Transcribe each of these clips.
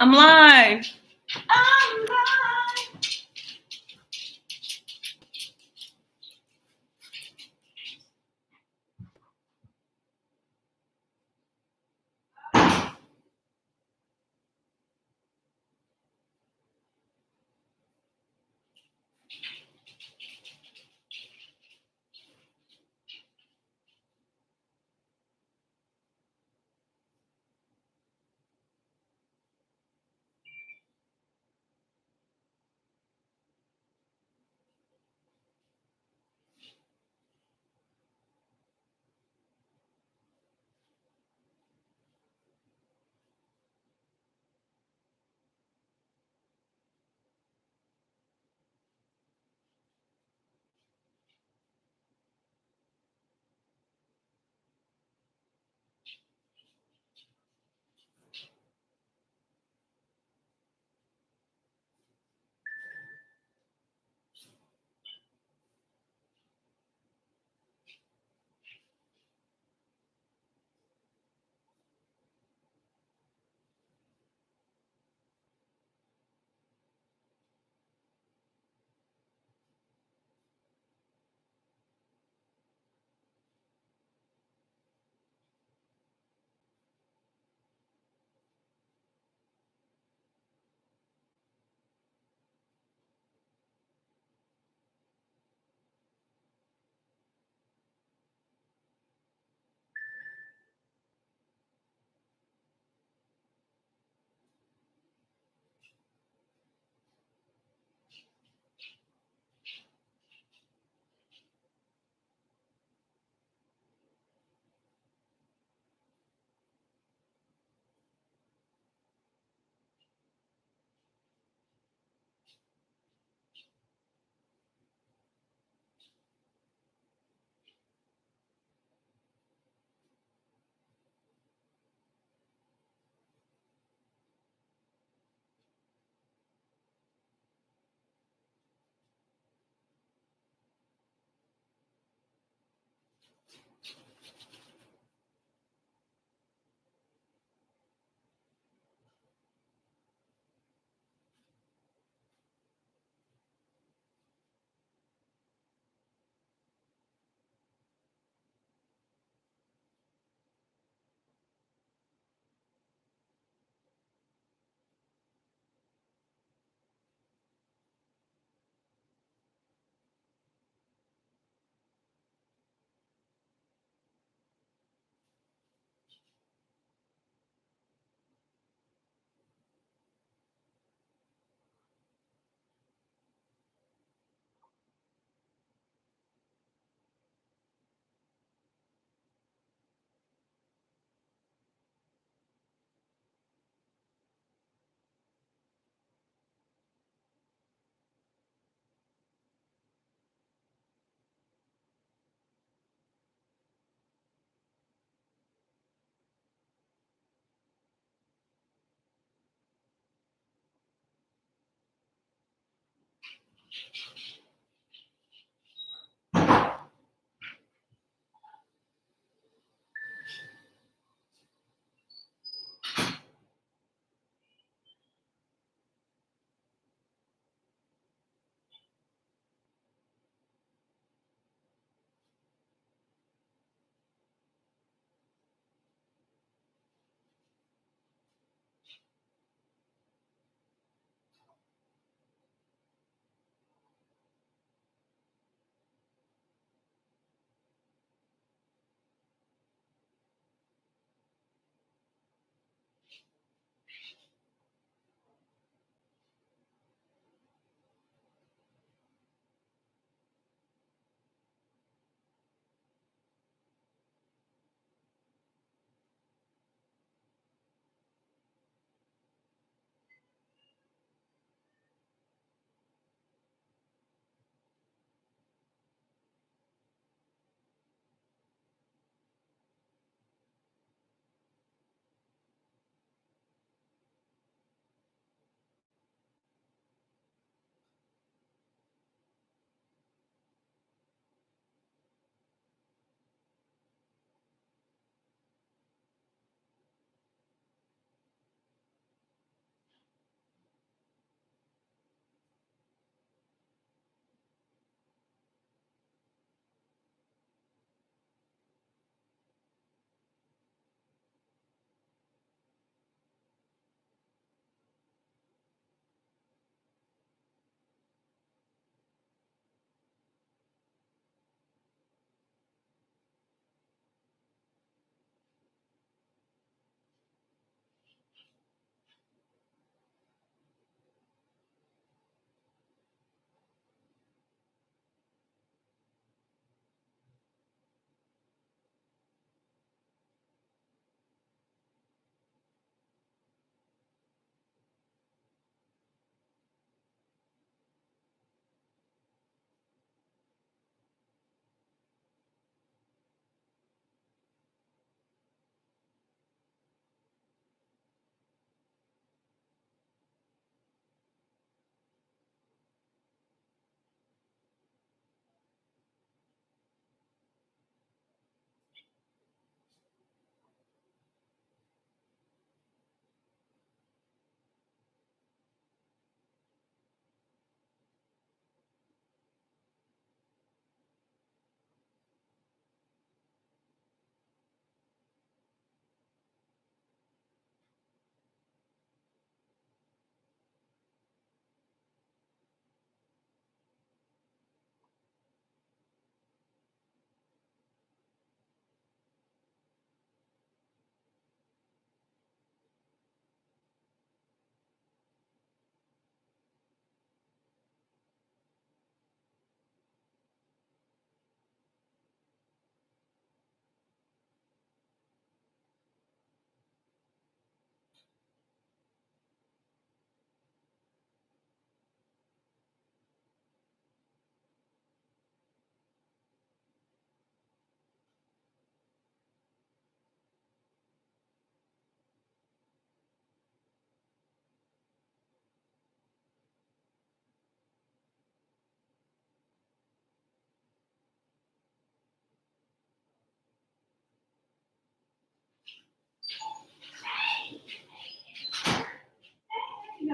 I'm live.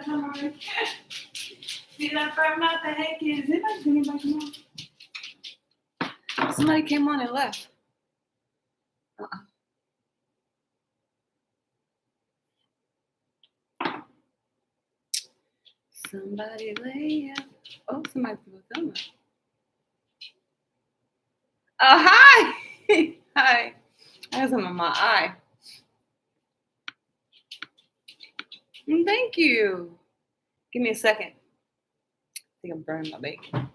somebody. See that burn out the head kids. Anybody come on? Somebody came on and left. Somebody lay up. Oh, somebody put a thumb up. Hi. Hi. I have some on my eye. Thank you. Give me a second. I think I'm burning my bacon.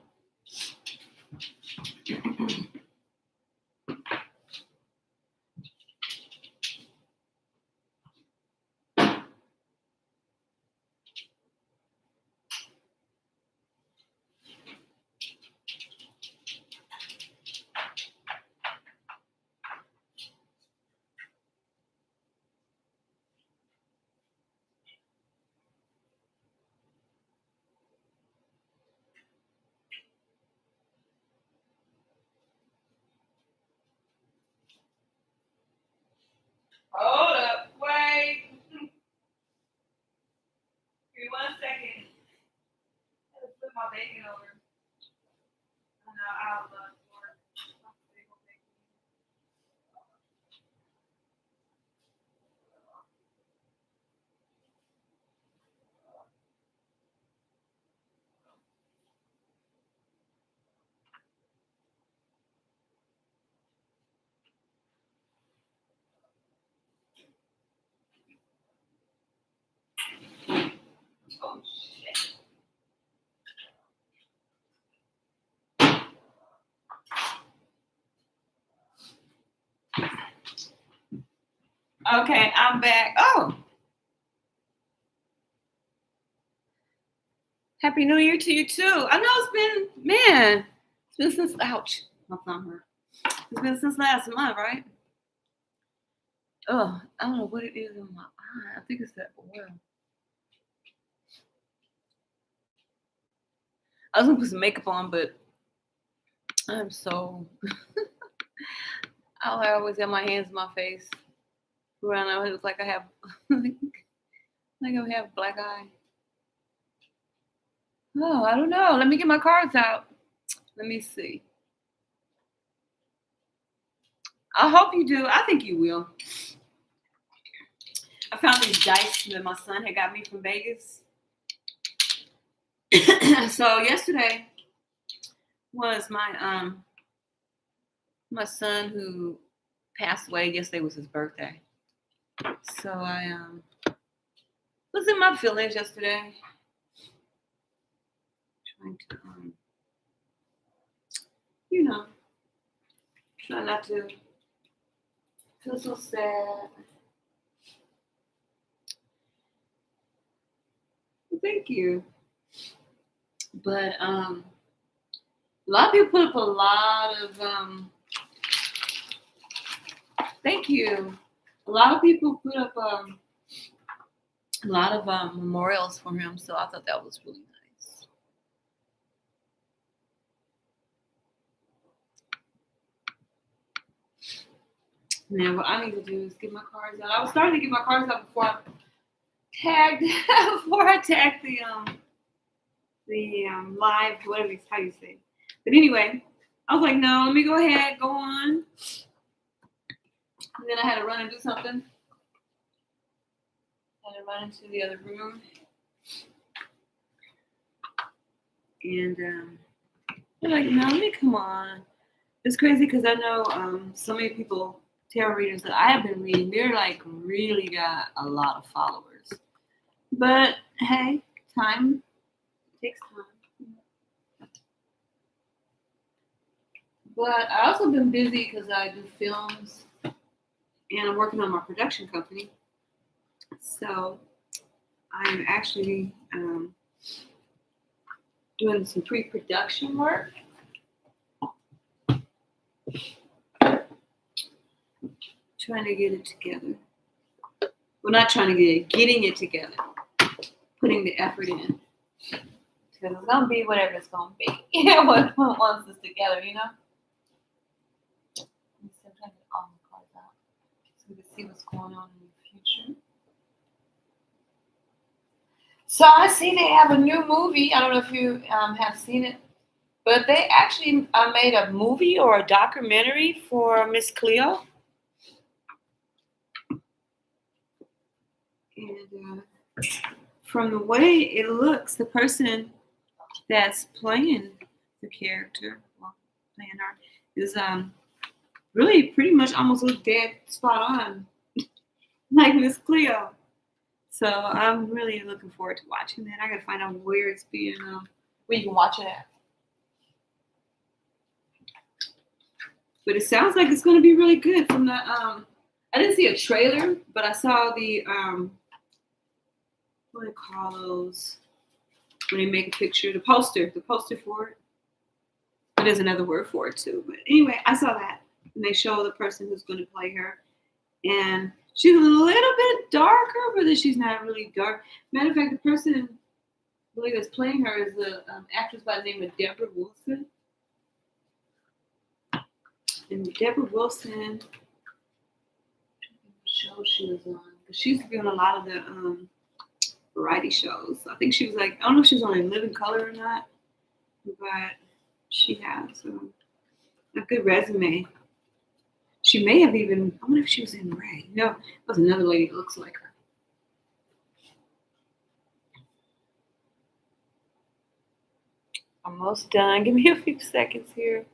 Hold up, wait. Give me 1 second. I gotta flip my bacon over. And I'll for it. Oh shit. Okay, I'm back. Oh. Happy New Year to you too. I know it's been since, ouch, my thumb hurt. It's been since last month, right? Oh, I don't know what it is in my eye. I think it's that oil. I was gonna put some makeup on, but I'm so, I always have my hands in my face. Around now, it looks like I have, like I have black eye. Oh, I don't know. Let me get my cards out. Let me see. I hope you do. I think you will. I found these dice that my son had got me from Vegas. So yesterday was my my son who passed away. Yesterday was his birthday. So I was in my feelings yesterday. Trying to try not to feel so sad. Thank you. But a lot of people put up a lot of thank you. A lot of people put up a lot of memorials for him, so I thought that was really nice. Now what I need to do is get my cards out. I was starting to get my cards out before I tagged the live, whatever it's how you say. But anyway, I was like, no, let me go ahead, go on. And then I had to run and do something. I had to run into the other room. And they're like, no, let me come on. It's crazy because I know so many people, tarot readers that I have been reading, they're like really got a lot of followers. But hey, time takes time. But I also been busy because I do films and I'm working on my production company. So I'm actually doing some pre-production work. Trying to get it together. Well, not trying to get it, getting it together. Putting the effort in. Because it's going to be whatever it's going to be. What wants us together, you know? I'm trying to get all my cards out so we can see what's going on in the future. So I see they have a new movie. I don't know if you have seen it, but they actually made a movie or a documentary for Miss Cleo. And from the way it looks, the person that's playing the character, well, playing her, is really pretty much almost look dead spot on like Miss Cleo. So I'm really looking forward to watching that. I gotta find out where it's being, where you can watch it at. But it sounds like it's gonna be really good. From the I didn't see a trailer, but I saw the what do they call those when they make a picture? The poster for it. But there's another word for it too. But anyway, I saw that, and they show the person who's going to play her, and she's a little bit darker, but then she's not really dark. Matter of fact, the person I believe that's playing her is the actress by the name of Deborah Wilson. And Deborah Wilson, show she was on, because she's been on a lot of the variety shows. I think she was like, I don't know if she was on In Living Color or not, but she has a good resume. She may have even, I wonder if she was in Ray. No, it was another lady that looks like her. Almost done. Give me a few seconds here.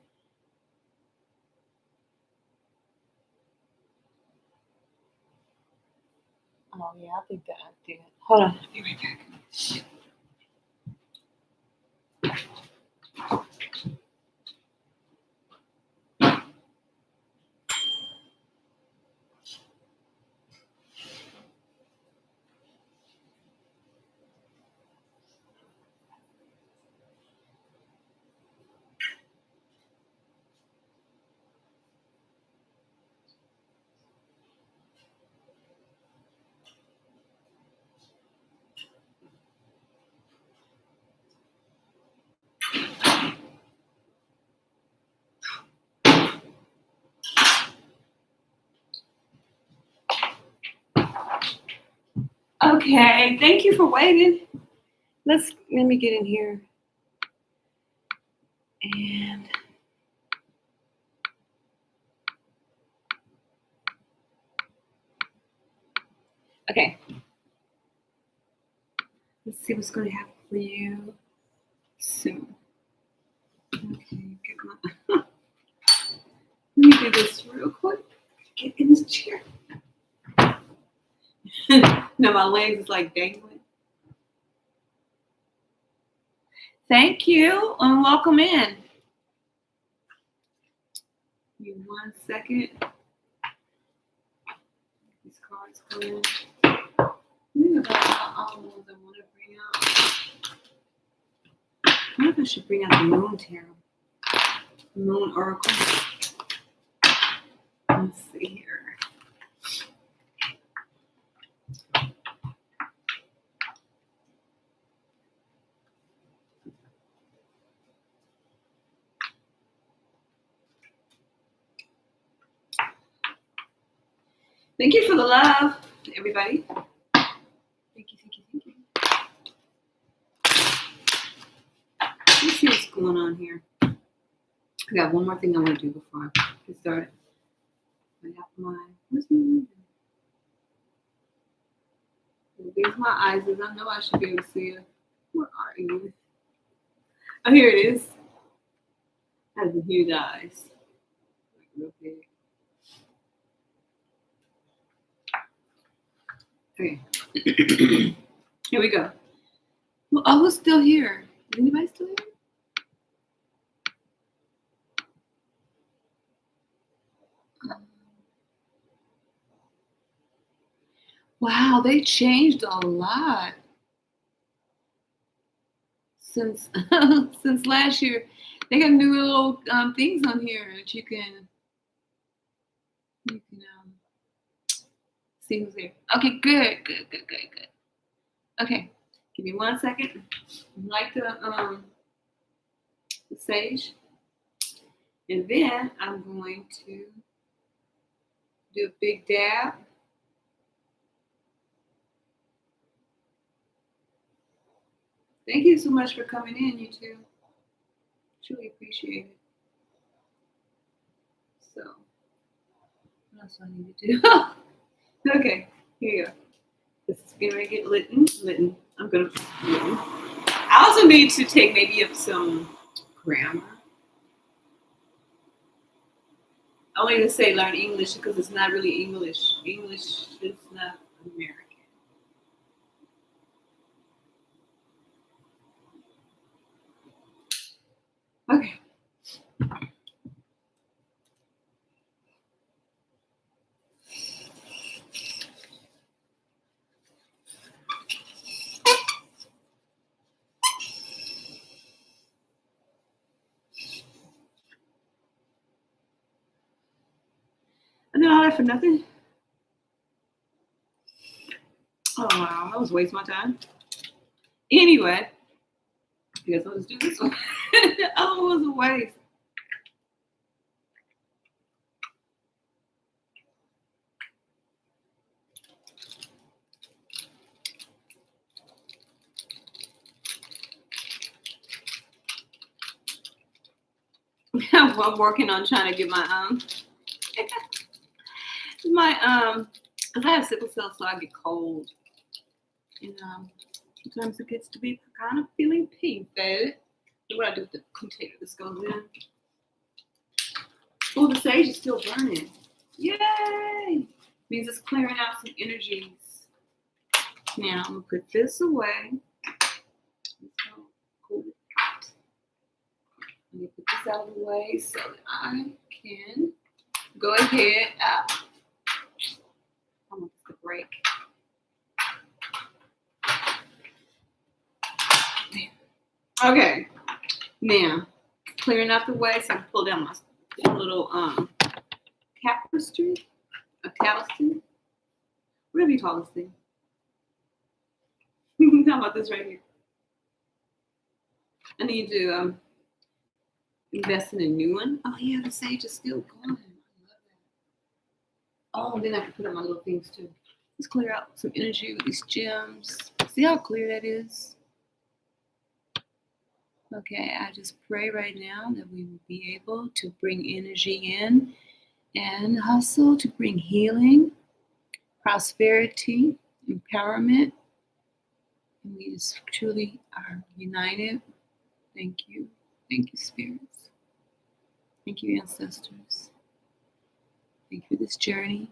Oh, yeah, I think that I did. Hold on. I'll be right back. Okay, thank you for waiting. Let me get in here. And okay. Let's see what's going to happen for you soon. Okay, get my let me do this real quick. Get in this chair. No, my legs is like dangling. Thank you and welcome in. Give me 1 second. These cards come in. Think about all the ones I want to bring out. I wonder if I should bring out the Moon Tarot. Moon Oracle. Let's see here. Thank you for the love, everybody. Thank you, thank you, thank you. Let's see what's going on here. I got one more thing I want to do before I get started. I got where's my ribbon? There's my eyes. I know I should be able to see it. Where are you? Oh, here it is. It has the huge eyes. Like real big. Okay. Here we go. Well, oh, who's still here? Is anybody still here? Wow, they changed a lot since since last year. They got new little things on here that you can see who's there. Okay, good. Okay, give me 1 second. Like the sage, and then I'm going to do a big dab. Thank you so much for coming in, you two. Truly appreciate it. So, what else do I need to do? Okay, here you go. This is going to get litten. I'm going to litten. I also need to take maybe up some grammar. I want you to say learn English because it's not really English. English is not American. Okay. I did all that for nothing. Oh wow, that was waste my time. Anyway, I guess I'll just do this one. Oh, it was a waste. I'm working on trying to get my because I have sickle cell, so I get cold, and sometimes it gets to be kind of feeling painful. What I do with the container this goes in. Oh, the sage is still burning. Yay! Means it's clearing out some energies. Now I'm gonna put this away. So cool. Let me put this out of the way so that I can go ahead. I want this to break. Okay. Now, clearing out the way so I can pull down my little tapestry, a talisman, whatever you call this thing. How about this right here? I need to invest in a new one. Oh yeah, the sage is still going. I love that. Oh, then I can put up my little things too. Let's clear out some energy with these gems. See how clear that is? Okay, I just pray right now that we will be able to bring energy in and hustle to bring healing, prosperity, empowerment. And we just truly are united. Thank you. Thank you, spirits. Thank you, ancestors. Thank you for this journey.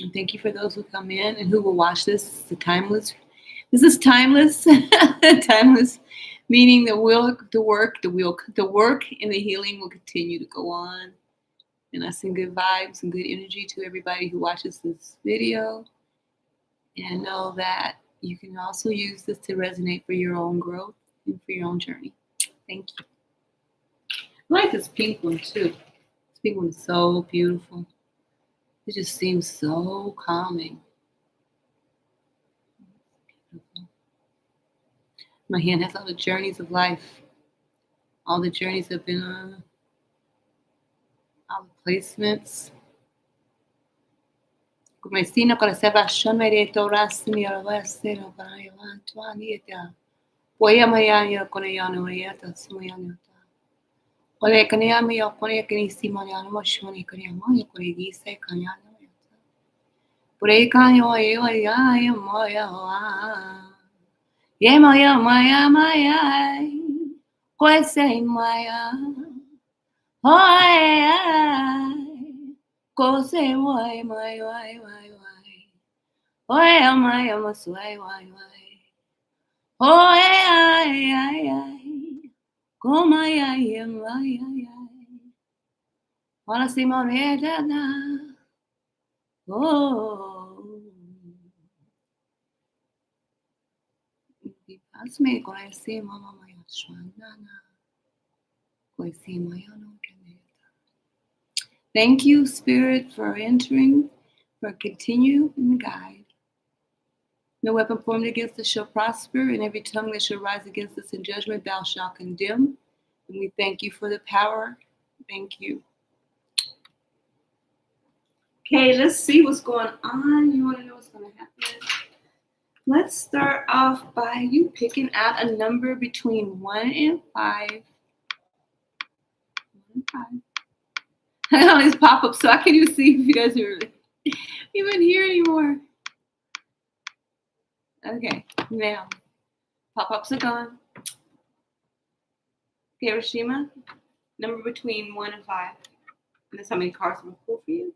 And thank you for those who come in and who will watch this. This is timeless. Timeless, meaning the work and the healing will continue to go on. And I send good vibes and good energy to everybody who watches this video. And know that you can also use this to resonate for your own growth and for your own journey. Thank you. I like this pink one too. This pink one is so beautiful. It just seems so calming. Beautiful. My hand has all the journeys of life. All the journeys I've been on. All the placements. Kumesina kwa seva shonmere torasini arwasero para yawantuanieta. Poya mayanya koneyano mayata sumayanyata. Ole kaneyami yakone kanisi mayano mashoni kaneyama yakone gise kanyano yata. Pure kanyo ya moya. Ye maya. Kwese maya. Kose wai. Oya maya maswai wai. Ay. Koma ya. Wanna see my dada. Oh. Asme con I see mama maya shwanana. Thank you, Spirit, for entering, for continue in the guide. No weapon formed against us shall prosper, and every tongue that shall rise against us in judgment thou shalt condemn. And we thank you for the power. Thank you. Okay, let's see what's going on. You want to know what's going to happen? Let's start off by you picking out a number between 1 and 5. 1 and 5. I got all these pop-ups, so I can't even see if you guys are even here anymore. Okay, now pop-ups are gone. Okay, Hiroshima, number between 1 and 5. And that's how many cards I'm gonna pull for you.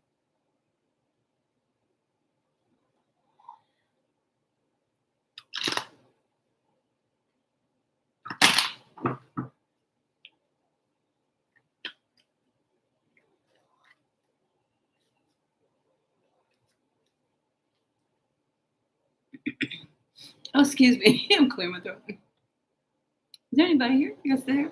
Oh, excuse me. I'm clearing my throat. Is there anybody here? You guys there?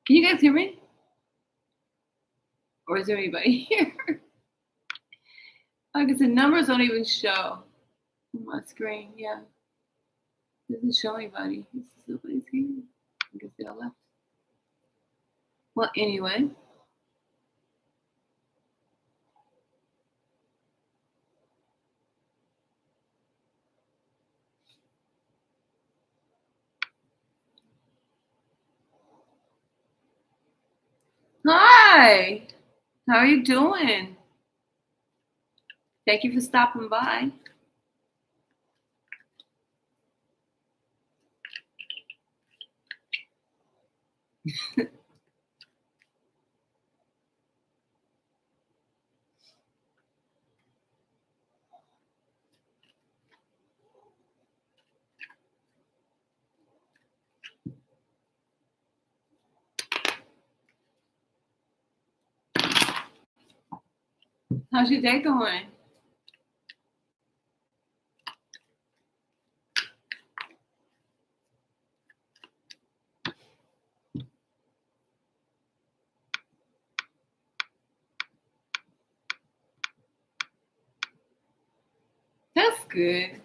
Can you guys hear me? Or is there anybody here? Like I said, numbers don't even show on my screen. Yeah. It doesn't show anybody. Nobody's here. I guess they all left. Well, anyway. Hi. How are you doing? Thank you for stopping by. How's your day going? That's good.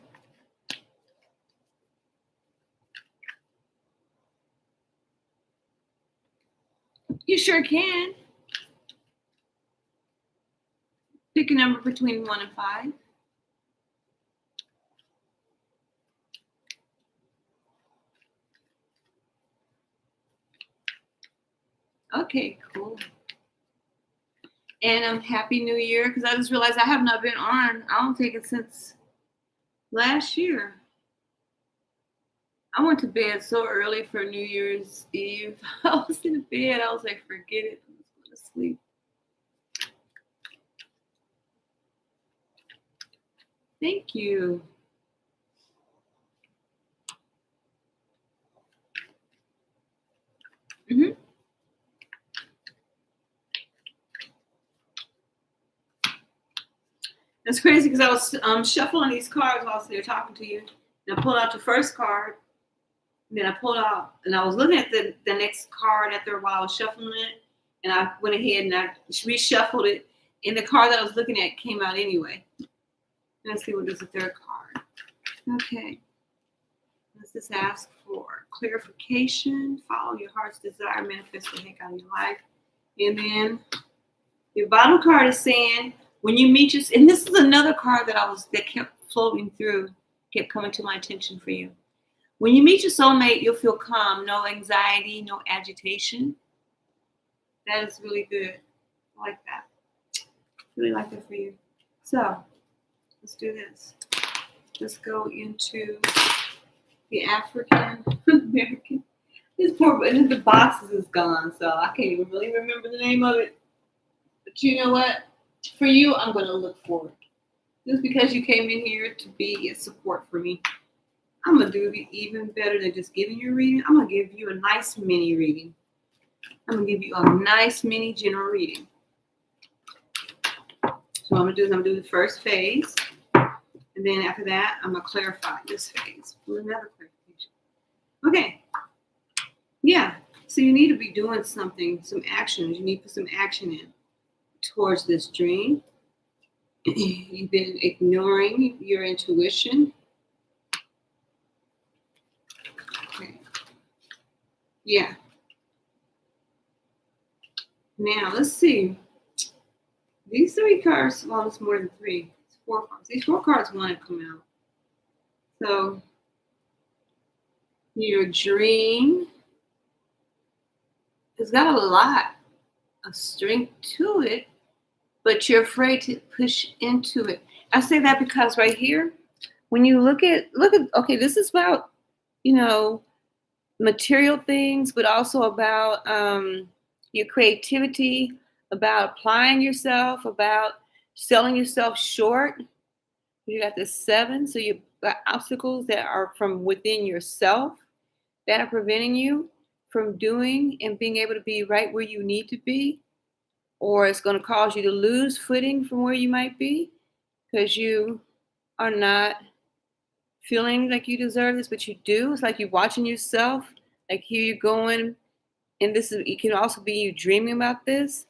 You sure can. Pick a number between 1 and 5. Okay, cool. And Happy New Year, because I just realized I have not been on. I don't think it since last year. I went to bed so early for New Year's Eve. I was in bed. I was like, forget it. I'm just going to sleep. Thank you. Mm-hmm. It's crazy because I was shuffling these cards while they were talking to you. And I pulled out the first card. And then I pulled out, and I was looking at the next card after a while I was shuffling it. And I went ahead and I reshuffled it. And the card that I was looking at came out anyway. Let's see what is the third card. Okay. Let's just ask for clarification. Follow your heart's desire. Manifest the heck out of your life. And then your bottom card is saying, when you meet your, and this is another card that kept floating through, kept coming to my attention for you. When you meet your soulmate, you'll feel calm, no anxiety, no agitation. That is really good. I like that. Really like that for you. So let's do this. Let's go into the African American. This poor, the boxes is gone, so I can't even really remember the name of it. But you know what? For you, I'm going to look for it. Just because you came in here to be a support for me, I'm going to do even better than just giving you a reading. I'm going to give you a nice mini reading. I'm going to give you a nice mini general reading. So what I'm going to do is I'm going to do the first phase. And then after that, I'm going to clarify this phase with another clarification. Okay. Yeah. So you need to be doing something, some actions. You need to put some action in towards this dream. You've been ignoring your intuition. Okay. Yeah. Now, let's see. These 3 cards, well, it's more than 3. It's 4 cards. These 4 cards want to come out. So, your dream has got a lot of strength to it, but you're afraid to push into it. I say that because right here, when you look at, okay, this is about, material things, but also about your creativity, about applying yourself, about selling yourself short. You got the 7, so you've got obstacles that are from within yourself that are preventing you from doing and being able to be right where you need to be, or it's going to cause you to lose footing from where you might be because you are not feeling like you deserve this, but you do. It's like you're watching yourself, like here you're going, and it can also be you dreaming about this.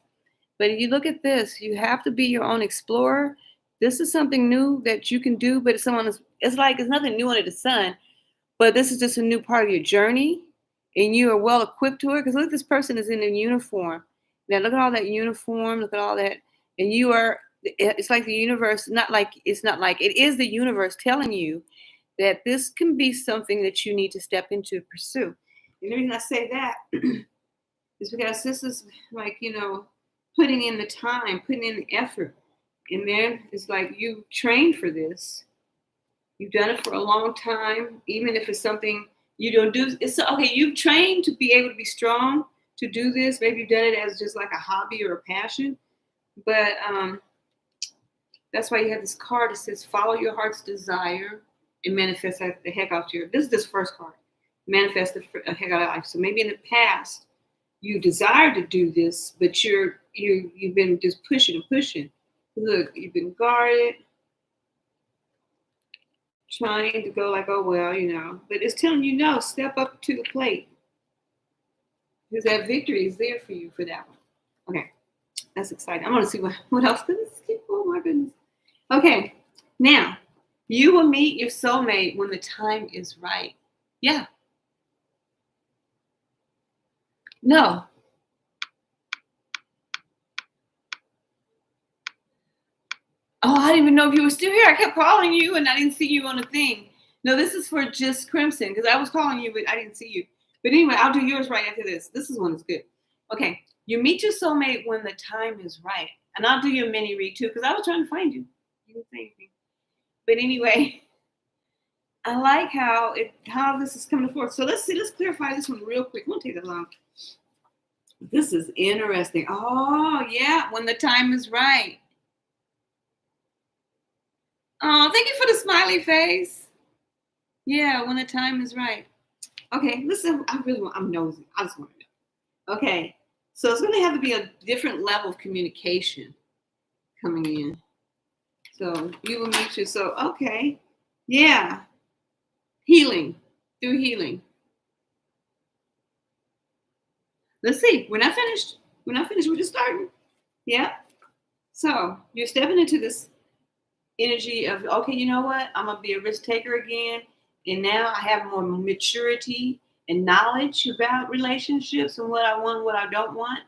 But if you look at this, you have to be your own explorer. This is something new that you can do, but it's nothing new under the sun. But this is just a new part of your journey, and you are well equipped to it. Because look, this person is in a uniform. Now look at all that uniform. Look at all that, and you are. It's like the universe. It's not like it is the universe telling you that this can be something that you need to step into pursue. And the reason I say that is because this is like putting in the time, putting in the effort, and then it's like you trained for this. You've done it for a long time, even if it's something you don't do. It's okay. You've trained to be able to be strong to do this. Maybe you've done it as just like a hobby or a passion, but that's why you have this card that says, "Follow your heart's desire and manifest the heck out your." This is this first card. Manifest the heck out of life. So maybe in the past you desire to do this, but you've been just pushing and pushing. Look, you've been guarded, trying to go like, oh well, but it's telling you no, step up to the plate. Because that victory is there for you for that one. Okay, that's exciting. I want to see what else. Oh my goodness. Okay, now you will meet your soulmate when the time is right. Yeah. No. Oh, I didn't even know if you were still here. I kept calling you and I didn't see you on the thing. No, this is for just Crimson because I was calling you, but I didn't see you. But anyway, I'll do yours right after this. This is one that's good. Okay, you meet your soulmate when the time is right. And I'll do your mini read too because I was trying to find you. You didn't say anything. But anyway, I like how this is coming forth. So let's clarify this one real quick. It won't take that long. This is interesting. Oh, yeah, when the time is right. Oh, thank you for the smiley face. Yeah, when the time is right. Okay, listen, I'm nosy. I just want to know. Okay, so it's going to have to be a different level of communication coming in. So you will meet you. So, okay, yeah, healing, through healing. Let's see, we're not finished. We're just starting. Yeah. So you're stepping into this energy of, okay, you know what? I'm going to be a risk taker again. And now I have more maturity and knowledge about relationships and what I want and what I don't want,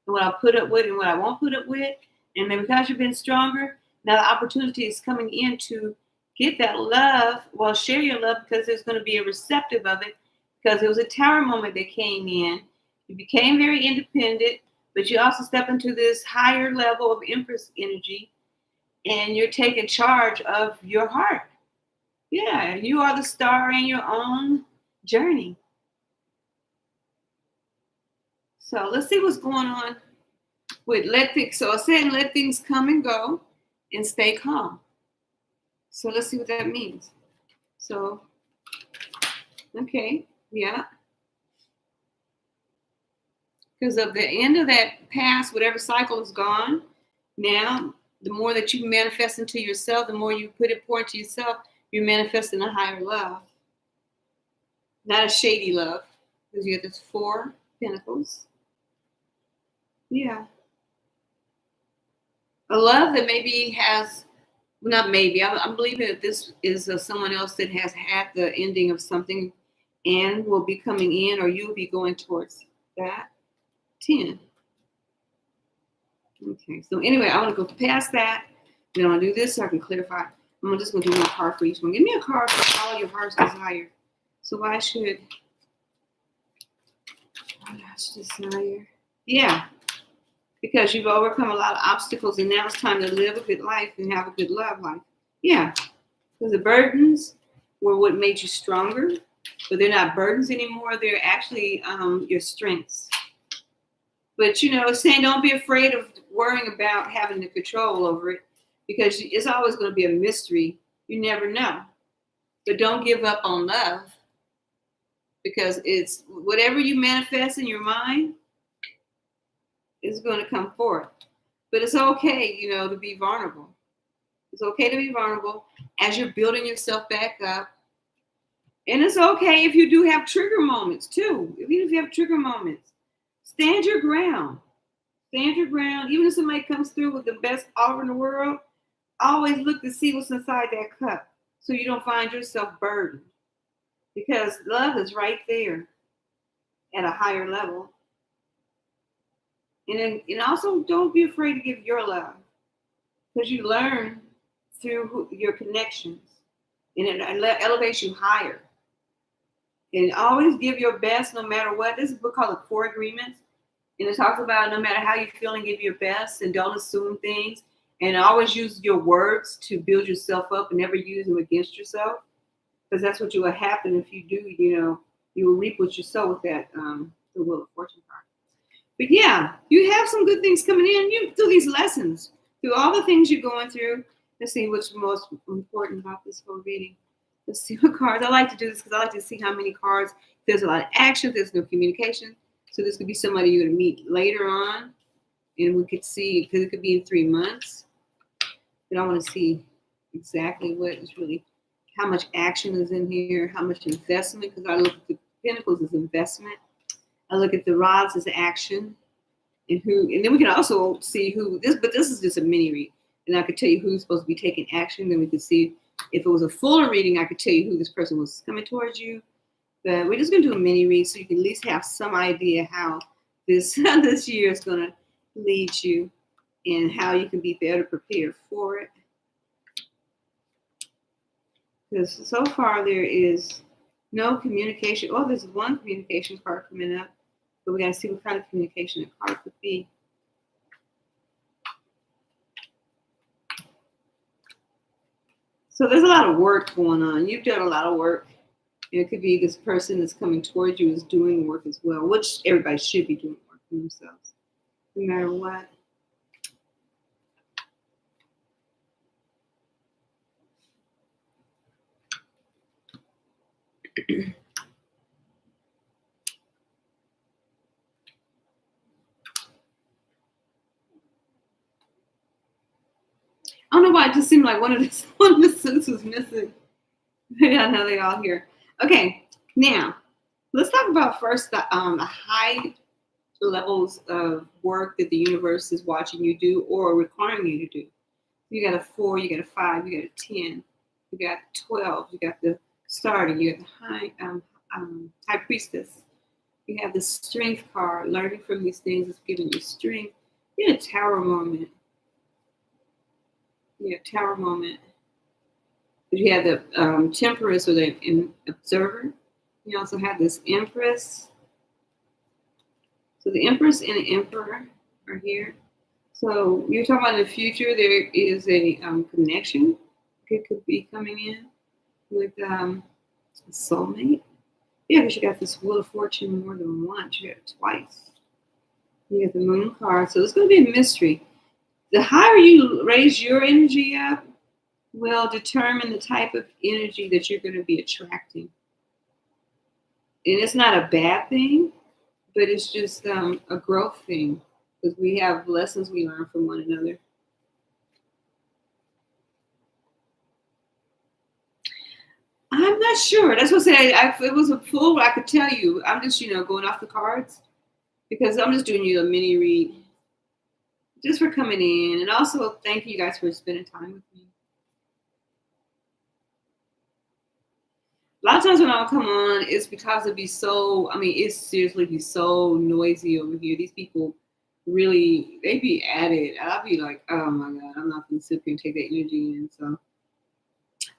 and what I put up with and what I won't put up with. And then because you've been stronger, now the opportunity is coming in to get that love. Well, share your love because there's going to be a receptive of it because it was a tower moment that came in. You became very independent, but you also step into this higher level of Empress energy and you're taking charge of your heart. Yeah, you are the star in your own journey. So let's see what's going on with so I said let things come and go and stay calm. So let's see what that means. So, okay, yeah. Because of the end of that past, whatever cycle is gone, now the more that you manifest into yourself, the more you pour into yourself, you're manifesting a higher love. Not a shady love. Because you have this 4 Pentacles. Yeah. A love that maybe has, not maybe, I'm believing that this is someone else that has had the ending of something and will be coming in, or you'll be going towards that. 10. Okay, so anyway, I want to go past that. Then I'm going to do this so I can clarify. I'm just going to do one card for each one. Give me a card for follow your heart's desire. So why should desire? Yeah, because you've overcome a lot of obstacles and now it's time to live a good life and have a good love life. Yeah, because the burdens were what made you stronger, but they're not burdens anymore. They're actually your strengths. But, it's saying don't be afraid of worrying about having the control over it because it's always going to be a mystery. You never know. But don't give up on love because it's whatever you manifest in your mind is going to come forth. But it's okay, to be vulnerable. It's okay to be vulnerable as you're building yourself back up. And it's okay if you do have trigger moments too. Even if you have trigger moments, stand your ground. Stand your ground. Even if somebody comes through with the best offer in the world, always look to see what's inside that cup so you don't find yourself burdened. Because love is right there at a higher level. And also don't be afraid to give your love because you learn through your connections and it elevates you higher. And always give your best no matter what. This is a book called The 4 Agreements. And it talks about no matter how you feel and give your best and don't assume things. And always use your words to build yourself up and never use them against yourself. Because that's what will happen if you do, you will reap what you sow with that, the Wheel of Fortune card. But yeah, you have some good things coming in. You through these lessons, through all the things you're going through. Let's see what's most important about this whole reading. Let's see what cards. I like to do this because I like to see how many cards. There's a lot of action. There's no communication. So this could be somebody you're going to meet later on. And we could see, because it could be in 3 months. But I want to see exactly what is really, how much action is in here, how much investment, because I look at the Pentacles as investment. I look at the Rods as action. And then we can also see but this is just a mini read. And I could tell you who's supposed to be taking action. Then we could see if it was a fuller reading, I could tell you who this person was coming towards you. But we're just going to do a mini read so you can at least have some idea how this year is going to lead you and how you can be better prepared for it. Because so far there is no communication. Oh, there's one communication card coming up. But we got to see what kind of communication the card could be. So there's a lot of work going on. You've done a lot of work. And it could be this person that's coming towards you is doing work as well, which everybody should be doing work for themselves, no matter what. I don't know why it just seemed like one of the suits was missing. I know they all here. Okay, now let's talk about first the high levels of work that the universe is watching you do or requiring you to do. You got a 4, you got a 5, you got a 10, you got 12, you got the starter, you got the high priestess. You have the strength card. Learning from these things is giving you strength. You had a tower moment. Tower moment. You have the temperance or the observer. You also have this empress. So the empress and the emperor are here. So you're talking about in the future, there is a connection. It could be coming in with a soulmate. Yeah, because you got this Wheel of Fortune more than once. You got it twice. You got the Moon card. So it's going to be a mystery. The higher you raise your energy up will determine the type of energy that you're going to be attracting. And it's not a bad thing, but it's just a growth thing because we have lessons we learn from one another. I'm not sure. That's what I say. If it was a full, I could tell you. I'm just, going off the cards. because I'm just doing you a mini read just for coming in. And also thank you guys for spending time with me. A lot of times when I'll come on, it's because it'd be so, I mean, it seriously be so noisy over here. These people really, they be at it. I'll be like, oh my God, I'm not going to sit here and take that energy in. So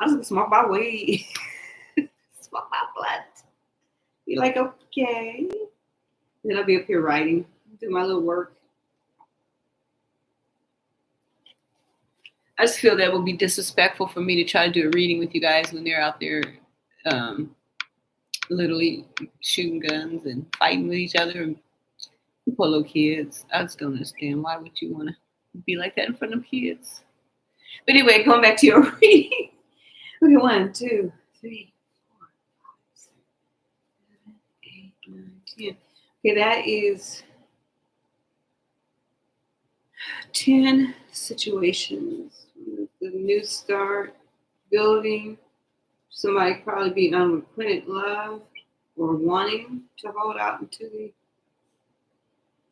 I was going to smoke my weed, smoke my blunt. Be like, okay. Then I'll be up here writing, do my little work. I just feel that would be disrespectful for me to try to do a reading with you guys when they're out there literally shooting guns and fighting with each other. And poor little kids. I just don't understand. Why would you want to be like that in front of kids? But anyway, going back to your reading. Okay, 1, 2, 3, 4, 5, 6, 7, 8, 9, 10. Okay, that is 10 situations. The new start, building, somebody probably being unrequited love or wanting to hold out until they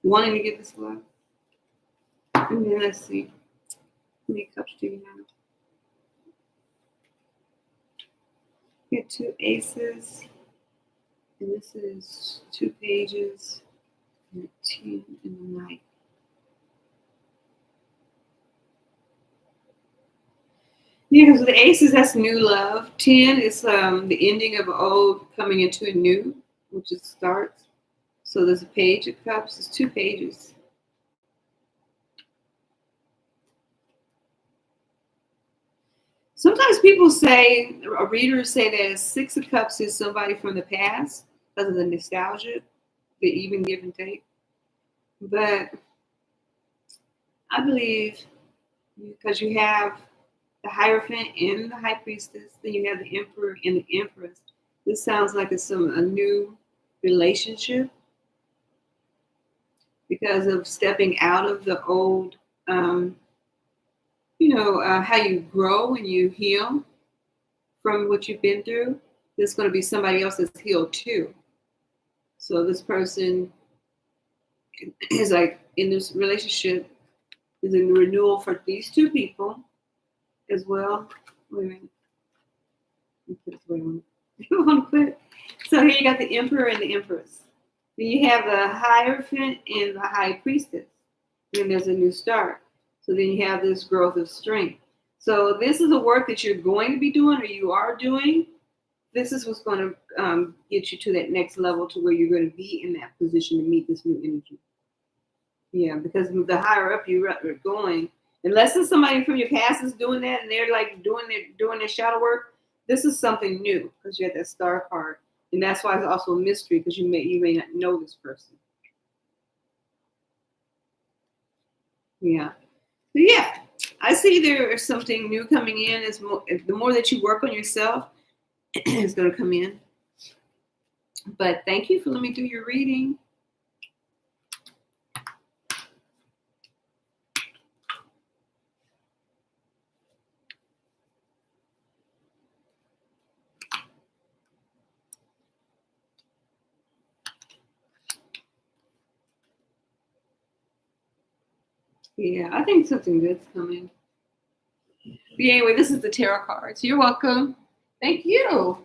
wanting to get this love. And then let's see. How many cups do you have? You have 2 aces. And this is 2 pages. And 10 in the night. Yeah, because with the aces, that's new love. 10 is the ending of old coming into a new, which is starts. So there's a page of cups. It's 2 pages. Sometimes people say, or readers say that 6 of cups is somebody from the past because of the nostalgia, the even give and take. But I believe because you have the Hierophant and the High Priestess, then you have the Emperor and the Empress. This sounds like it's a new relationship because of stepping out of the old, how you grow and you heal from what you've been through. There's going to be somebody else that's healed too. So this person is like in this relationship is a renewal for these 2 people as well. Wait a minute. Let me put this way on. You want to put it? So here you got the Emperor and the Empress. Then you have the Hierophant and the High Priestess. Then there's a new start. So then you have this growth of strength. So this is the work that you're going to be doing or you are doing. This is what's going to get you to that next level to where you're going to be in that position to meet this new energy. Yeah, because the higher up you're going, unless it's somebody from your past is doing that and they're like doing their shadow work, this is something new because you have that star card. And that's why it's also a mystery because you may not know this person. Yeah. But yeah, I see there is something new coming in. The more that you work on yourself, it's going to come in. But thank you for letting me do your reading. Yeah, I think something good's coming. But anyway, this is the tarot cards. You're welcome. Thank you.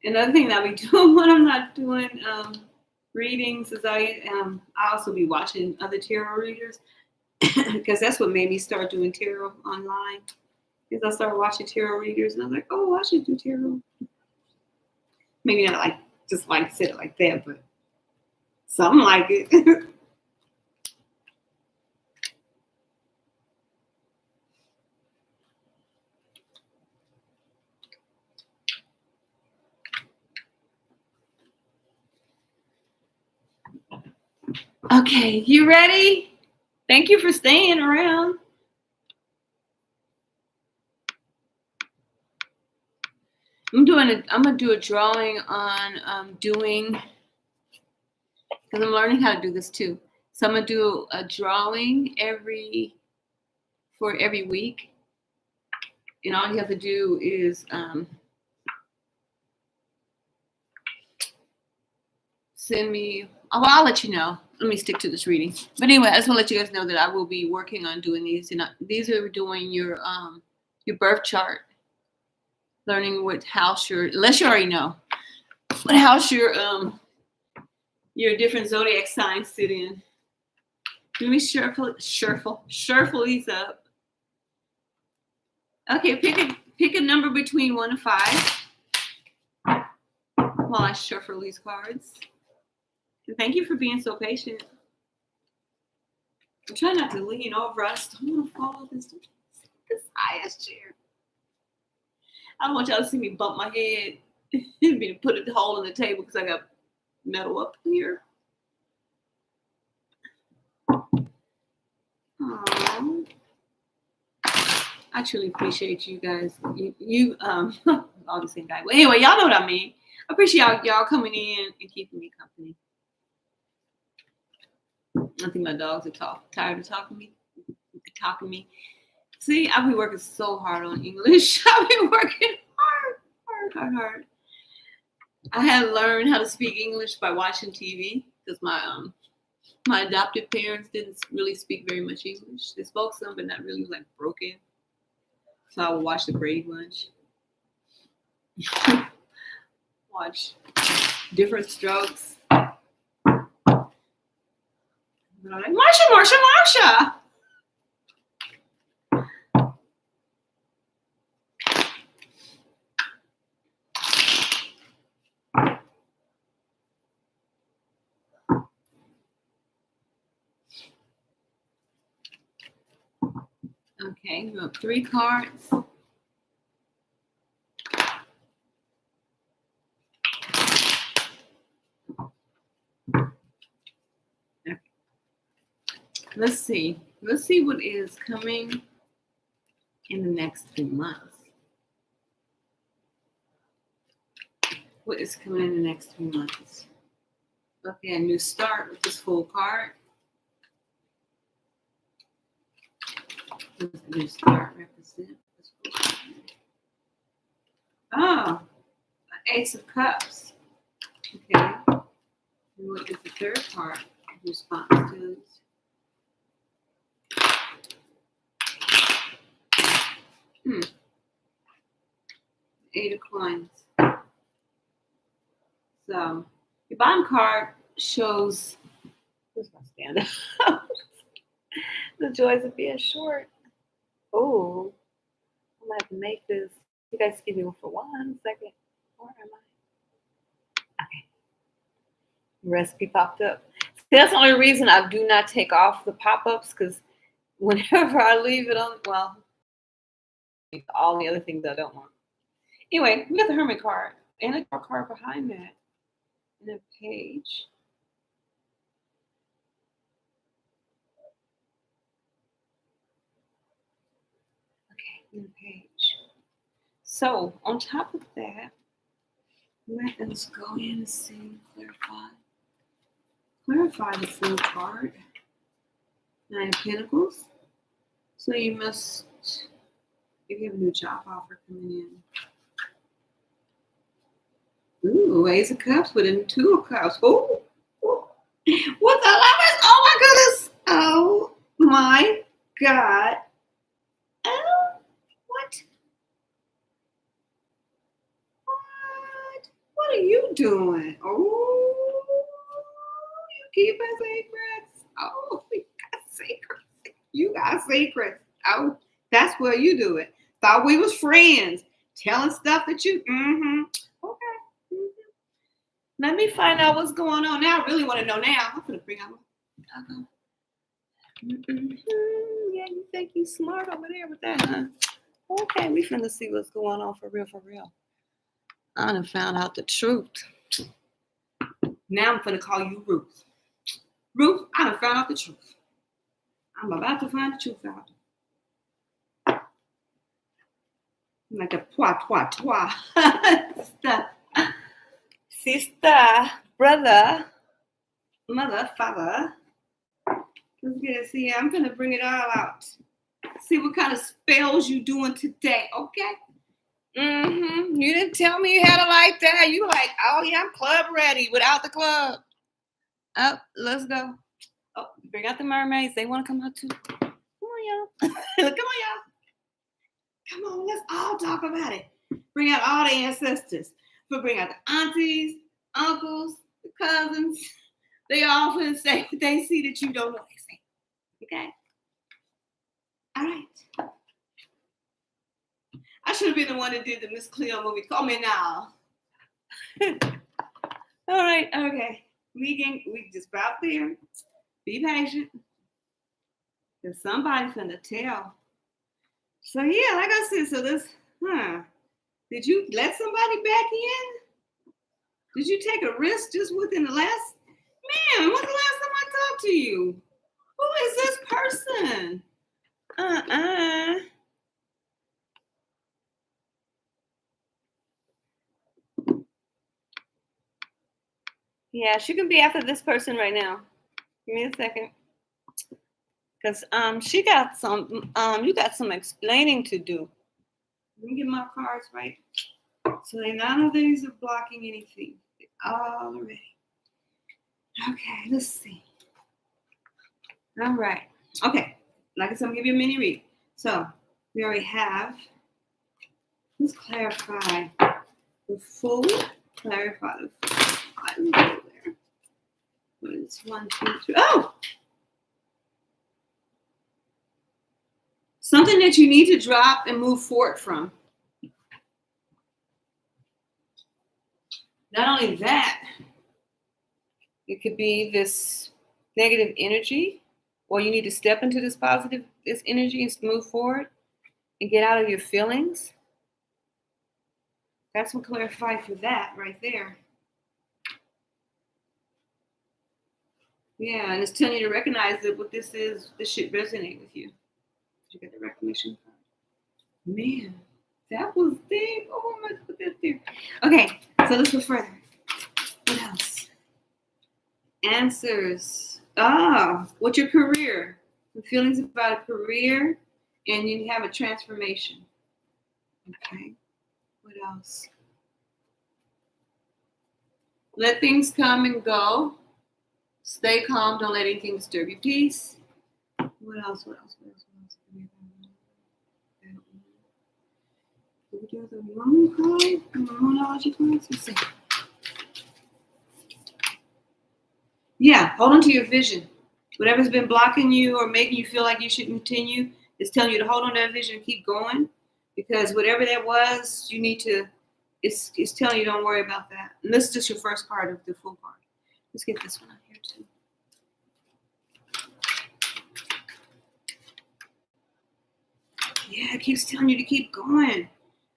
Another thing that we do when I'm not doing readings is I also be watching other tarot readers because that's what made me start doing tarot online. Because I started watching tarot readers and I was like, oh, I should do tarot. Maybe not like just like said it like that, but something like it. Okay, you ready? Thank you for staying around. I'm gonna do a drawing on doing because I'm learning how to do this too. So I'm gonna do a drawing for every week. And all you have to do is send me. Oh, well, I'll let you know. Let me stick to this reading. But anyway, I just want to let you guys know that I will be working on doing these. And these are doing your birth chart, learning what house you're. Unless you already know what house your different zodiac signs sit in. Let me shuffle these up. Okay, pick a number between 1 and 5 while I shuffle these cards. And thank you for being so patient. I'm trying not to lean over. I just don't want to fall off this high-ass chair. I don't want y'all to see me bump my head and be put a hole in the table because I got metal up here. Aww. I truly appreciate you guys. You all the same guy. Well, anyway, y'all know what I mean. I appreciate y'all coming in and keeping me company. I think my dogs are tired of talking to me. See, I've been working so hard on English. I've been working hard. I had learned how to speak English by watching TV because my adoptive parents didn't really speak very much English. They spoke some, but not really like broken. So I would watch the Brady Bunch. Watch different strokes. But I'm like, Marsha. Okay, we have 3 cards. Okay. Let's see what is coming in the next 3 months. What is coming in the next 3 months? Okay, a new start with this full card. What does the new start represent? Oh, an Ace of Cups. Okay. And what is the third card in response to this? 8 of Coins. So your bottom card shows. Who's my stand up? The joys of being short. Oh, I'm gonna have to make this. You guys give me for 1 second. Where am I? Okay. The recipe popped up. That's the only reason I do not take off the pop-ups because whenever I leave it on, well, all the other things I don't want. Anyway, we got the Hermit card and a card behind that in a page. Okay, in a page. So on top of that, let's go in and see, clarify the full card. 9 of Pentacles. So you must, if you have a new job offer coming in. Ooh, Ace of Cups with a 2 of Cups. Ooh. What the lovers? Oh my goodness. Oh my God. Oh, what? What are you doing? Oh, you keep us secrets. Oh, you got secrets. Oh, that's where you do it. Thought we was friends. Telling stuff that you, okay. Let me find out what's going on now. I really want to know now. I'm going to bring out my yeah, you think you smart over there with that, huh? Okay, we finna see what's going on for real. I done found out the truth. Now I'm finna call you Ruth. Ruth, I done found out the truth. I'm about to find the truth out. Like a toi. Sister, brother, mother, father. Let's get it. See, I'm gonna bring it all out. See what kind of spells you doing today, okay? You didn't tell me you had it like that. You like, oh yeah, I'm club ready without the club. Oh, let's go. Oh, bring out the mermaids. They want to come out too. Come on, y'all. Come on, y'all. Come on, let's all talk about it. Bring out all the ancestors. But bring out the aunties, uncles, the cousins. They all finna say what they see that you don't know they say. Okay? All right. I should have been the one that did the Miss Cleo movie. Call me now. All right, okay. We just about there. Be patient. Because somebody's finna tell. So yeah, like I said, so this, did you let somebody back in? Did you take a risk just within the last, man, when's the last time I talked to you? Who is this person? Yeah, she can be after this person right now. Give me a second. Because she got some, you got some explaining to do. Let me get my cards right. So none of these are blocking anything. All ready. Okay, let's see. All right. Okay. Like I said, I'm going to give you a mini read. So we already have. Let's clarify the full. Clarify the full. There. It's 1, 2, 3. Oh! Something that you need to drop and move forward from. Not only that, it could be this negative energy, or you need to step into this energy and move forward and get out of your feelings. That's what clarified for that right there. Yeah, and it's telling you to recognize that what this is, this should resonate with you. Did you get the recognition card? Man, that was deep. Oh, I'm going to put that there. Okay, so let's go further. What else? Answers. What's your career? The feelings about a career, and you have a transformation. Okay. What else? Let things come and go. Stay calm. Don't let anything disturb your peace. What else? What else? What else? Did we do the moon card? The moonology cards? Let's see. Yeah, hold on to your vision. Whatever's been blocking you or making you feel like you should continue, it's telling you to hold on to that vision and keep going. Because whatever that was, you need to, it's telling you don't worry about that. And this is just your first card of the full card. Let's get this one out here too. Yeah, it keeps telling you to keep going.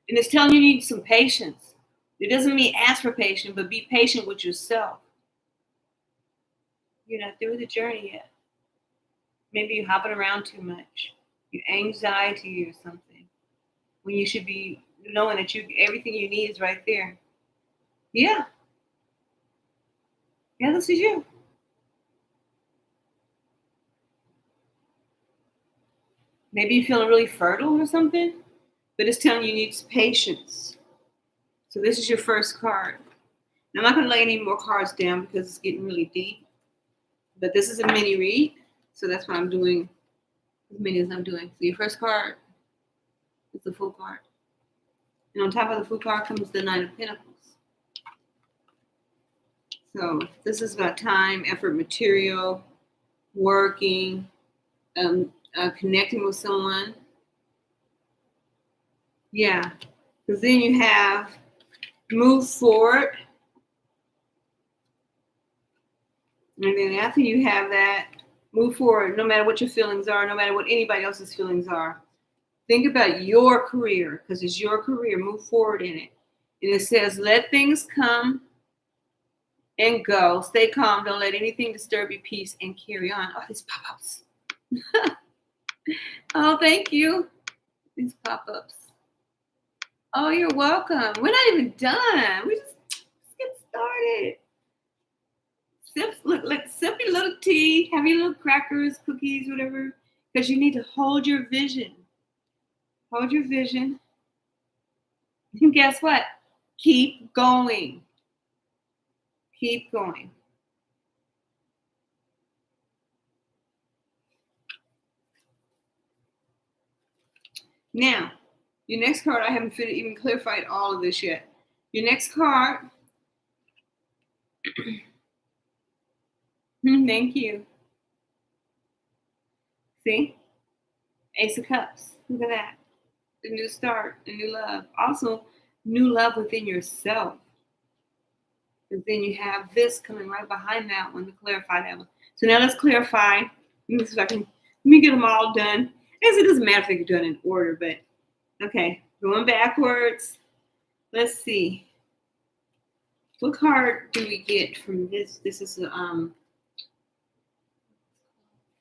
And it's telling you need some patience. It doesn't mean ask for patience, but be patient with yourself. You're not through the journey yet. Maybe you're hopping around too much. Your anxiety or something. When you should be knowing that everything you need is right there. Yeah. Yeah, this is you. Maybe you're feeling really fertile or something, but it's telling you need patience. So this is your first card. Now, I'm not going to lay any more cards down because it's getting really deep. But this is a mini read, so that's what I'm doing, as many as I'm doing. So your first card is the full card. And on top of the full card comes the Nine of Pentacles. So this is about time, effort, material, working, connecting with someone. Yeah, because then you have move forward. And then after you have that, move forward, no matter what your feelings are, no matter what anybody else's feelings are. Think about your career, because it's your career. Move forward in it. And it says, let things come and go. Stay calm. Don't let anything disturb your peace and carry on. Oh, these pop-ups. Oh, thank you. These pop-ups. Oh, you're welcome. We're not even done. We just get started. Sip your little tea, have your little crackers, cookies, whatever. Because you need to hold your vision. Hold your vision. And guess what? Keep going. Keep going. Now, your next card, I haven't even clarified all of this yet. Your next card, thank you. See? Ace of Cups. Look at that. The new start, the new love. Also, new love within yourself. Because then you have this coming right behind that one to clarify that one. So now let's clarify. Let me get them all done. I guess it doesn't matter if they're done in order, but okay. Going backwards. Let's see. What card do we get from this? This is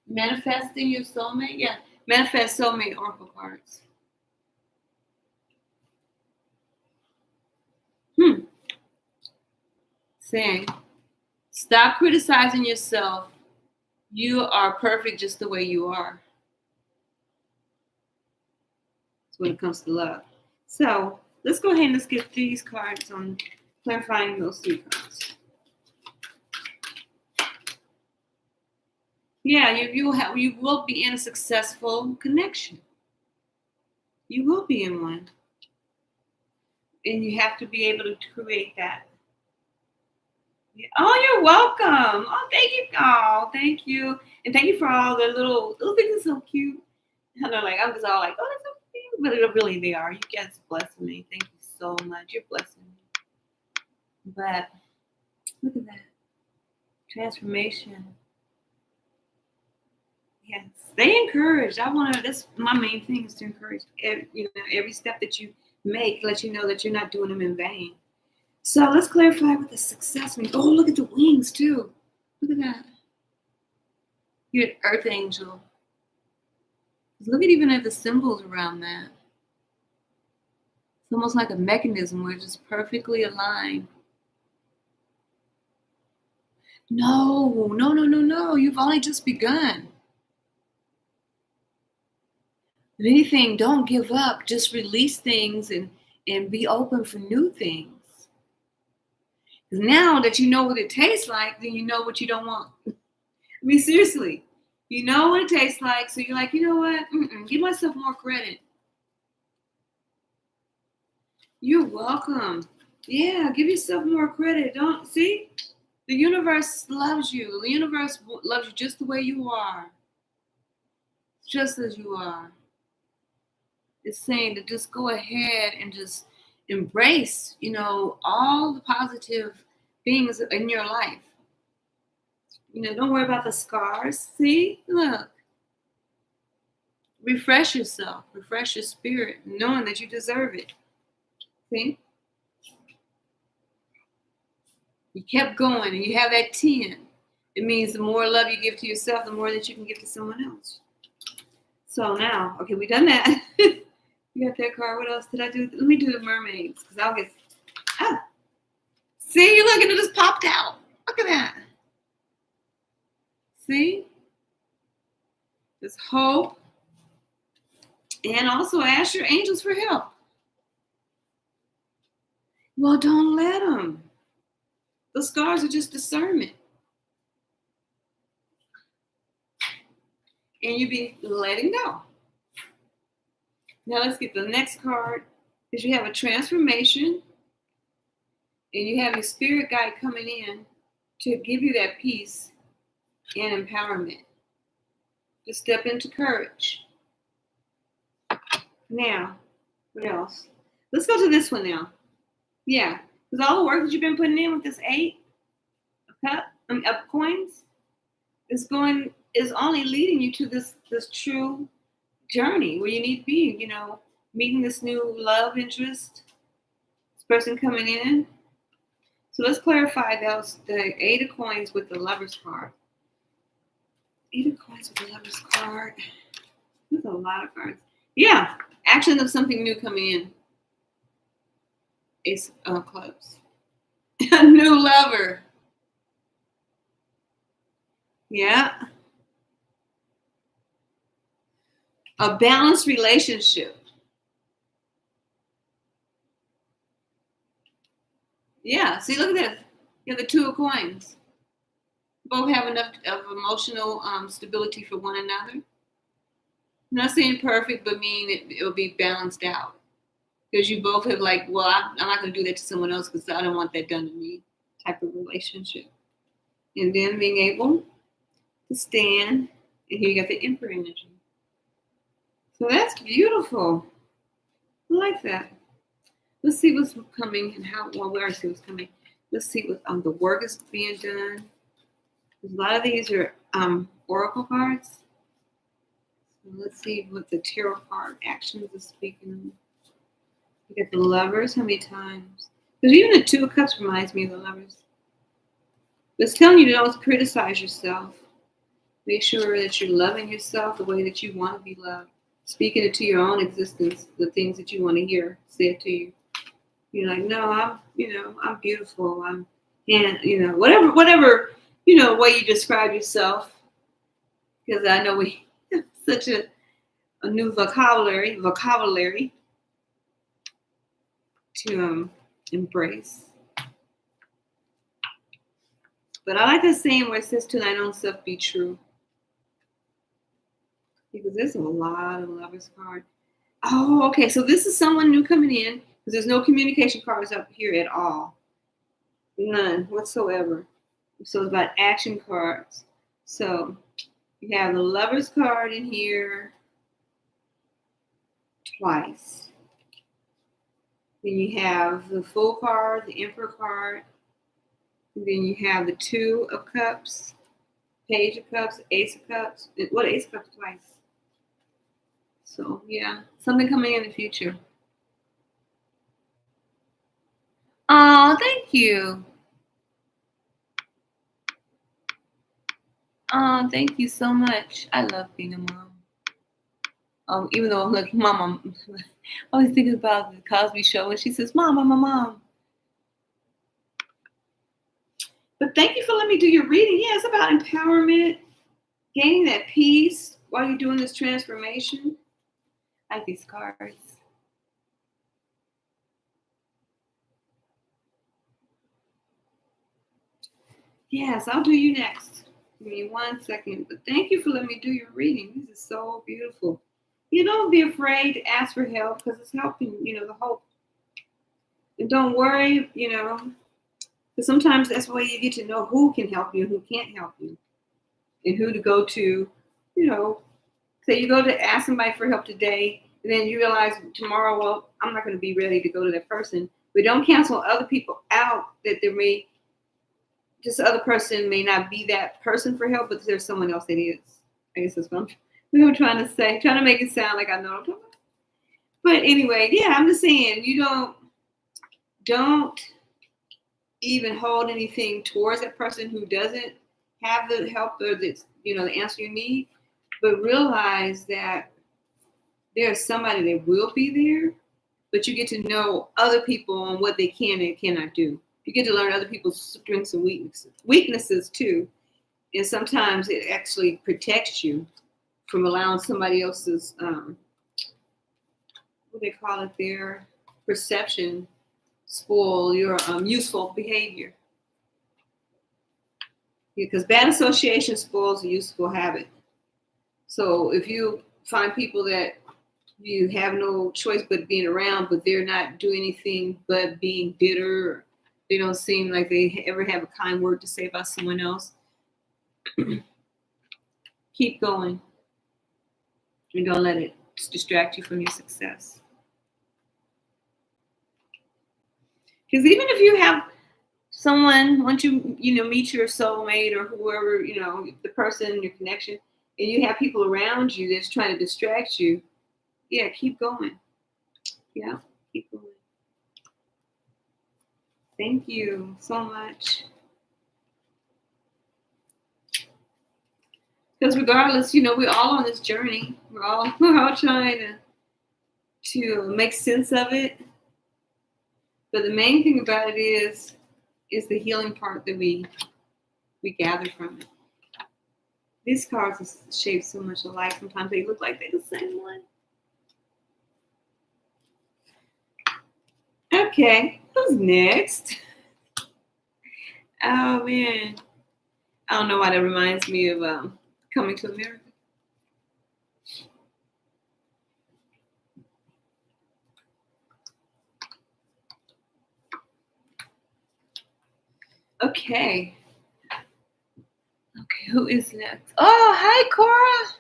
manifesting your soulmate. Yeah, manifest soulmate oracle cards. Saying, stop criticizing yourself. You are perfect just the way you are. That's when it comes to love. So let's go ahead and let's get these cards on clarifying those three cards. Yeah, you will be in a successful connection. You will be in one. And you have to be able to create that. Yeah. Oh, you're welcome. Oh, thank you. Oh, thank you. And thank you for all the little things are so cute. And I'm just all like, oh, that's so cute. But really they are. You guys blessing me. Thank you so much. You're blessing me. But look at that. Transformation. Yes. Stay encouraged. That's my main thing is to encourage every step that you make, let you know that you're not doing them in vain. So let's clarify what the success means. Oh, look at the wings too. Look at that. You're an earth angel. Look at even at the symbols around that. It's almost like a mechanism where it's just perfectly aligned. No. You've only just begun. If anything, don't give up. Just release things and be open for new things. Because now that you know what it tastes like, then you know what you don't want. I mean, seriously. You know what it tastes like, so you're like, you know what? Give myself more credit. You're welcome. Yeah, give yourself more credit. Don't see? The universe loves you. The universe loves you just the way you are. Just as you are. It's saying to just go ahead and just embrace, all the positive things in your life. Don't worry about the scars. See? Look. Refresh yourself. Refresh your spirit, knowing that you deserve it. See? You kept going and you have that 10. It means the more love you give to yourself, the more that you can give to someone else. So now, okay, we done that. You got that card. What else did I do? Let me do the mermaids because I'll get. See, look, it just popped out. Look at that. See? There's hope. And also ask your angels for help. Well, don't let them. The scars are just discernment. And you be letting go. Now let's get the next card. Because you have a transformation. And you have your spirit guide coming in to give you that peace and empowerment. To step into courage. Now, what else? Let's go to this one now. Yeah. Because all the work that you've been putting in with this 8 of coins is only leading you to this true journey where you need to be, meeting this new love interest, this person coming in. So let's clarify the 8 of coins with the Lover's card. 8 of coins with the Lover's card. There's a lot of cards. Yeah, action of something new coming in. Ace of clubs. A new lover. Yeah. A balanced relationship. Yeah, see, look at this. You have the Two of Coins. Both have enough of emotional stability for one another. I'm not saying perfect, but mean it'll be balanced out. Because you both have like, well, I'm not going to do that to someone else because I don't want that done to me type of relationship. And then being able to stand, and here you got the Emperor energy. So that's beautiful. I like that. Let's see what's coming and how, well, we already see what's coming. Let's see what the work is being done. A lot of these are oracle cards. So let's see what the tarot card actions is speaking. You get the Lovers. How many times? Because even the Two of Cups reminds me of the Lovers. It's telling you to don't criticize yourself. Make sure that you're loving yourself the way that you want to be loved. Speaking it to your own existence, the things that you want to hear said to you. You're like, no, I'm beautiful. I'm, and whatever, way you describe yourself. Because I know we have such a new vocabulary to embrace. But I like the saying where it says, to thine own self be true. Because there's a lot of Lovers card. Oh, okay. So this is someone new coming in. Because there's no communication cards up here at all. None whatsoever. So it's about action cards. So you have the Lovers card in here twice. Then you have the Fool card, the Emperor card. And then you have the Two of Cups, Page of Cups, Ace of Cups. What, Ace of Cups twice? So yeah, something coming in the future. Oh, thank you. Oh, thank you so much. I love being a mom. Even though I'm like, Mom, I always think about the Cosby Show when she says, Mom, I'm a mom. But thank you for letting me do your reading. Yeah, it's about empowerment, gaining that peace while you're doing this transformation. I like these cards. Yes, I'll do you next. Give me 1 second. But thank you for letting me do your reading. This is so beautiful. You don't be afraid to ask for help because it's helping, the hope. And don't worry, because sometimes that's why you get to know who can help you and who can't help you. And who to go to, say you go to ask somebody for help today, and then you realize tomorrow, well, I'm not going to be ready to go to that person. But don't cancel other people out that this other person may not be that person for help, but there's someone else that is. I guess that's what I'm trying to say. Trying to make it sound like I know what I'm talking about. But anyway, yeah, I'm just saying, you don't even hold anything towards that person who doesn't have the help or the answer you need, but realize that there's somebody that will be there, but you get to know other people and what they can and cannot do. You get to learn other people's strengths and weaknesses too. And sometimes it actually protects you from allowing somebody else's, what they call it there, perception, spoil your useful behavior. Because bad association spoils a useful habit. So if you find people that you have no choice but being around, but they're not doing anything but being bitter, they don't seem like they ever have a kind word to say about someone else, keep going. And don't let it distract you from your success. Because even if you have someone, once you meet your soulmate or whoever, the person, your connection, and you have people around you that's trying to distract you, yeah, keep going. Yeah, keep going. Thank you so much. Because regardless, we're all on this journey. We're all trying to make sense of it. But the main thing about it is the healing part that we gather from it. These cards are shaped so much alike. Sometimes they look like they're the same one. Okay, who's next? Oh man, I don't know why that reminds me of Coming to America. Okay. Okay, who is next? Oh, hi, Cora.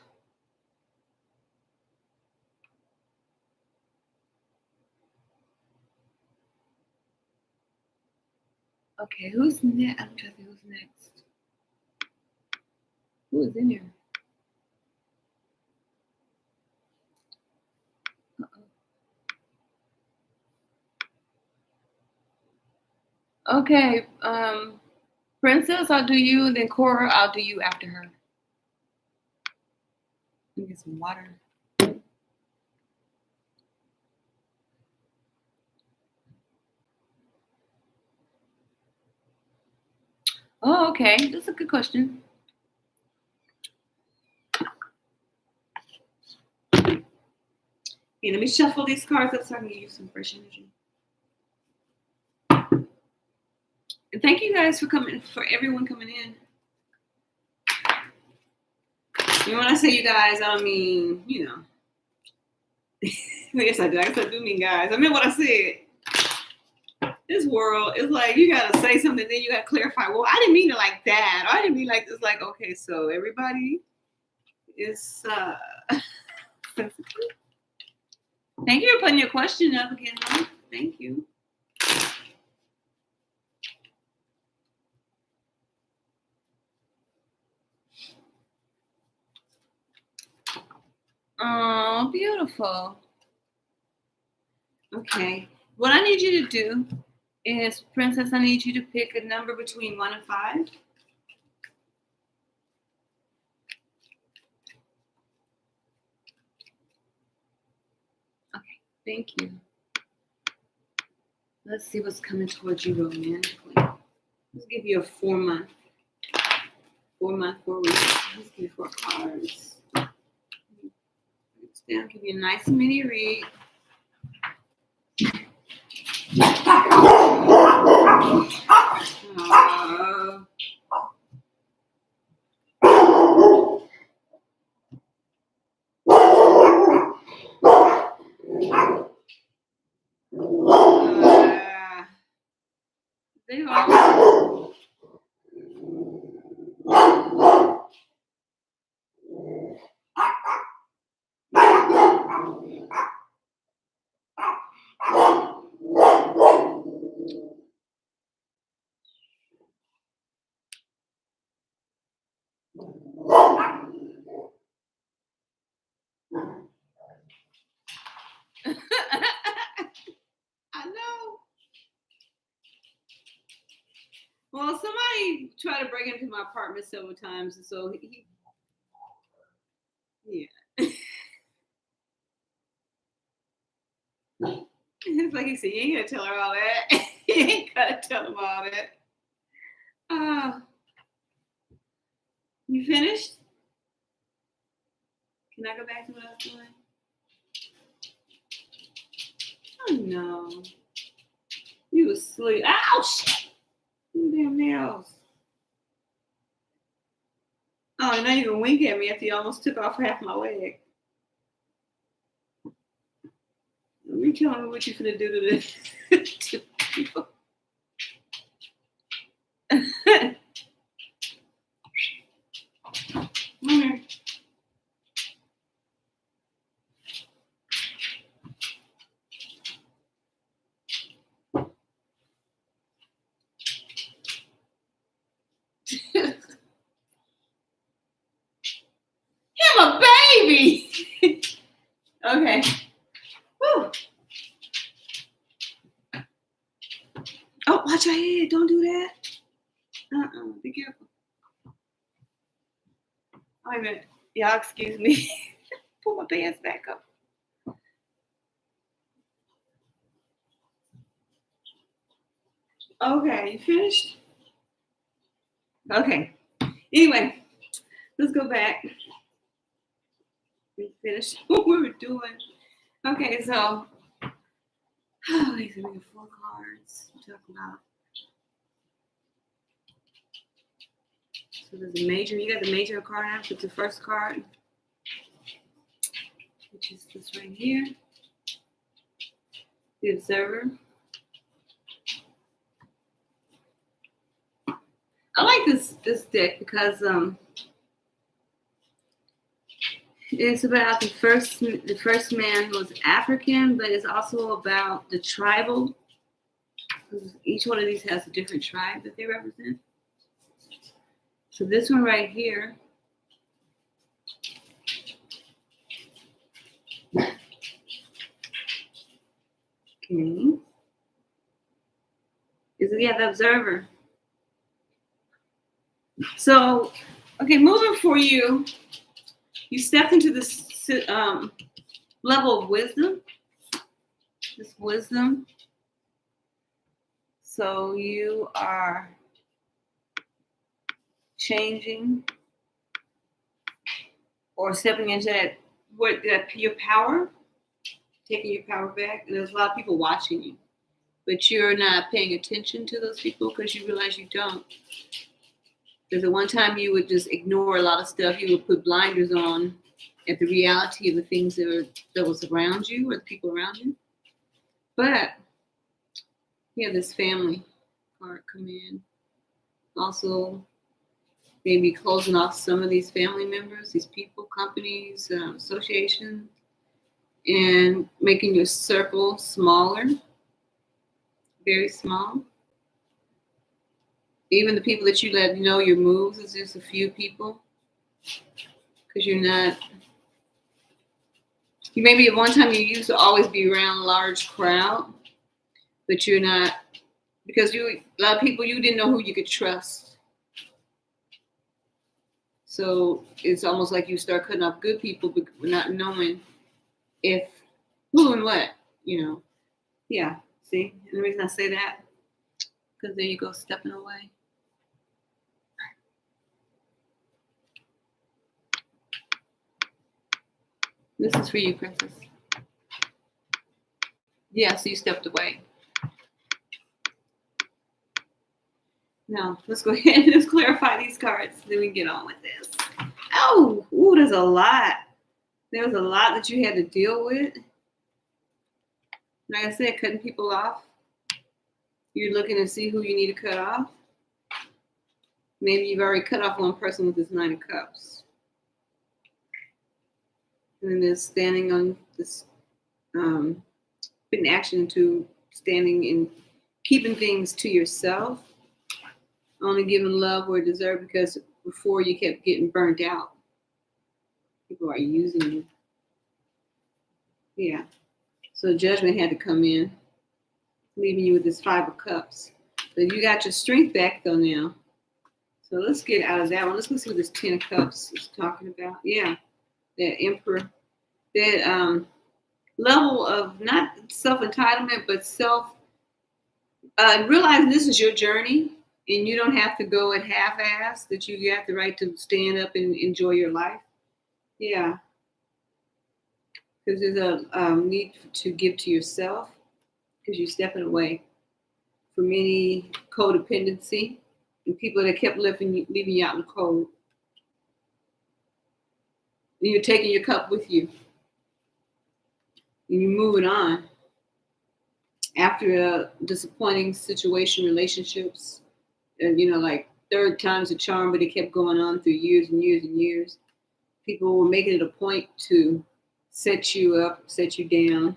Okay, who's next? I'm trying to think who's next. Who is in here? Uh-oh. Okay, Princess, I'll do you, then Cora, I'll do you after her. Let me get some water. Oh, okay, that's a good question. Okay, let me shuffle these cards up so I can give you some fresh energy. And thank you guys for everyone coming in. And when I say you guys, I don't mean, you know. Yes, I do. I guess I do mean guys. I meant what I said. This world is like, you gotta say something, then you gotta clarify. Well, I didn't mean it like that. Or I didn't mean like this. Like, okay, so everybody is sensitive. Thank you for putting your question up again, Mom. Thank you. Oh, beautiful. Okay. What I need you to do is, Princess, I need you to pick a number between 1 and 5. Okay, thank you. Let's see what's coming towards you romantically. Let's give you a 4-month. 4 weeks. Let's give you 4 cards. Down, give you a nice mini read. They are. I know. Well, somebody tried to break into my apartment several times, and so he yeah. It's like he said, you ain't gonna tell her all that. You ain't gotta tell him all that. You finished? Can I go back to what I was doing? Oh no. You was asleep. Ouch! Damn nails. Oh, and now you can wink at me after you almost took off half my leg. You telling me what you finna do to this to people. Him a baby. Okay. Woo. Oh, watch your head. Don't do that. Be careful. Wait a minute. Y'all excuse me. Pull my pants back up. Okay, you finished? Okay. Anyway, Let's go back and finish what we were doing. Okay, so these are 4 cards to talk about. So there's a major. You got the major card after the first card, which is this right here. The Observer. I like this deck because it's about the first man who was African, but it's also about the tribal. Each one of these has a different tribe that they represent. So this one right here. Okay. The Observer. So, okay, moving for you, you stepped into this level of wisdom. This wisdom. So you are changing or stepping into your power, taking your power back. And there's a lot of people watching you, but you're not paying attention to those people because you realize you don't. Because at one time you would just ignore a lot of stuff. You would put blinders on at the reality of the things that was around you or the people around you. But you have this family card come in. Also, maybe closing off some of these family members, these people, companies, associations, and making your circle smaller, very small. Even the people that you let know your moves is just a few people, because you're not. You maybe at one time you used to always be around a large crowd, but you're not, because a lot of people you didn't know who you could trust. So it's almost like you start cutting off good people, but not knowing if who and what, Yeah, see? And the reason I say that, because there you go, stepping away. This is for you, Princess. Yeah, so you stepped away. Now, let's go ahead and just clarify these cards, then we can get on with this. Oh, there's a lot. There was a lot that you had to deal with. Like I said, cutting people off. You're looking to see who you need to cut off. Maybe you've already cut off one person with this 9 of Cups. And then there's standing on this, putting action to standing and keeping things to yourself. Only giving love where it deserved, because before you kept getting burnt out. People are using you. Yeah. So judgment had to come in, leaving you with this 5 of Cups. But you got your strength back though now. So let's get out of that one. Let's go see what this 10 of Cups is talking about. Yeah. That Emperor. That level of not self-entitlement, but realizing this is your journey. And you don't have to go at half-ass, that you have the right to stand up and enjoy your life. Yeah. Because there's a need to give to yourself, because you're stepping away from any codependency and people that kept leaving you out in the cold. And you're taking your cup with you. And you're moving on. After a disappointing situation, relationships, and like 3rd time's a charm, but it kept going on through years and years and years. People were making it a point to set you up, set you down,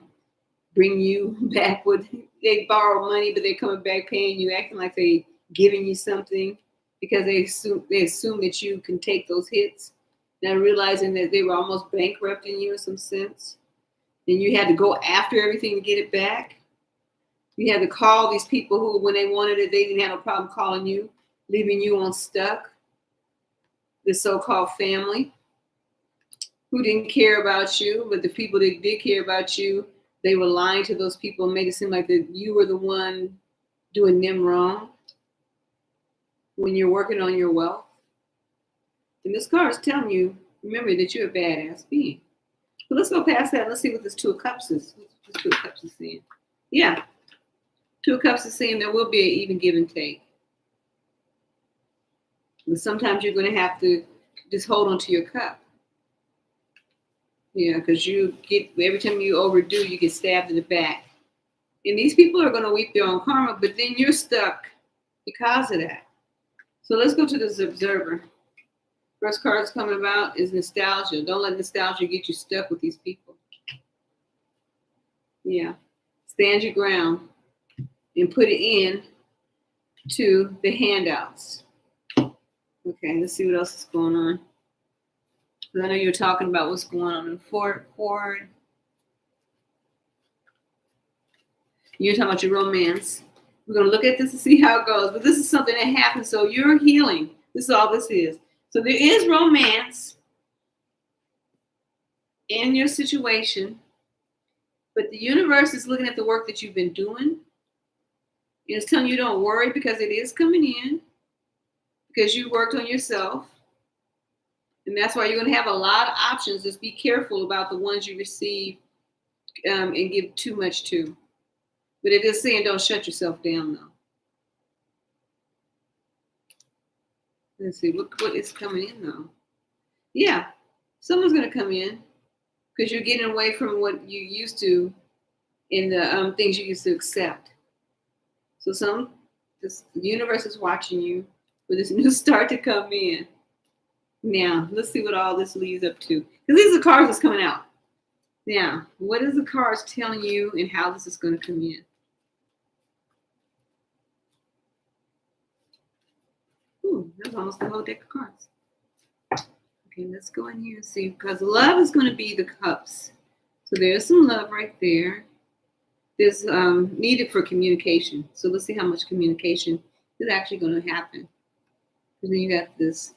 bring you back with, they borrow money, but they're coming back paying you, acting like they giving you something, because they assume that you can take those hits. Now realizing that they were almost bankrupting you in some sense. Then you had to go after everything to get it back. You had to call these people who, when they wanted it, they didn't have a problem calling you, leaving you on stuck. The so-called family who didn't care about you, but the people that did care about you, they were lying to those people and made it seem like that you were the one doing them wrong when you're working on your wealth. And this card is telling you, remember that you're a badass being. But let's go past that. Let's see what this Two of Cups is. What this Two of Cups is saying. Yeah. Two of Cups is saying there will be an even give and take. But sometimes you're going to have to just hold on to your cup. Yeah, because you get, every time you overdo, you get stabbed in the back. And these people are going to weep their own karma, but then you're stuck because of that. So let's go to this Observer. First card that's coming about is nostalgia. Don't let nostalgia get you stuck with these people. Yeah. Stand your ground and put it in to the handouts. Okay, let's see what else is going on. I know you're talking about what's going on in forward. You're talking about your romance. We're going to look at this and see how it goes. But this is something that happened. So you're healing. This is all this is. So there is romance in your situation. But the universe is looking at the work that you've been doing. And it's telling you don't worry because it is coming in. Because you worked on yourself. And that's why you're going to have a lot of options. Just be careful about the ones you receive and give too much to. But it is saying don't shut yourself down, though. Let's see, what is coming in, though? Yeah, someone's going to come in because you're getting away from what you used to and the things you used to accept. So the universe is watching you for this new start to come in. Now, let's see what all this leads up to. Because these are the cards that's coming out. Now, what is the cards telling you and how this is going to come in? Ooh, that's almost the whole deck of cards. Okay, let's go in here and see. Because love is going to be the cups. So there's some love right there. There's needed for communication. So let's see how much communication is actually going to happen. Because then you got this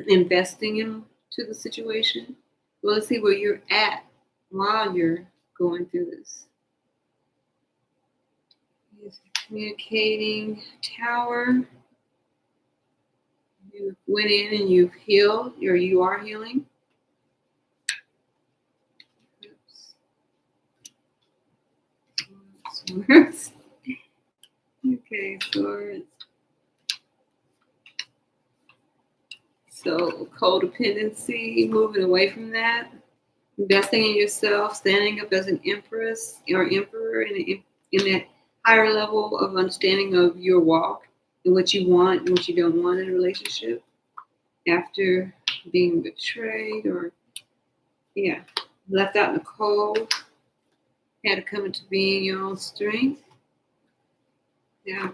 investing into the situation. Well, let's see where you're at while you're going through this. Communicating Tower. You went in and you've healed, or you are healing. Swords. Okay, swords. So codependency, moving away from that, investing in yourself, standing up as an empress or emperor in that higher level of understanding of your walk and what you want and what you don't want in a relationship after being betrayed or, yeah, left out in the cold, had to come into being your own strength. Yeah.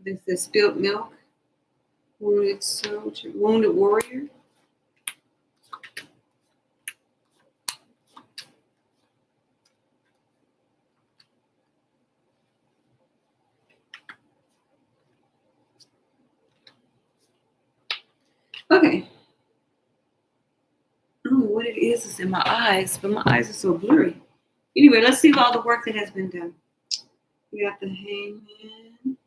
Had the spilled milk, wounded soldier, wounded warrior. Okay. I don't know what it is in my eyes, but my eyes are so blurry. Anyway, let's see all the work that has been done. We got the Hangman.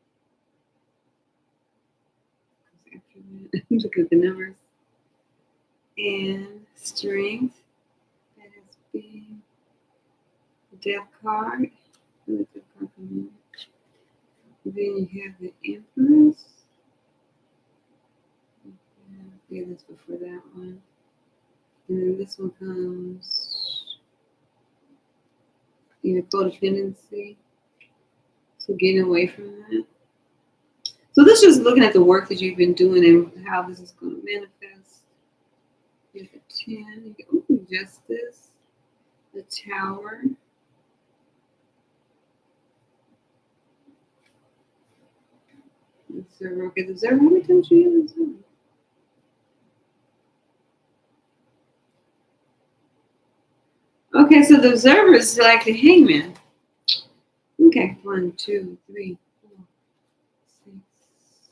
Look at the numbers. And strength. That has been the Death card. Then you have the Empress. Yeah, that's before that one. And then this one comes, codependency. So getting away from that. So this is looking at the work that you've been doing and how this is going to manifest. Here's the 10. Ooh, Justice. The Tower. Observer. Okay, the Observer. How many times do you use the Observer? Okay, so the Observer is like the Hangman. Okay, 1, 2, 3, 4, 6,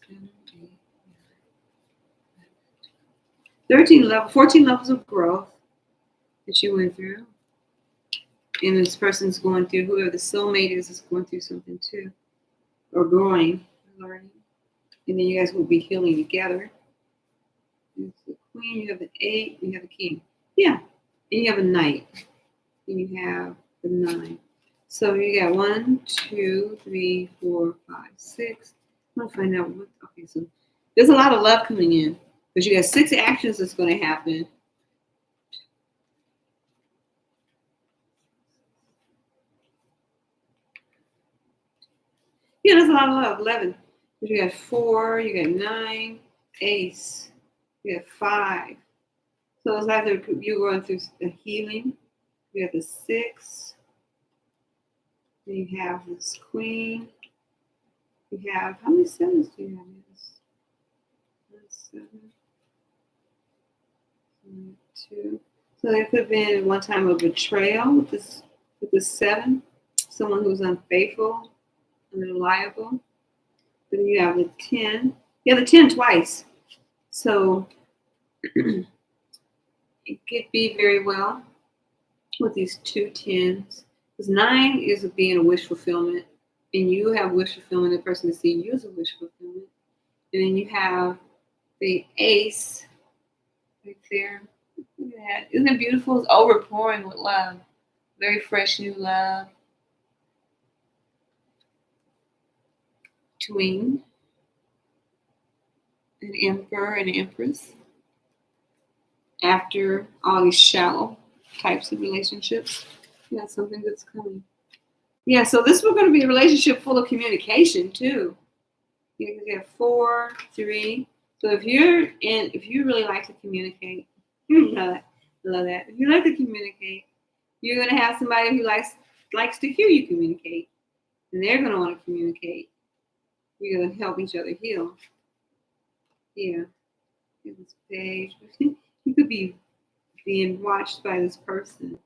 7, 8, 9, 14 levels of growth that you went through. And this person's going through, whoever the soulmate is going through something too. or growing, learning. And then you guys will be healing together. There's the Queen, you have the 8, you have the King. Yeah. And you have a Knight. And you have the 9. So you got 1, 2, 3, 4, 5, 6. I'm gonna find out what. Okay, so there's a lot of love coming in because you got 6 actions that's going to happen. Yeah, there's a lot of love. 11. But you got 4. You got 9. Ace. You got 5. So it's either you're going through the healing. You have the 6. Then you have this Queen. You have, how many 7s do you have? Yes. 7. 2. So there could have been one time a betrayal with the 7. Someone who's unfaithful, unreliable. Then you have the 10. You have the 10 twice. So it could be very well with these 2 10s. Because 9 is being a wish fulfillment. And you have wish fulfillment, the person to see you as a wish fulfillment. And then you have the Ace right there. Look at that. Isn't it beautiful? It's overpouring with love. Very fresh new love. Between an Emperor and an Empress. After all these shallow types of relationships, you got something that's coming. Yeah, so this is going to be a relationship full of communication too. You have 4, 3. So if you really like to communicate, love that. If you like to communicate, you're going to have somebody who likes to hear you communicate, and they're going to want to communicate. You're going to help each other heal. Yeah, this page. You could be being watched by this person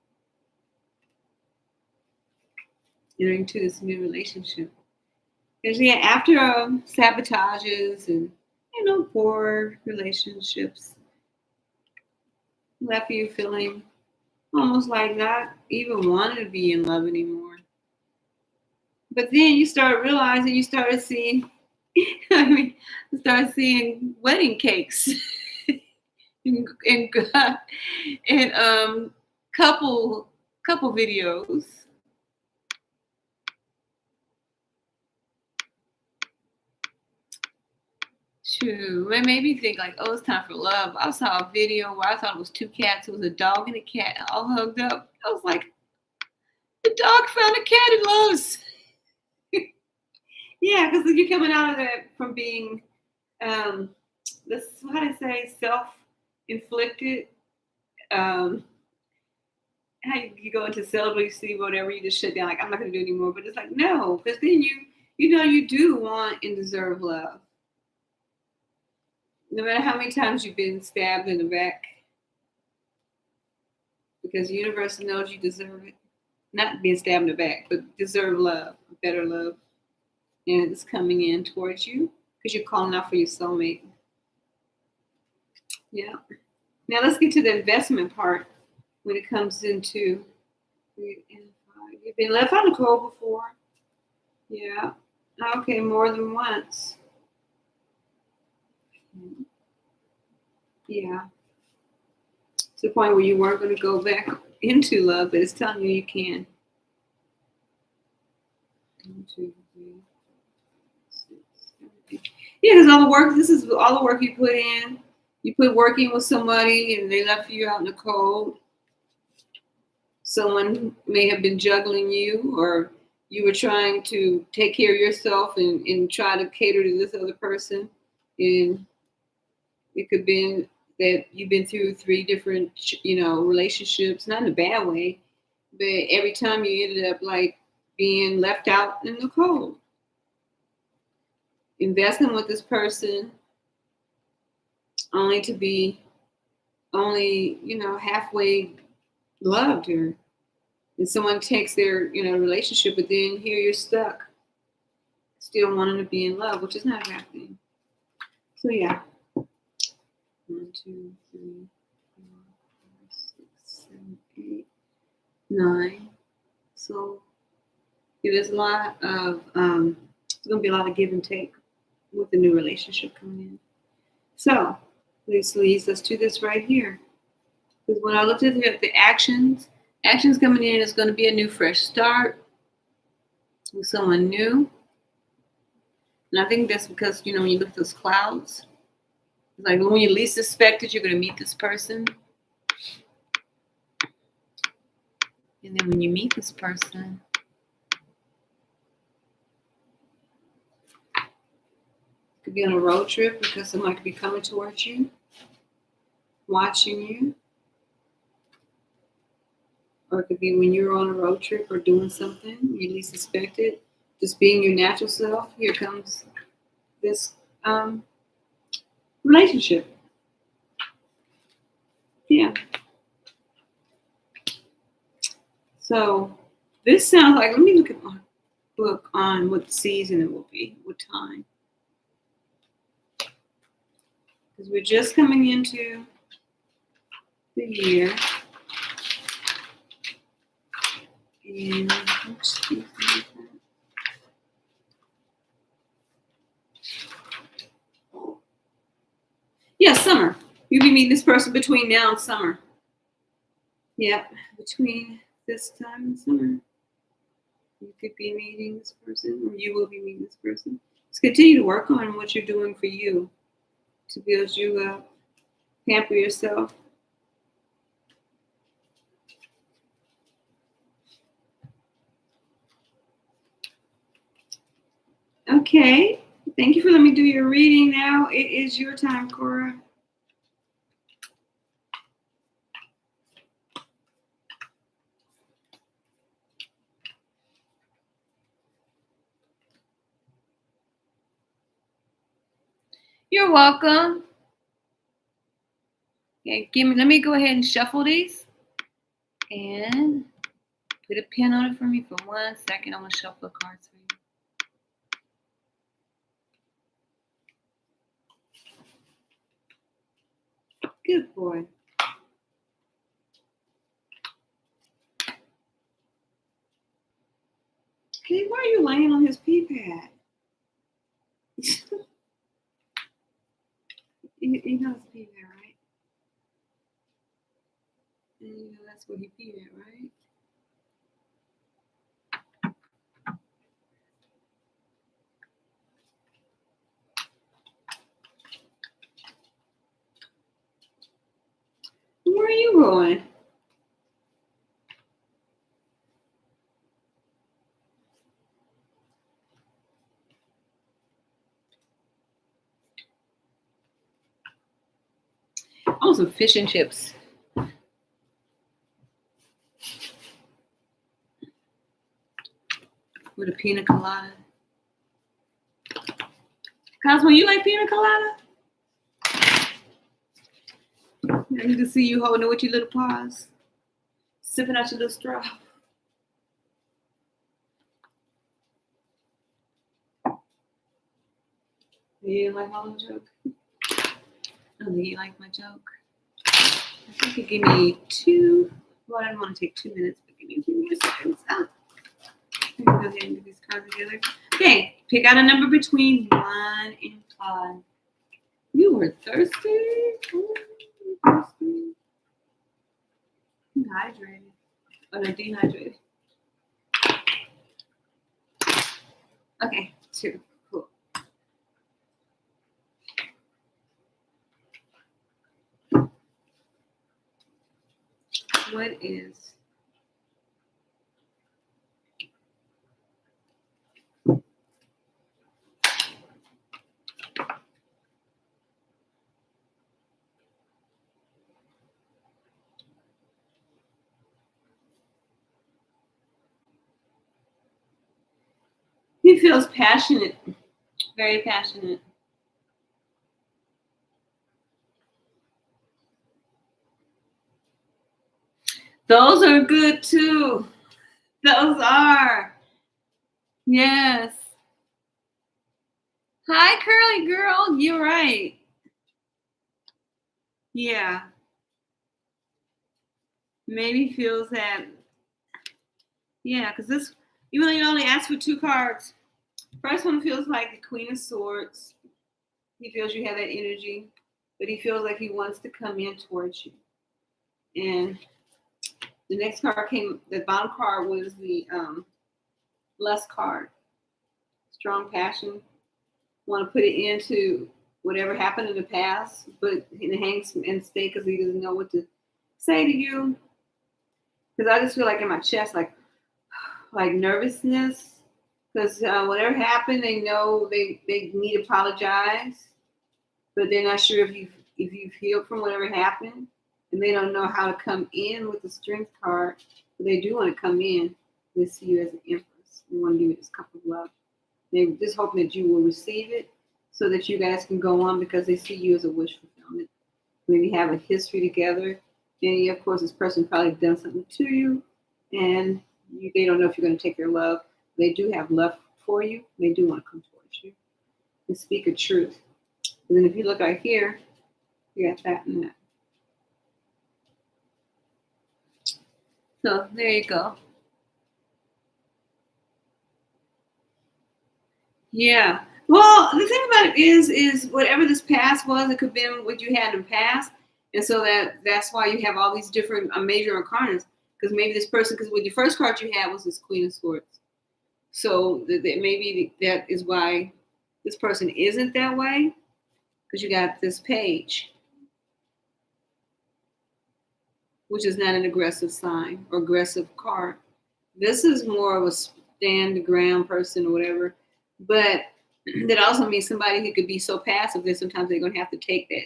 entering into this new relationship. Because yeah, after sabotages and poor relationships, left you feeling almost like not even wanting to be in love anymore. But then you start realizing, you started seeing, wedding cakes and couple videos. It made me think like, oh, it's time for love. I saw a video where I thought it was 2 cats. It was a dog and a cat all hugged up. I was like, the dog found a cat it loves. Yeah, because you're coming out of that from being, this, how do I say, self-inflicted. How you go into celibacy, whatever, you just shut down. Like, I'm not going to do it anymore. But it's like, no, because then you do want and deserve love. No matter how many times you've been stabbed in the back, because the universe knows you deserve it. Not being stabbed in the back, but deserve love, better love. And it's coming in towards you because you're calling out for your soulmate. Yeah. Now let's get to the investment part when it comes into, you've been left on the cold before. Yeah. Okay, more than once. Yeah. To the point where you weren't going to go back into love, but it's telling you can. 1, 2, 3, 6, 7, 8. Yeah, because this is all the work you put in. You put work in with somebody and they left you out in the cold. Someone may have been juggling you, or you were trying to take care of yourself and try to cater to this other person. And it could have been that you've been through 3 different, relationships, not in a bad way, but every time you ended up like being left out in the cold. Investing with this person only to be halfway loved, or and someone takes their, relationship, but then here you're stuck, still wanting to be in love, which is not a bad thing. So yeah. 1, 2, 3, 4, 5, 6, 7, 8, 9. So there's a lot of going to be a lot of give and take with the new relationship coming in. So this leads us to this right here. Because when I looked at the actions coming in is going to be a new fresh start with someone new. And I think that's because, when you look at those clouds, it's like when you least suspect it, you're going to meet this person. And then when you meet this person, you could be on a road trip because someone could be coming towards you, watching you. Or it could be when you're on a road trip or doing something, you least suspect it, just being your natural self. Here comes this relationship. Yeah. So this sounds like, let me look at my book on what season it will be, what time. Because we're just coming into the year. And yeah, summer. You'll be meeting this person between now and summer. Yep, between this time and summer. You could be meeting this person, or you will be meeting this person. Just continue to work on what you're doing for you to build you up, pamper yourself. Okay, thank you for letting me do your reading now. It is your time, Cora. You're welcome. Okay, let me go ahead and shuffle these and put a pin on it for me for 1 second. I'm going to shuffle the cards for you. Good boy. Okay, why are you laying on his pee pad? You know it's pee pad, right? And you know that's where he peed at, right? Where are you going? I want some fish and chips. With a pina colada. Cosmo, you like pina colada? I need to see you holding it with your little paws. Sipping out your little straw. You didn't like my little joke? I don't think you like my joke. If you could give me I don't want to take 2 minutes, but give me a few more seconds. Let me go ahead and get these cards together. Okay, pick out a number between 1 and 5. You were thirsty? Ooh, thirsty. Hydrated. Oh, no, dehydrated. Okay, 2. Cool. What is he feels passionate, very passionate. Those are good too. Those are. Yes. Hi, curly girl. You're right. Yeah. Maybe feels that. Yeah, because this, even though you only asked for 2 cards, First one feels like the Queen of Swords. He feels you have that energy, but he feels like he wants to come in towards you. And the next card came, the bottom card was the lust card. Strong passion. Want to put it into whatever happened in the past, but he hangs and stay because he doesn't know what to say to you. Because I just feel like in my chest, like nervousness. Because whatever happened, they know they need to apologize, but they're not sure if you've healed from whatever happened, and they don't know how to come in with the Strength card. But they do want to come in. They see you as an Empress. They want to give you this cup of love. They're just hoping that you will receive it, so that you guys can go on because they see you as a wish fulfillment. Maybe have a history together. And of course, this person probably done something to you, and they don't know if you're going to take their love. They do have love for you. They do want to come towards you and speak a truth. And then if you look right here, you got that and that. So there you go. Yeah. Well, the thing about it is whatever this past was, it could have been what you had in the past. And so that's why you have all these different major arcanas. Because maybe this person, because with your first card you had was this Queen of Swords. So that maybe that is why this person isn't that way. Because you got this page, which is not an aggressive sign or aggressive card. This is more of a stand the ground person or whatever. But that also means somebody who could be so passive that sometimes they're going to have to take that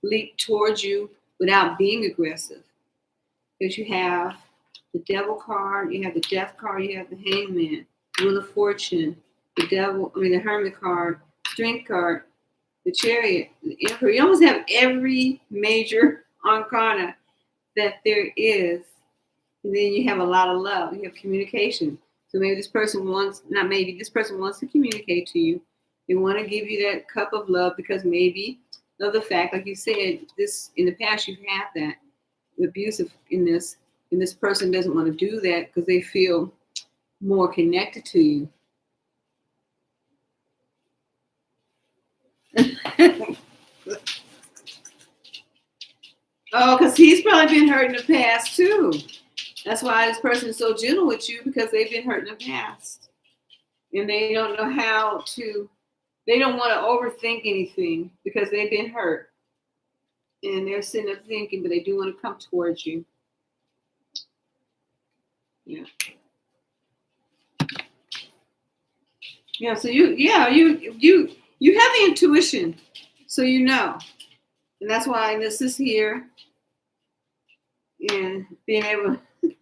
leap towards you without being aggressive. Because you have the Devil card, you have the Death card, you have the Hangman, Wheel of Fortune, the Hermit card, Strength card, the Chariot, the Emperor. You almost have every major arcana that there is. And then you have a lot of love. You have communication. So maybe this person wants to communicate to you. They want to give you that cup of love because maybe of the fact, like you said, this in the past you've had that abusive in this, and this person doesn't want to do that because they feel more connected to you. Oh, because he's probably been hurt in the past too. That's why this person is so gentle with you, because they've been hurt in the past. And they don't know they don't want to overthink anything because they've been hurt. And they're sitting there thinking, but they do want to come towards you. Yeah. Yeah, so you have the intuition, so you know. And that's why this is here. And being able to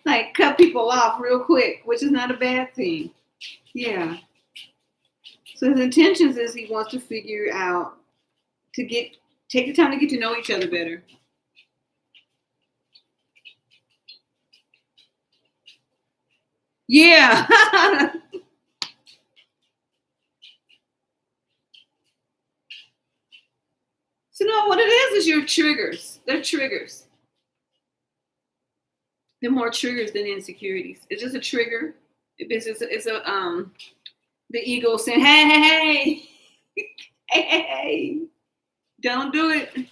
like cut people off real quick, which is not a bad thing. Yeah. So his intentions is he wants to figure out take the time to get to know each other better. Yeah. So no, what it is your triggers. They're triggers. They're more triggers than insecurities. It's just a trigger. It's a the ego saying, hey, hey, don't do it.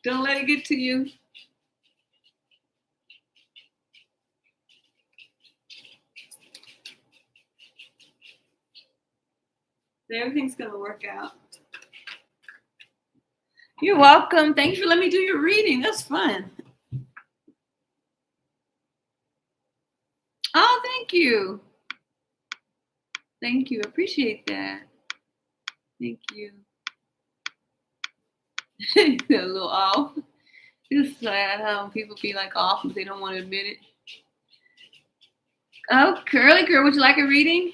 Don't let it get to you. Everything's gonna work out. You're welcome. Thank you for letting me do your reading. That's fun. Oh, thank you. Thank you. I appreciate that. Thank you. A little off. It's sad how people be like off, but they don't want to admit it. Oh, Curly Girl, would you like a reading?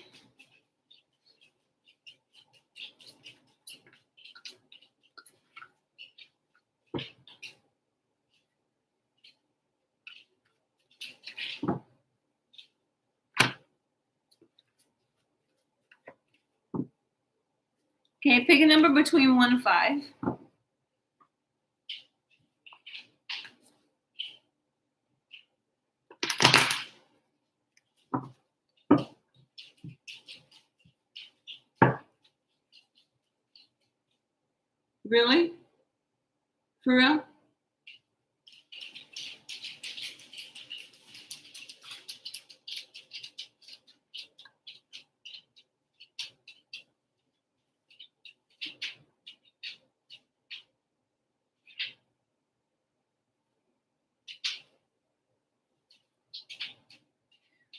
Okay, pick a number between 1 and 5. Really? For real?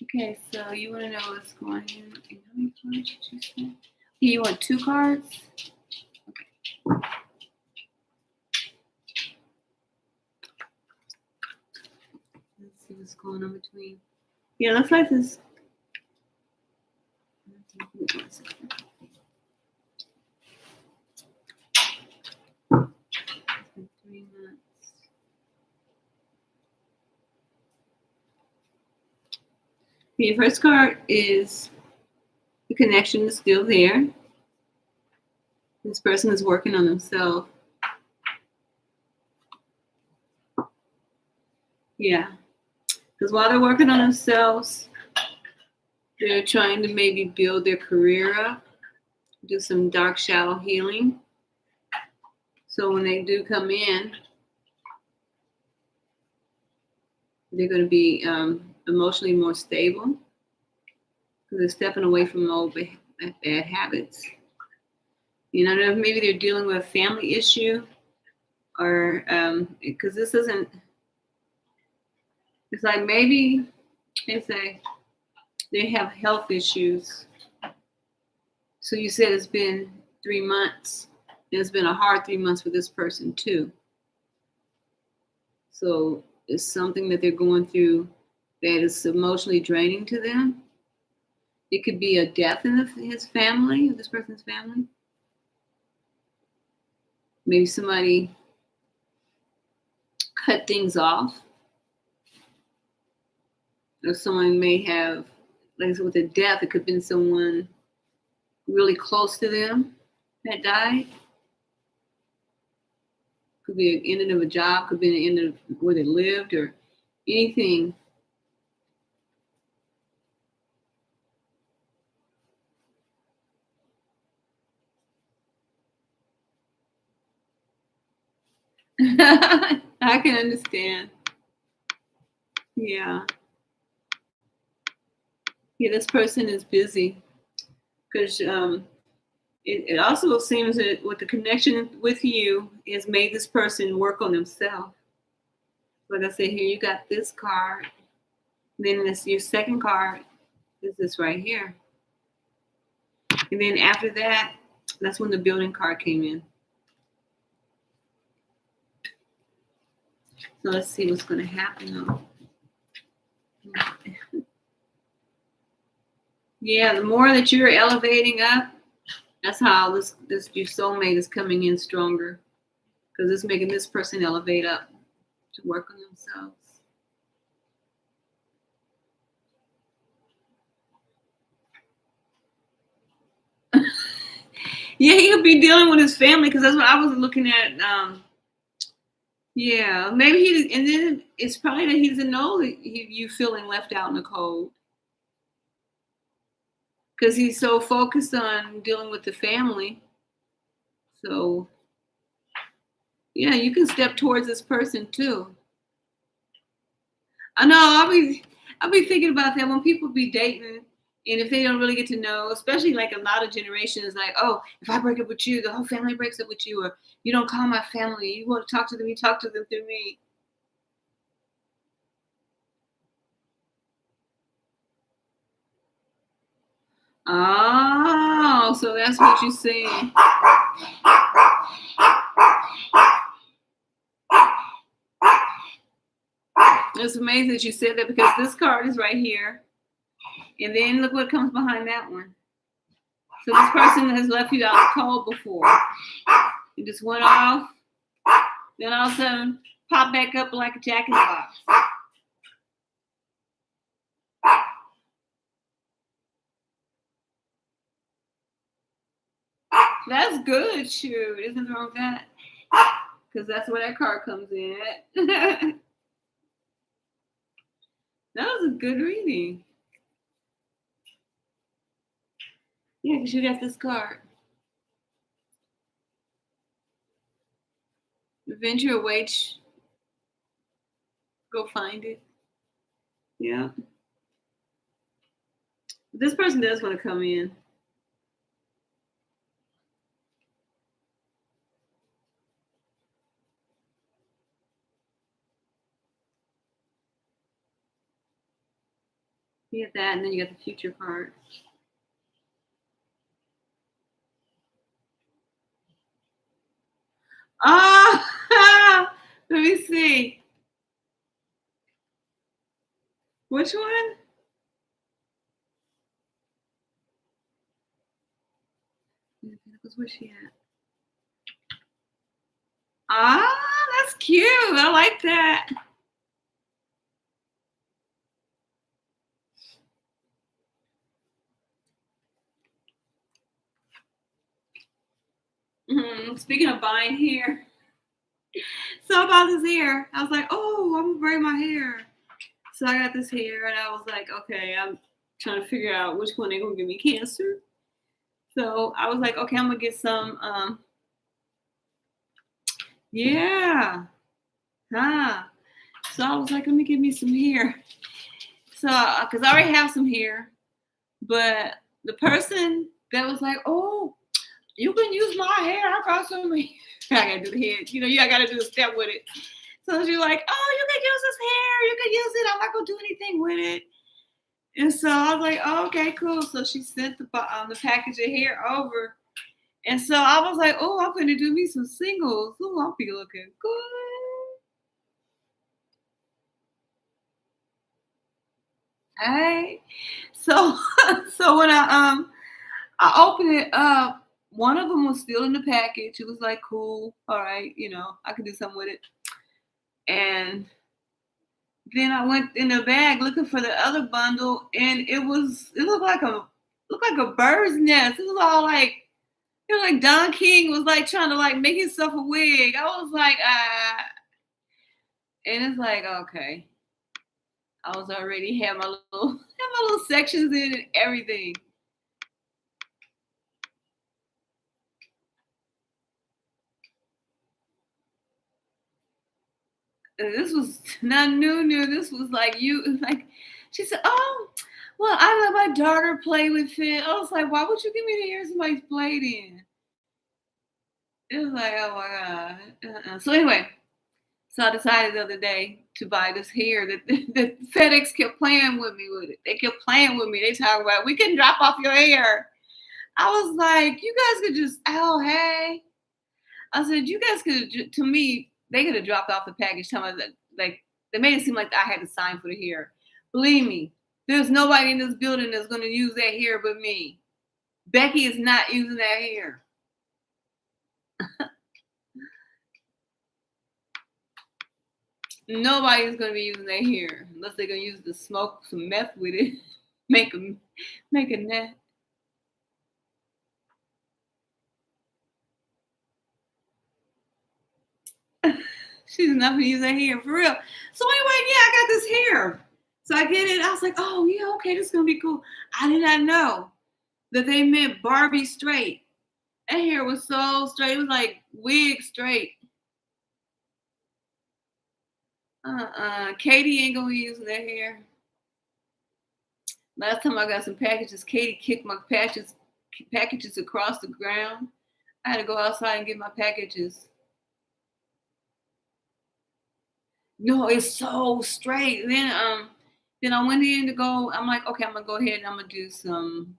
Okay, so you want to know what's going on. And how many cards did you say? You want 2 cards? Okay. Let's see what's going on between. Yeah, looks like this. 3 months. The first card is the connection is still there. This person is working on themselves. Yeah. Because while they're working on themselves, they're trying to maybe build their career up, do some dark shadow healing. So when they do come in, they're going to be emotionally more stable because they're stepping away from old bad habits. You know, maybe they're dealing with a family issue or because this isn't, it's like maybe they say they have health issues. So you said it's been 3 months. It's been a hard 3 months for this person too. So it's something that they're going through that is emotionally draining to them. It could be a death in his family, this person's family. Maybe somebody cut things off. Or someone may have, like I said, with a death, it could have been someone really close to them that died. Could be an ending of a job, could be an end of where they lived or anything. I can understand. Yeah. Yeah, this person is busy because it also seems that with the connection with you has made this person work on themselves. Like I said, here you got this card. Then this your second card is this right here. And then after that, that's when the building card came in. So let's see what's going to happen though. Yeah, the more that you're elevating up, that's how this your soulmate is coming in stronger because it's making this person elevate up to work on themselves. Yeah, he'll be dealing with his family because that's what I was looking at. Yeah, maybe he, and then it's probably that he doesn't know that you feeling left out in the cold because he's so focused on dealing with the family. So, yeah, you can step towards this person too. I know I'll be thinking about that when people be dating and if they don't really get to know, especially like a lot of generations, like, oh, if I break up with you, the whole family breaks up with you, or you don't call my family, you want to talk to them, you talk to them through me. Oh, so that's what you're saying. It's amazing that you said that because this card is right here. And then look what comes behind that one. So this person has left you out cold before. You just went off. Then all of a sudden, pop back up like a jack in the box. That's good, shoot. Isn't wrong with that? Because that's where that card comes in. That was a good reading. Yeah, because you got this card. venture away. Go find it. Yeah. This person does want to come in. You get that, and then you got the future card. Ah, let me see. Which one? Where's she at? Ah, that's cute. I like that. Speaking of buying hair, so about this hair, I was like, oh, I'm gonna braid my hair. So I got this hair, and I was like, okay, I'm trying to figure out which one they're gonna give me cancer. So I was like, okay, I'm gonna get some. Yeah, So I was like, let me get me some hair. So, because I already have some hair, but the person that was like, oh, you can use my hair. I got some hair. I gotta do the head. You gotta do a step with it. So she's like, oh, you can use this hair. You can use it. I'm not gonna do anything with it. And so I was like, oh, okay, cool. So she sent the package of hair over. And so I was like, oh, I'm gonna do me some singles. Oh, I'll be looking good. Hey. So when I opened it up, one of them was still in the package. It was like, cool, all right, I could do something with it. And then I went in the bag looking for the other bundle, and it looked like a bird's nest. It was all like, Don King was like trying to like make himself a wig. I was like, and it's like, okay. I was already had my little sections in and everything. And this was not new. This was like she said, oh, well, I let my daughter play with it. I was like, why would you give me the hair somebody's played in? It was like, oh my God. So anyway, so I decided the other day to buy this hair that FedEx kept playing with me with it. They kept playing with me. They talk about, we can drop off your hair. I was like, you guys could just, oh, hey. I said, you guys could, to me, they could have dropped off the package. Telling me that, like, they made it seem like I had to sign for the hair. Believe me, there's nobody in this building that's going to use that hair but me. Becky is not using that hair. Nobody's going to be using that hair unless they're going to use the smoke some meth with it. make a net. She's not going to use that hair for real. So anyway, yeah, I got this hair. So I get it. I was like, oh, yeah, okay, this is going to be cool. I did not know that they meant Barbie straight. That hair was so straight. It was like wig straight. Katie ain't going to use that hair. Last time I got some packages, Katie kicked my packages across the ground. I had to go outside and get my packages. No, it's so straight. Then I went in to go. I'm like, okay, I'm gonna go ahead and I'm gonna do some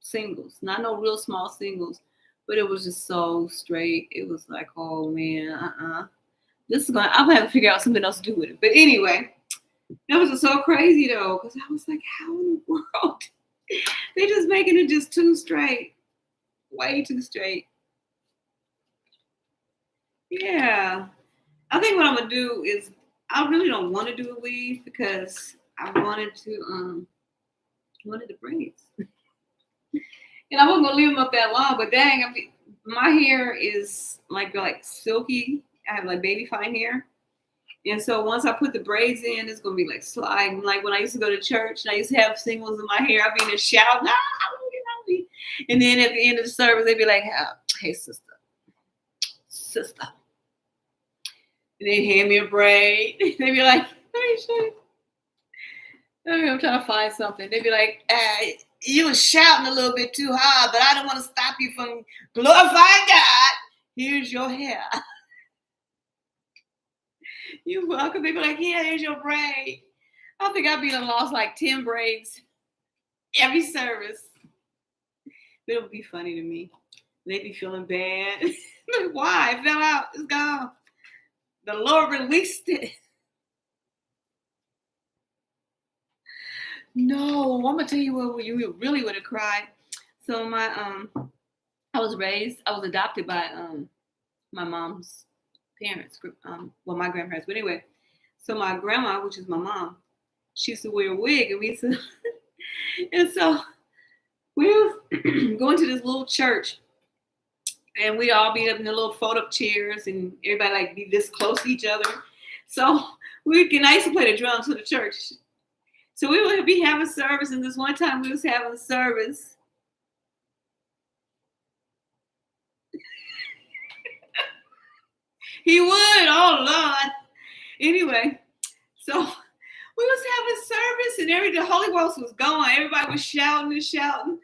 singles. Not no real small singles, but it was just so straight. It was like, oh man, this is gonna. I'm gonna have to figure out something else to do with it. But anyway, that was just so crazy though, because I was like, how in the world? They just making it just too straight, way too straight. Yeah, I think what I'm gonna do is I really don't want to do a weave because I wanted the braids, and I wasn't gonna leave them up that long. But dang, my hair is like silky. I have like baby fine hair, and so once I put the braids in, it's gonna be like sliding. Like when I used to go to church and I used to have singles in my hair, I'd be in there shouting, and then at the end of the service, they'd be like, "Hey, sister." And they hand me a braid. They be like, let me show you. I'm trying to find something. They'd be like, you were shouting a little bit too hard, but I don't want to stop you from glorifying God. Here's your hair. You're welcome. They'd be like, yeah, here's your braid. I think I'd be lost like 10 braids every service. It would be funny to me. They'd be feeling bad. Like, why? It fell out. It's gone. The Lord released it. No, I'm gonna tell you what you really would have cried. So I was adopted by my mom's parents, my grandparents. But anyway, so my grandma, which is my mom, she used to wear a wig, and we used to, and so we was going to this little church, and we'd all be up in the little fold-up chairs, and everybody like be this close to each other. So I used to play the drums for the church. So we would be having service, and this one time we was having service. He would, oh Lord. Anyway, so we was having service, and the Holy Ghost was going. Everybody was shouting and shouting.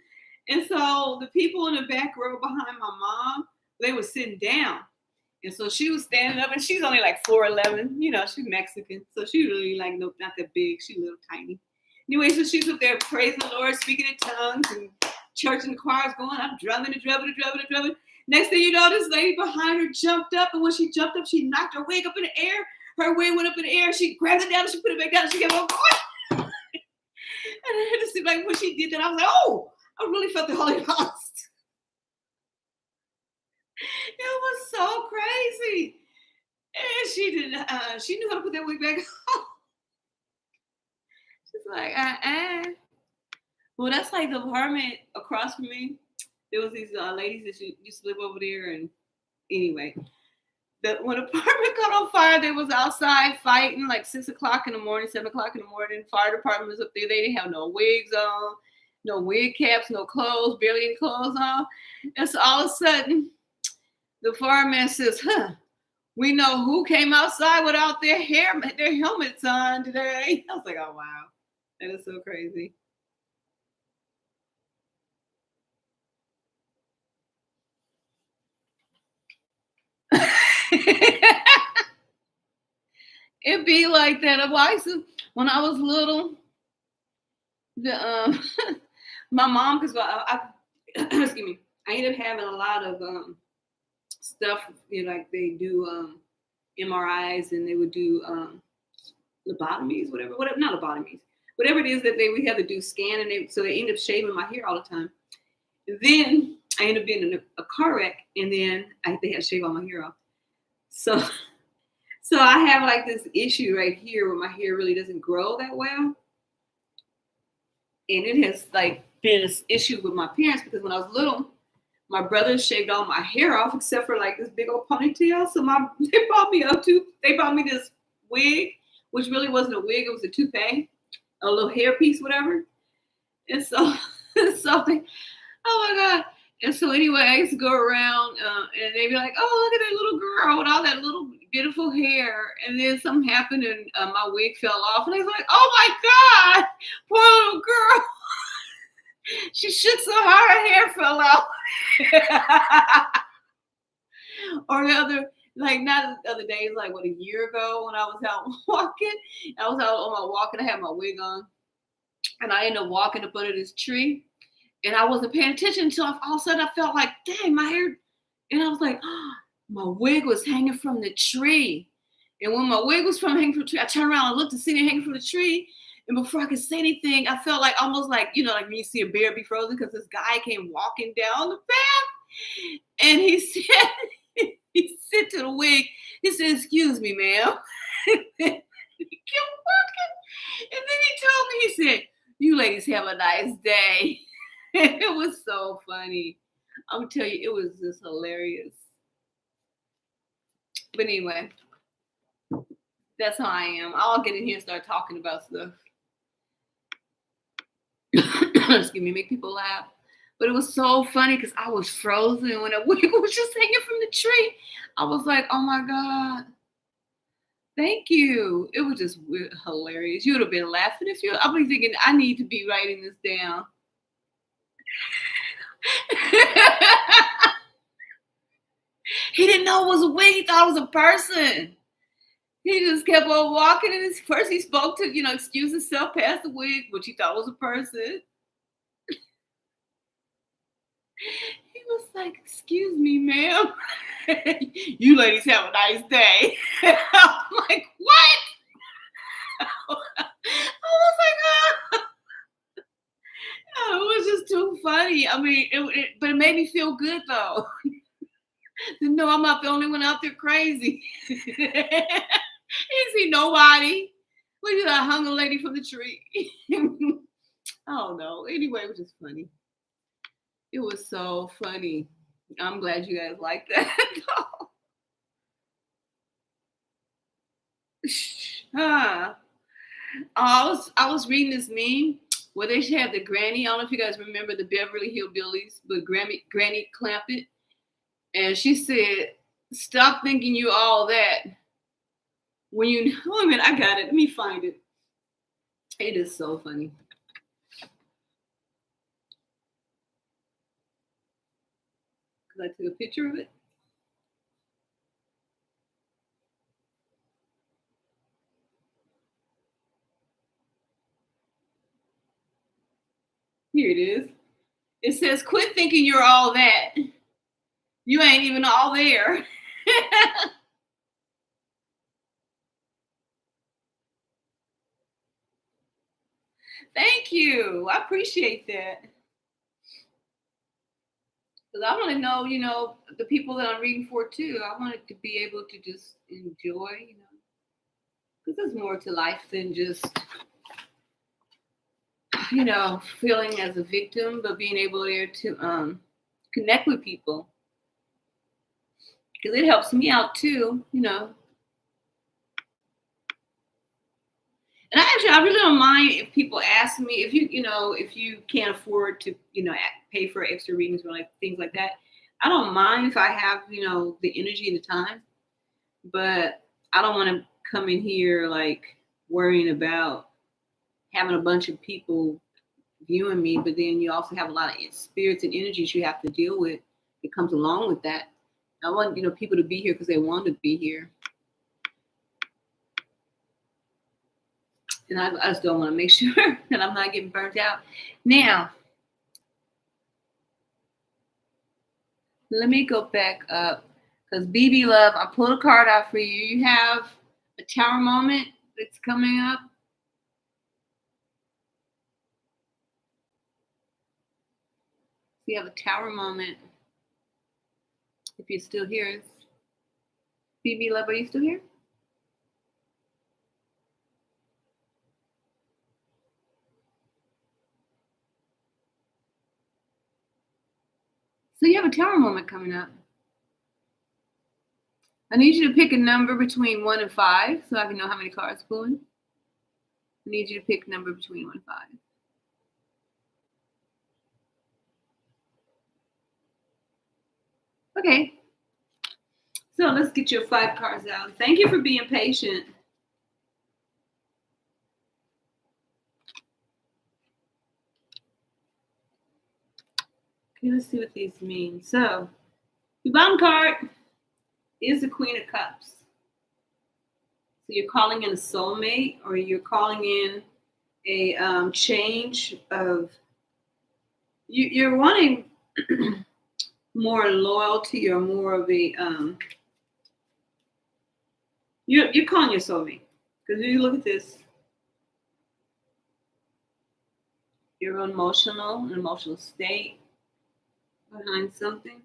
And so the people in the back row behind my mom, they were sitting down. And so she was standing up, and she's only like 4'11". You know, she's Mexican. So she really like not that big. She's a little tiny. Anyway, so she's up there praising the Lord, speaking in tongues, and church and the choir's going. I'm drumming. Next thing you know, this lady behind her jumped up, and when she jumped up, she knocked her wig up in the air. Her wig went up in the air. She grabbed it down, and she put it back down, and she kept on going. And I had to see, like, when she did that, I was like, oh, I really felt the Holy Ghost. It was so crazy. And she didn't. She knew how to put that wig back on. She's like, Well, that's like the apartment across from me. There was these ladies that used to live over there, and anyway, when the apartment caught on fire, they was outside fighting like 6 o'clock in the morning, 7 o'clock in the morning. Fire department was up there. They didn't have no wigs on, no wig caps, no clothes, barely any clothes on. And so all of a sudden, the fireman says, we know who came outside without their helmets on today. I was like, oh, wow. That is so crazy. It'd be like that. When I was little, my mom, because excuse me, I ended up having a lot of stuff, you know, like they do MRIs, and they would do lobotomies, whatever, not lobotomies, whatever it is that we had to do scan, and so they end up shaving my hair all the time. And then I ended up being in a car wreck, and then they had to shave all my hair off. So I have like this issue right here where my hair really doesn't grow that well. And it has like been an issue with my parents, because when I was little, my brothers shaved all my hair off except for like this big old ponytail. So they bought me this wig, which really wasn't a wig, it was a toupee, a little hair piece, whatever. And so, oh my God. And so anyway, I used to go around and they'd be like, oh, look at that little girl with all that little beautiful hair. And then something happened, and my wig fell off. And I was like, oh my God, poor little girl. She shook so hard, her hair fell out. Or not the other day, like a year ago when I was out walking. I was out on my walk, and I had my wig on. And I ended up walking up under this tree. And I wasn't paying attention until all of a sudden I felt like, dang, my hair. And I was like, oh, my wig was hanging from the tree. And when my wig was hanging from the tree, I turned around and looked to see it hanging from the tree. And before I could say anything, I felt like almost like, you know, like when you see a bear be frozen, because this guy came walking down the path. And he said to the wig, he said, excuse me, ma'am. He kept walking. And then he told me, he said, you ladies have a nice day. It was so funny. I'm telling you, it was just hilarious. But anyway, that's how I am. I'll get in here and start talking about stuff. Excuse me, make people laugh. But it was so funny because I was frozen when a wig was just hanging from the tree. I was like, oh my God. Thank you. It was just hilarious. You would have been laughing if you. I'll be thinking, I need to be writing this down. He didn't know it was a wig. He thought it was a person. He just kept on walking, and first he spoke to, excuse himself past the wig, which he thought was a person. He was like, "Excuse me, ma'am. You ladies have a nice day." I'm like, "What?" I was like, oh, it was just too funny. I mean, but it made me feel good though. To know I'm not the only one out there crazy. Didn't see nobody. Look at that hung a lady from the tree. I don't know. Anyway, it was just funny. It was so funny. I'm glad you guys like that. Huh. I was reading this meme where they had the granny. I don't know if you guys remember the Beverly Hillbillies, but Granny Clampett, and she said, "Stop thinking you all that." When you, oh man, I got it. Let me find it. It is so funny. Cause I took a picture of it. Here it is. It says, "Quit thinking you're all that. You ain't even all there." Thank you. I appreciate that. Because I want to know, the people that I'm reading for too. I want it to be able to just enjoy, because there's more to life than just, feeling as a victim, but being able there to connect with people. Because it helps me out too. And I really don't mind if people ask me if you can't afford to, pay for extra readings or like things like that. I don't mind if I have, the energy and the time, but I don't want to come in here like worrying about having a bunch of people viewing me, but then you also have a lot of spirits and energies you have to deal with that comes along with that. I want, people to be here because they want to be here. And I just don't want to make sure that I'm not getting burnt out. Now, let me go back up because BB Love, I pulled a card out for you. You have a tower moment that's coming up. You have a tower moment. If you're still here, BB Love, are you still here? So you have a tower moment coming up. I need you to pick a number between 1 and 5 so I can know how many cards pulling. I need you to pick a number between 1 and 5. Okay. So let's get your 5 cards out. Thank you for being patient. Okay, let's see what these mean. So, your bottom card is the Queen of Cups. So you're calling in a soulmate, or you're calling in a change of. You're wanting more loyalty or more of a. You're calling your soulmate because you look at this. You're an emotional state behind something.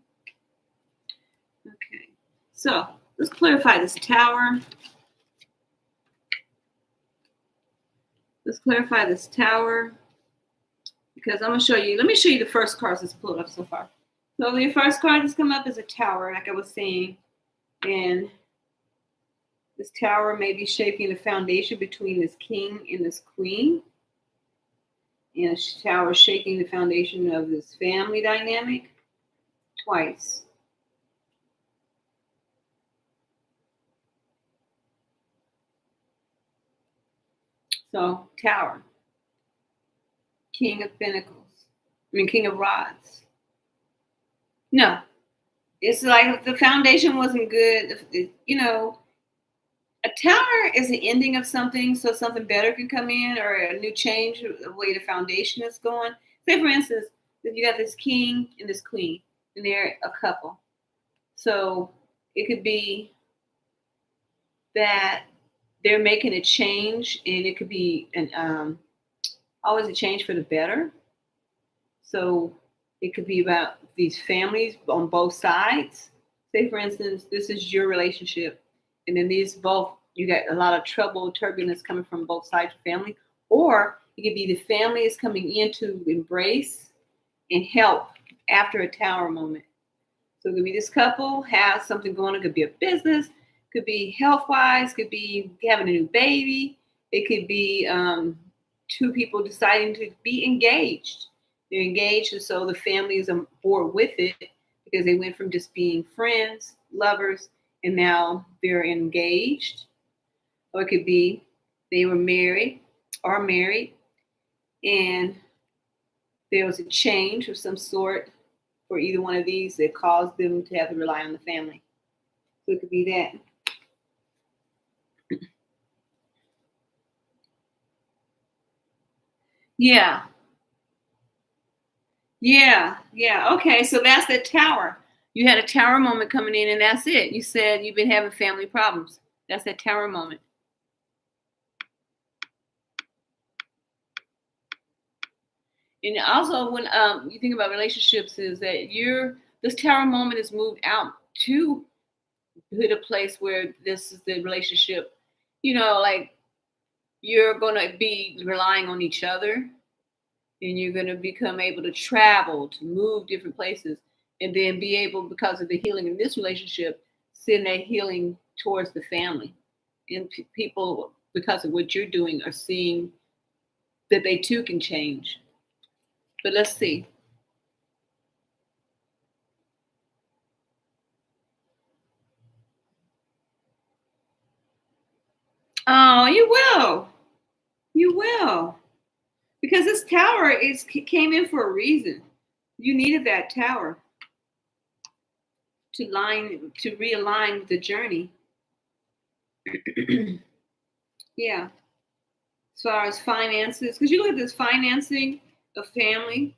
Okay, so let's clarify this tower. Let's clarify this tower because I'm going to show you. Let me show you the first cards that's pulled up so far. So the first card that's come up is a tower, like I was saying. And this tower may be shaping the foundation between this king and this queen. And a tower shaking the foundation of this family dynamic twice. So Tower, King of Pentacles. King of Rods. No, it's like the foundation wasn't good. A tower is the ending of something, so something better can come in, or a new change of the way the foundation is going. Say, for instance, that you got this king and this queen, and they're a couple. So it could be that they're making a change, and it could be always a change for the better. So it could be about these families on both sides. Say, for instance, this is your relationship, and then these both, you got a lot of trouble, turbulence coming from both sides of family. Or it could be the family is coming in to embrace and help after a Tower moment. So it could be this couple has something going on. It could be a business, could be health-wise, could be having a new baby. It could be two people deciding to be engaged. They're engaged, and so the family is on board with it because they went from just being friends, lovers, and now they're engaged. Or it could be they were married or married, and there was a change of some sort for either one of these that caused them to have to rely on the family. So it could be that. Yeah. Okay, so that's the Tower. You had a Tower moment coming in, and that's it. You said you've been having family problems. That's that Tower moment. And also, when you think about relationships, is that this Tower moment is moved out to hit a place where this is the relationship. Like you're going to be relying on each other, and you're going to become able to travel, to move different places, and then be able, because of the healing in this relationship, send that healing towards the family. And people, because of what you're doing, are seeing that they too can change. But let's see. Oh, you will. You will. Because this Tower came in for a reason. You needed that Tower to realign the journey. Yeah. As far as finances, because you look at this financing of family,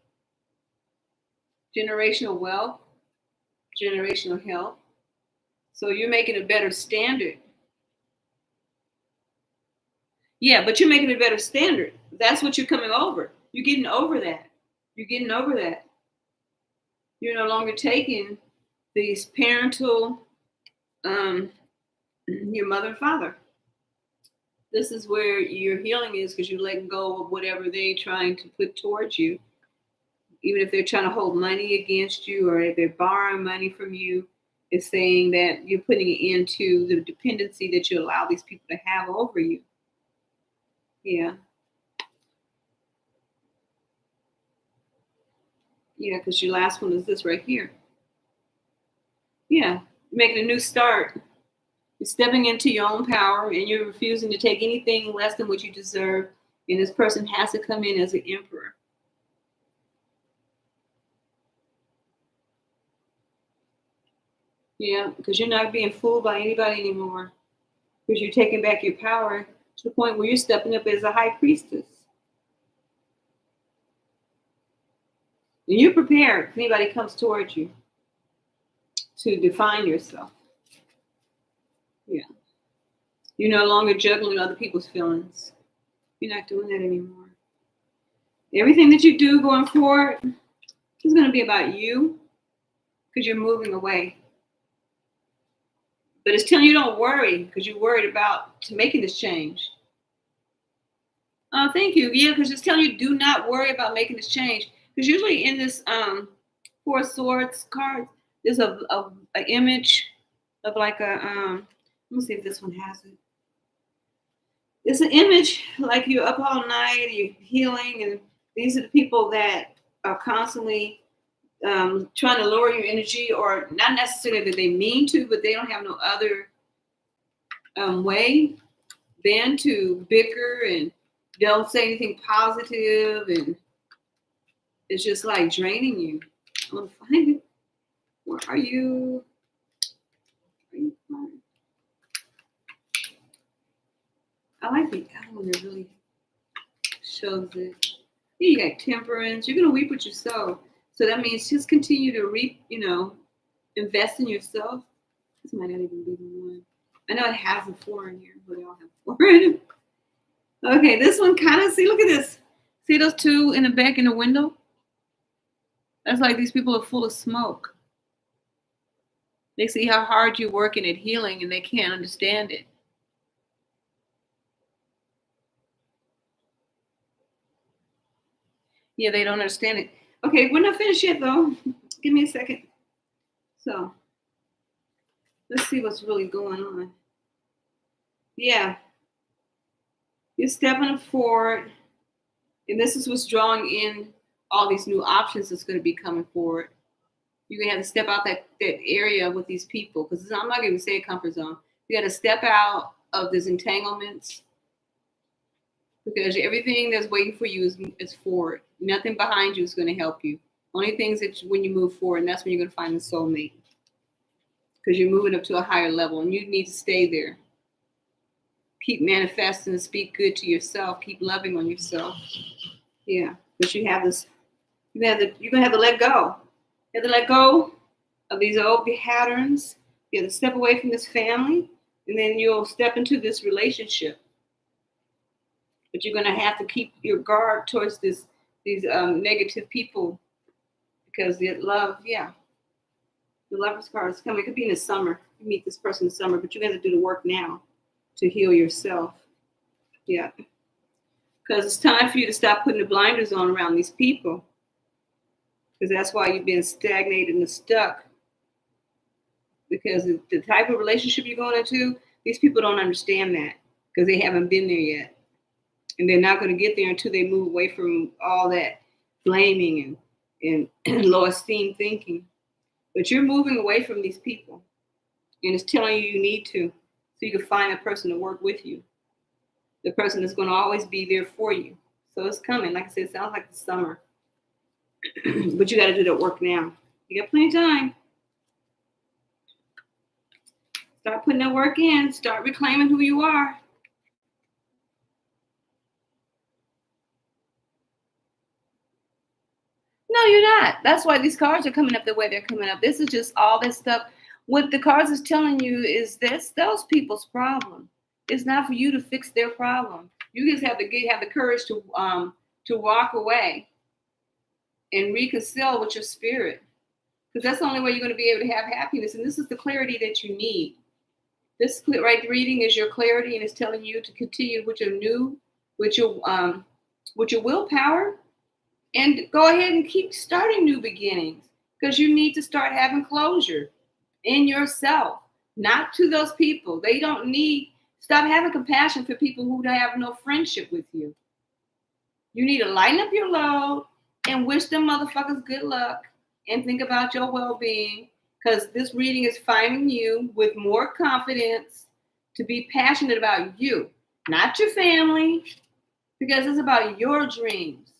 generational wealth, generational health. So you're making a better standard. Yeah, but you're making a better standard. That's what you're coming over. You're getting over that. You're getting over that. You're no longer taking these parental, your mother and father. This is where your healing is, because you're letting go of whatever they're trying to put towards you. Even if they're trying to hold money against you, or if they're borrowing money from you, it's saying that you're putting it into the dependency that you allow these people to have over you. Yeah. Yeah, because your last one is this right here. Yeah, making a new start. You're stepping into your own power, and you're refusing to take anything less than what you deserve. And this person has to come in as an emperor. Yeah, because you're not being fooled by anybody anymore. Because you're taking back your power to the point where you're stepping up as a high priestess. And you're prepared if anybody comes towards you to define yourself. Yeah. You're no longer juggling other people's feelings. You're not doing that anymore. Everything that you do going forward is going to be about you, because you're moving away. But it's telling you don't worry, because you're worried about making this change. Oh, thank you. Yeah, because it's telling you do not worry about making this change. Because usually in this Four of Swords card, there's a image of like a let me see if this one has it. It's an image like you're up all night, you're healing, and these are the people that are constantly trying to lower your energy, or not necessarily that they mean to, but they don't have no other way than to bicker and don't say anything positive, and it's just like draining you. I'm gonna find it. Where are you? I like the other one that really shows it. Here you got temperance. You're gonna reap what you sow. So that means just continue to reap, invest in yourself. This might not even be the one. I know it has a 4 in here, but they all have 4 in it. Okay, this one kind of, see, look at this. See those 2 in the back in the window? That's like these people are full of smoke. They see how hard you're working at healing and they can't understand it. Yeah, they don't understand it. Okay, we're not finished yet though. Give me a second. So, let's see what's really going on. Yeah, you're stepping forward, and this is what's drawing in all these new options that's going to be coming forward. You're going to have to step out that area with these people, because I'm not going to say a comfort zone. You got to step out of these entanglements, because everything that's waiting for you is forward. Nothing behind you is going to help you. Only things that when you move forward, and that's when you're going to find the soulmate, because you're moving up to a higher level, and you need to stay there. Keep manifesting and speak good to yourself. Keep loving on yourself. Yeah, but you have this. You're gonna have to let go. You have to let go of these old patterns. You have to step away from this family, and then you'll step into this relationship. But you're gonna have to keep your guard towards these negative people, because the love, the Lover's card is coming. It could be in the summer. You meet this person in the summer, but you got to do the work now to heal yourself. Yeah. Because it's time for you to stop putting the blinders on around these people. Because that's why you've been stagnated and stuck. Because the type of relationship you're going into, these people don't understand that, because they haven't been there yet. And they're not going to get there until they move away from all that blaming and low esteem thinking. But you're moving away from these people. And it's telling you need to. So you can find a person to work with you. The person that's going to always be there for you. So it's coming. Like I said, it sounds like the summer. But you got to do that work now. You got plenty of time. Start putting that work in. Start reclaiming who you are. No, you're not. That's why these cards are coming up the way they're coming up. This is just all this stuff. What the cards is telling you is this: those people's problem. It's not for you to fix their problem. You just have to have the courage to walk away and reconcile with your spirit, because that's the only way you're going to be able to have happiness. And this is the clarity that you need. This right reading is your clarity, and it's telling you to continue with your willpower, and go ahead and keep starting new beginnings, because you need to start having closure in yourself, not to those people. They don't need. Stop having compassion for people who have no friendship with you. You need to lighten up your load and wish them motherfuckers good luck and think about your well-being, because this reading is finding you with more confidence to be passionate about you, not your family, because it's about your dreams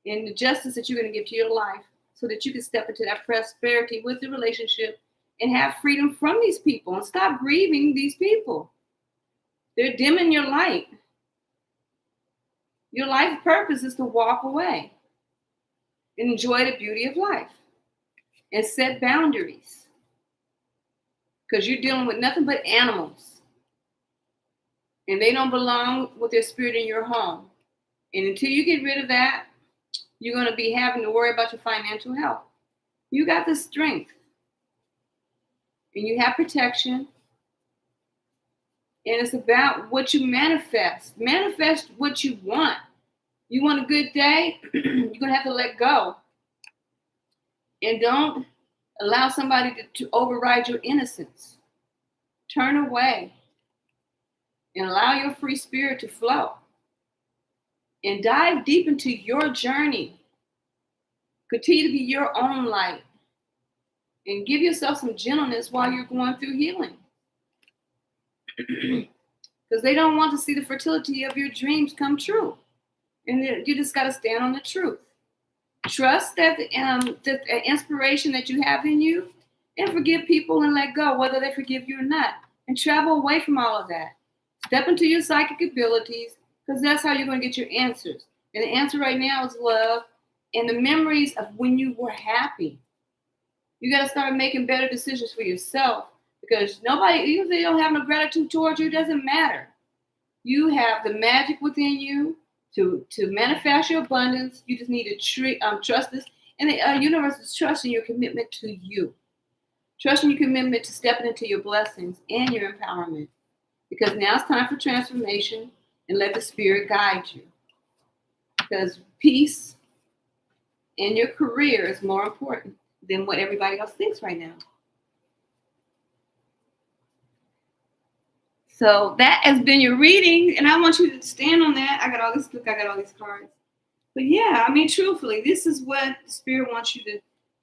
and the justice that you're going to give to your life, so that you can step into that prosperity with the relationship and have freedom from these people, and stop grieving these people. They're dimming your light. Your life purpose is to walk away and enjoy the beauty of life and set boundaries, because you're dealing with nothing but animals, and they don't belong with their spirit in your home. And until you get rid of that, you're going to be having to worry about your financial health. You got the strength, and you have protection. And it's about what you manifest. Manifest what you want. You want a good day? You're going to have to let go. And don't allow somebody to override your innocence. Turn away and allow your free spirit to flow. And dive deep into your journey. Continue to be your own light. And give yourself some gentleness while you're going through healing. Because they don't want to see the fertility of your dreams come true. And you just got to stand on the truth. Trust that the inspiration that you have in you, and forgive people and let go, whether they forgive you or not. And travel away from all of that. Step into your psychic abilities, because that's how you're going to get your answers. And the answer right now is love and the memories of when you were happy. You got to start making better decisions for yourself, because nobody, even if they don't have no gratitude towards you, it doesn't matter. You have the magic within you to manifest your abundance. You just need to trust this. And the universe is trusting your commitment to you. Trusting your commitment to stepping into your blessings and your empowerment. Because now it's time for transformation, and let the spirit guide you. Because peace in your career is more important than what everybody else thinks right now. So that has been your reading, and I want you to stand on that. I got all these cards. But yeah, I mean, truthfully, this is what the spirit wants you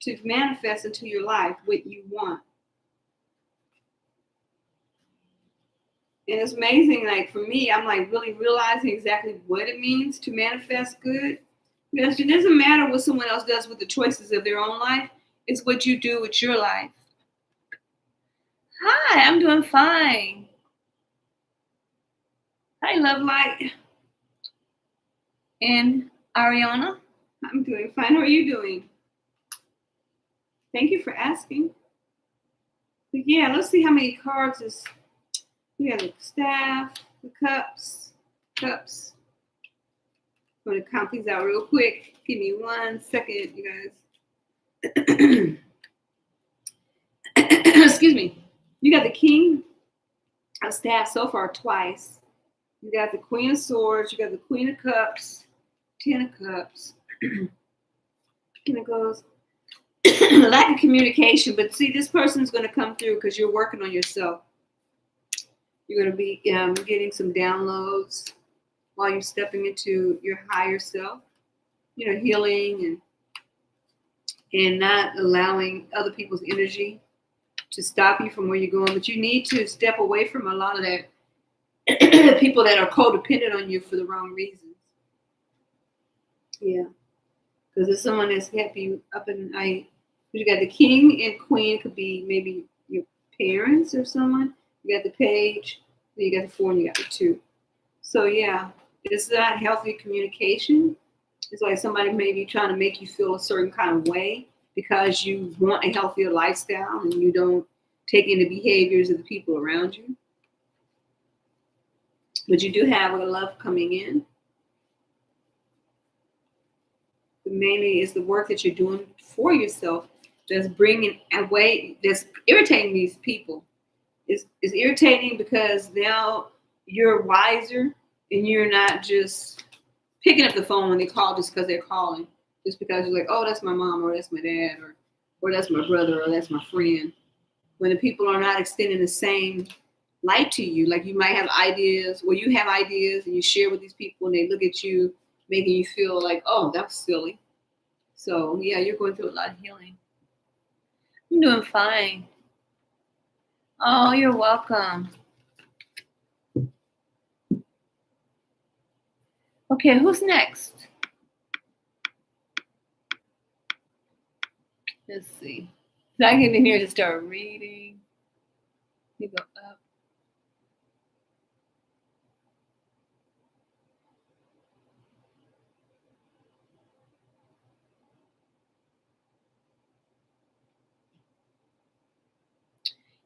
to manifest into your life, what you want. And it's amazing, like for me, I'm like really realizing exactly what it means to manifest good. Because it doesn't matter what someone else does with the choices of their own life. It's what you do with your life. Hi, I'm doing fine. Hi, Love Light. And Ariana, I'm doing fine. How are you doing? Thank you for asking. But yeah, let's see how many cards is. We have the staff, the cups. I'm going to count these out real quick. Give me 1 second, you guys. Excuse me. You got the King of Staff so far twice. You got the Queen of Swords. You got the Queen of Cups. 10 of Cups. And it goes lack of communication. But see, this person's going to come through because you're working on yourself. You're going to be getting some downloads while you're stepping into your higher self. You know, healing and not allowing other people's energy to stop you from where you're going. But you need to step away from a lot of that people that are codependent on you for the wrong reasons. Yeah. Because if someone that's kept you up at night, you got the King and Queen, could be maybe your parents or someone. You got the Page, then you got the 4, and you got the 2. So yeah, it's not healthy communication. It's like somebody maybe trying to make you feel a certain kind of way because you want a healthier lifestyle and you don't take in the behaviors of the people around you. But you do have a love coming in. But mainly is the work that you're doing for yourself that's bringing away, that's irritating these people. It's irritating because now you're wiser and you're not just picking up the phone when they call just because they're calling. Just because you're like, oh, that's my mom, or that's my dad, or that's my brother, or that's my friend. When the people are not extending the same light to you, like you might have ideas, or you have ideas and you share with these people and they look at you, making you feel like, oh, that's silly. So yeah, you're going through a lot of healing. I'm doing fine. Oh, you're welcome. Okay, who's next? Let's see. So I get in here to start reading. You go up.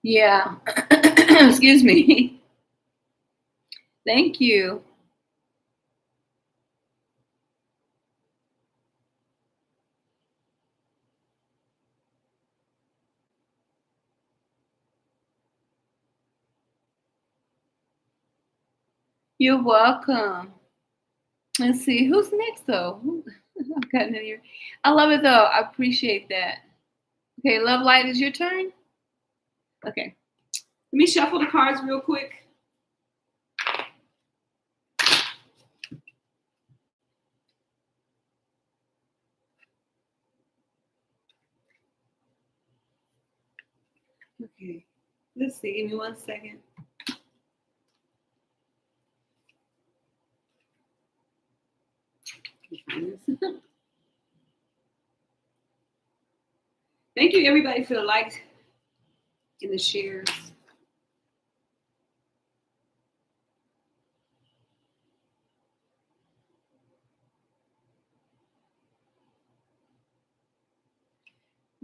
Yeah. Excuse me. Thank you. You're welcome. Let's see. Who's next, though? I've gotten in here. I love it, though. I appreciate that. Okay, Love Light, is your turn? Okay. Let me shuffle the cards real quick. Okay. Let's see. Give me 1 second. Thank you, everybody, for the likes and the shares.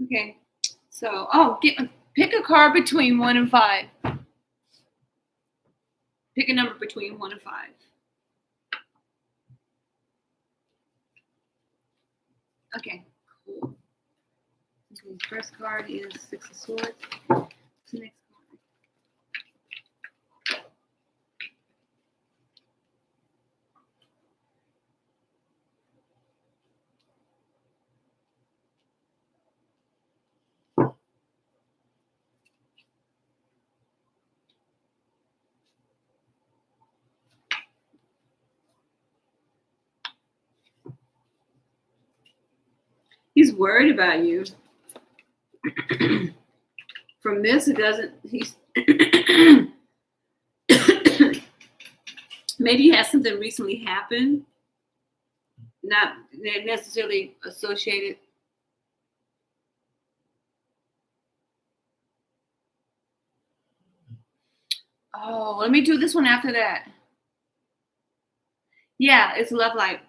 Okay, so pick a card between 1 and 5. Pick a number between 1 and 5. Okay, cool. Okay, first card is 6 of Swords. What's the next card? He's worried about you. From this, it doesn't. He's maybe has something recently happened, not necessarily associated. Oh, let me do this one after that. Yeah, it's love life.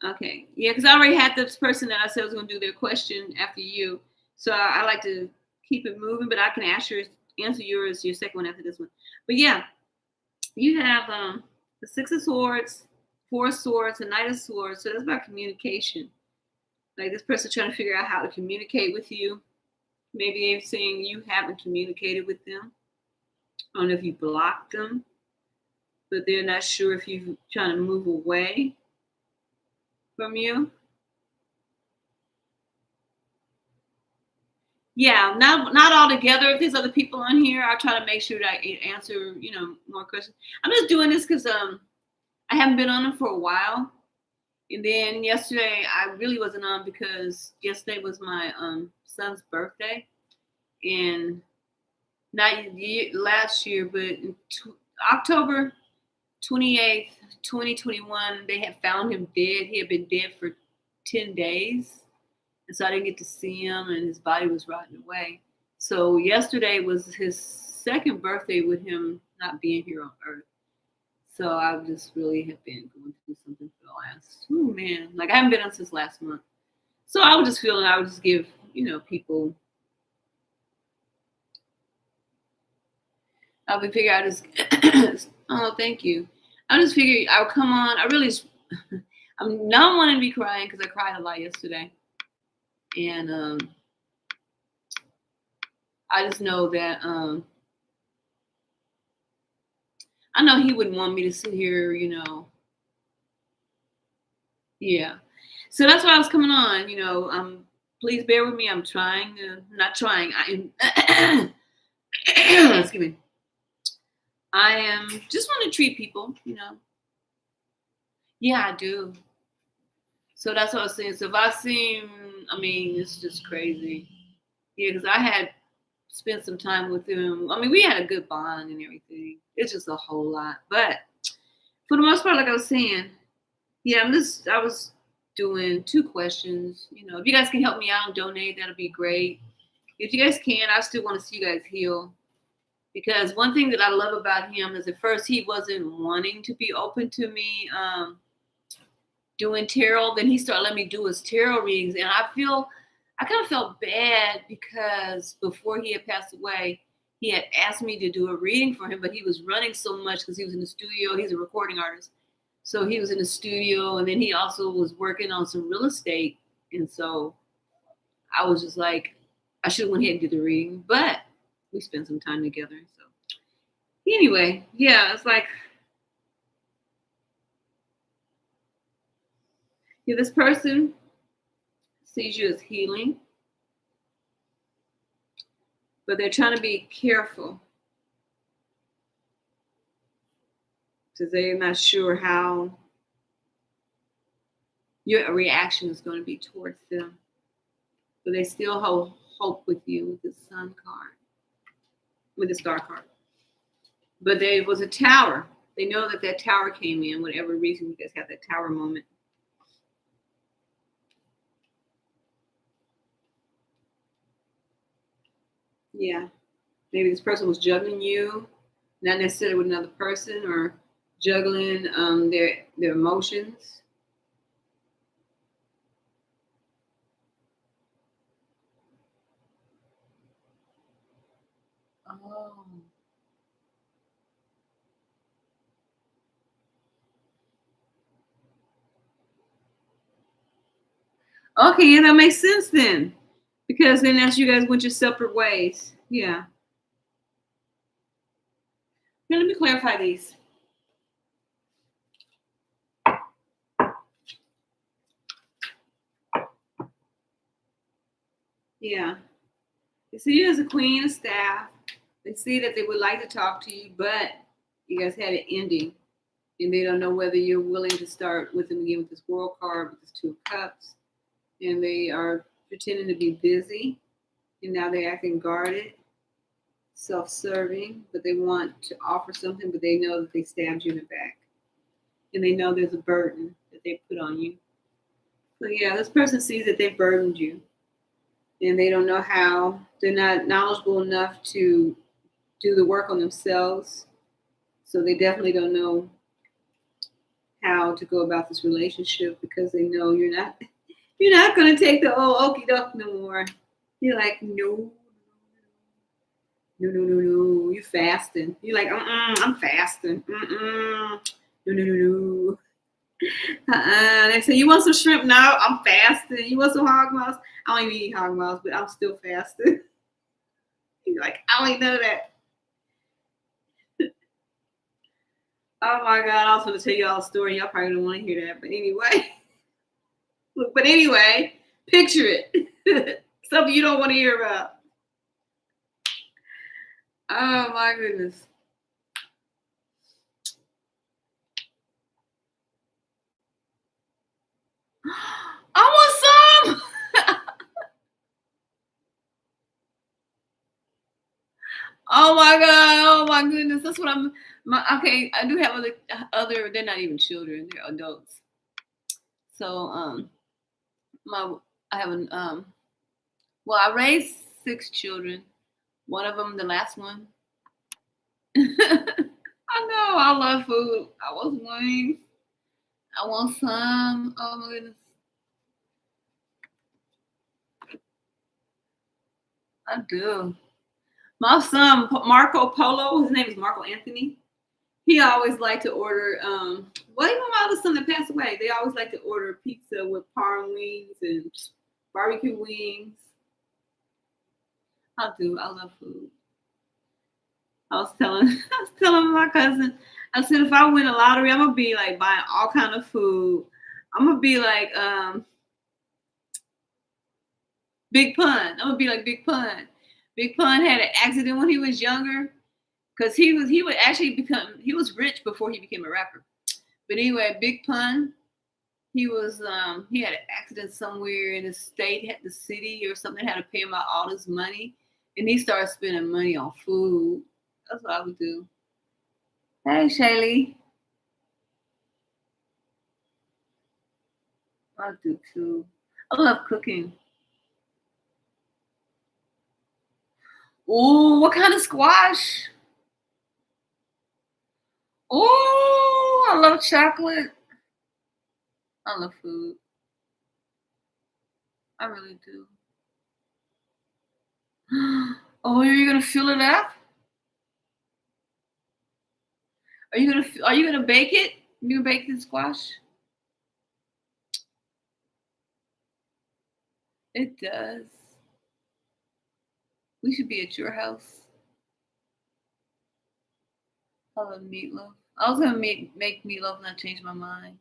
Okay. Yeah, because I already had this person that I said was going to do their question after you. So I like to keep it moving, but I can answer yours, your second one after this one. But yeah, you have the 6 of Swords, 4 of Swords, the Knight of Swords. So that's about communication. Like this person trying to figure out how to communicate with you. Maybe they're saying you haven't communicated with them. I don't know if you blocked them, but they're not sure if you're trying to move away from you. Yeah, not all together. If there's other people on here, I'll try to make sure that I answer, more questions. I'm just doing this because I haven't been on them for a while. And then yesterday I really wasn't on because yesterday was my son's birthday. And not last year, but in October 28th, 2021, they had found him dead. He had been dead for 10 days. And so I didn't get to see him, and his body was rotting away. So yesterday was his second birthday with him not being here on Earth. So I just really have been going through something for the last, like I haven't been on since last month. So I was just feeling I would just give, people, I would figure out this. Oh, thank you. I just figured I would come on. I really, I'm not wanting to be crying because I cried a lot yesterday. And I just know that I know he wouldn't want me to sit here, Yeah. So that's why I was coming on, please bear with me. I'm trying not trying. Excuse me. I am just want to treat people. Yeah, I do. So that's what I was saying. So if I seem, it's just crazy. Yeah, because I had spent some time with him. We had a good bond and everything. It's just a whole lot. But for the most part, like I was saying, yeah, I was doing 2 questions. If you guys can help me out and donate, that'll be great. If you guys can, I still want to see you guys heal. Because one thing that I love about him is at first he wasn't wanting to be open to me doing tarot. Then he started letting me do his tarot readings. And I kind of felt bad because before he had passed away, he had asked me to do a reading for him, but he was running so much because he was in the studio. He's a recording artist. So he was in the studio, and then he also was working on some real estate. And so I was just like, I should have went ahead and did the reading, but we spent some time together. So anyway, yeah, it's like, yeah, this person sees you as healing, but they're trying to be careful because they're not sure how your reaction is going to be towards them. But they still hold hope with you with the Sun card, with the Star card. But there was a tower. They know that tower came in, whatever reason you guys had that tower moment. Yeah. Maybe this person was juggling you, not necessarily with another person, or juggling their emotions. Oh. Okay, yeah, that makes sense then. Because then as you guys went your separate ways. Yeah. Now, let me clarify these. Yeah. They see you as a queen of staff. They see that they would like to talk to you, but you guys had an ending. And they don't know whether you're willing to start with them again with this world card, with this two of cups. And they are pretending to be busy. And now they're acting guarded, self-serving, but they want to offer something, but they know that they stabbed you in the back. And they know there's a burden that they put on you. So yeah, this person sees that they burdened you and they don't know how. They're not knowledgeable enough to do the work on themselves. So they definitely don't know how to go about this relationship because they know you're not gonna take the old okey doke no more. You're like, no, no, no, no, no. You fasting. You're like, I'm fasting. No, no, no, no. They say, you want some shrimp? No, I'm fasting. You want some hog mouse? I don't even eat hog mouse, but I'm still fasting. You're like, I don't eat none of that. Oh my God, I was going to tell y'all a story. Y'all probably don't want to hear that. But anyway, picture it. Something you don't want to hear about. Oh my goodness. I want some. Oh my God. Oh my goodness. That's what okay, I do have other, they're not even children, they're adults. So, my, I have well, I raised 6 children. One of them, the last one. I know, I love food. I want wings. I want some. Oh my goodness. I do. My son, Marco Polo, his name is Marco Anthony. He always liked to order, well, even my other son that passed away, they always like to order pizza with parm wings and barbecue wings. I do. I love food. I was telling my cousin, I said if I win a lottery, I'm gonna be like buying all kind of food. I'm gonna be like Big Pun. I'm gonna be like Big Pun. Big Pun had an accident when he was younger because he would actually become he was rich before he became a rapper. But anyway, Big Pun, he had an accident somewhere in the state, had the city or something had to pay him out all his money, and he started spending money on food. That's what I would do. Hey Shaylee, I do too. I love cooking. Oh, what kind of squash? Oh, I love chocolate. I love food. I really do. Oh, are you gonna fill it up? Are you gonna bake it? You gonna bake the squash? It does. We should be at your house. I love meatloaf. I was gonna make meatloaf and I changed my mind.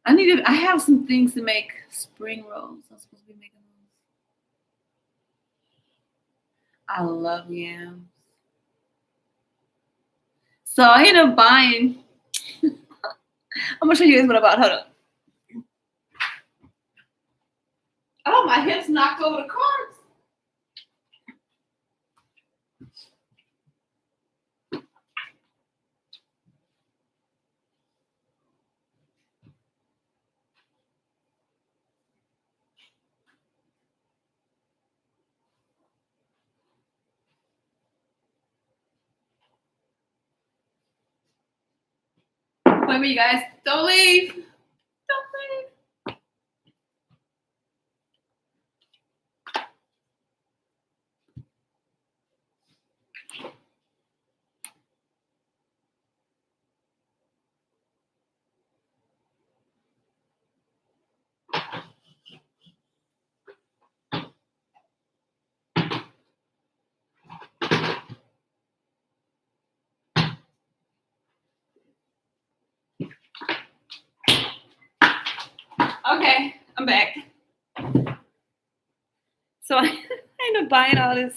I have some things to make spring rolls. I'm supposed to be making those. I love yams. So I ended up buying. I'm gonna show you guys what I bought. Hold up. Oh, my hips knocked over the cards. with me, you guys. Don't leave. Don't leave. Okay, I'm back. So I ended up buying all this.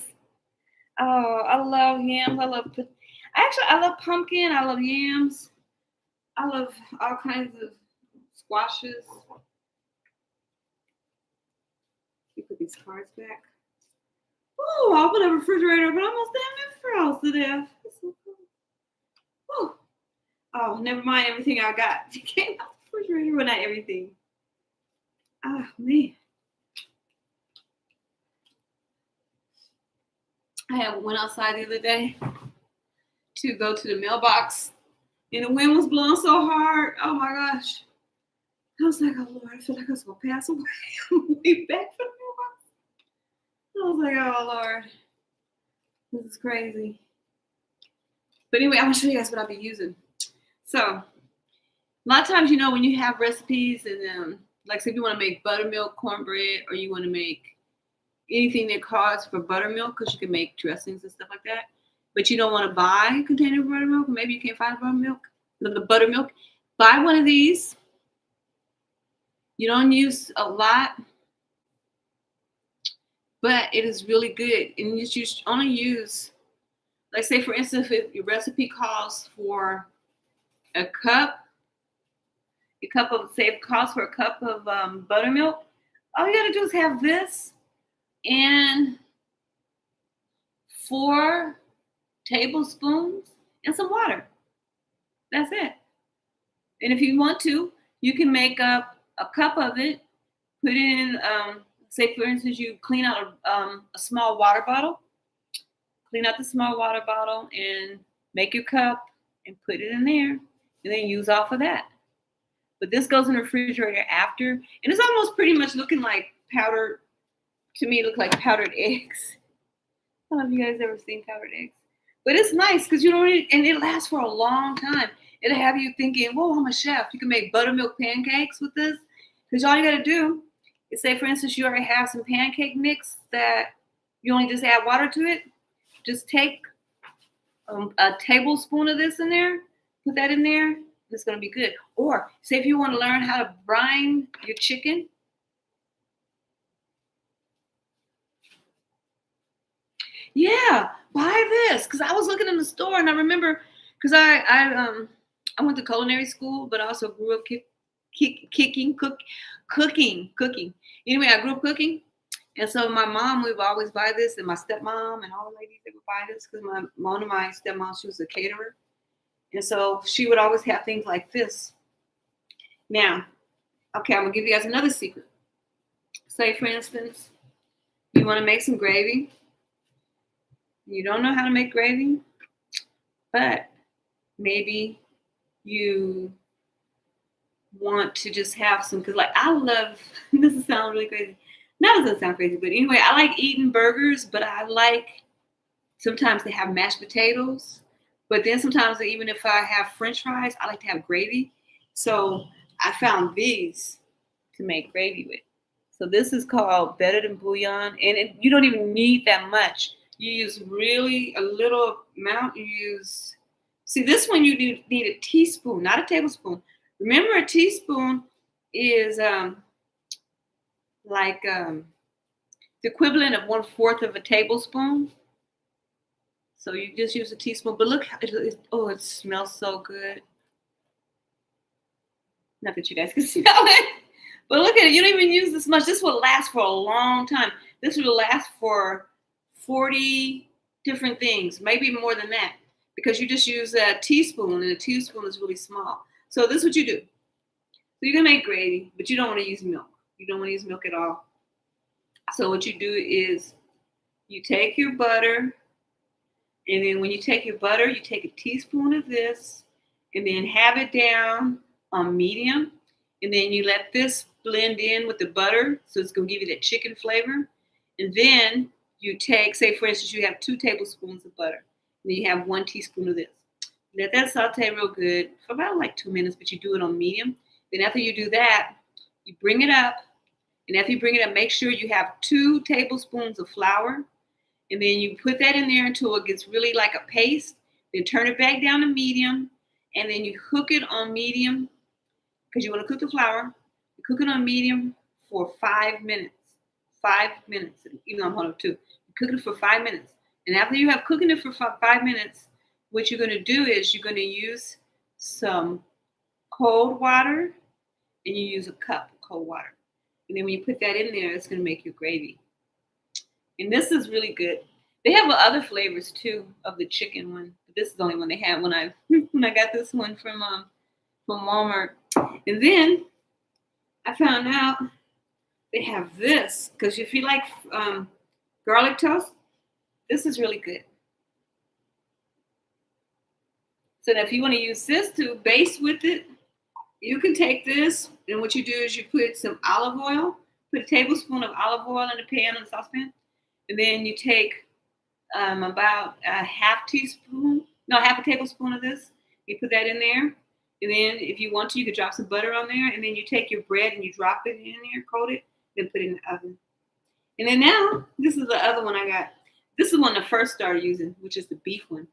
Oh, I love yams. I love pumpkin. I love yams. I love all kinds of squashes. You put these cards back. Oh, I'll put a refrigerator, but almost damn it froze to death. That's so cool. Oh, never mind everything I got. It came out the refrigerator, but not everything. Ah, man. I went outside the other day to go to the mailbox, and the wind was blowing so hard. Oh my gosh. I was like, oh Lord, I feel like I was going to pass away on the way back from the mailbox. I was like, oh Lord, this is crazy. But anyway, I'm going to show you guys what I'll be using. So, a lot of times, when you have recipes and like say if you want to make buttermilk cornbread or you want to make anything that calls for buttermilk, because you can make dressings and stuff like that, but you don't want to buy a container of buttermilk, or maybe you can't find the buttermilk, buy one of these. You don't use a lot, but it is really good. And you only use, like say for instance, if your recipe calls for a cup of buttermilk, all you gotta do is have this and 4 tablespoons and some water. That's it. And if you want to, you can make up a cup of it, put in, say for instance, you clean out a small water bottle, clean out the small water bottle and make your cup and put it in there and then use off of that. But this goes in the refrigerator after, and it's almost pretty much looking like powdered, to me it looked like powdered eggs. I don't know if you guys ever seen powdered eggs. But it's nice because and it lasts for a long time. It'll have you thinking, whoa, I'm a chef. You can make buttermilk pancakes with this. Because all you got to do is say, for instance, you already have some pancake mix that you only just add water to it. Just take a tablespoon of this in there, put that in there. It's going to be good. Or say if you want to learn how to brine your chicken. Yeah, buy this. Because I was looking in the store and I remember, because I went to culinary school, but I also grew up cooking. Anyway, I grew up cooking. And so my mom would always buy this, and my stepmom and all the ladies, they would buy this because one of my stepmoms, she was a caterer. And so she would always have things like this. Now, okay, I'm going to give you guys another secret. Say, for instance, you want to make some gravy. You don't know how to make gravy, but maybe you want to just have some, because like I love, this is sound really crazy. No, it doesn't sound crazy, but anyway, I like eating burgers, but I like, sometimes they have mashed potatoes, but then sometimes even if I have French fries, I like to have gravy. So I found these to make gravy with. So this is called Better Than Bouillon, and you don't even need that much. You use really a little amount. See this one you need a teaspoon, not a tablespoon. Remember, a teaspoon is like the equivalent of 1/4 of a tablespoon. So you just use a teaspoon. But look, it smells so good. Not that you guys can smell it, but look at it. You don't even use this much. This will last for a long time. This will last for 40 different things, maybe more than that, because you just use a teaspoon, and a teaspoon is really small. So this is what you do. So you're gonna make gravy, but you don't want to use milk. You don't want to use milk at all. So what you do is you take your butter, and then when you take your butter, you take a teaspoon of this, and then have it down on medium. And then you let this blend in with the butter, so it's going to give you that chicken flavor. And then you take, say for instance, you have 2 tablespoons of butter, and then you have 1 teaspoon of this. Let that saute real good for about like 2 minutes, but you do it on medium. Then after you do that, you bring it up, and after you bring it up, make sure you have 2 tablespoons of flour, and then you put that in there until it gets really like a paste. Then turn it back down to medium, and then you cook it on medium because you want to cook the flour. You cook it on medium for 5 minutes. 5 minutes, even though I'm on 2. You cook it for 5 minutes, and after you have cooking it for 5 minutes, what you're going to do is you're going to use some cold water, and you use a cup of cold water. And then when you put that in there, it's going to make your gravy. And this is really good. They have other flavors too of the chicken one, but this is the only one they had when I got this one from Walmart. And then I found out they have this, because if you like garlic toast, this is really good. So that if you want to use this to base with it, you can take this, and what you do is you put some olive oil, put a tablespoon of olive oil in the pan, in the saucepan, and then you take about half a tablespoon of this. You put that in there, and then if you want to, you could drop some butter on there, and then you take your bread and you drop it in there, coat it, then put it in the oven. And then now, this is the other one I got. This is one I first started using, which is the beef one.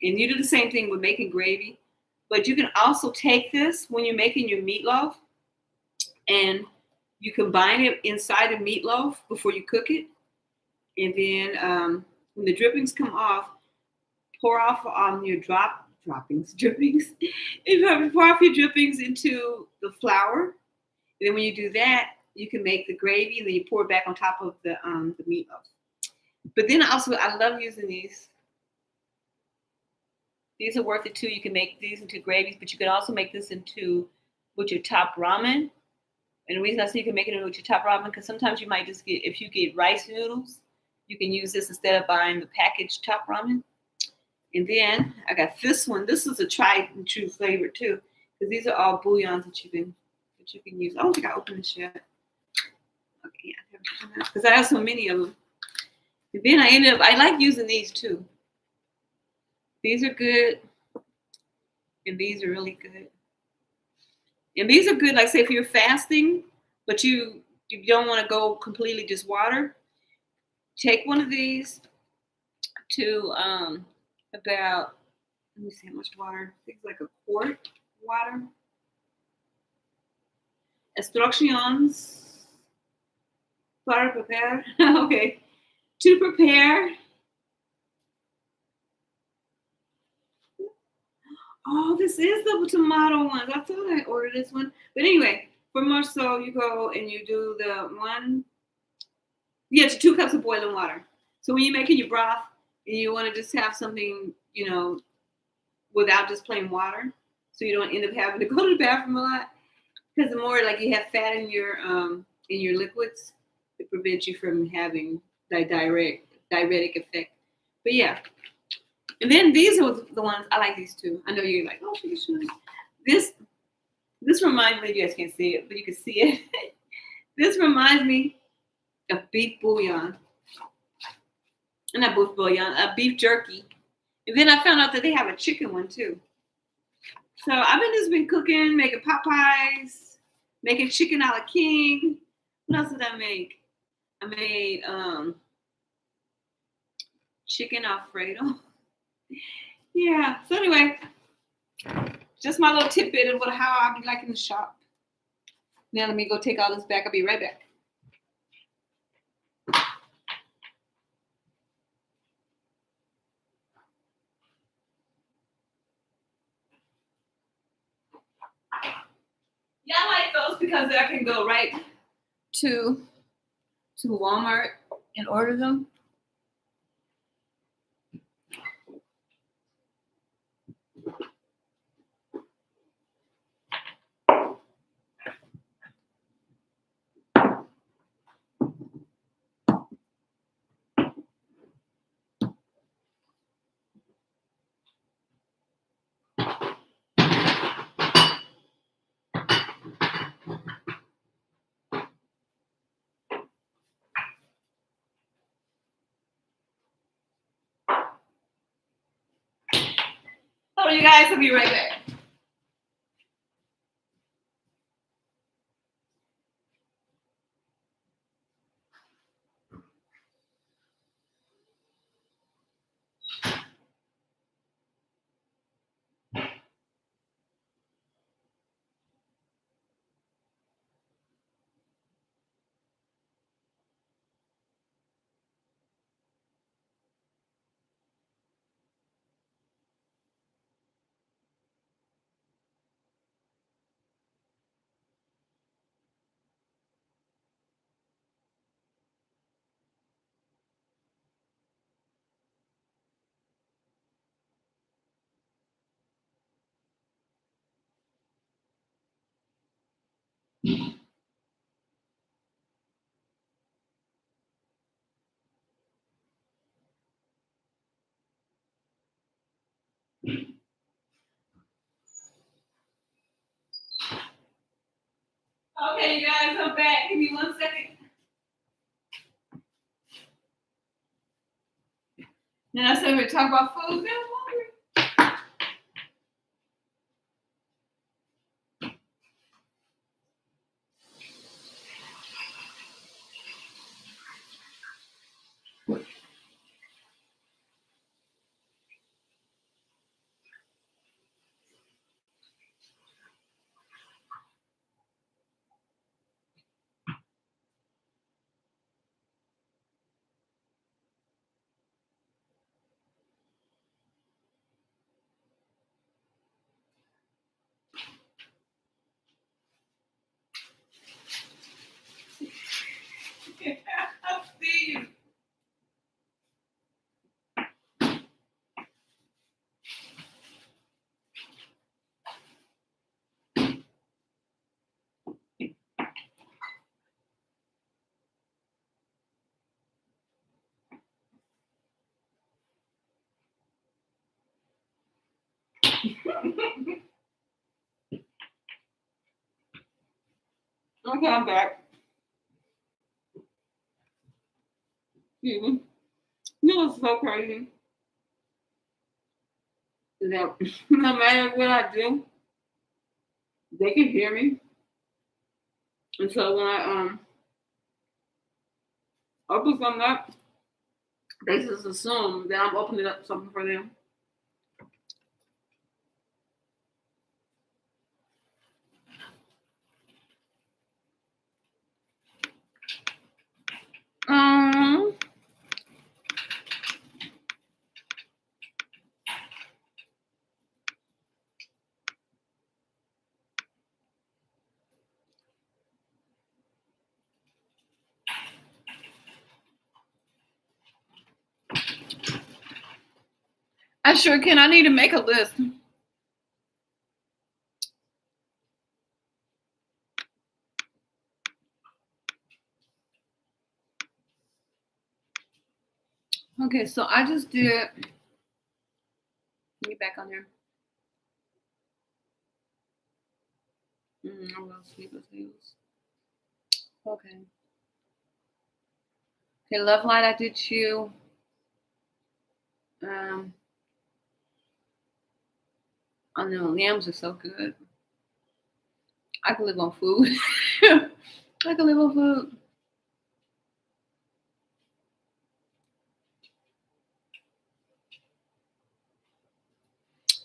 And you do the same thing with making gravy. But you can also take this when you're making your meatloaf, and you combine it inside the meatloaf before you cook it. And then when the drippings come off, pour off your drippings. And pour off your drippings into the flour. And then when you do that, you can make the gravy, and then you pour it back on top of the meatloaf. But then also, I love using these. These are worth it too. You can make these into gravies, but you can also make this into with your top ramen. And the reason I say you can make it with your top ramen, because sometimes you might just get, if you get rice noodles, you can use this instead of buying the packaged top ramen. And then I got this one. This is a tried and true flavor too, because these are all bouillons that you can use. I don't think I opened this yet. Okay, yeah, because I have so many of them. And then I like using these too. These are good, and these are really good. And these are good, like say if you're fasting, but you don't want to go completely just water. Take one of these to about, let me see how much water. I think it's like a quart water. Instructions para preparar. Okay, to prepare. Oh, this is the tomato ones. I thought I ordered this one. But anyway, for more so, you go and you do the one. Yeah, it's 2 cups of boiling water. So when you're making your broth and you want to just have something, without just plain water, so you don't end up having to go to the bathroom a lot. Because the more like you have fat in your liquids, it prevents you from having that diuretic effect. But yeah. And then these are the ones, I like these too. I know you're like, oh, you should. This reminds me, you guys can't see it, but you can see it. This reminds me of beef bouillon. Not beef bouillon, beef jerky. And then I found out that they have a chicken one too. So I've just been cooking, making pot pies, making chicken a la king. What else did I make? I made chicken Alfredo. Yeah. So anyway, just my little tidbit of how I be liking to shop. Now let me go take all this back. I'll be right back. Yeah, I like those because I can go right to Walmart and order them. on, you guys. I'll be right back. Okay, you guys, I'm back. Give me 1 second. Then I said we're talking about food. Then I'm hungry. I'll see you. Okay, I'm back. You know what's so crazy? That no matter what I do, they can hear me. And so when I open something up, they just assume that I'm opening up something for them. Um, I sure can. I need to make a list. Okay, so I just did. Let me back on there. I'm gonna sleep with these. Okay. Okay, Love Light, I did you. I know yams are so good. I can live on food. I can live on food.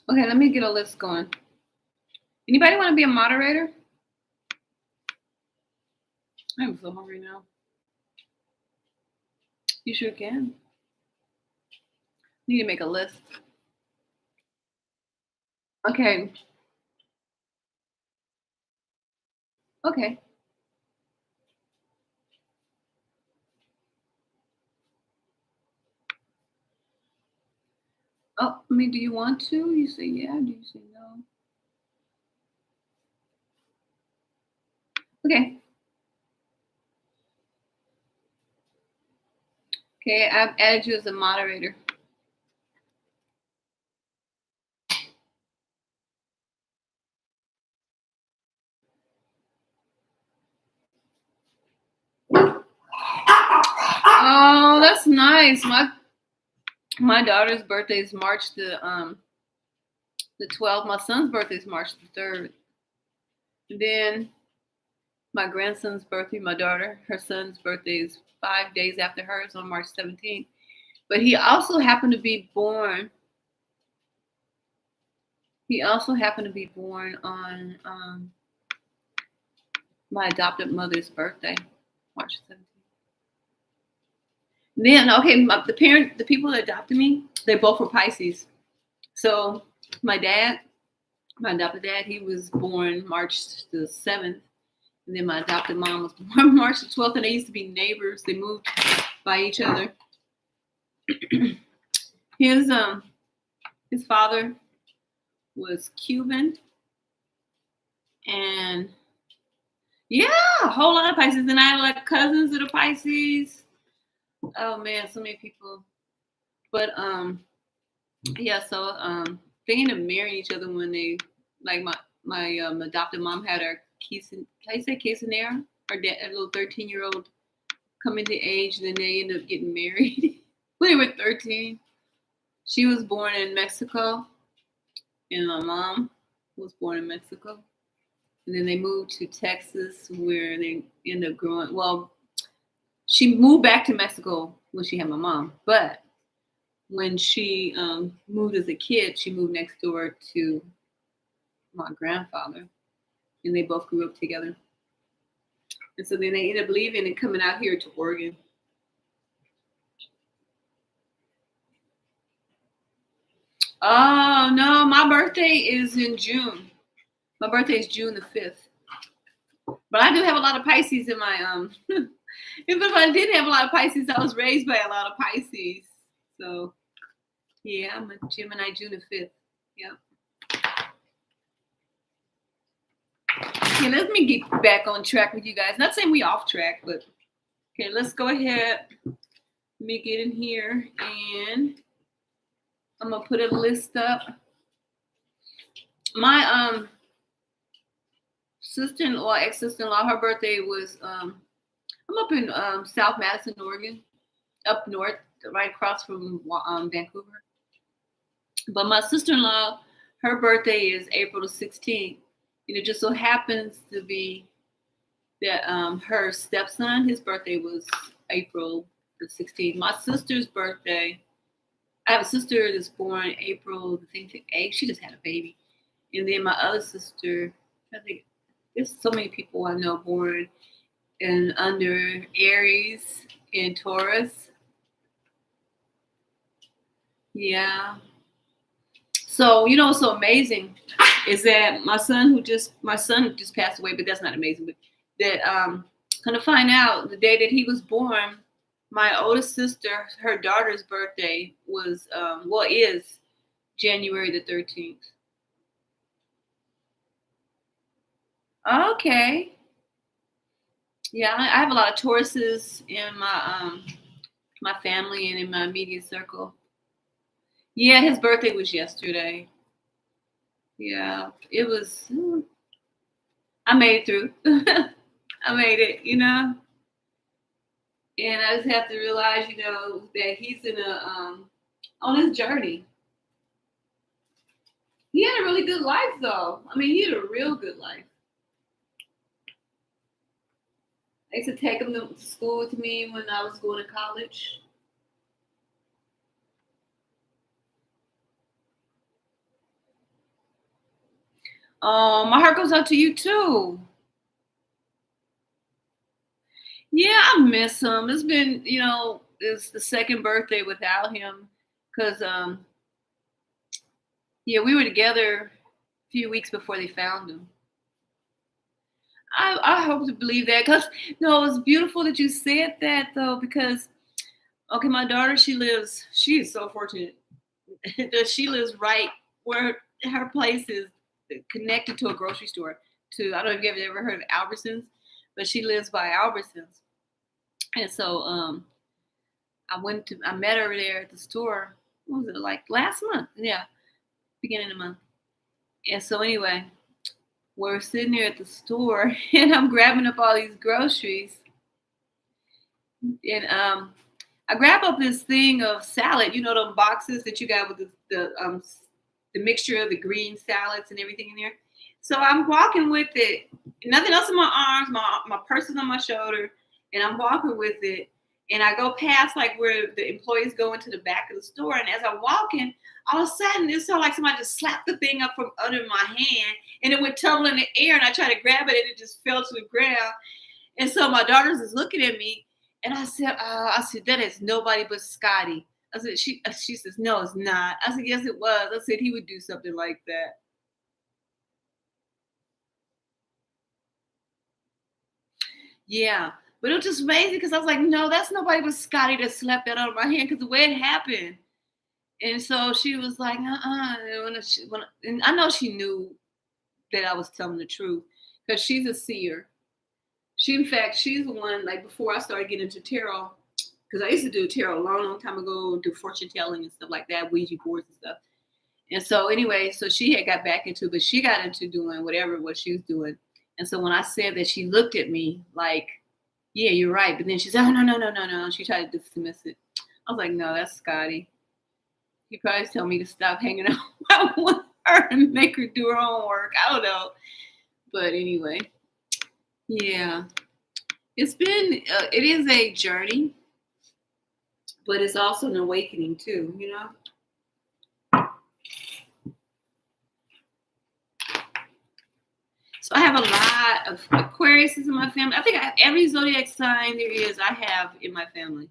Okay, let me get a list going. Anybody want to be a moderator? I'm so hungry now. You sure can. Need to make a list. Okay. Okay. Oh, I mean, do you want to? You say yeah. Do you say no? Okay. Okay, I've added you as a moderator. Oh, that's nice. My daughter's birthday is March the the 12th. My son's birthday is March the 3rd. And then my grandson's birthday, my daughter, her son's birthday is 5 days after hers on March 17th. But he also happened to be born. He also happened to be born on my adopted mother's birthday, March 17th. Then, okay, the people that adopted me, they both were Pisces. So my adopted dad, he was born March the 7th. And then my adopted mom was born March the 12th. And they used to be neighbors. They moved by each other. His father was Cuban. And yeah, a whole lot of Pisces. And I had like cousins that are Pisces. Oh man, so many people. But yeah, so they ended up marrying each other when they, like my adopted mom had her quinceañera, her dad, a little 13-year-old coming to age, then they ended up getting married when they were 13. She was born in Mexico, and my mom was born in Mexico. And then they moved to Texas, where they ended up growing. Well, she moved back to Mexico when she had my mom, but when she moved as a kid, she moved next door to my grandfather, and they both grew up together. And so then they ended up leaving and coming out here to Oregon. Oh no, my birthday is in June. My birthday is June the 5th. But I do have a lot of Pisces in my if I didn't have a lot of Pisces, I was raised by a lot of Pisces. So yeah, I'm a Gemini, June the 5th. Yeah. Okay, let me get back on track with you guys. Not saying we off track, but okay, let's go ahead. Let me get in here and I'm gonna put a list up. My sister-in-law, ex-sister-in-law, her birthday was I'm up in South Madison, Oregon, up north, right across from Vancouver. But my sister-in-law, her birthday is April the 16th. And it just so happens to be that her stepson, his birthday was April the 16th. My sister's birthday, I have a sister that's born April the 8th. She just had a baby. And then my other sister, I think there's so many people I know born in under Aries and Taurus. Yeah. So, you know what's so amazing is that my son just passed away, but that's not amazing. But that kind of find out the day that he was born, my oldest sister, her daughter's birthday was is January the 13th. Okay. Yeah, I have a lot of Tauruses in my family and in my immediate circle. Yeah, his birthday was yesterday. Yeah, it was. I made it through. I made it, you know. And I just have to realize, you know, that he's in on his journey. He had a really good life, though. I mean, he had a real good life. I used to take him to school with me when I was going to college. My heart goes out to you too. Yeah, I miss him. It's been, you know, it's the second birthday without him because, yeah, we were together a few weeks before they found him. I hope to believe that because, no, it's beautiful that you said that though because, okay, my daughter, she is so fortunate that she lives right where her place is connected to a grocery store. I don't know if you've ever heard of Albertsons, but she lives by Albertsons. And so I met her there at the store. What was it, like last month? Yeah, beginning of the month. And so anyway, we're sitting there at the store and I'm grabbing up all these groceries. And I grab up this thing of salad, you know, those boxes that you got with the the mixture of the green salads and everything in there. So I'm walking with it, nothing else in my arms, my purse is on my shoulder, and I'm walking with it. And I go past like where the employees go into the back of the store. And as I'm walking, all of a sudden it felt like somebody just slapped the thing up from under my hand and it went tumbling in the air and I tried to grab it and it just fell to the ground. And so my daughters is looking at me and I said, that is nobody but Scotty. I said, she says, no, it's not. I said, yes, it was. I said, he would do something like that. Yeah. But it was just amazing because I was like, no, that's nobody but Scotty that slapped that out of my hand because the way it happened. And so she was like, and I know she knew that I was telling the truth because she's a seer. In fact, she's the one, like before I started getting into tarot, because I used to do tarot a long, long time ago, do fortune telling and stuff like that, Ouija boards and stuff. And so anyway, so she had got back into, but she got into doing whatever what she was doing. And so when I said that, she looked at me like, yeah, you're right. But then she said, oh, no, no, no, no, no. She tried to dismiss it. I was like, no, that's Scotty. He probably told me to stop hanging out with her and make her do her own work. I don't know. But anyway, yeah. It is a journey, but it's also an awakening too, you know? So I have a lot of Aquariuses in my family. I think I have every zodiac sign there is, I have in my family.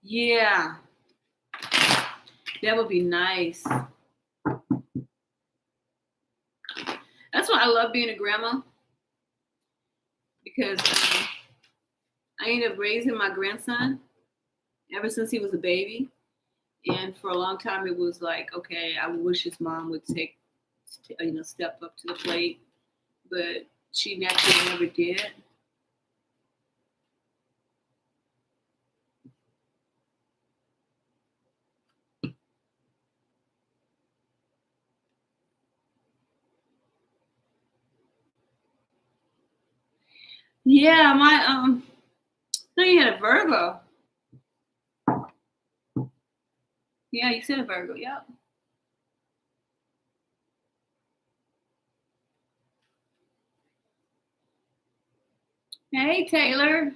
Yeah, that would be nice. That's why I love being a grandma because I ended up raising my grandson ever since he was a baby. And for a long time, it was like, okay, I wish his mom would step up to the plate, but she naturally never did. Yeah, no, you had a Virgo. Yeah, you said a Virgo. Yep. Hey, Taylor.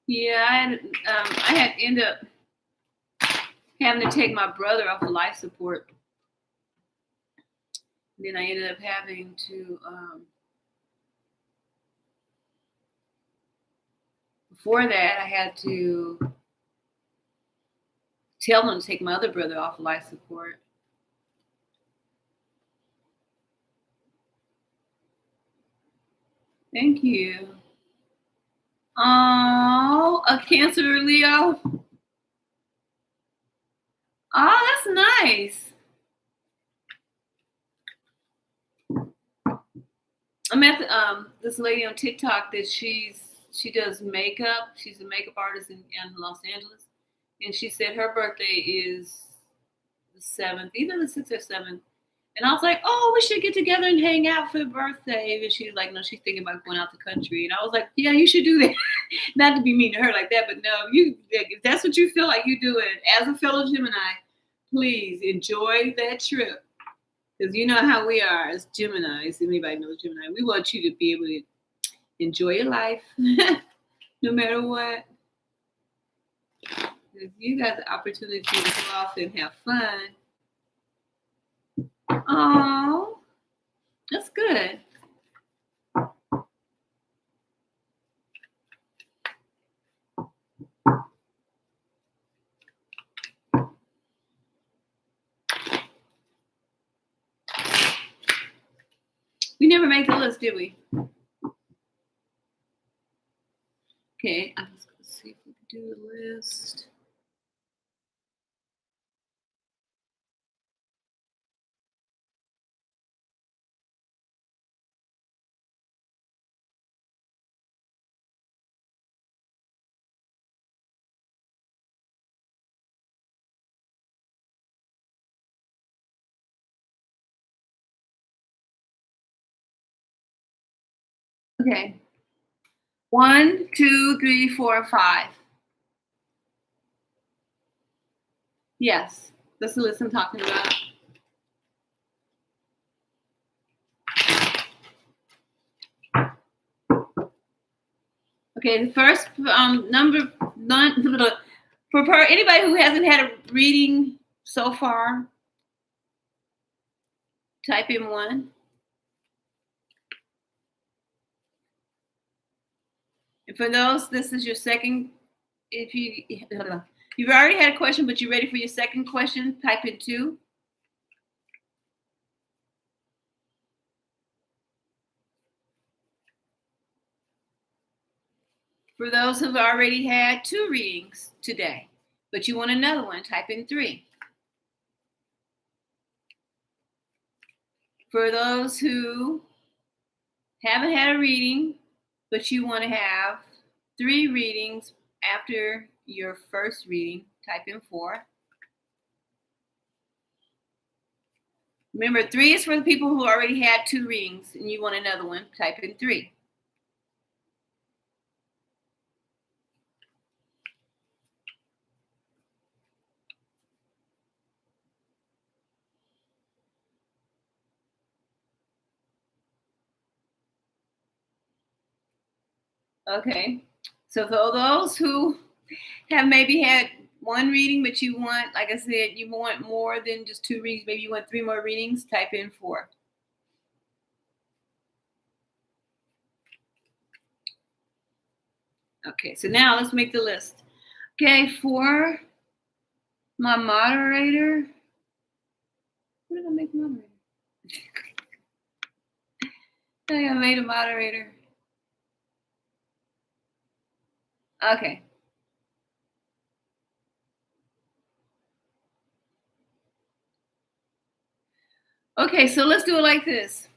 Yeah, I had ended up having to take my brother off of life support. Then I ended up having to. Before that, I had to tell them to take my other brother off of life support. Thank you. Oh, a Cancer Leo. Oh, that's nice. I met this lady on TikTok that she does makeup. She's a makeup artist in Los Angeles, and she said her birthday is the 7th, either the 6th or 7th. And I was like, oh, we should get together and hang out for the birthday. And she's like, no, she's thinking about going out the country. And I was like, yeah, you should do that. Not to be mean to her like that, but no, if that's what you feel like you do it as a fellow Gemini, please enjoy that trip. Because you know how we are as Geminis. Anybody knows Gemini. We want you to be able to enjoy your life no matter what. If you got the opportunity to go off and have fun, oh, that's good. We never made the list, did we? Okay, I was going to see if we could do a list. Okay. 1, 2, 3, 4, 5. Yes, that's the list I'm talking about. Okay, the first number for anybody who hasn't had a reading so far, type in 1. And for those, this is your second. If you've already had a question, but you're ready for your second question, type in 2. For those who've already had 2 readings today, but you want another one, type in 3. For those who haven't had a reading, but you want to have 3 readings after your first reading, type in 4. Remember, 3 is for the people who already had 2 readings and you want another one, type in 3. Okay, so for those who have maybe had 1 reading, but you want, like I said, you want more than just 2 readings, maybe you want 3 more readings, type in 4. Okay, so now let's make the list. Okay, for my moderator, what did I make moderator? I think I made a moderator. Okay. Okay, so let's do it like this.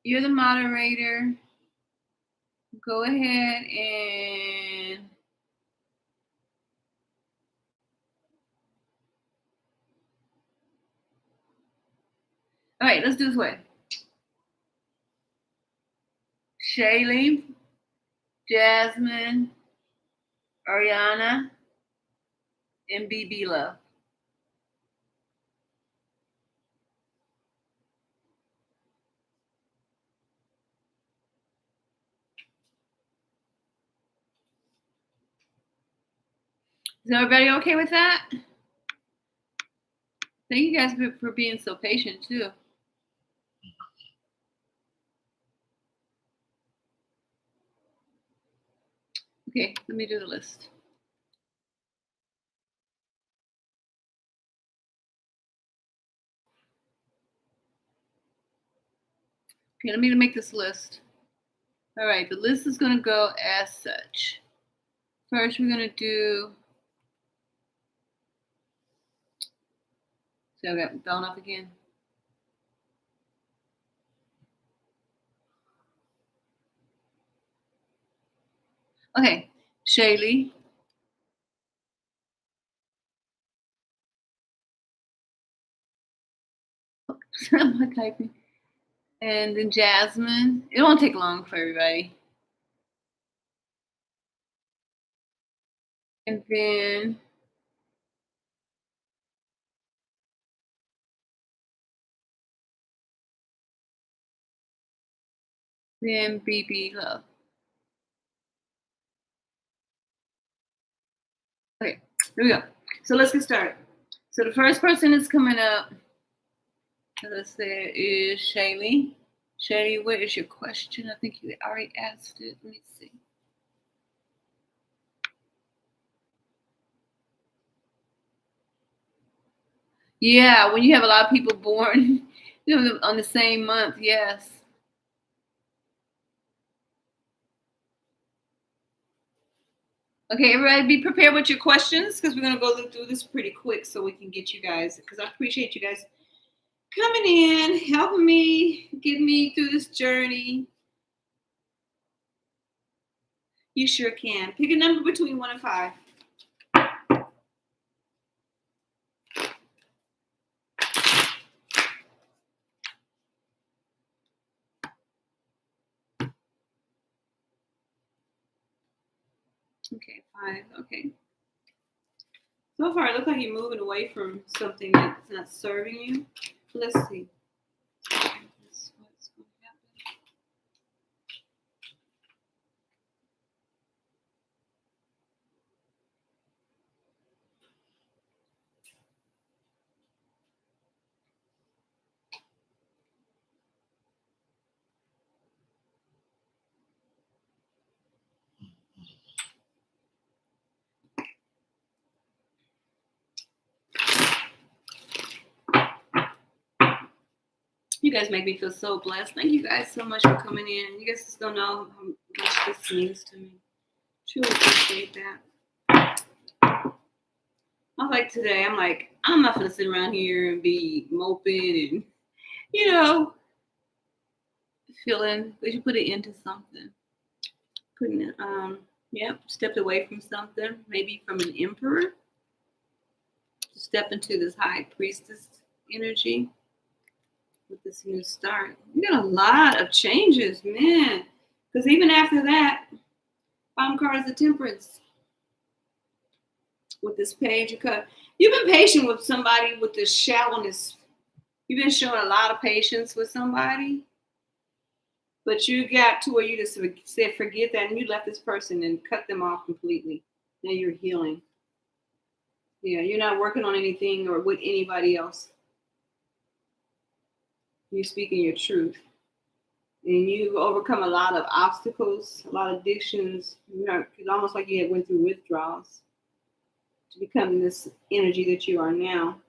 You're the moderator. Go ahead and all right, let's do this way. Shaylee, Jasmine, Ariana, and BB Love. Is everybody okay with that? Thank you guys for being so patient too. Okay, let me do the list. Okay, let me make this list. All right, the list is going to go as such. First, we're going to do. So I got thrown off again. Okay, Shaylee. I'm not typing. And then Jasmine. It won't take long for everybody. And then BB Love. Okay, here we go. So let's get started. So the first person that's coming up, let's say, is Shaylee. Shaylee, what is your question? I think you already asked it. Let me see. Yeah, when you have a lot of people born on the same month, yes. Okay, everybody be prepared with your questions because we're going to go through this pretty quick so we can get you guys, because I appreciate you guys coming in, helping me, getting me through this journey. You sure can. Pick a number between 1 and 5. Okay, 5. Okay. So far, it looks like you're moving away from something that's not serving you. Let's see. What's going to happen? You guys make me feel so blessed. Thank you guys so much for coming in. You guys just don't know how much this means to me. Truly appreciate that. I like today, I'm not gonna sit around here and be moping and, you know, feeling, we should put it into something. Putting it, yep, stepped away from something, maybe from an emperor, to step into this high priestess energy with this new start. You got a lot of changes, man. Because even after that, bottom card is the temperance with this page of cups. You've been patient with somebody with this shallowness. You've been showing a lot of patience with somebody, but you got to where you just said forget that, and you left this person and cut them off completely. Now you're healing. Yeah, you're not working on anything or with anybody else. You're speaking your truth. And you've overcome a lot of obstacles, a lot of addictions. It's almost like you had went through withdrawals to become this energy that you are now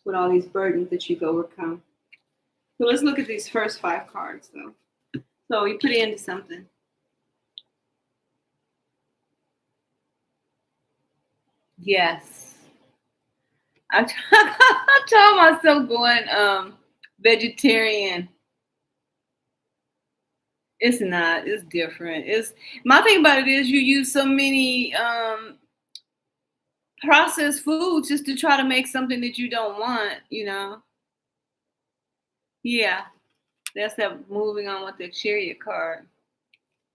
with all these burdens that you've overcome. So let's look at these first 5 cards, though. So you put it into something. Yes. I told myself going vegetarian. It's not. It's different. It's my thing about it is you use so many processed foods just to try to make something that you don't want, you know. Yeah. That's that moving on with the chariot card.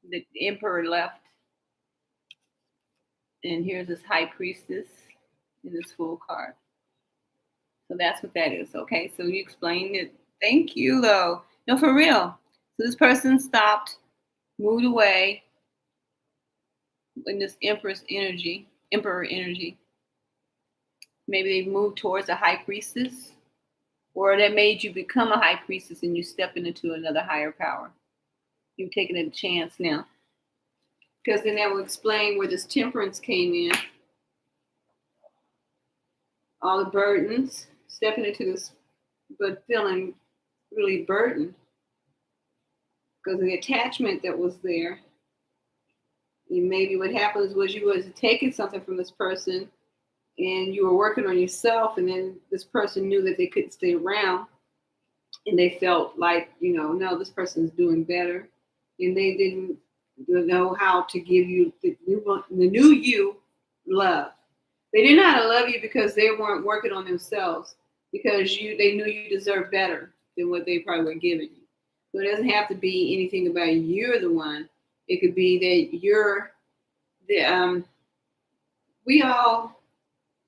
The emperor left. And here's this high priestess in this full card. So that's what that is. Okay. So you explained it. Thank you though. No, for real. So this person stopped, moved away in this emperor energy. Maybe they moved towards a high priestess, or that made you become a high priestess and you stepping into another higher power. You're taking a chance now. Because then that will explain where this temperance came in. All the burdens, stepping into this, but feeling really burdened because of the attachment that was there. And maybe what happens was you was taking something from this person and you were working on yourself, and then this person knew that they couldn't stay around, and they felt like, no, this person's doing better, and they didn't know how to give you the new you love. They didn't know how to love you because they weren't working on themselves, because they knew you deserved better than what they probably were giving you. So it doesn't have to be anything about you're the one. It could be that you're the we all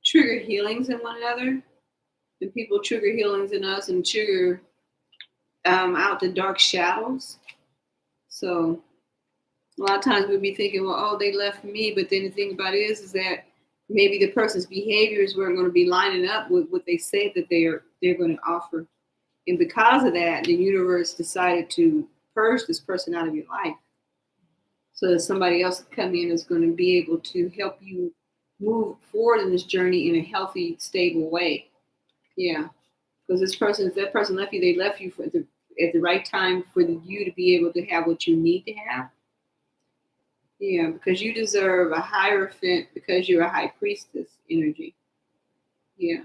trigger healings in one another, and people trigger healings in us and trigger out the dark shadows. So a lot of times we'll be thinking, well, oh, they left me, but then the thing about it is that maybe the person's behaviors weren't going to be lining up with what they say that they're going to offer, and because of that, the universe decided to purge this person out of your life, so that somebody else come in is going to be able to help you move forward in this journey in a healthy, stable way. Yeah, because if that person left you, they left you at the right time for you to be able to have what you need to have. Yeah, because you deserve a hierophant because you're a high priestess energy. Yeah.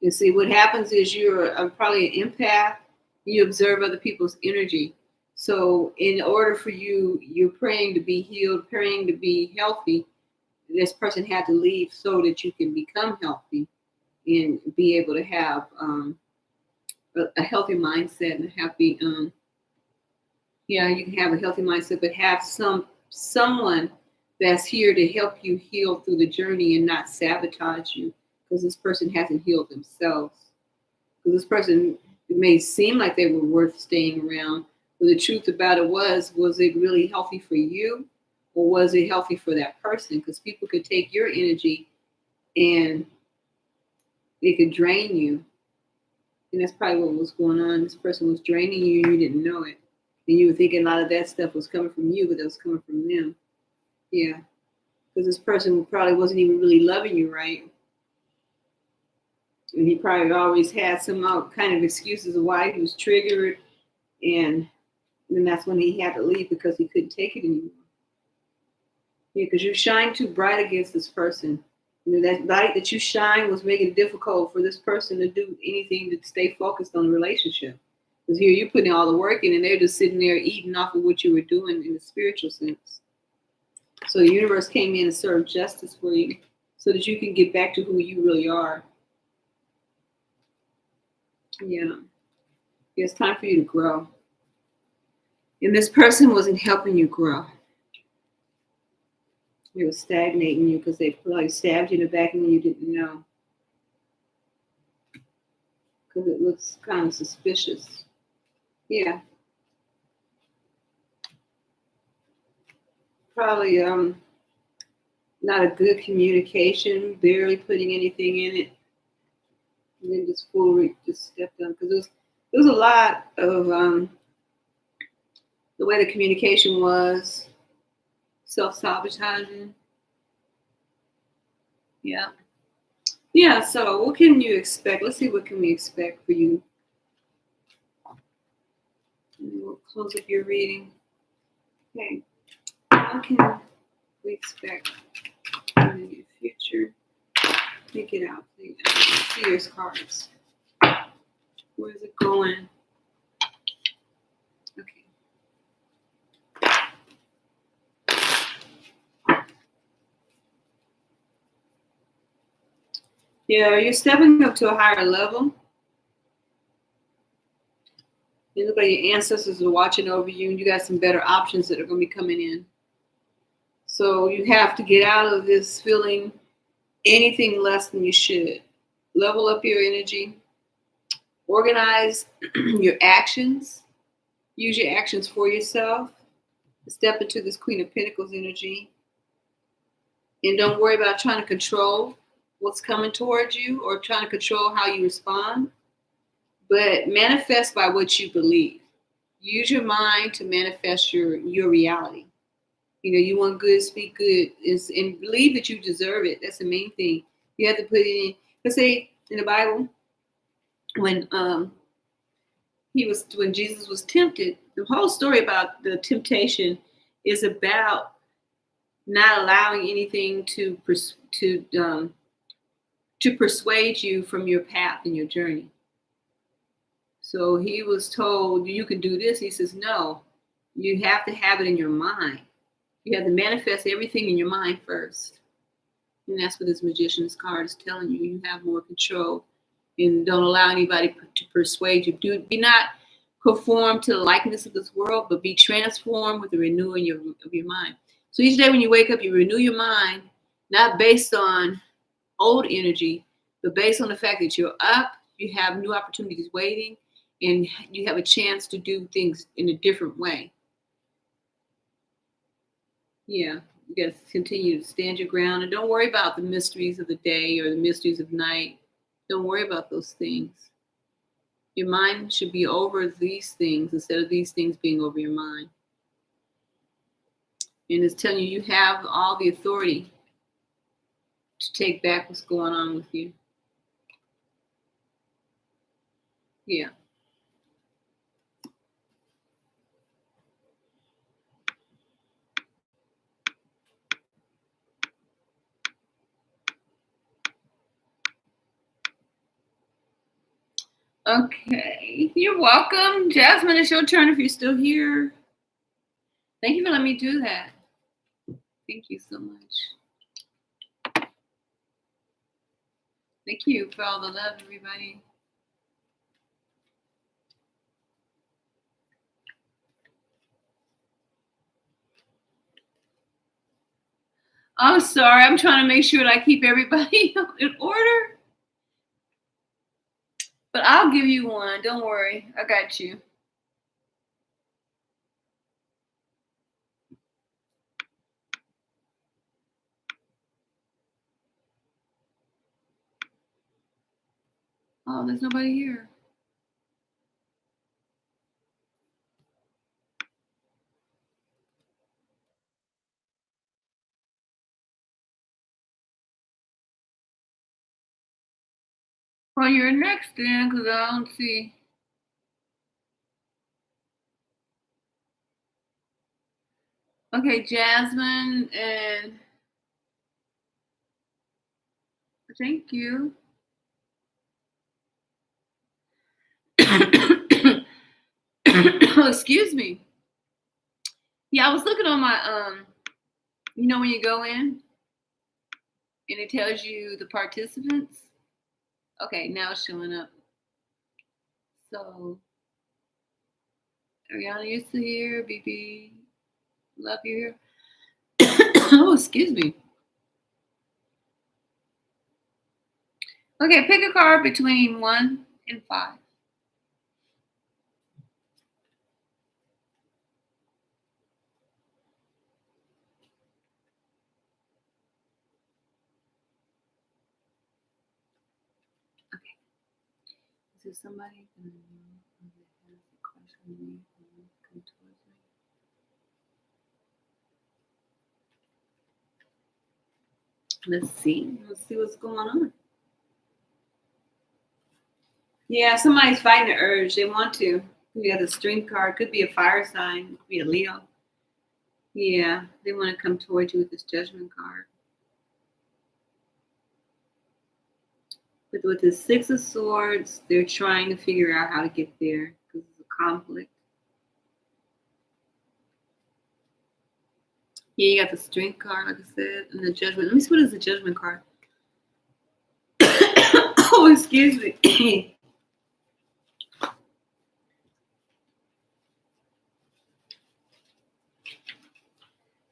And see, what happens is you're probably an empath. You observe other people's energy. So in order for you're praying to be healed, praying to be healthy, this person had to leave so that you can become healthy and be able to have a healthy mindset and a happy, you can have a healthy mindset, but have someone that's here to help you heal through the journey and not sabotage you, because this person hasn't healed themselves. Because this person, it may seem like they were worth staying around, but the truth about it was it really healthy for you, or was it healthy for that person? Because people could take your energy and it could drain you. And that's probably what was going on. This person was draining you and you didn't know it. And you were thinking a lot of that stuff was coming from you, but that was coming from them. Yeah. Because this person probably wasn't even really loving you right. And he probably always had some kind of excuses of why he was triggered. And then that's when he had to leave because he couldn't take it anymore. Yeah, because you shine too bright against this person. You know, that light that you shine was making it difficult for this person to do anything to stay focused on the relationship. Because here you're putting all the work in and they're just sitting there eating off of what you were doing in a spiritual sense. So the universe came in and served justice for you so that you can get back to who you really are. Yeah. It's time for you to grow. And this person wasn't helping you grow. It was stagnating you because they probably stabbed you in the back and you didn't know. Because it looks kind of suspicious. Yeah. Probably not a good communication, barely putting anything in it. And then just foolery just stepped on. Because there was a lot of the way the communication was, self-sabotaging. Yeah. Yeah, so what can you expect? Let's see, what can we expect for you? And we'll close up your reading. Okay. What can we expect in the near future? Take it out, please. Seer's cards. Where's it going? Okay. Yeah, you're stepping up to a higher level. You look like your ancestors are watching over you, and you got some better options that are going to be coming in. So you have to get out of this feeling anything less than you should. Level up your energy. Organize your actions. Use your actions for yourself. Step into this Queen of Pentacles energy. And don't worry about trying to control what's coming towards you or trying to control how you respond. But manifest by what you believe. Use your mind to manifest your reality. You know, you want good, speak good, and believe that you deserve it. That's the main thing. You have to put it in. Let's say in the Bible, when Jesus was tempted, the whole story about the temptation is about not allowing anything to persuade you from your path and your journey. So he was told, you can do this. He says, no, you have to have it in your mind. You have to manifest everything in your mind first. And that's what this Magician's card is telling you. You have more control and don't allow anybody to persuade you. Be not conform to the likeness of this world, but be transformed with the renewing of your mind. So each day when you wake up, you renew your mind, not based on old energy, but based on the fact that you're up, you have new opportunities waiting, and you have a chance to do things in a different way. Yeah, you got to continue to stand your ground and don't worry about the mysteries of the day or the mysteries of night. Don't worry about those things. Your mind should be over these things instead of these things being over your mind. And it's telling you have all the authority to take back what's going on with you. Yeah. Okay. You're welcome. Jasmine, it's your turn if you're still here. Thank you for letting me do that. Thank you so much. Thank you for all the love, everybody. I'm sorry. I'm trying to make sure that I keep everybody in order. But I'll give you one. Don't worry. I got you. Oh, there's nobody here. Well, you're next then, because I don't see. Okay, Jasmine, and thank you. Excuse me. Yeah, I was looking on my you know when you go in and it tells you the participants. Okay, now it's showing up. So Ariana, you still here? BB, love you here. Oh, excuse me. Okay, pick a card between 1 and 5. Okay. Is there somebody that has a crush on me? Come towards me. Let's see. Let's see what's going on. Yeah, somebody's fighting the urge. They want to. We got the Strength card. Could be a fire sign. Could be a Leo. Yeah, they want to come towards you with this Judgment card. But with the Six of Swords, they're trying to figure out how to get there because it's a conflict. Yeah, you got the Strength card, like I said, and the Judgment. Let me see, what is the Judgment card? Oh, excuse me.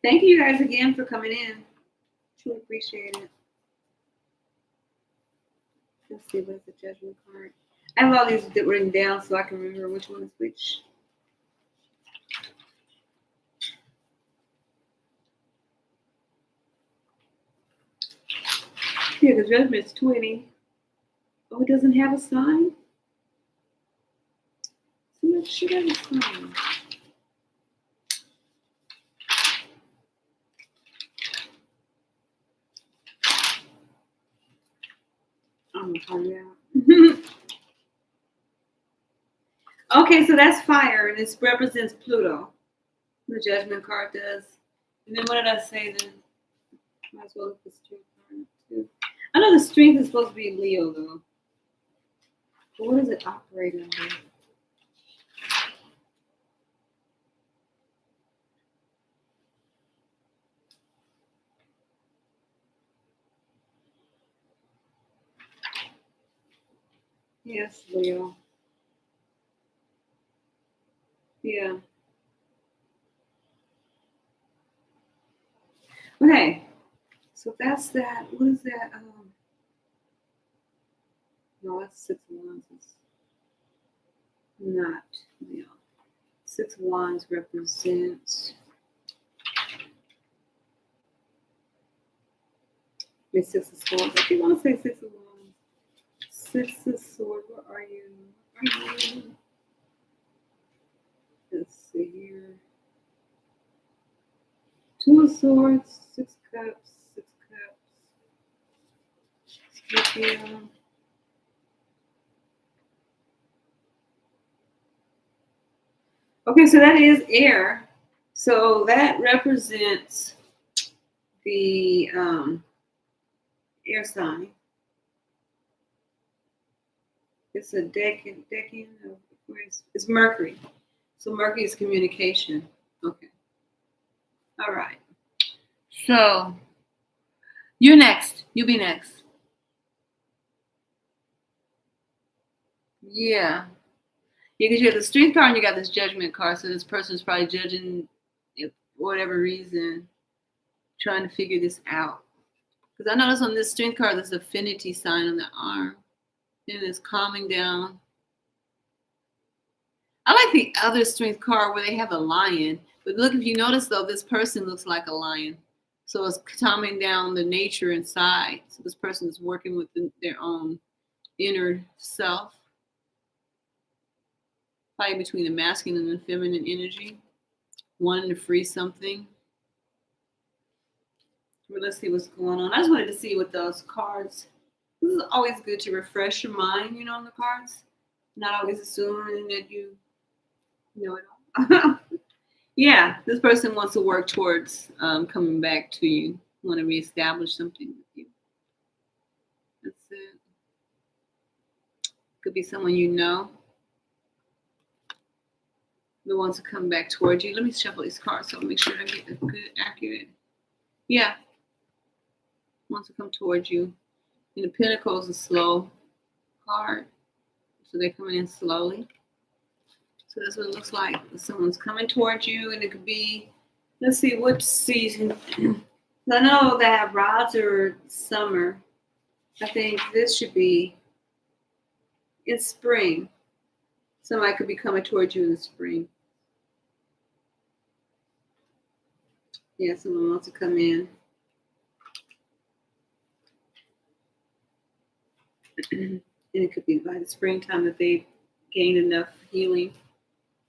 Thank you guys again for coming in. Truly appreciate it. Let's see, what's the Judgment card? I have all these written down so I can remember which one is which. Yeah, the Judgment's 20. Oh, it doesn't have a sign? So much should have a sign. I'm gonna find out. Okay, so that's fire, and this represents Pluto. The Judgment card does. And then what did I say then? Might as well look at the Strength card too. I know the Strength is supposed to be Leo though. But what does it operate under? Yes, Leo. Yeah. Okay. So that's that. What is that? No, that's 6 of Wands. It's not Leo. 6 of Wands represents. I mean, 6 of Swords. I keep want to say 6 of Wands. 6 of Swords. Where are you? Are you? Let's see here. 2 of Swords, 6 Cups, 6 Cups. Scorpio. Okay, so that is air. So that represents the air sign. It's a decan of Aquarius. It's Mercury. So Mercury is communication. Okay. All right. So you're next. You'll be next. Yeah. Yeah, because you have the Strength card and you got this Judgment card. So this person's probably judging, if for whatever reason, trying to figure this out. Because I notice on this strength card, there's an affinity sign on the arm. And it's calming down. I like the other strength card where they have a lion. But look, if you notice, though, this person looks like a lion. So it's calming down the nature inside. So this person is working with their own inner self. Probably between the masculine and feminine energy. Wanting to free something. Well, let's see what's going on. I just wanted to see what those cards. This is always good to refresh your mind, on the cards. Not always assuming that you know it all. Yeah, this person wants to work towards coming back to you. Want to reestablish something with you. That's it. Could be someone you know. That wants to come back towards you. Let me shuffle these cards so I'll make sure I get a good, accurate. Yeah. Wants to come towards you. And the Pentacle is a slow card. So they're coming in slowly. So that's what it looks like. Someone's coming towards you, and it could be, let's see, what season. I know that rods are summer. I think this should be in spring. Somebody could be coming towards you in the spring. Yeah, someone wants to come in. And it could be by the springtime that they've gained enough healing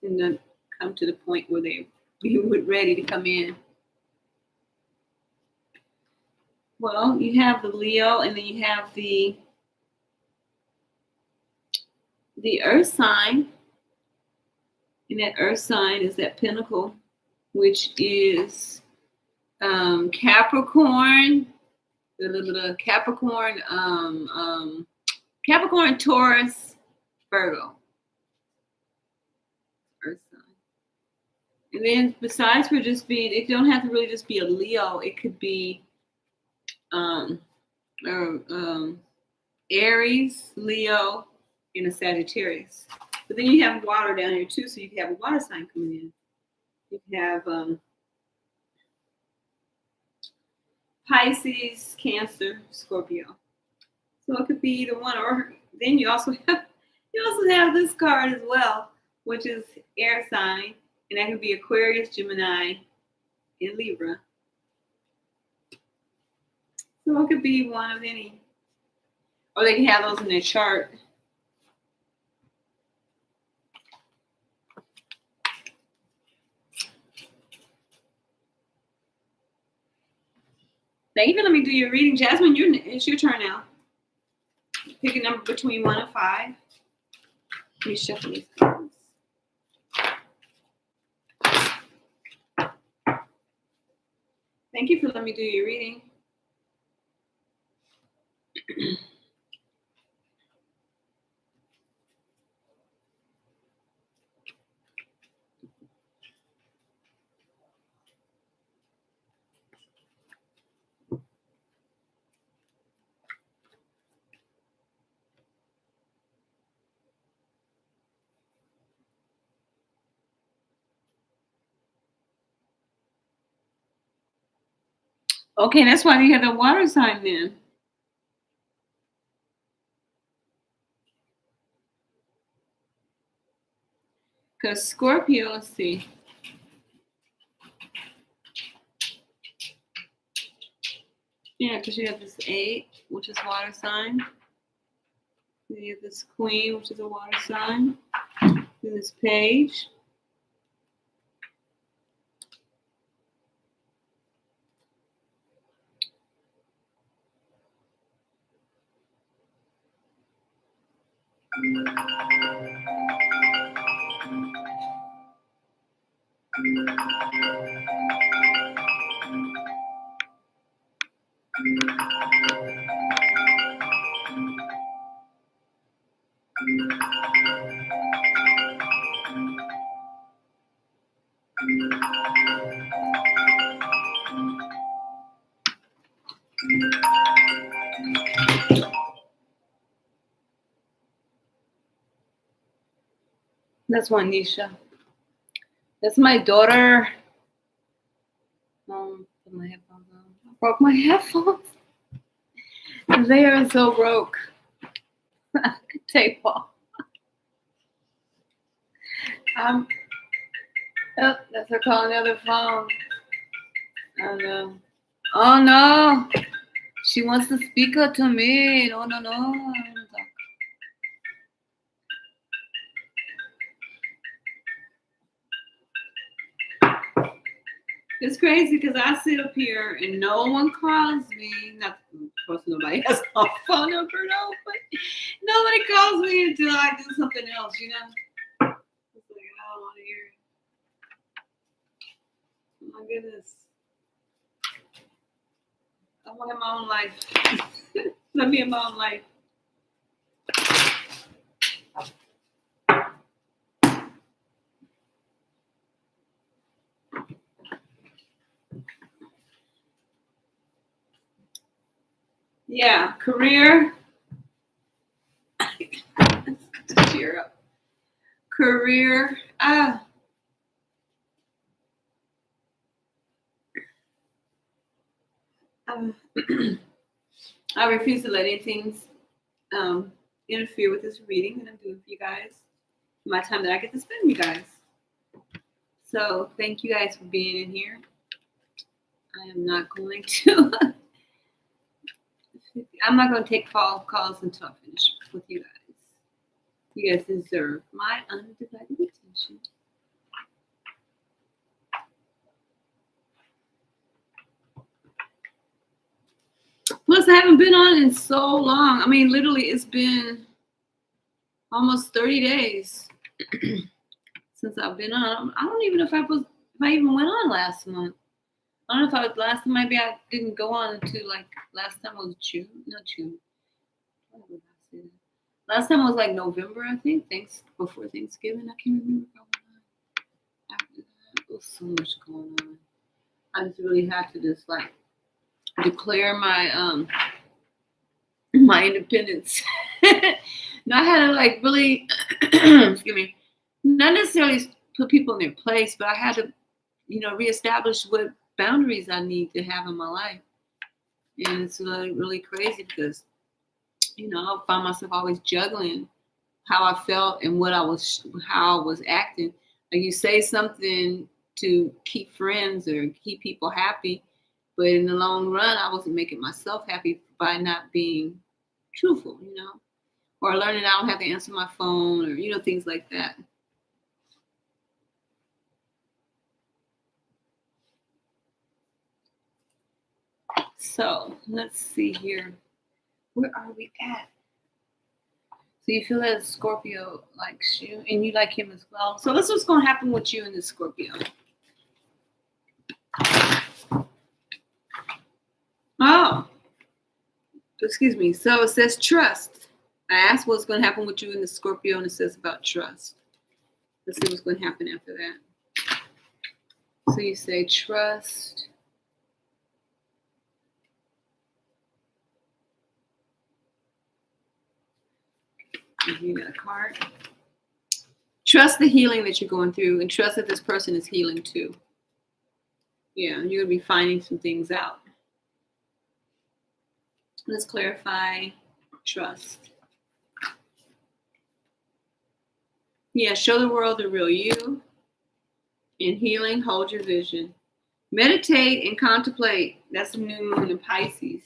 and then come to the point where they be ready to come in. Well, you have the Leo, and then you have the Earth sign. And that Earth sign is that Pentacle, which is Capricorn, a little bit of Capricorn, Capricorn, Taurus, Virgo. Earth sign. And then besides for just being, it don't have to really just be a Leo. It could be Aries, Leo, and a Sagittarius. But then you have water down here too, so you can have a water sign coming in. You can have Pisces, Cancer, Scorpio. So it could be either one, or then you also have this card as well, which is air sign, and that could be Aquarius, Gemini, and Libra. So it could be one of any. Or they can have those in their chart. Thank you for letting me do your reading. Jasmine, it's your turn now. Pick a number between 1 and 5. Let me shuffle these cards. Thank you for letting me do your reading. Okay, that's why you have the water sign then. Because Scorpio, let's see. Yeah, because you have this 8, which is water sign. Then you have this Queen, which is a water sign. Then this Page. That's Juanisha. That's my daughter. Put my headphones on. I broke my headphones. They are so broke. Tape off. Oh, that's her calling the other phone. Oh no. Oh no. She wants to speak her to me. No, no, no. It's crazy because I sit up here and no one calls me. Not, of course, nobody has a phone number, no, but nobody calls me until I do something else, you know? It's like, I don't want to hear it. Oh my goodness. I want to have my own life. Let me have my own life. Yeah, career. Let's cheer up. Career. I refuse to let anything interfere with this reading that I'm doing for you guys. My time that I get to spend with you guys. So thank you guys for being in here. I am not going to. I'm not going to take calls until I finish with you guys. You guys deserve my undivided attention. Plus, I haven't been on in so long. I mean, literally, it's been almost 30 days since I've been on. I don't even know if I even went on last month. I don't know if last time, maybe I didn't go on until like last time was June. Not June. Last time was like November, I think. Before Thanksgiving. I can't remember if I went on. After that, there was so much going on. I just really had to just like declare my my independence. No, I had to like really excuse me, not necessarily put people in their place, but I had to, reestablish what boundaries I need to have in my life. And it's really crazy because, I found myself always juggling how I felt and how I was acting. Like you say something to keep friends or keep people happy, but in the long run, I wasn't making myself happy by not being truthful, or learning I don't have to answer my phone or, things like that. So let's see here. Where are we at? So you feel that Scorpio likes you and you like him as well. So that's what's going to happen with you and the Scorpio. Oh, excuse me. So it says trust. I asked what's going to happen with you and the Scorpio, and it says about trust. Let's see what's going to happen after that. So you say trust. You got a card. Trust the healing that you're going through and trust that this person is healing too. Yeah, you're going to be finding some things out. Let's clarify trust. Yeah, show the world the real you. In healing, hold your vision. Meditate and contemplate. That's the new moon in Pisces.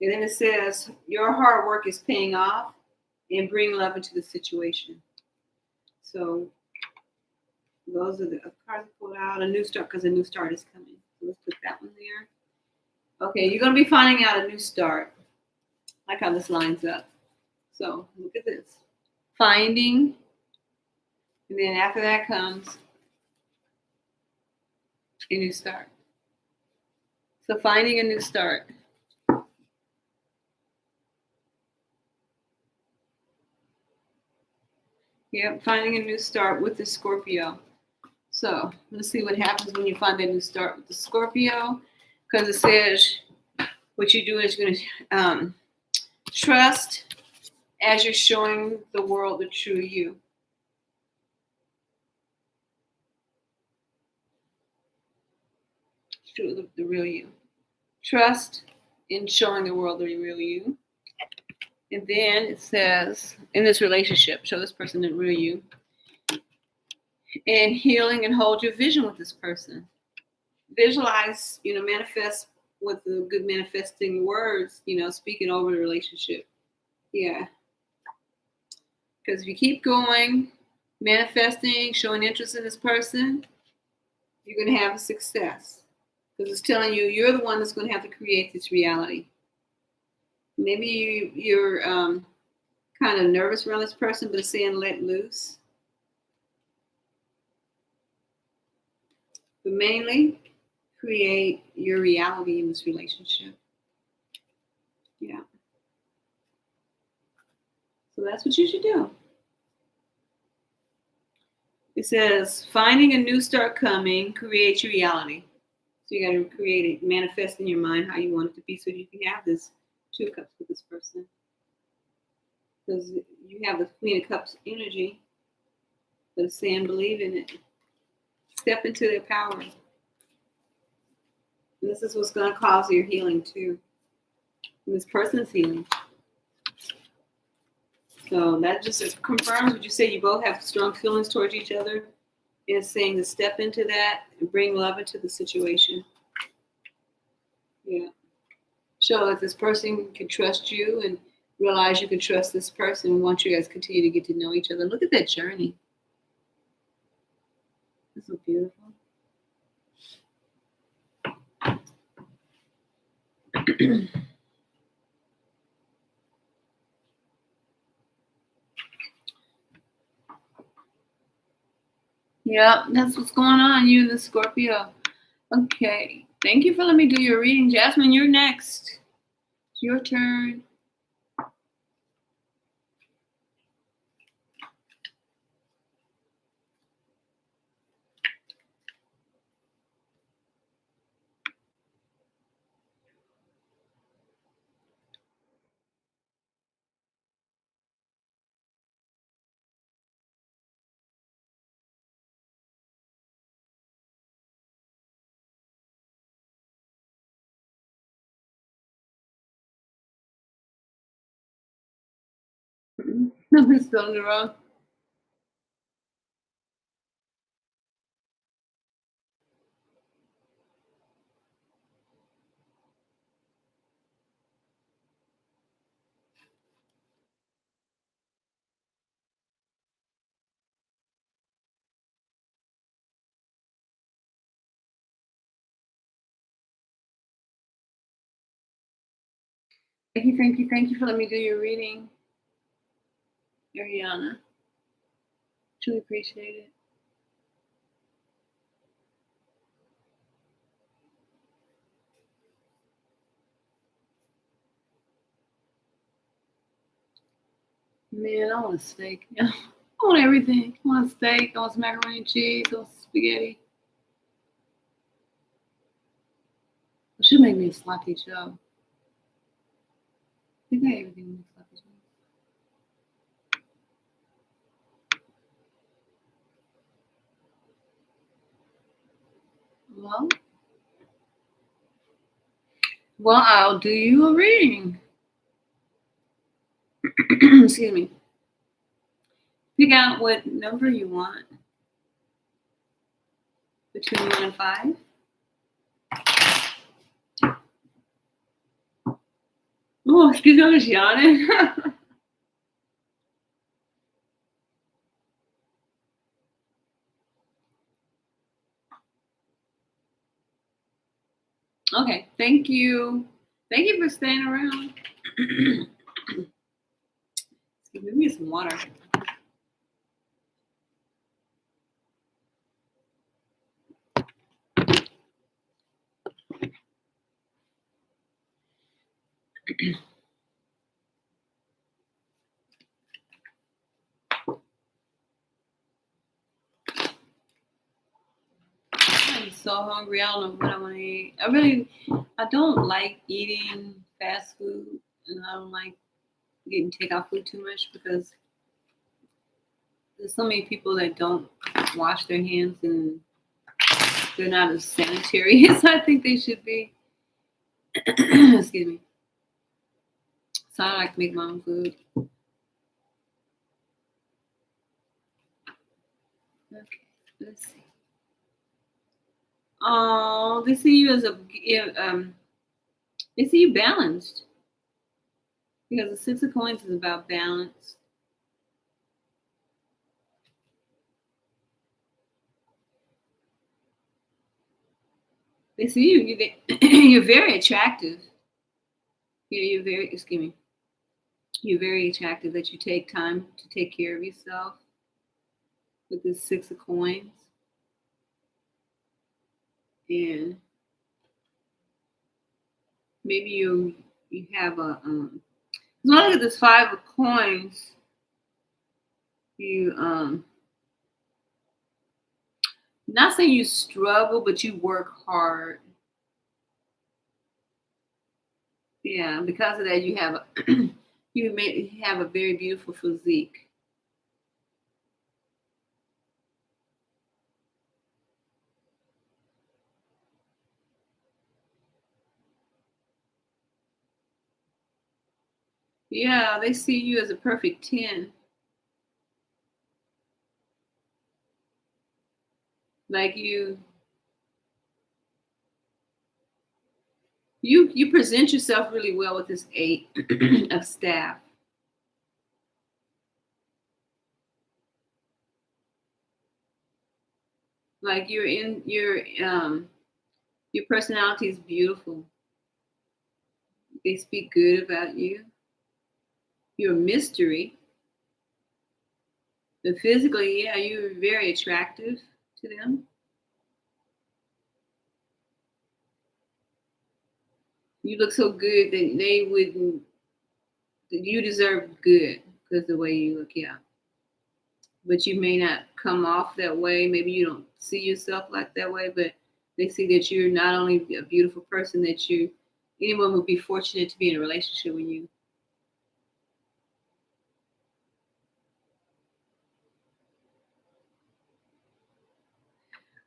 And then it says, your hard work is paying off and bring love into the situation. So those are the cards I pulled out. A new start, because a new start is coming. So let's put that one there. Okay, you're going to be finding out a new start. I like how this lines up. So look at this. Finding. And then after that comes a new start. So finding a new start. Yep, finding a new start with the Scorpio. So let's see what happens when you find that new start with the Scorpio. Because it says what you do is you're going to trust as you're showing the world the true you. the real you. Trust in showing the world the real you. And then it says, in this relationship, show this person the real you. And healing and hold your vision with this person. Visualize, manifest with the good manifesting words, speaking over the relationship. Yeah. Because if you keep going, manifesting, showing interest in this person, you're going to have a success. Because it's telling you you're the one that's going to have to create this reality. Maybe you're kind of nervous around this person, but it's saying let loose. But mainly, create your reality in this relationship. Yeah. So that's what you should do. It says, finding a new start coming, create your reality. So you got to create it, manifest in your mind how you want it to be so you can have this 2 of Cups with this person. Because you have the Queen of Cups energy, but it's saying believe in it. Step into their power. And this is what's going to cause your healing too. And this person's healing. So that just confirms what you say. You both have strong feelings towards each other. And it's saying to step into that and bring love into the situation. Yeah. Show that this person can trust you and realize you can trust this person and want you guys to continue to get to know each other. Look at that journey. This is beautiful. Yeah, that's what's going on, you and the Scorpio. Okay. Thank you for letting me do your reading. Jasmine, you're next. It's your turn. I'm still in the wrong. Thank you for letting me do your reading, Ariana. Truly appreciate it. Man, I want a steak. I want everything. I want a steak. I want some macaroni and cheese. I want some spaghetti. It should make me a sloppy Joe. I think I ate everything in a sloppy Joe. Well, I'll do you a reading. Excuse me. Pick out what number you want. Between 1 and 5. Oh, excuse me, I'm just yawning. Okay, thank you. Thank you for staying around. Give me some water. I'm so hungry. I don't know what I want to eat. I don't like eating fast food, and I don't like getting takeout food too much because there's so many people that don't wash their hands and They're not as sanitary as I think they should be. Excuse me. So I like to make my own food. Okay, let's see. Oh, they see you as they see you balanced. Because the Six of Coins is about balance. They see you. You're very attractive. You're very, excuse me. You're very attractive that you take time to take care of yourself with this Six of Coins. And maybe you have a as long as this Five of Coins, you not saying you struggle, but you work hard. Yeah, because of that, you have you have a very beautiful physique. Yeah, they see you as a perfect 10. Like you present yourself really well with this 8 of staff. Like your personality is beautiful. They speak good about you. You're a mystery. But physically, yeah, you're very attractive to them. You look so good that they wouldn't. That you deserve good because the way you look, yeah. But you may not come off that way. Maybe you don't see yourself like that way, but they see that you're not only a beautiful person, that anyone would be fortunate to be in a relationship with you.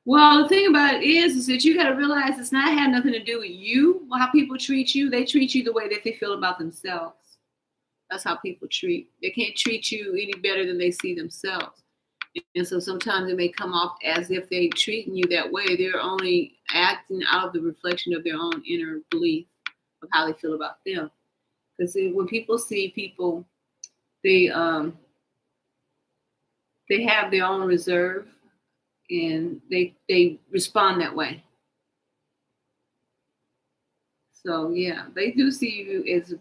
Well, the thing about it is that you got to realize it's not have nothing to do with you. How people treat you, they treat you the way that they feel about themselves. That's how people treat. They can't treat you any better than they see themselves. And so sometimes it may come off as if they're treating you that way. They're only acting out of the reflection of their own inner belief of how they feel about them. Because when people see people, they they have their own reserve, and they respond that way. So yeah, they do see you as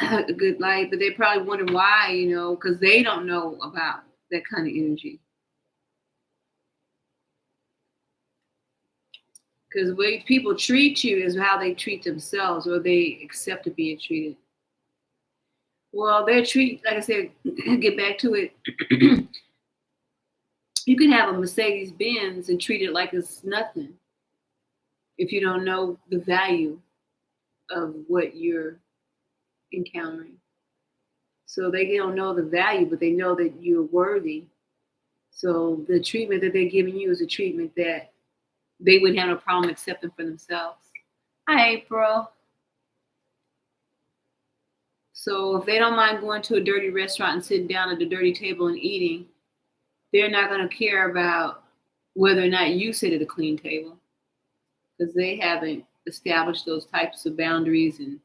a good light, but they probably wonder why, because they don't know about that kind of energy. Because the way people treat you is how they treat themselves, or they accept to being treated. Well, they treat, like I said, get back to it. You can have a Mercedes Benz and treat it like it's nothing if you don't know the value of what you're encountering. So they don't know the value, but they know that you're worthy. So the treatment that they're giving you is a treatment that they wouldn't have no problem accepting for themselves. Hi, April. So if they don't mind going to a dirty restaurant and sitting down at the dirty table and eating, they're not going to care about whether or not you sit at a clean table, because they haven't established those types of boundaries, and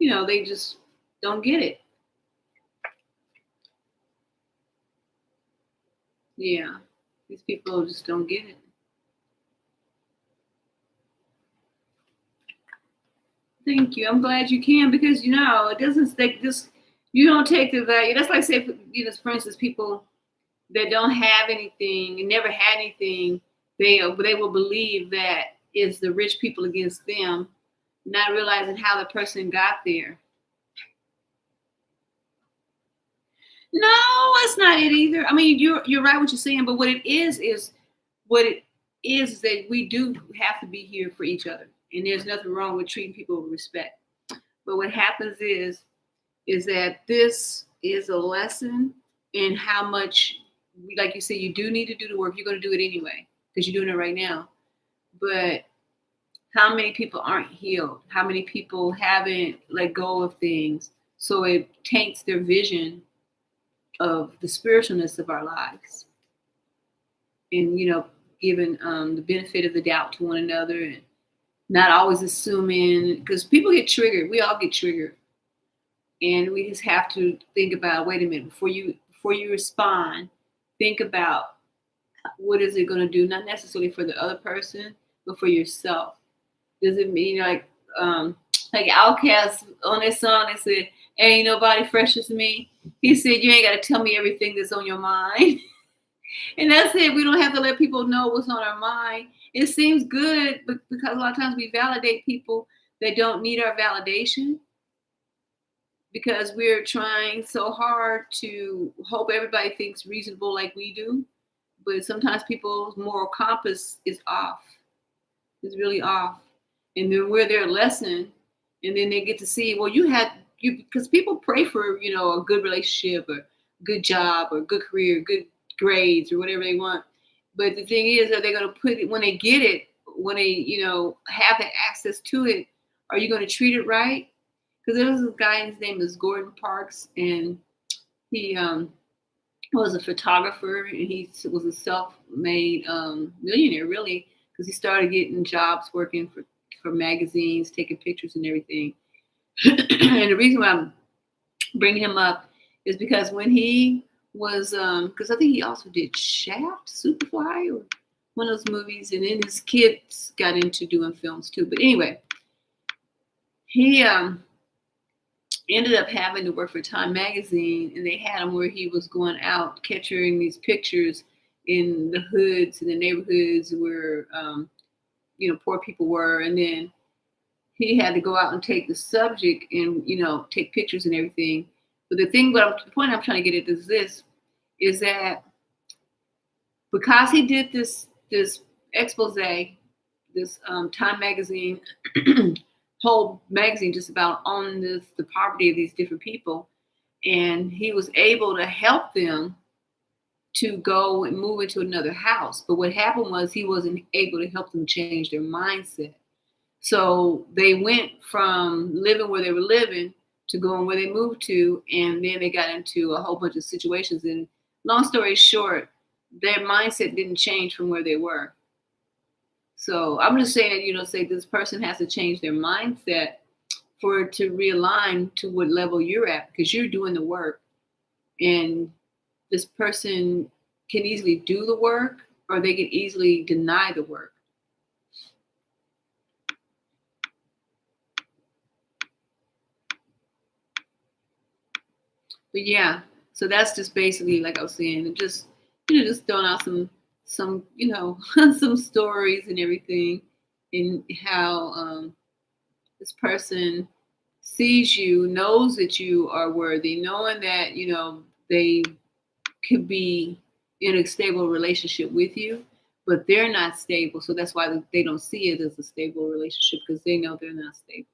they just don't get it. Yeah, these people just don't get it. Thank you. I'm glad you can, because it doesn't take this. You don't take the value. That's like, say, for instance, people that don't have anything and never had anything, they will believe that it's the rich people against them, not realizing how the person got there. No, that's not it either. I mean, you're right what you're saying, but what it is what it is that we do have to be here for each other, and there's nothing wrong with treating people with respect. But what happens is that this is a lesson in how much, like you say, you do need to do the work. You're going to do it anyway. because you're doing it right now. But how many people aren't healed? How many people haven't let go of things? So it taints their vision of the spiritualness of our lives. And, giving the benefit of the doubt to one another, and not always assuming, because people get triggered. We all get triggered. And we just have to think about, wait a minute, before you respond, think about what is it going to do, not necessarily for the other person, but for yourself. Does it mean like Outkast on this song, they said, "Ain't nobody fresh as me." He said, "You ain't got to tell me everything that's on your mind." And that's it. We don't have to let people know what's on our mind. It seems good, but because a lot of times we validate people that don't need our validation, because we're trying so hard to hope everybody thinks reasonable like we do. But sometimes people's moral compass is off. It's really off. And then we're their lesson. And then they get to see, well, because people pray for, a good relationship or good job or good career, good grades or whatever they want. But the thing is, are they going to put it, when they get it, when they, have the access to it, are you going to treat it right? Because there was a guy, his name is Gordon Parks, and he was a photographer, and he was a self-made millionaire, really, because he started getting jobs working for magazines, taking pictures and everything. And the reason why I'm bringing him up is because when he was, because I think he also did Shaft, Superfly, or one of those movies, and then his kids got into doing films too. But anyway, he ended up having to work for Time magazine, and they had him where he was going out capturing these pictures in the hoods and the neighborhoods where poor people were, and then he had to go out and take the subject and take pictures and everything. But the point I'm trying to get at is that because he did this expose, this Time magazine whole magazine just about on the poverty of these different people, and he was able to help them to go and move into another house. But what happened was he wasn't able to help them change their mindset. So they went from living where they were living to going where they moved to, and then they got into a whole bunch of situations. And long story short, their mindset didn't change from where they were. So I'm just saying that, say this person has to change their mindset for it to realign to what level you're at, because you're doing the work. And this person can easily do the work, or they can easily deny the work. But yeah, so that's just basically, like I was saying, just throwing out some some stories and everything, and how this person sees you, knows that you are worthy, knowing that they could be in a stable relationship with you, but they're not stable. So that's why they don't see it as a stable relationship, because they know they're not stable.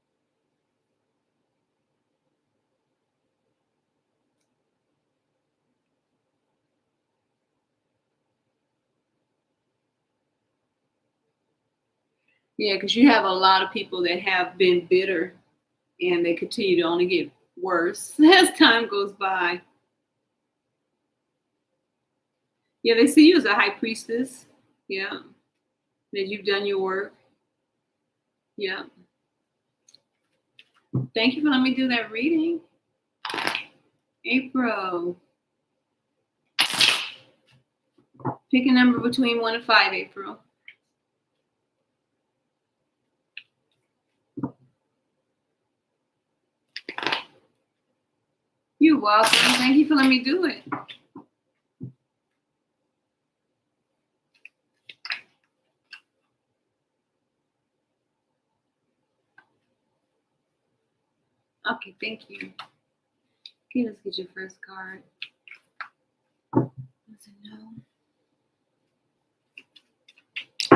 Yeah, because you have a lot of people that have been bitter, and they continue to only get worse as time goes by. Yeah, they see you as a high priestess. Yeah, that you've done your work. Yeah. Thank you for letting me do that reading. April. Pick a number between 1 and 5, April. You're welcome. Thank you for letting me do it. Okay, thank you. Okay, let's get your first card. What's it no?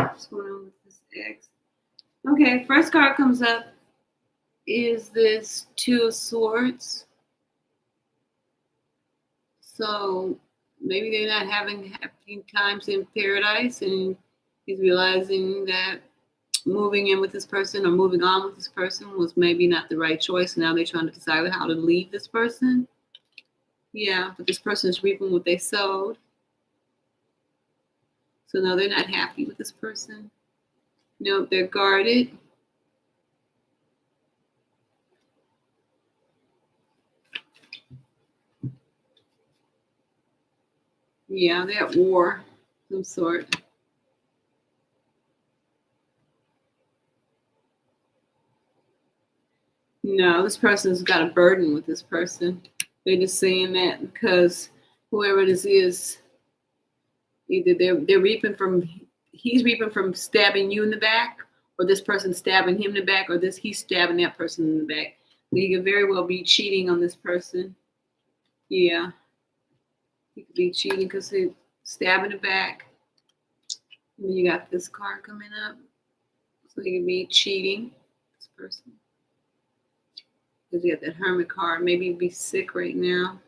What's going on with this X? Okay, first card comes up is this Two of Swords. So maybe they're not having happy times in paradise, and He's realizing that moving in with this person or moving on with this person was maybe not the right choice. Now they're trying to decide how to leave this person. Yeah, but this person is reaping what they sowed. So no, they're not happy with this person. No, they're guarded. Yeah, they're at war of some sort. No, this person's got a burden with this person. They're just saying that because whoever this is, either they're reaping from, he's reaping from stabbing you in the back, or this person stabbing him in the back, or he's stabbing that person in the back. He could very well be cheating on this person. Yeah, he could be cheating because he's stabbing the back. And then you got this card coming up, so he could be cheating this person. Because you got that Hermit card. Maybe he'd be sick right now.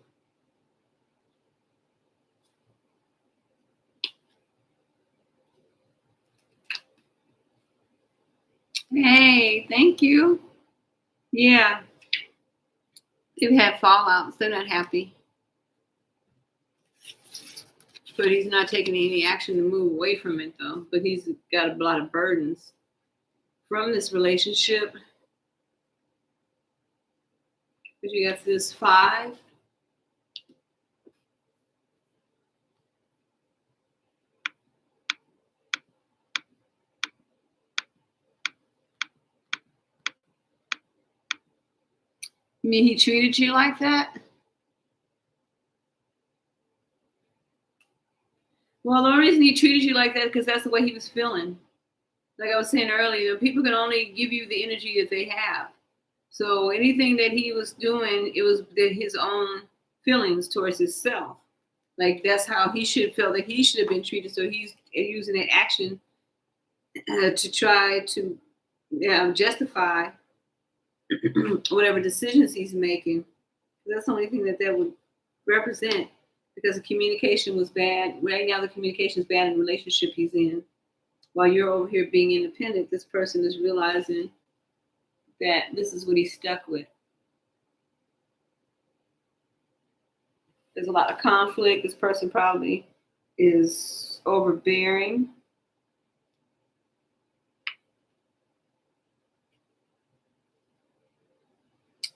Hey, thank you. Yeah. They've had fallouts. They're not happy. But he's not taking any action to move away from it, though. But he's got a lot of burdens from this relationship. But you got this 5. You mean he treated you like that? Well, the only reason he treated you like that is because that's the way he was feeling. Like I was saying earlier, people can only give you the energy that they have. So anything that he was doing, it was his own feelings towards himself. Like that's how he should feel. Like he should have been treated. So he's using that action to try to justify whatever decisions he's making. That's the only thing that would represent, because the communication was bad. Right now, the communication is bad in the relationship he's in. While you're over here being independent, this person is realizing that this is what he's stuck with. There's a lot of conflict. This person probably is overbearing.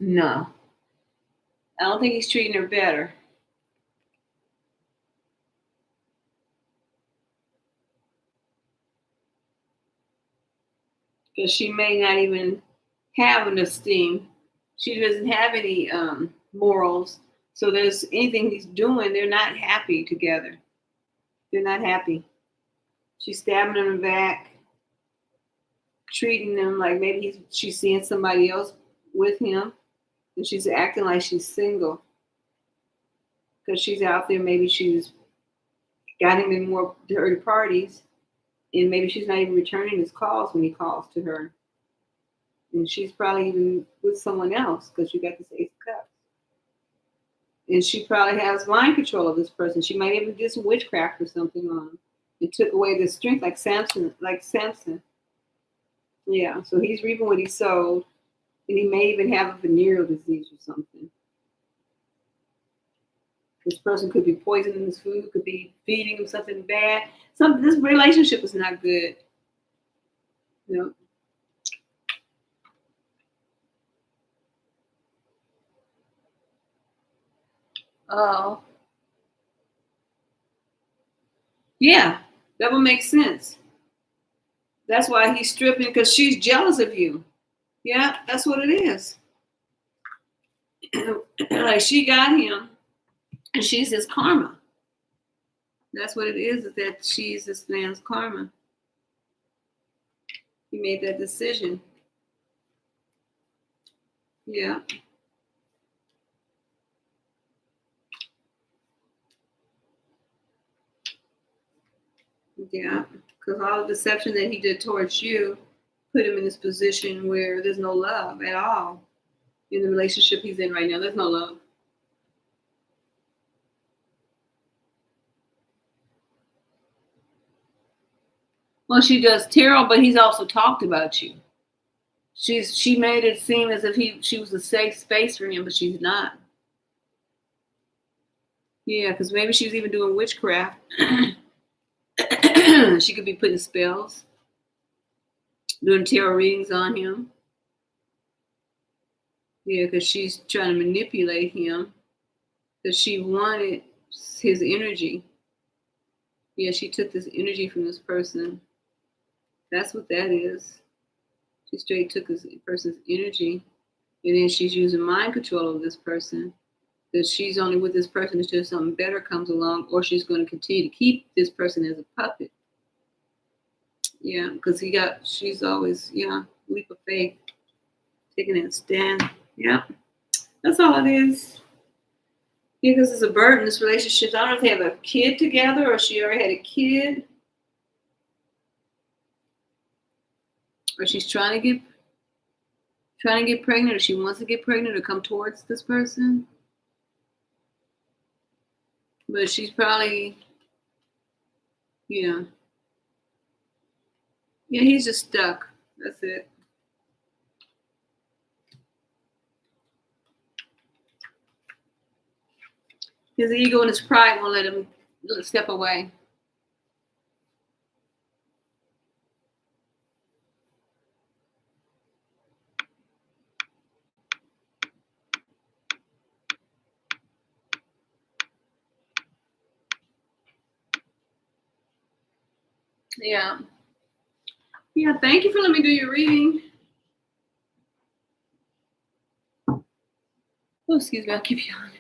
No. I don't think he's treating her better. Because she may not even have an esteem. She doesn't have any morals. So there's anything he's doing, they're not happy together. They're not happy. She's stabbing him in the back, treating him like maybe she's seeing somebody else with him, and she's acting like she's single because she's out there. Maybe she's got him in more dirty parties, and maybe she's not even returning his calls when he calls to her. And she's probably even with someone else because you got this Ace of Cups. And she probably has mind control of this person. She might even do some witchcraft or something on him. It took away the strength, like Samson. Yeah, so he's reaping what he sowed, and he may even have a venereal disease or something. This person could be poisoning his food, could be feeding him something bad. This relationship is not good. You know. Oh. Yeah, that would make sense. That's why he's stripping, because she's jealous of you. Yeah, that's what it is. Like she got him, and she's his karma. That's what it is that she's this man's karma. He made that decision. Yeah. Yeah, because all the deception that he did towards you put him in this position where there's no love at all in the relationship he's in right now. There's no love. Well, she does tarot, but he's also talked about you. She made it seem as if she was a safe space for him, but she's not. Yeah, because maybe she was even doing witchcraft. She could be putting spells, doing tarot readings on him. Yeah, because she's trying to manipulate him. Because she wanted his energy. Yeah, she took this energy from this person. That's what that is. She straight took this person's energy. And then she's using mind control of this person. That she's only with this person until something better comes along, or she's going to continue to keep this person as a puppet. Yeah, because she's always, leap of faith, taking that stand. Yeah, that's all it is. Yeah, because it's a burden, this relationship. I don't know if they have a kid together or she already had a kid. Or she's trying to get pregnant, or she wants to get pregnant or come towards this person. But she's probably, yeah, he's just stuck. That's it. His ego and his pride won't let him step away. Yeah. Yeah, thank you for letting me do your reading. Oh, excuse me, I'll keep you on.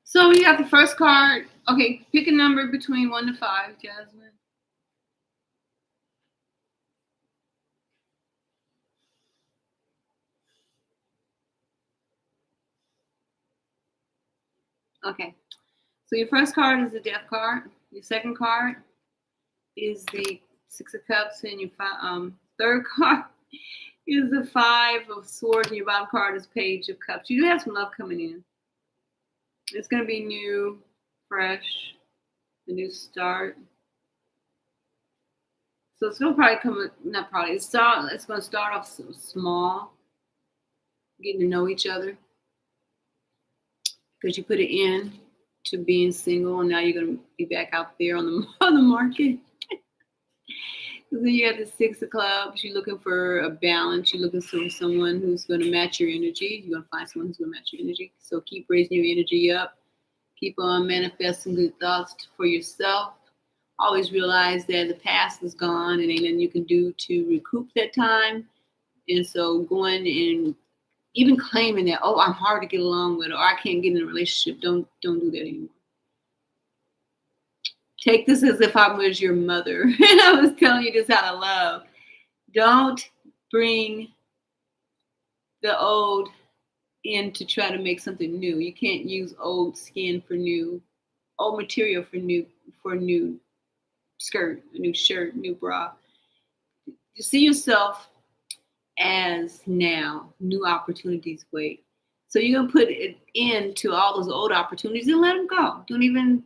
So you got the first card. Okay, pick a number between 1 to 5, Jasmine. Okay. So your first card is the Death card. Your second card is the Six of Cups, and your third card is the Five of Swords, and your bottom card is Page of Cups. You do have some love coming in. It's going to be new, fresh, a new start. So it's going to probably come, not probably, it's going to start off small, getting to know each other. Because you put it in to being single, and now you're going to be back out there on the market. Then you have the Six of Clubs. You're looking for a balance. You're looking for someone who's going to match your energy. You're going to find someone who's going to match your energy. So keep raising your energy up. Keep on manifesting good thoughts for yourself. Always realize that the past is gone and ain't nothing you can do to recoup that time. And so going and even claiming that, oh, I'm hard to get along with, or I can't get in a relationship, don't do that anymore. Take this as if I was your mother and I was telling you this how to love. Don't bring the old in to try to make something new. You can't use old skin for new, old material for new skirt, a new shirt, new bra. You see yourself as now, new opportunities wait. So you're going to put it into all those old opportunities and let them go. Don't even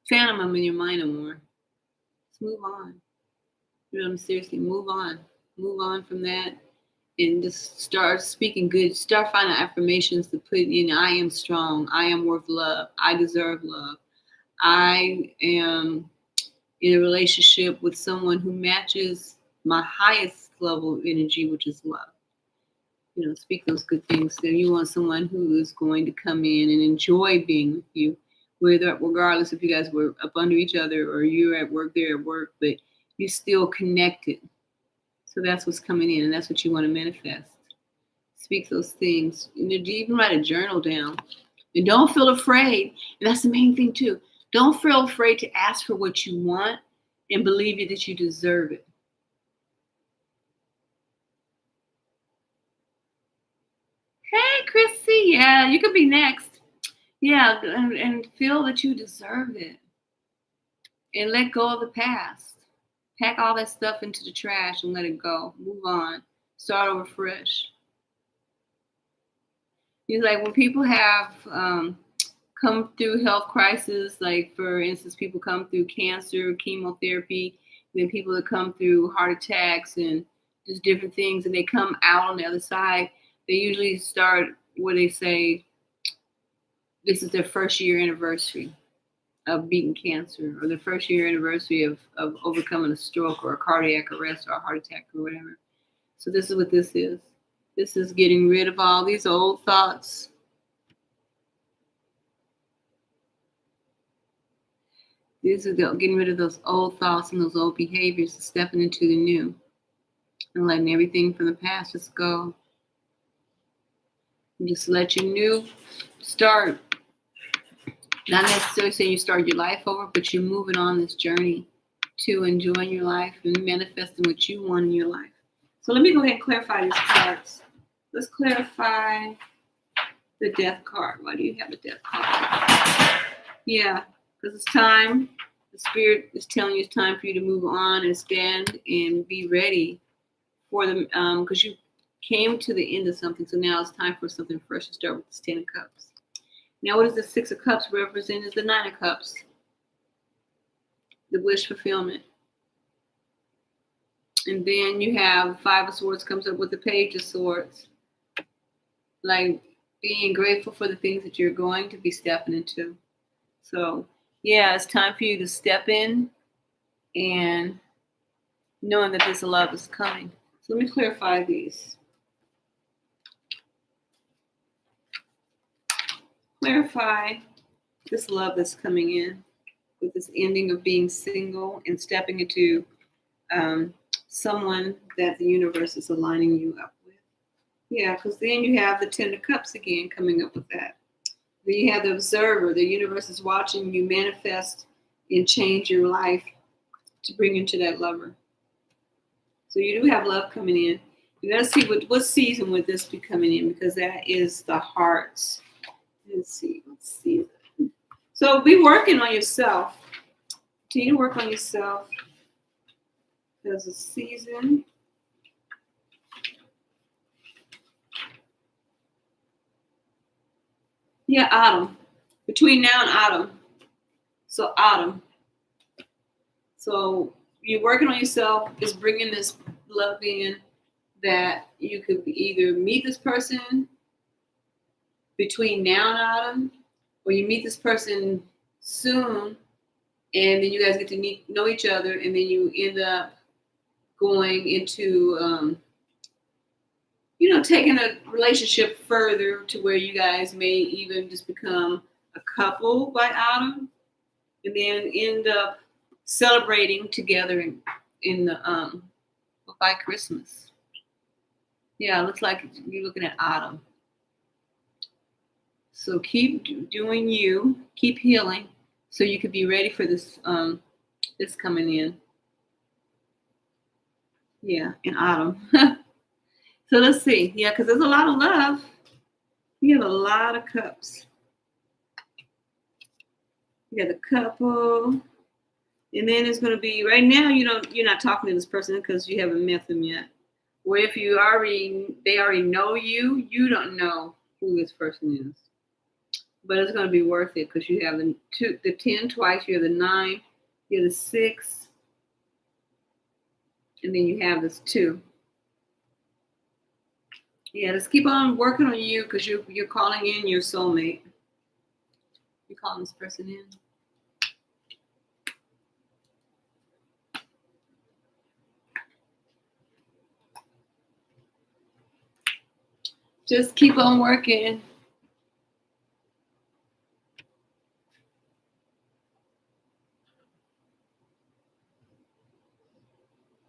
phantom them in your mind anymore. Just move on. You know, seriously, move on. Move on from that and just start speaking good. Start finding affirmations to put in. I am strong. I am worth love. I deserve love. I am in a relationship with someone who matches my highest level of energy, which is love. speak those good things. Then you want someone who is going to come in and enjoy being with you, regardless if you guys were up under each other or you're at work, they're at work, but you're still connected. So that's what's coming in, and that's what you want to manifest. Speak those things. Even write a journal down. And don't feel afraid. And that's the main thing too. Don't feel afraid to ask for what you want and believe that you deserve it. Hey, Chrissy. Yeah, you could be next. Yeah, and feel that you deserve it. And let go of the past. Pack all that stuff into the trash and let it go. Move on. Start over fresh. It's like when people have come through health crisis, like for instance, people come through cancer, chemotherapy, then people that come through heart attacks and just different things, and they come out on the other side, they usually start where they say this is their first year anniversary of beating cancer, or the first year anniversary of overcoming a stroke or a cardiac arrest or a heart attack or whatever. So this is what this is. This is getting rid of all these old thoughts. These are getting rid of those old thoughts and those old behaviors and stepping into the new and letting everything from the past just go. And just let your new start. Not necessarily saying you start your life over, but you're moving on this journey to enjoying your life and manifesting what you want in your life. So let me go ahead and clarify these cards. Let's clarify the death card. Why do you have a death card? Yeah, because it's time. The spirit is telling you it's time for you to move on and stand and be ready for them, because you came to the end of something. So now it's time for something fresh to start with this 10 of Cups. Now, what does the 6 of Cups represent? Is the 9 of Cups. The wish fulfillment. And then you have 5 of Swords comes up with the Page of Swords. Like being grateful for the things that you're going to be stepping into. So, yeah, it's time for you to step in and knowing that this love is coming. So let me clarify these. Clarify this love that's coming in with this ending of being single and stepping into someone that the universe is aligning you up with. Yeah, because then you have the 10 of Cups again coming up with that. Then you have the Observer. The universe is watching you manifest and change your life to bring into that lover. So you do have love coming in. And let's see what season would this be coming in, because that is the hearts. Let's see what season. So be working on yourself. Continue to work on yourself. There's a season. Yeah, autumn. Between now and autumn. So autumn. So you're working on yourself, is bringing this love in that you could either meet this person between now and autumn, or you meet this person soon, and then you guys get to know each other, and then you end up going into, taking a relationship further to where you guys may even just become a couple by autumn, and then end up celebrating together in the by Christmas. Yeah, it looks like you're looking at autumn. So keep doing you, keep healing, so you could be ready for this this coming in. Yeah, in autumn. So let's see. Yeah, because there's a lot of love. You have a lot of cups. You got a couple. And then it's going to be, right now you're not talking to this person because you haven't met them yet. Or if they already know you, you don't know who this person is. But it's going to be worth it, because you have the 10 twice, you have the 9, you have the 6, and then you have this 2. Yeah, let's keep on working on you, because you're calling in your soulmate. You're calling this person in. Just keep on working.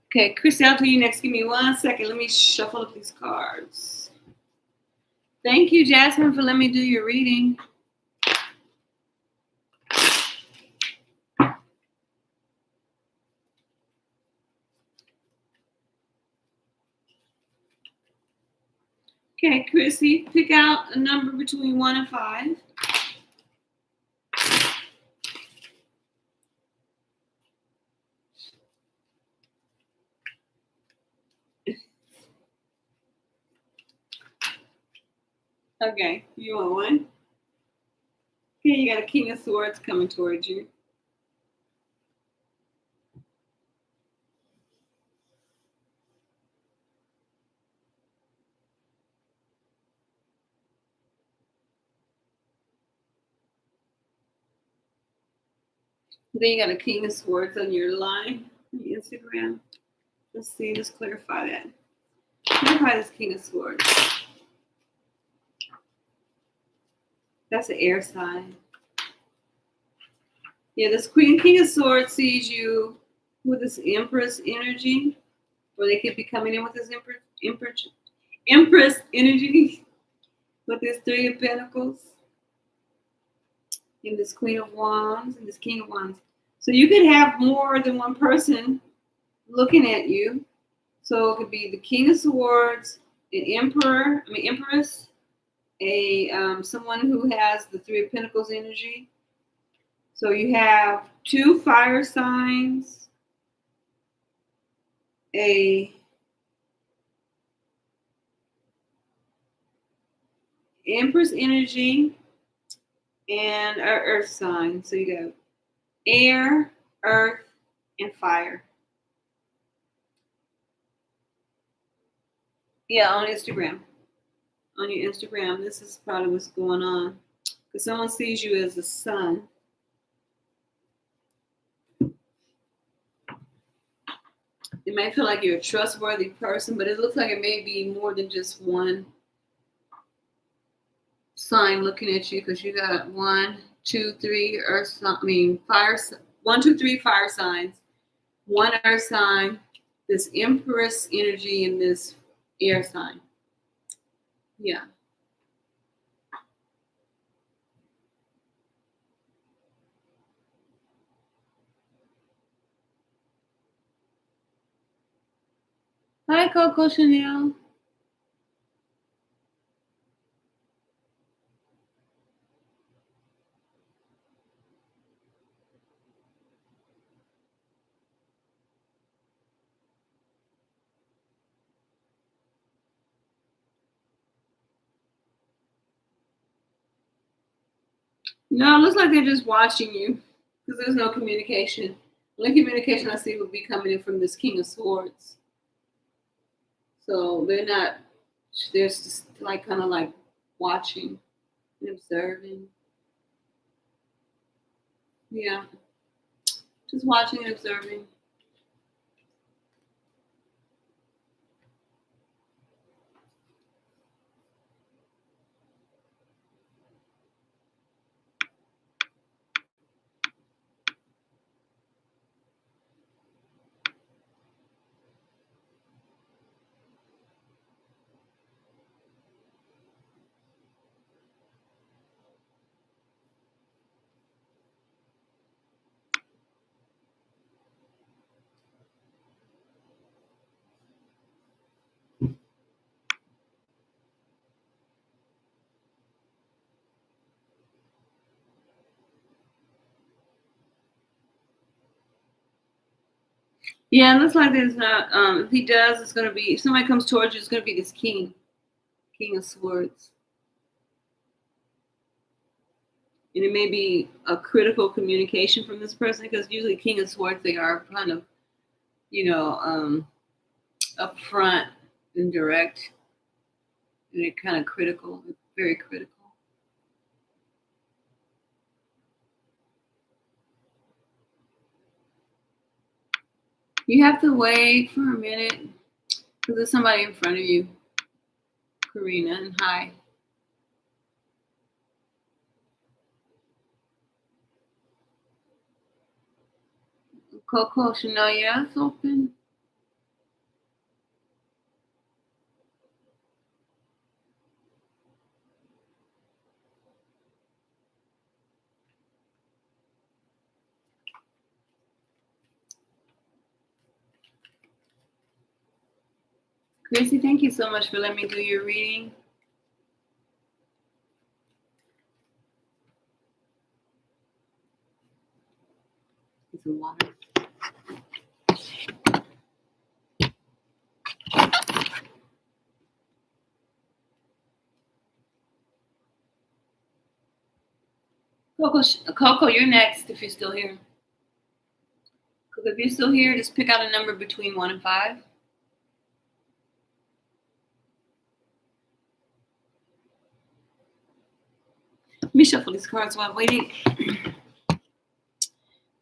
Okay, Chrissy, I'll do you next. Give me 1 second. Let me shuffle up these cards. Thank you, Jasmine, for letting me do your reading. Okay, Chrissy, pick out a number between 1 and 5. Okay, you want 1? Okay, you got a King of Swords coming towards you. Then you got a King of Swords on your line, on your Instagram. Let's see, let's clarify that. Clarify this King of Swords. That's an air sign. Yeah, this King of Swords sees you with this Empress energy, or they could be coming in with this Empress energy with this Three of Pentacles and this Queen of Wands and this King of Wands. So you could have more than one person looking at you. So it could be the King of Swords, an Empress, someone who has the Three of Pentacles energy. So you have 2 fire signs, a Empress energy, and an earth sign. So you got air, earth, and fire. Yeah, on Instagram. On your Instagram, this is probably what's going on. Because someone sees you as the sun. It may feel like you're a trustworthy person, but it looks like it may be more than just one sign looking at you, because you got 1, 2, 3 fire. 1, 2, 3 fire signs, 1 earth sign, this Empress energy, and this air sign. Yeah. Hi, Coco Chanel. No, it looks like they're just watching you, because there's no communication. The only communication I see would be coming in from this King of Swords. So they're just like kind of like watching and observing. Yeah, just watching and observing. Yeah, it looks like there's not. If he does, it's gonna be, if somebody comes towards you, it's gonna be this King of Swords, and it may be a critical communication from this person, because usually King of Swords, they are kind of, upfront and direct, and they're kind of critical, very critical. You have to wait for a minute, because there's somebody in front of you. Karina, and hi. Coco, Chanel, yeah, it's open. Gracie, thank you so much for letting me do your reading. Get some water. Coco, you're next if you're still here. Coco, if you're still here, just pick out a number between 1 and 5. Let me shuffle these cards while I'm waiting for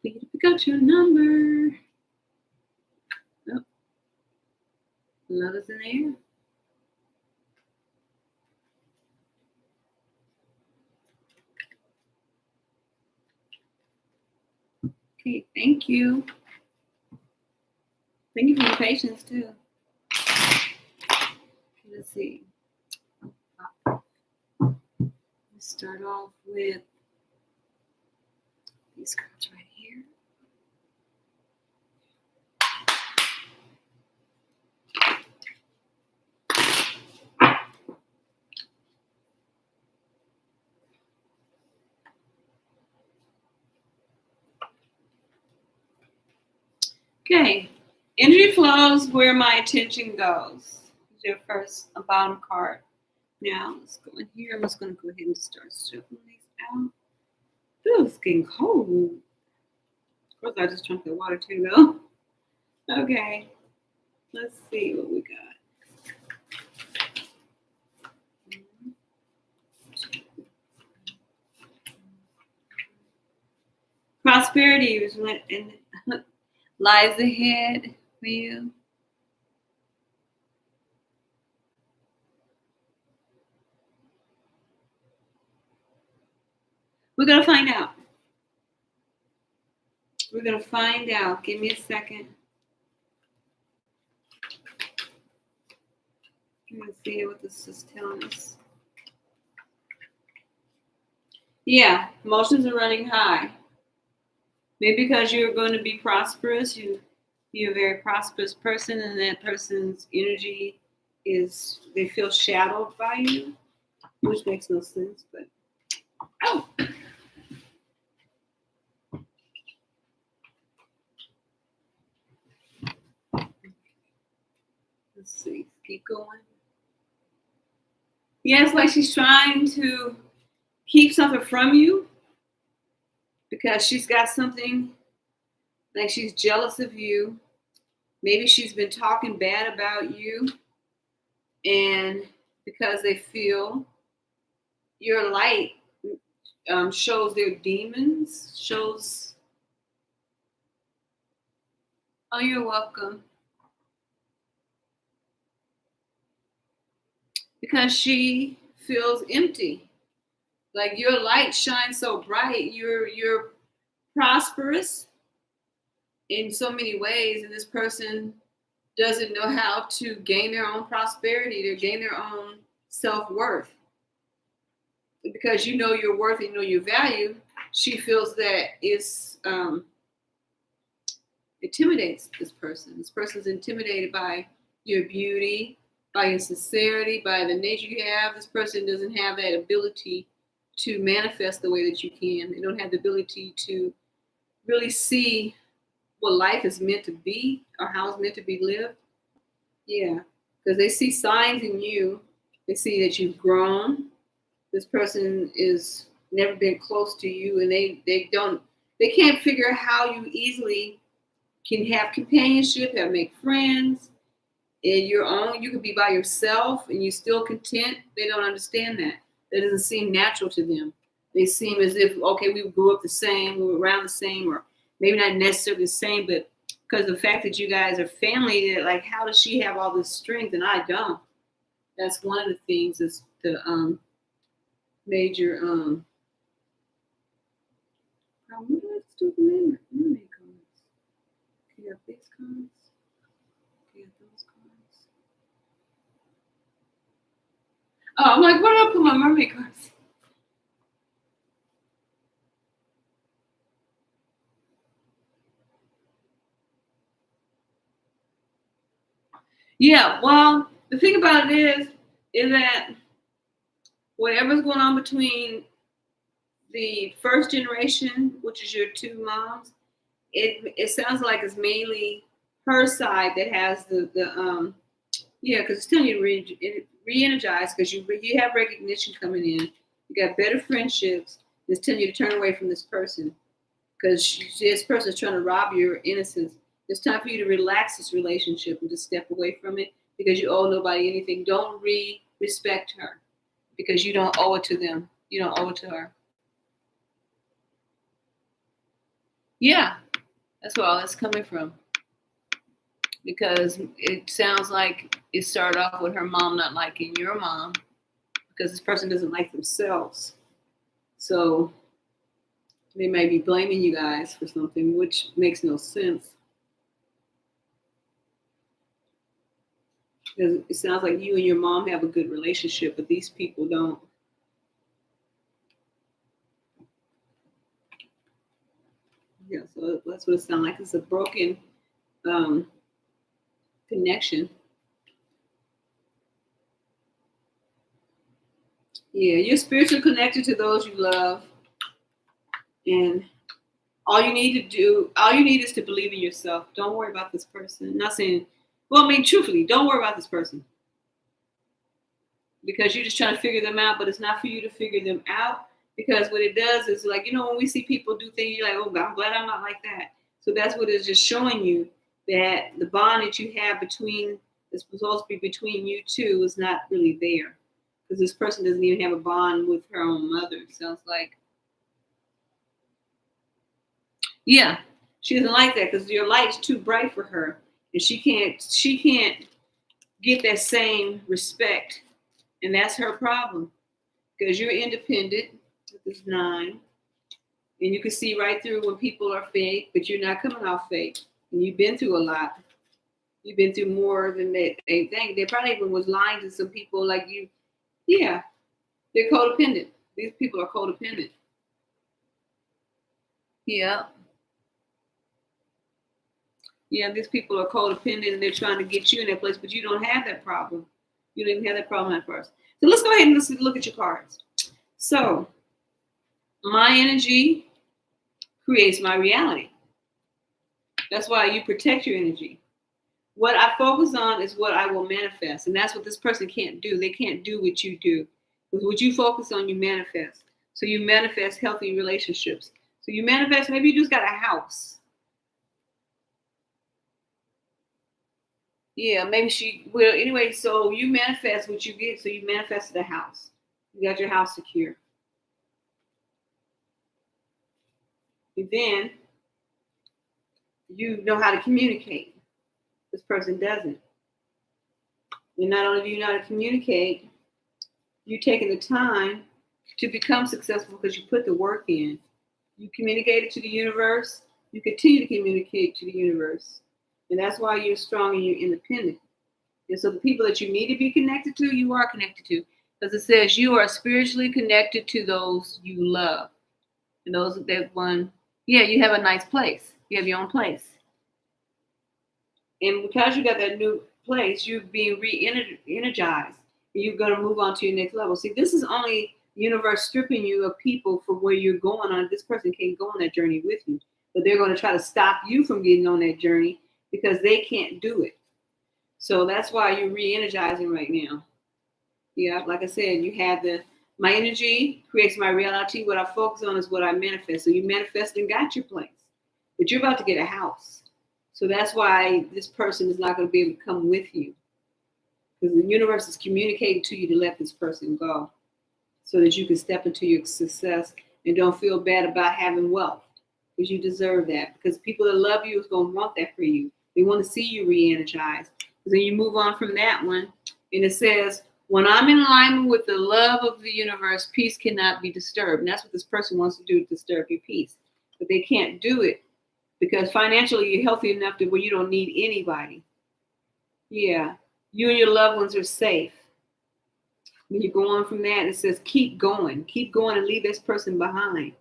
you to pick out your number. Oh, love is in the air. Okay, thank you. Thank you for your patience too. Let's see. Let's start off with these cards right here. Okay, energy flows where my attention goes. Is your first bottom card. Now let's go in here. I'm just going to go ahead and start shuffling these out. Ooh, it's getting cold. Of course, I just drank the water too, though. Okay, let's see what we got. Prosperity is when lies ahead for you. We're going to find out. We're going to find out. Give me a second. I'm going to see what this is telling us. Yeah, emotions are running high. Maybe because you're going to be prosperous, you're a very prosperous person, and that person's energy is, they feel shadowed by you, which makes no sense, but oh. Let's see, keep going. Yeah, it's like she's trying to keep something from you because she's got something, like she's jealous of you. Maybe she's been talking bad about you, and because they feel your light shows their demons, shows. Oh, you're welcome. Because she feels empty. Like your light shines so bright, you're prosperous in so many ways, and this person doesn't know how to gain their own prosperity, to gain their own self-worth. Because you know your worth and you know your value, she feels that it's intimidates this person. This person's intimidated by your beauty, by your sincerity, by the nature you have. This person doesn't have that ability to manifest the way that you can. They don't have the ability to really see what life is meant to be or how it's meant to be lived. Yeah, because they see signs in you. They see that you've grown. This person is never been close to you, and they can't figure how you easily can have companionship, make friends, and you could be by yourself and you're still content. They don't understand that. That doesn't seem natural to them. They seem as if, okay, we grew up the same, we were around the same, or maybe not necessarily the same, but because of the fact that you guys are family, like, how does she have all this strength and I don't? That's one of the things is the major what do I just do with the mermaid cards? Okay, you have these cards. Okay, you have those cards. Oh, I'm like, where did I put my mermaid cards? Yeah, well, the thing about it is that whatever's going on between the first generation, which is your two moms, it sounds like it's mainly her side that has the yeah, because it's telling you to re-energize because you have recognition coming in, you got better friendships. It's telling you to turn away from this person because this person is trying to rob your innocence. It's time for you to relax this relationship and just step away from it because you owe nobody anything. Don't respect her because you don't owe it to them. You don't owe it to her. Yeah, that's where all that's coming from. Because it sounds like it started off with her mom not liking your mom because this person doesn't like themselves. So they may be blaming you guys for something, which makes no sense. Because it sounds like you and your mom have a good relationship, but these people don't. Yeah, so that's what it sounds like. It's a broken connection. Yeah, you're spiritually connected to those you love, and all you need is to believe in yourself. Don't worry about this person. I'm not saying, well, I mean, truthfully, don't worry about this person because you're just trying to figure them out, but it's not for you to figure them out because what it does is like, when we see people do things, you're like, oh, I'm glad I'm not like that. So that's what it's just showing you that the bond that you have it's supposed to be between you two is not really there because this person doesn't even have a bond with her own mother. It sounds like. Yeah, she doesn't like that because your light's too bright for her, and she can't get that same respect, and that's her problem because you're independent with this 9, and you can see right through when people are fake, but you're not coming off fake, and you've been through a lot. You've been through more than they think. They probably even was lying to some people like you. Yeah, they're codependent. These people are codependent. Yeah. Yeah, these people are codependent and they're trying to get you in that place, but you don't have that problem. You don't even have that problem at first. So let's go ahead and let's look at your cards. So my energy creates my reality. That's why you protect your energy. What I focus on is what I will manifest. And that's what this person can't do. They can't do what you do. Because what you focus on, you manifest. So you manifest healthy relationships. So you manifest, maybe you just got a house. Yeah, maybe well, anyway, so you manifest what you get. So you manifested a house. You got your house secure. And then you know how to communicate. This person doesn't. And not only do you know how to communicate, you're taking the time to become successful because you put the work in. You communicated to the universe. You continue to communicate to the universe. And that's why you're strong and you're independent. And so the people that you need to be connected to, you are connected to. Because it says you are spiritually connected to those you love. And those that one, yeah, you have a nice place. You have your own place. And because you got that new place, you're being re-energized. You're going to move on to your next level. See, this is only the universe stripping you of people for where you're going on. This person can't go on that journey with you. But they're going to try to stop you from getting on that journey because they can't do it. So that's why you're re-energizing right now. Yeah, like I said, you have my energy creates my reality. What I focus on is what I manifest. So you manifest and got your place. But you're about to get a house. So that's why this person is not going to be able to come with you. Because the universe is communicating to you to let this person go. So that you can step into your success and don't feel bad about having wealth. Because you deserve that. Because people that love you is going to want that for you. They want to see you re-energized. Then you move on from that one, and it says, When I'm in alignment with the love of the universe, peace cannot be disturbed. And that's what this person wants to do, to disturb your peace. But they can't do it because financially you're healthy enough to where you don't need anybody. Yeah. You and your loved ones are safe. When you go on from that, it says keep going and leave this person behind.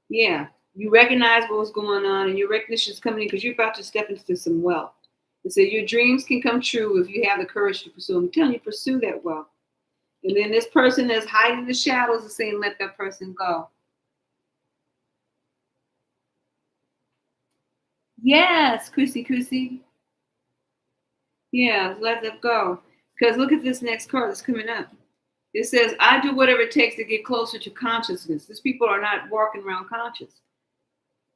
Yeah. You recognize what's going on and your recognition is coming in because you're about to step into some wealth. And so your dreams can come true if you have the courage to pursue them. I'm telling you, pursue that wealth. And then this person that's hiding in the shadows is saying, let that person go. Yes, Chrissy. Yeah, let them go. Because look at this next card that's coming up. It says, I do whatever it takes to get closer to consciousness. These people are not walking around conscious.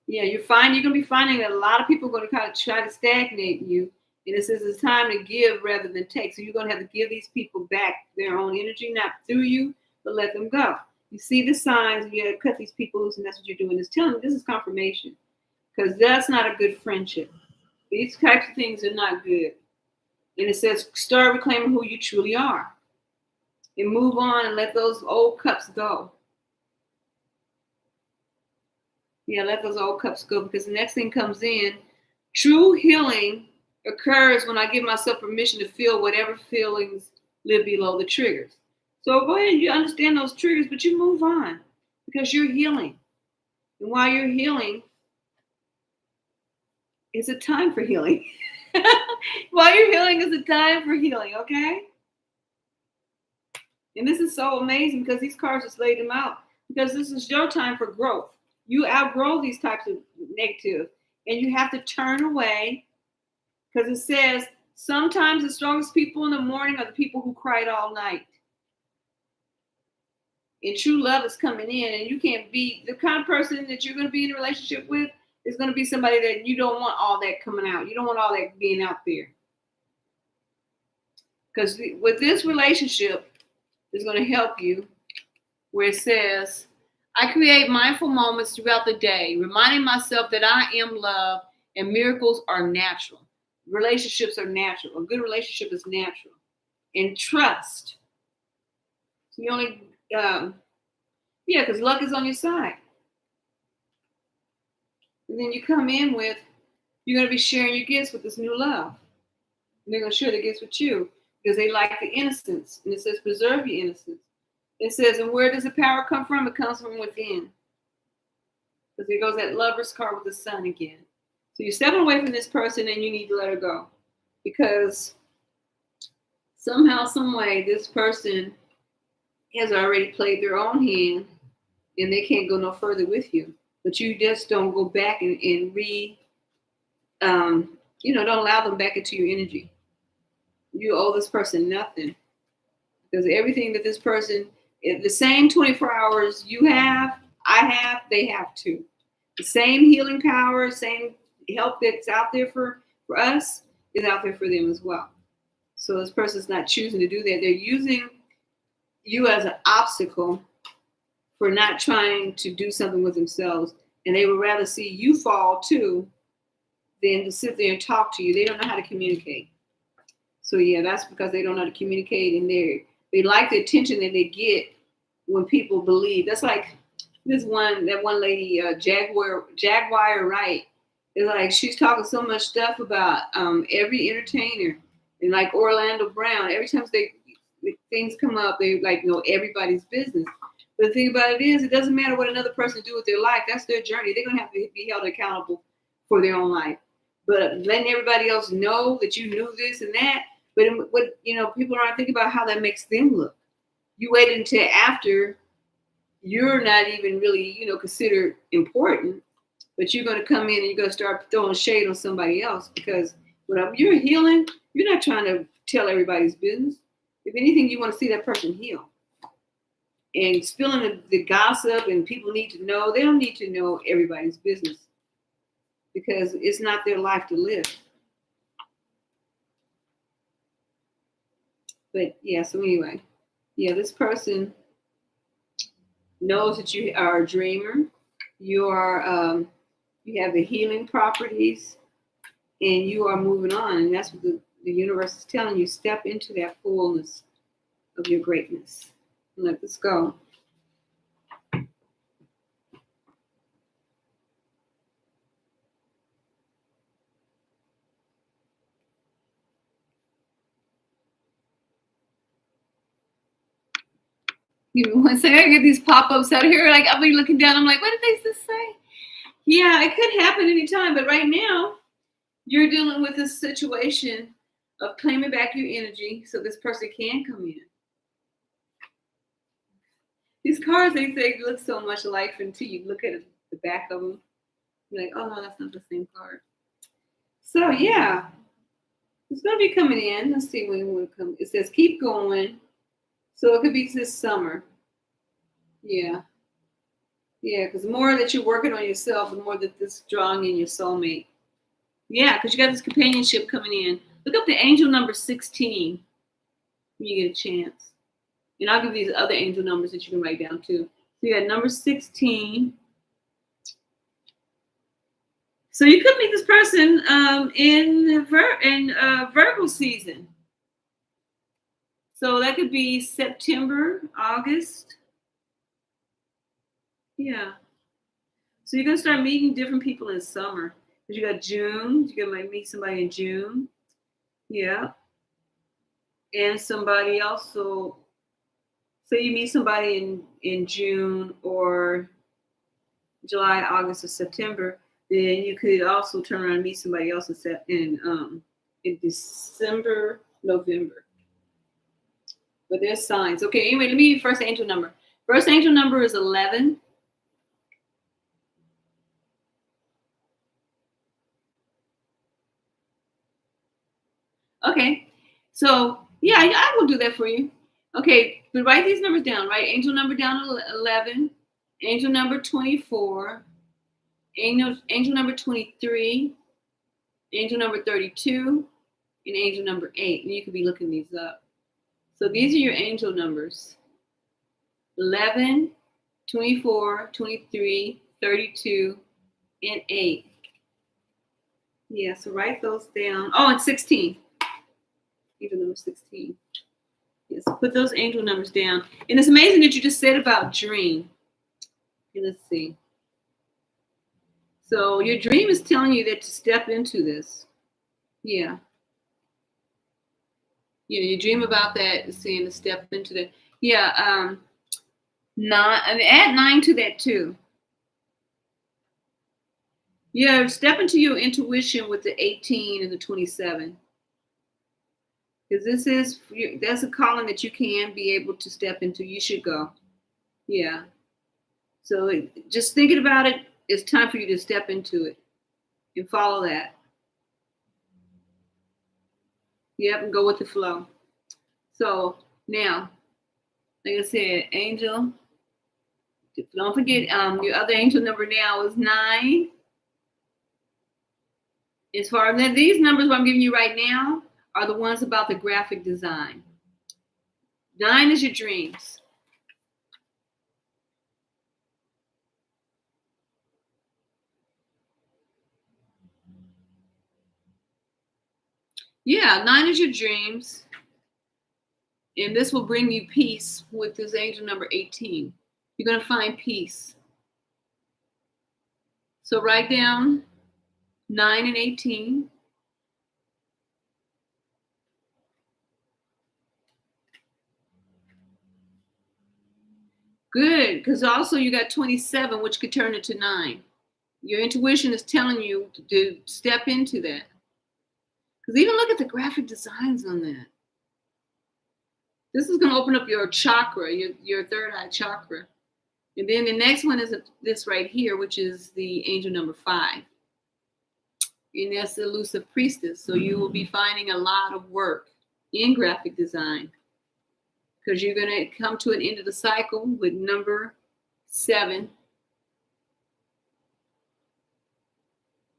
Yeah, you're going to be finding that a lot of people are going to kind of try to stagnate you. And it says it's time to give rather than take. So you're going to have to give these people back their own energy, not through you, but let them go. You see the signs, you got to cut these people loose, and that's what you're doing. It's telling me this is confirmation. Because that's not a good friendship. These types of things are not good. And it says, start reclaiming who you truly are. And move on and let those old cups go. Yeah, let those old cups go because the next thing comes in. True healing occurs when I give myself permission to feel whatever feelings live below the triggers. So go ahead, you understand those triggers, but you move on because you're healing. And while you're healing, it's a time for healing. While you're healing, it's a time for healing, okay? And this is so amazing because these cards just laid them out. Because this is your time for growth. You outgrow these types of negative. And you have to turn away. Because it says, sometimes the strongest people in the morning are the people who cried all night. And true love is coming in. And you can't be, the kind of person that you're going to be in a relationship with is going to be somebody that you don't want all that coming out. You don't want all that being out there. Because with this relationship, is going to help you where it says, I create mindful moments throughout the day, reminding myself that I am love and miracles are natural. Relationships are natural. A good relationship is natural. And trust. So you only, because luck is on your side. And then you come in with, you're going to be sharing your gifts with this new love. And they're going to share the gifts with you because they like the innocence. And it says, preserve your innocence. It says, and where does the power come from? It comes from within. Because there goes that lover's card with the sun again. So you're stepping away from this person and you need to let her go. Because somehow, some way, this person has already played their own hand and they can't go no further with you. But you just don't go back and don't allow them back into your energy. You owe this person nothing. Because everything that this person, the same 24 hours you have, I have, they have too. The same healing power, same help that's out there for us is out there for them as well. So this person's not choosing to do that. They're using you as an obstacle for not trying to do something with themselves. And they would rather see you fall too than to sit there and talk to you. They don't know how to communicate. So yeah, that's because they don't know how to communicate, and they like the attention that they get when people believe. That's like that one lady, Jaguar Wright. It's like she's talking so much stuff about every entertainer, and like Orlando Brown. Every time things come up, they like know everybody's business. But the thing about it is, it doesn't matter what another person do with their life. That's their journey. They're gonna have to be held accountable for their own life. But letting everybody else know that you knew this and that. But people aren't thinking about how that makes them look. You wait until after you're not even really, considered important, but you're going to come in and you're going to start throwing shade on somebody else because when you're healing, you're not trying to tell everybody's business. If anything, you want to see that person heal. And spilling the gossip and people need to know, they don't need to know everybody's business because it's not their life to live. But yeah, so anyway, this person knows that you are a dreamer. You are, you have the healing properties, and you are moving on. And that's what the universe is telling you. Step into that fullness of your greatness. Let this go. Give me 1 second. I get these pop-ups out here. Like, I'll be looking down. I'm like, what did they just say? Yeah, it could happen anytime. But right now, you're dealing with a situation of claiming back your energy so this person can come in. These cards, they say, look so much alike until you look at the back of them. You're like, oh, no, that's not the same card. So, yeah, it's going to be coming in. Let's see when it will come. It says, keep going. So it could be this summer. Yeah. Yeah, because the more that you're working on yourself, the more that this is drawing in your soulmate. Yeah, because you got this companionship coming in. Look up the angel number 16 when you get a chance. And I'll give you these other angel numbers that you can write down too. So you got number 16. So you could meet this person in Virgo season. So that could be September, August. Yeah. So you're going to start meeting different people in summer. Because you got June. You're going to meet somebody in June. Yeah. And somebody else. So say you meet somebody in June or July, August, or September. Then you could also turn around and meet somebody else in December, November. But there's signs. Okay, anyway, let me give you first angel number. First angel number is 11. Okay, so yeah, I will do that for you. Okay, but write these numbers down. Write angel number down 11, angel number 24, angel number 23, angel number 32, and angel number 8. And you could be looking these up. So these are your angel numbers. 11, 24, 23, 32, and 8. Yeah, so write those down. Oh, and 16. Angel number 16. Yes, put those angel numbers down. And it's amazing that you just said about dream. Okay, let's see. So your dream is telling you that to step into this. Yeah. Yeah, you dream about that, saying to step into that. Yeah, 9, and add 9 to that too. Yeah, step into your intuition with the 18 and the 27. Because that's a calling that you can be able to step into. You should go. Yeah. So just thinking about it, it's time for you to step into it and follow that. Yep, and go with the flow. So now, like I said, angel, don't forget your other angel number now is 9. As far as these numbers what I'm giving you right now are the ones about the graphic design. 9 is your dreams. Yeah, 9 is your dreams. And this will bring you peace with this angel number 18. You're going to find peace. So write down 9 and 18. Good, because also you got 27, which could turn into 9. Your intuition is telling you to step into that. Because even look at the graphic designs on that. This is going to open up your chakra, your third eye chakra. And then the next one is this right here, which is the angel number 5. And that's the elusive priestess. So you will be finding a lot of work in graphic design. Because you're going to come to an end of the cycle with number 7.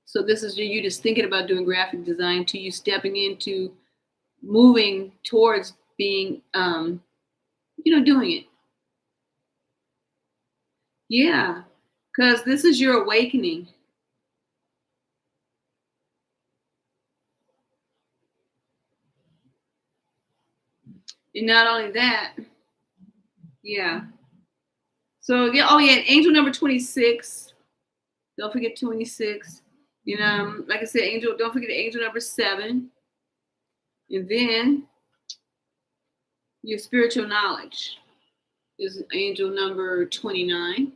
So this is you just thinking about doing graphic design to you stepping into moving towards being, doing it. Yeah, because this is your awakening. And not only that, yeah. So yeah, oh yeah, angel number 26. Don't forget 26. You know, like I said, angel, don't forget angel number 7. And then your spiritual knowledge is angel number 29.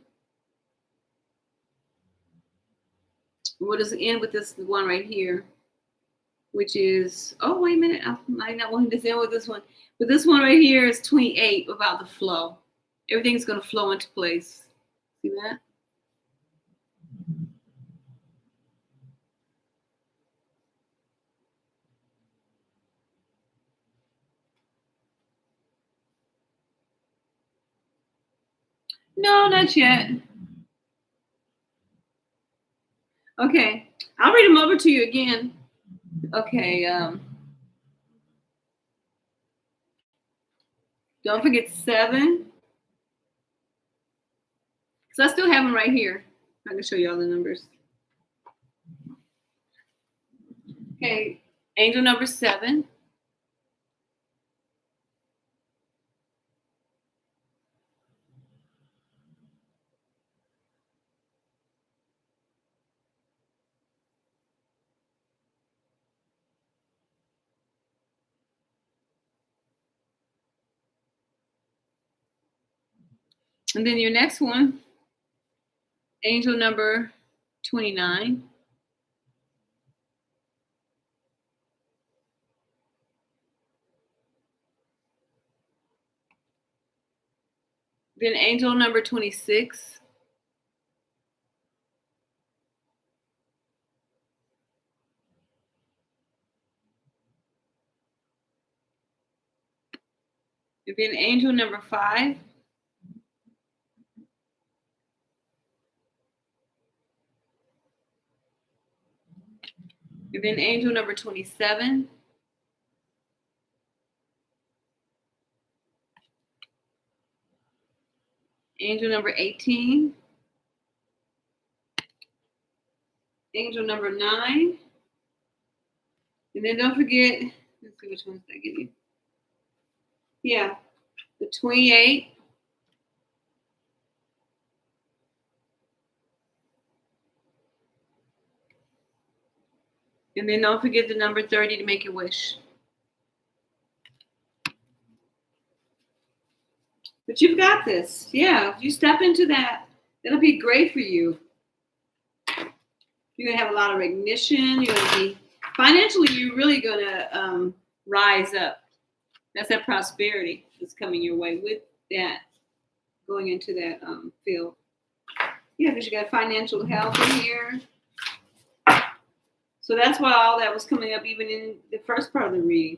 What does it end with this one right here? Which is, oh, wait a minute. I might not want to end with this one. But this one right here is 28, about the flow. Everything's going to flow into place. See that? No, not yet. Okay. I'll read them over to you again. Okay. Don't forget 7. So I still have them right here. I can show you all the numbers. Okay. Angel number 7. And then your next one, angel number 29. Then angel number 26. And then angel number 5. And then angel number 27. Angel number 18. Angel number 9. And then don't forget, let's see which ones did I give you. Yeah, the 28. And then don't forget the number 30 to make your wish. But you've got this. Yeah, if you step into that, that'll be great for you. You're going to have a lot of recognition. You're going to be, financially, you're really going to rise up. That's that prosperity that's coming your way with that, going into that field. Yeah, because you got financial health in here. So that's why all that was coming up even in the first part of the reading.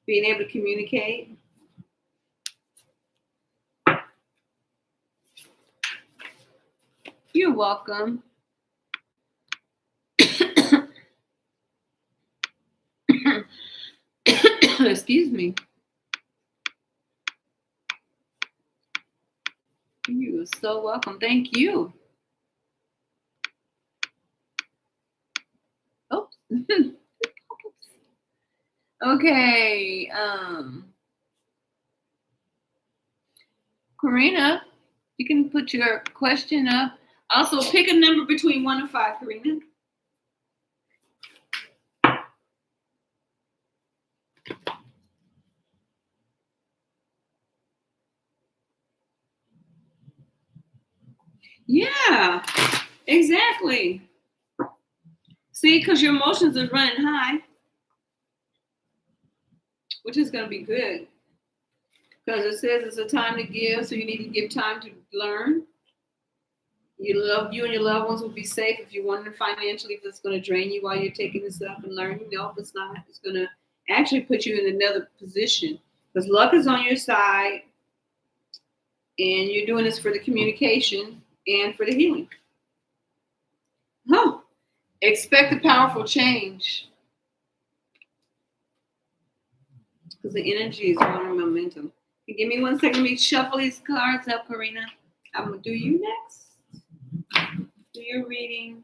Being able to communicate. You're welcome. Excuse me. You're so welcome. Thank you. Oh. Okay. Karina, you can put your question up. Also, pick a number between 1 and 5, Karina. Yeah, exactly. See, because your emotions are running high, which is going to be good. Because it says it's a time to give, so you need to give time to learn. You and your loved ones will be safe. If you're wondering financially if it's going to drain you while you're taking this up and learning, no, if it's not, it's going to actually put you in another position. Because luck is on your side, and you're doing this for the communication and for the healing. Huh. Expect a powerful change. Because the energy is on momentum. Can you give me 1 second? Let me shuffle these cards up, Karina. I'm going to do you next. Do your reading.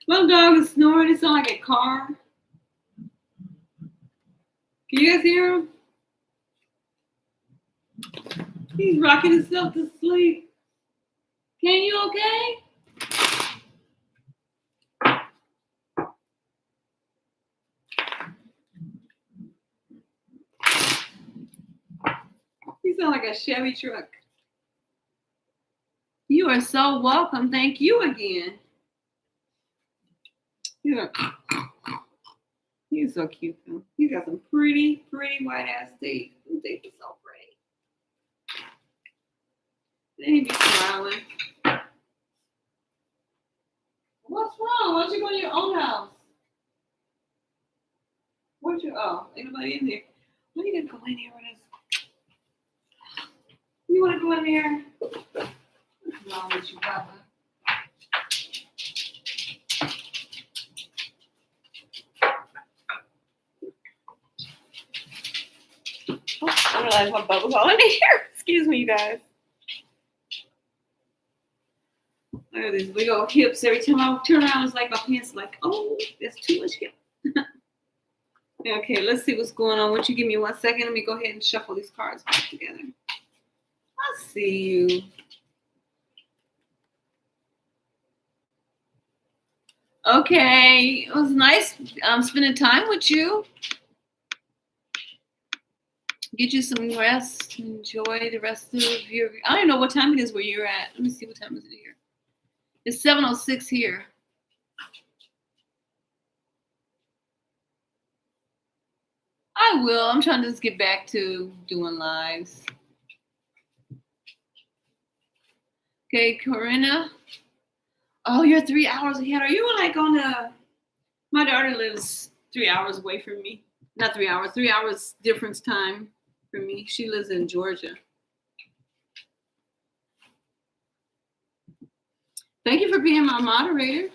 Little dog is snoring. It sounds like a car. you guys hear him? He's rocking himself to sleep. Can you okay? You sound like a Chevy truck. You are so welcome. Thank you again. He's so cute though. He's got some pretty white ass teeth. Them teeth are so pretty. Then he be smiling. What's wrong? Why don't you go to your own house? Ain't nobody in there. Why you gonna go in here with us? You wanna go in there? What's wrong with you, Papa? I realized my butt was all in here. Excuse me, you guys. Look at these big old hips. Every time I turn around, it's like my pants like, oh, that's too much hip. Okay, let's see what's going on. Won't you give me 1 second? Let me go ahead and shuffle these cards back together. I see you. Okay, it was nice spending time with you. Get you some rest. Enjoy the rest of your. I don't know what time it is where you're at. Let me see what time is it here. It's 7:06 here. I will. I'm trying to just get back to doing lives. Okay, Corinna. Oh, you're 3 hours ahead. Are you like on the? My daughter lives 3 hours away from me. Not 3 hours. 3 hours difference time from me. She lives in Georgia. Thank you for being my moderator.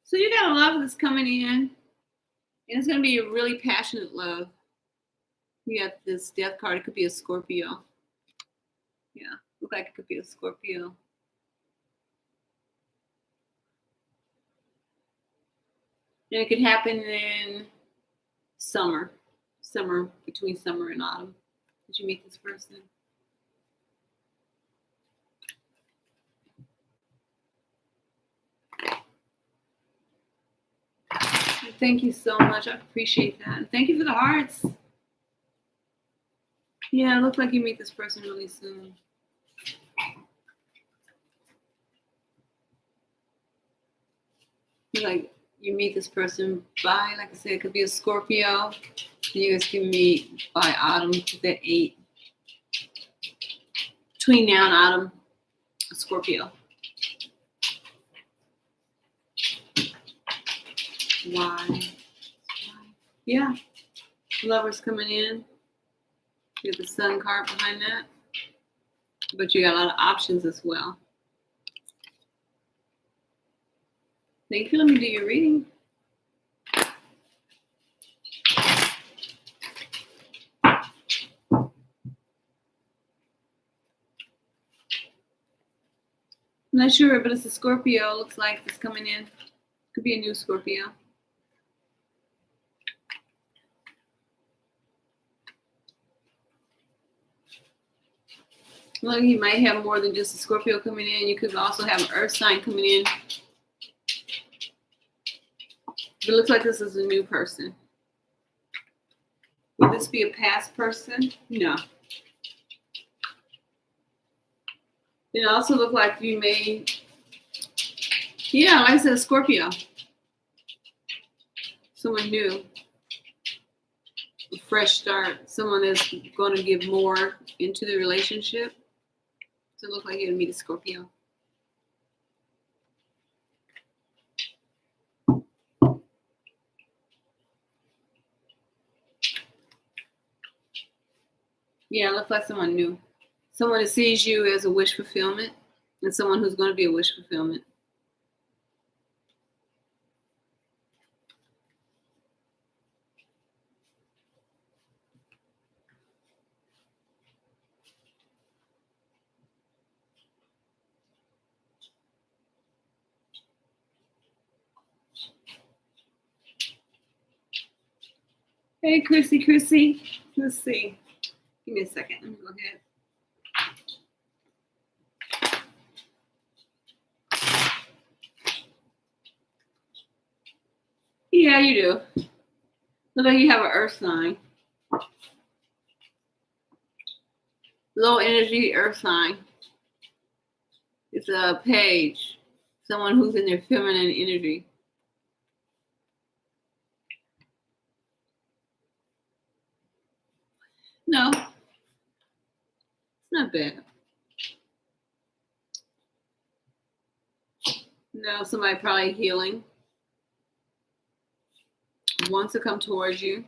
So you got a love that's coming in, and it's going to be a really passionate love. You got this death card. It could be a Scorpio. Yeah, look like it could be a Scorpio. And it could happen in summer, between summer and autumn. Did you meet this person? Thank you so much. I appreciate that. And thank you for the hearts. Yeah, it looks like you meet this person really soon. Like you meet this person by, like I said, it could be a Scorpio. You guys can meet by autumn, the 8th. Between now and autumn, a Scorpio. Why? Yeah. Lovers coming in. You have the Sun card behind that. But you got a lot of options as well. Thank you. Let me do your reading. I'm not sure, but it's a Scorpio. Looks like it's coming in. Could be a new Scorpio. Well, you might have more than just a Scorpio coming in. You could also have an Earth sign coming in. It looks like this is a new person. Would this be a past person? No. It also looked like you may, yeah, like I said, a Scorpio. Someone new. A fresh start. Someone that's going to give more into the relationship. So it looks like you're going to meet a Scorpio. Yeah, it looks like someone new. Someone that sees you as a wish fulfillment, and someone who's going to be a wish fulfillment. Hey, Chrissy. Let's see. Give me a second. Let me go ahead. Yeah, you do. Look like you have an earth sign. Low energy earth sign. It's a page. Someone who's in their feminine energy. No, it's not bad. No, somebody probably healing. Wants to come towards you.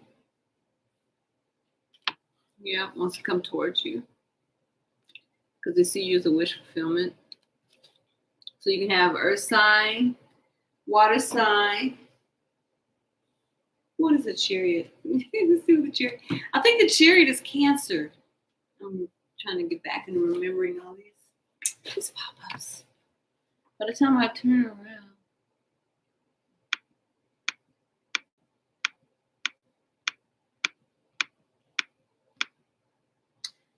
Yeah, wants to come towards you. Because they see you as a wish fulfillment. So you can have earth sign, water sign. What is a chariot? Let's see what the chariot. I think the chariot is Cancer. I'm trying to get back into remembering all these pop-ups. By the time I turn around.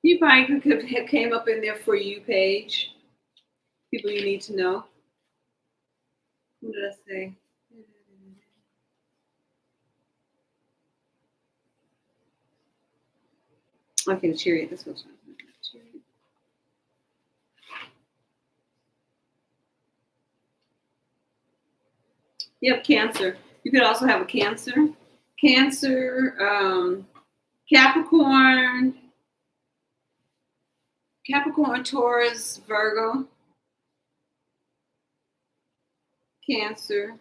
You probably could have came up in their For You page. People you need to know. What did I say? Okay, the chariot. This was chariot. Yep, Cancer. You could also have a Cancer. Cancer, Capricorn, Taurus, Virgo, Cancer,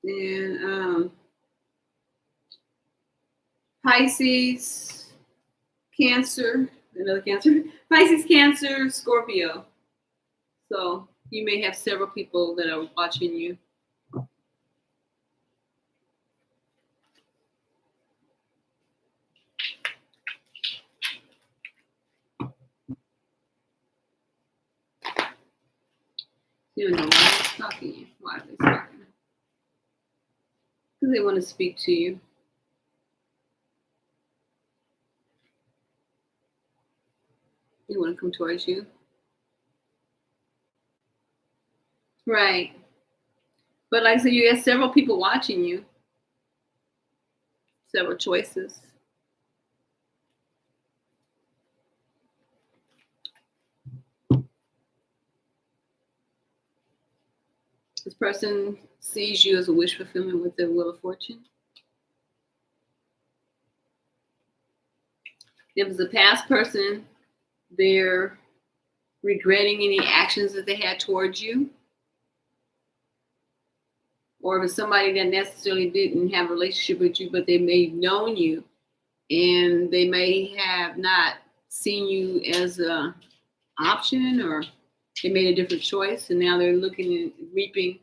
and Pisces, Cancer, another Cancer, Pisces, Cancer, Scorpio. So you may have several people that are watching you. You don't know why they're stalking you. Why are they stalking you? Because they want to speak to you. They want to come towards you. Right. But like I said, you have several people watching you. Several choices. This person sees you as a wish fulfillment with their Wheel of Fortune. If it's a past person, they're regretting any actions that they had towards you. Or if it's somebody that necessarily didn't have a relationship with you, but they may have known you and they may have not seen you as an option, or they made a different choice and now they're looking at reaping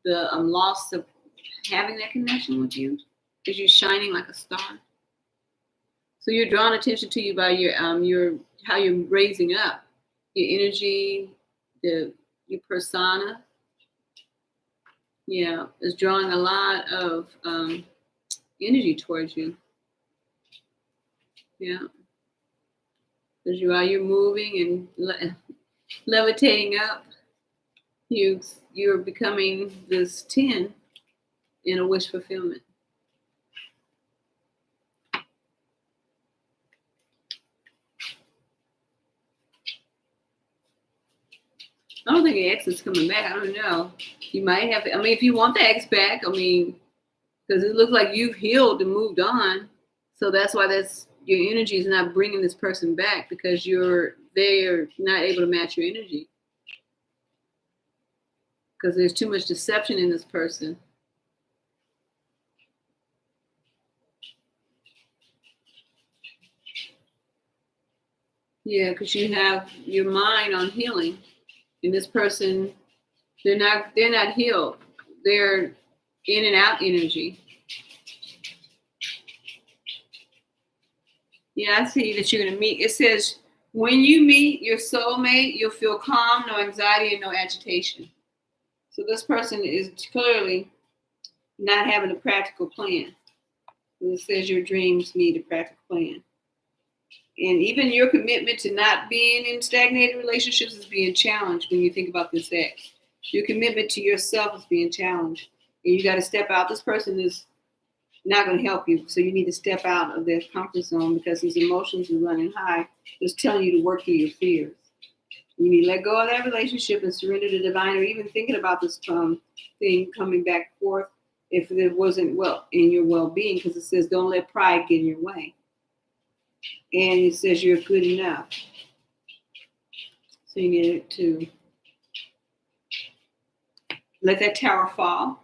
the loss of having that connection with you because you're shining like a star. So you're drawing attention to you by your how you're raising up your energy, your persona. Yeah, is drawing a lot of energy towards you. Yeah, because you're moving and levitating up. You're becoming this 10 in a wish fulfillment. I don't think the ex is coming back. I don't know. You might have. I mean, if you want the ex back, I mean, because it looks like you've healed and moved on, so that's why your energy is not bringing this person back because they're not able to match your energy because there's too much deception in this person. Yeah, because you have your mind on healing, and this person, they're not healed. They're in and out energy. Yeah, I see that you're going to meet. It says, when you meet your soulmate, you'll feel calm, no anxiety, and no agitation. So this person is clearly not having a practical plan. It says your dreams need a practical plan. And even your commitment to not being in stagnated relationships is being challenged when you think about this ex. Your commitment to yourself is being challenged. And you got to step out. This person is not going to help you. So you need to step out of their comfort zone because these emotions are running high. Just telling you to work through your fears. You need to let go of that relationship and surrender to divine, or even thinking about this thing coming back forth if it wasn't well in your well-being, because it says don't let pride get in your way. And it says you're good enough. So you need to let that tower fall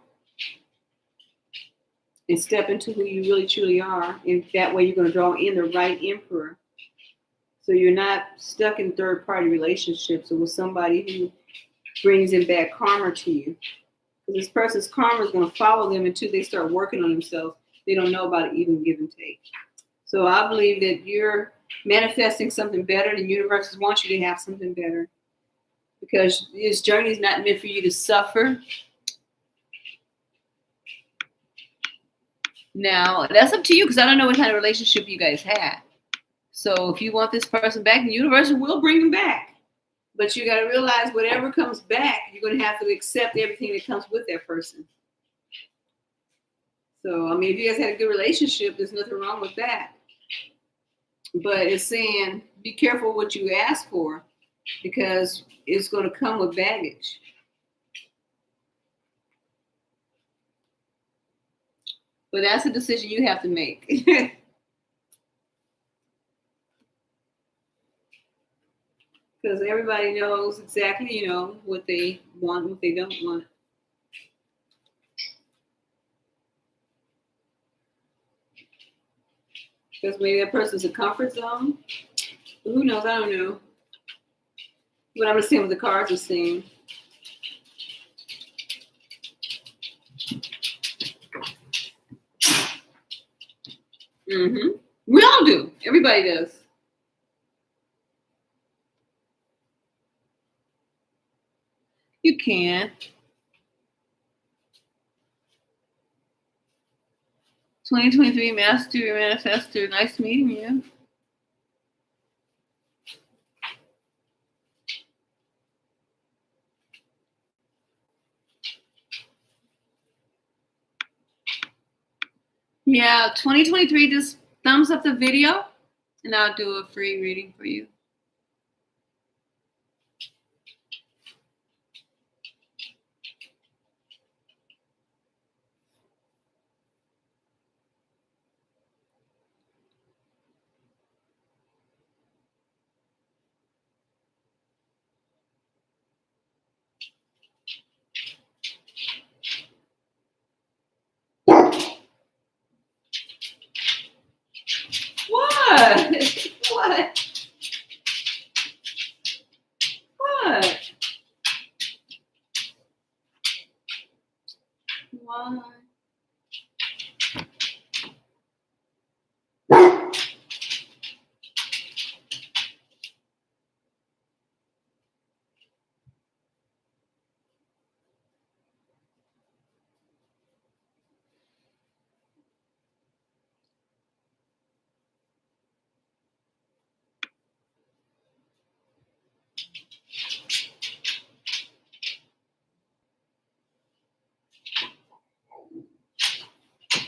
and step into who you really truly are. And that way you're going to draw in the right emperor. So you're not stuck in third-party relationships or with somebody who brings in bad karma to you. Because this person's karma is going to follow them until they start working on themselves. They don't know about it, even give and take. So I believe that you're manifesting something better. The universe wants you to have something better. Because this journey is not meant for you to suffer. Now, that's up to you because I don't know what kind of relationship you guys had. So if you want this person back, the universe will bring them back. But you got to realize whatever comes back, you're going to have to accept everything that comes with that person. So, I mean, if you guys had a good relationship, there's nothing wrong with that. But it's saying be careful what you ask for because it's going to come with baggage. But that's a decision you have to make. Because everybody knows exactly, what they want, what they don't want. Because maybe that person's a comfort zone. But who knows? I don't know. But I'm just saying what the cards are saying. Mm-hmm. We all do. Everybody does. You can. 2023 Master Manifestor. Nice meeting you. Yeah, 2023, just thumbs up the video and I'll do a free reading for you. What? What? What? Why?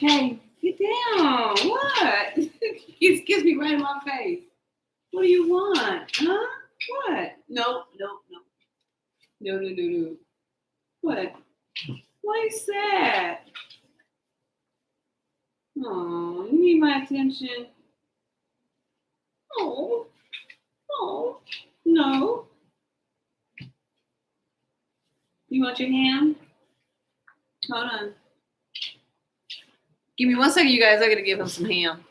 Hey, get down. What? It gives me right in my face. What do you want? Huh? What? No. No. What? Why you sad? Oh, you need my attention. Oh, no. You want your ham? Hold on. Give me 1 second, you guys. I gotta give him some ham.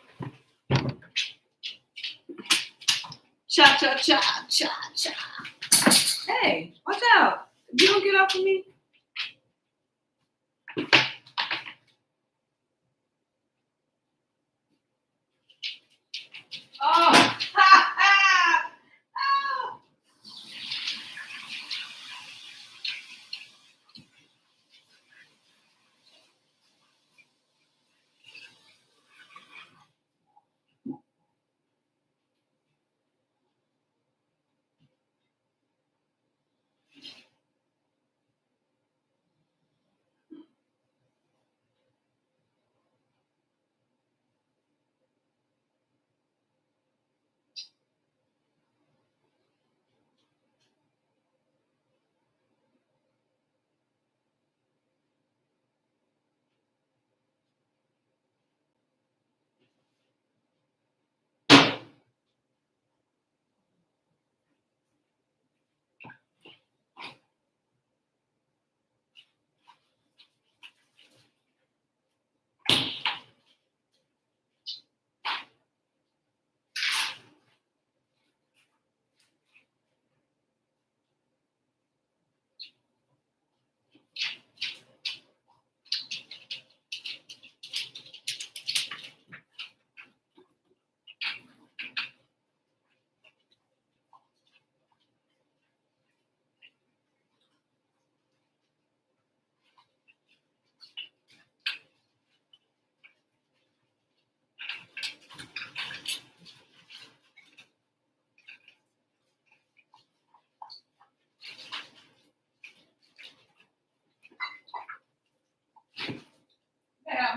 Cha cha cha cha cha. Hey, watch out! You don't get off of me. Oh, ha ha! Oh.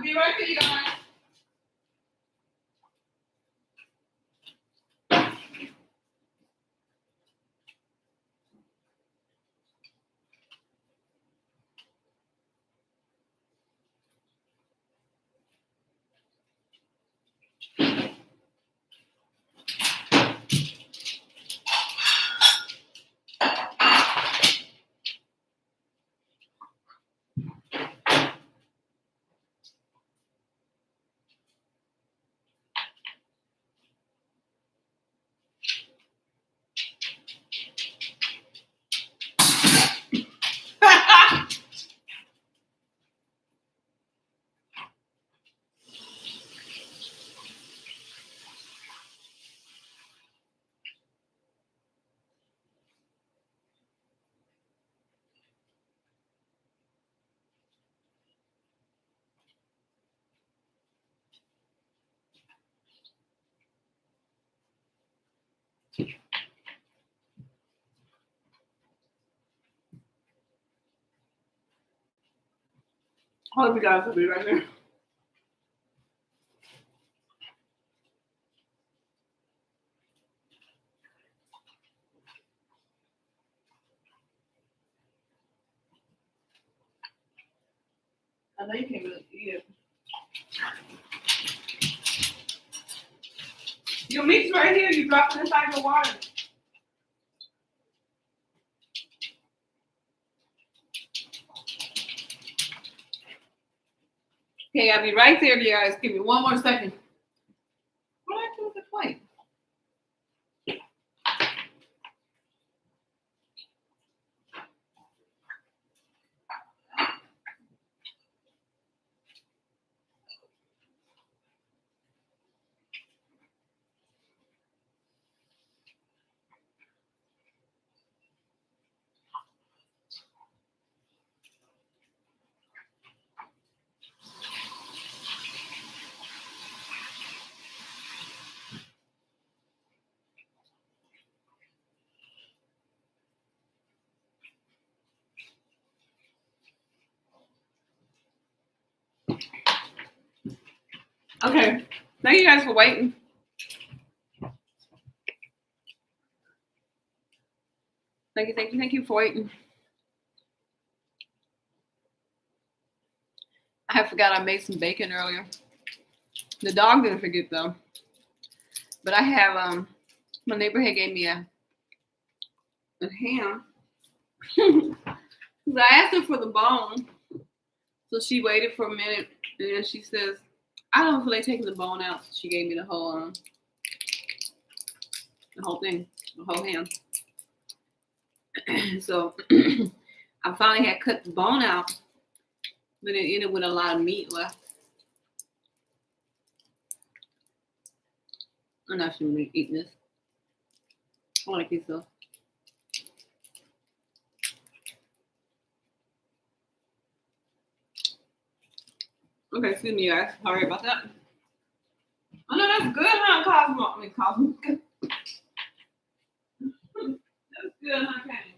I'll be right with you guys. Hope you guys will be right there. I know you can't really eat it. Your meat's right here. You drop it inside the water. Okay, I'll be right there, you guys. Give me one more second. What did I do with the plate? Okay. Thank you guys for waiting. Thank you for waiting. I forgot I made some bacon earlier. The dog didn't forget though. But I have my neighbor had gave me a ham. I asked her for the bone. So she waited for a minute and then she says, I don't feel like taking the bone out. So she gave me the whole thing, the whole ham. So I finally had cut the bone out, but it ended with a lot of meat left. I'm not sure I'm eating this. I like it so. Okay, excuse me, guys. Sorry about that. Oh no, that's good, huh, Cosmo? I mean, Cosmo. That's good, huh, Kenny?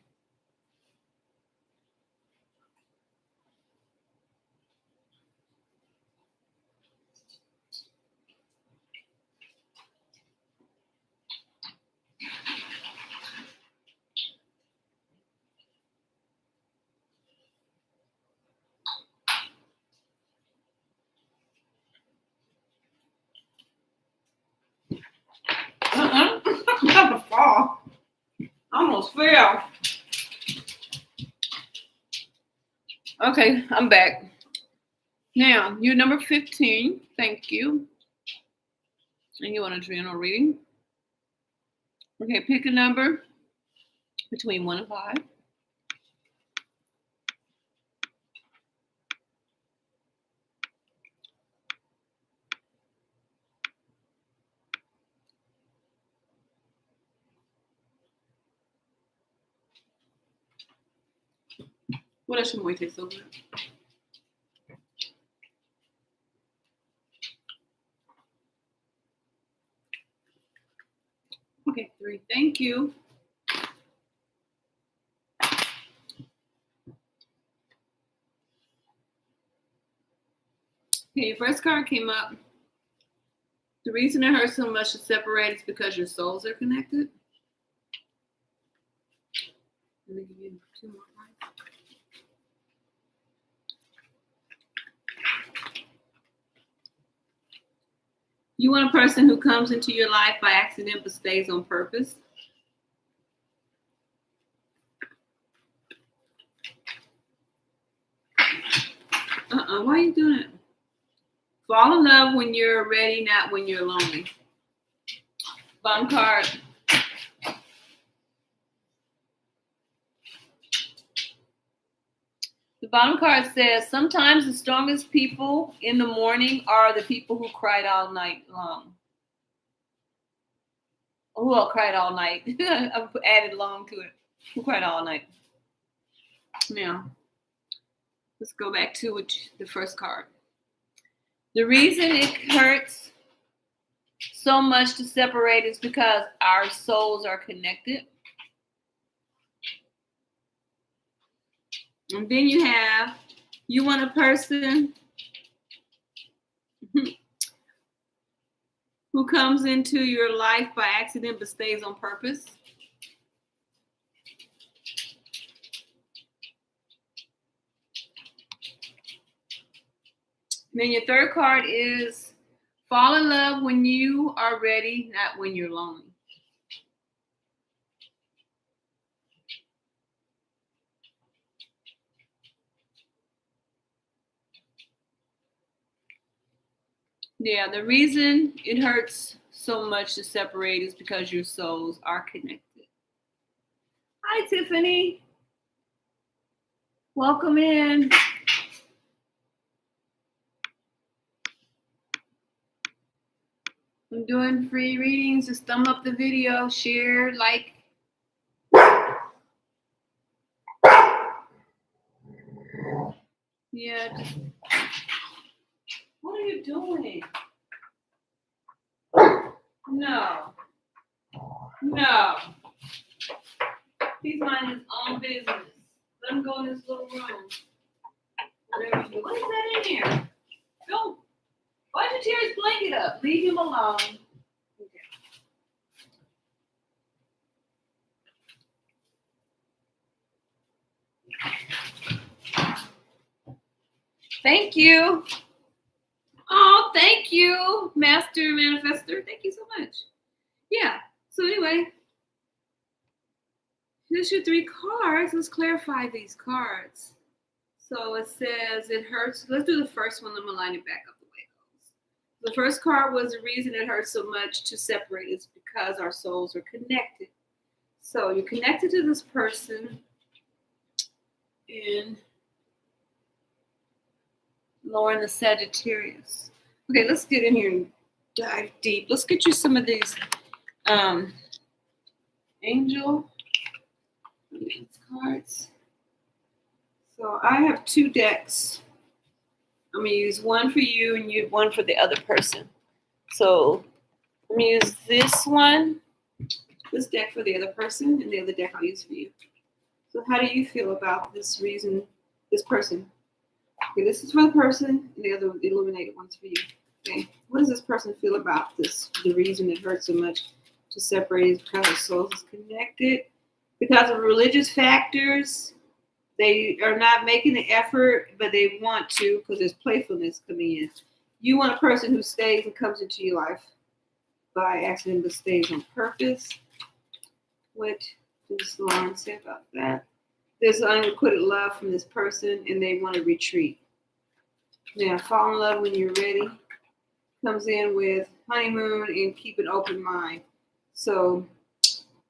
I'm about to fall. I almost fell. Okay, I'm back. Now, you're number 15. Thank you. And you want a general reading? Okay, pick a number between 1 and 5. What else should we take so good? Okay, 3. Thank you. Okay, your first card came up. The reason it hurts so much to separate is because your souls are connected. Let me give you 2 more cards. You want a person who comes into your life by accident but stays on purpose. Why are you doing it? Fall in love when you're ready, not when you're lonely. Bottom card. The bottom card says, sometimes the strongest people in the morning are the people who cried all night long. Who all cried all night? I've added long to it. Who cried all night? Now, let's go back to the first card. The reason it hurts so much to separate is because our souls are connected. And then you want a person who comes into your life by accident but stays on purpose. And then your third card is fall in love when you are ready, not when you're lonely. Yeah, the reason it hurts so much to separate is because your souls are connected. Hi, Tiffany. Welcome in. I'm doing free readings. Just thumb up the video, share, like. Yeah. What are you doing? No. He's minding his own business. Let him go in this little room. Whatever you do. What is that in here? Don't. Why'd you tear his blanket up? Leave him alone. Okay. Thank you. Oh, thank you, Master Manifester. Thank you so much. Yeah. So anyway, here's your 3 cards. Let's clarify these cards. So it says it hurts. Let's do the first one. I'm gonna line it back up the way it goes. The first card was the reason it hurts so much to separate is because our souls are connected. So you're connected to this person, and Lauren the Sagittarius. Okay, let's get in here and dive deep. Let's get you some of these angel cards. So I have 2 decks. I'm going to use one for you and one for the other person. So I'm going to use this deck for the other person, and the other deck I'll use for you. So how do you feel about this person? Okay, this is for the person, and the other illuminated one's for you. Okay, what does this person feel about this? The reason it hurts so much to separate is because the souls is connected. Because of religious factors, they are not making the effort, but they want to because there's playfulness coming in. You want a person who stays and comes into your life by accident but stays on purpose. What does Lauren say about that? There's unrequited love from this person, and they want to retreat. Now, fall in love when you're ready comes in with honeymoon and keep an open mind. So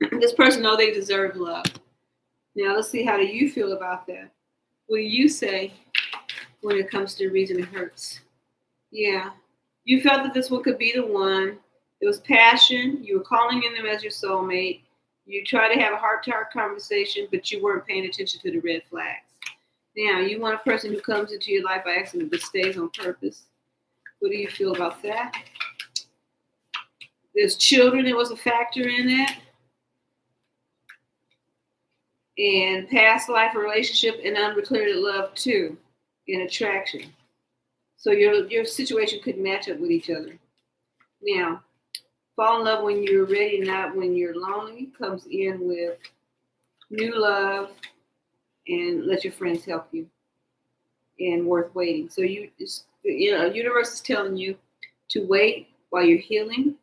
this person knows they deserve love. Now, let's see, how do you feel about that? What do you say when it comes to the reason it hurts? Yeah. You felt that this one could be the one. It was passion. You were calling in them as your soulmate. You try to have a heart-to-heart conversation, but you weren't paying attention to the red flags. Now, you want a person who comes into your life by accident but stays on purpose. What do you feel about that? There's children that was a factor in that. And past life relationship and unrequited love too, in attraction. So your situation could match up with each other. Now, fall in love when you're ready, not when you're lonely, comes in with new love and let your friends help you and worth waiting. So universe is telling you to wait while you're healing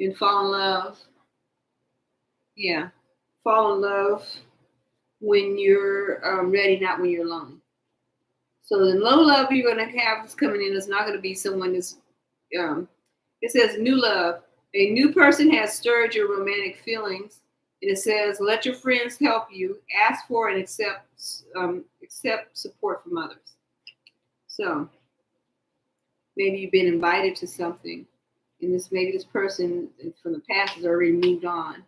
and fall in love. Yeah, fall in love when you're ready, not when you're lonely. So the low love you're going to have that's coming in is not going to be someone that's, it says new love. A new person has stirred your romantic feelings. And it says, let your friends help you, ask for and accept support from others. So maybe you've been invited to something, and maybe this person from the past has already moved on.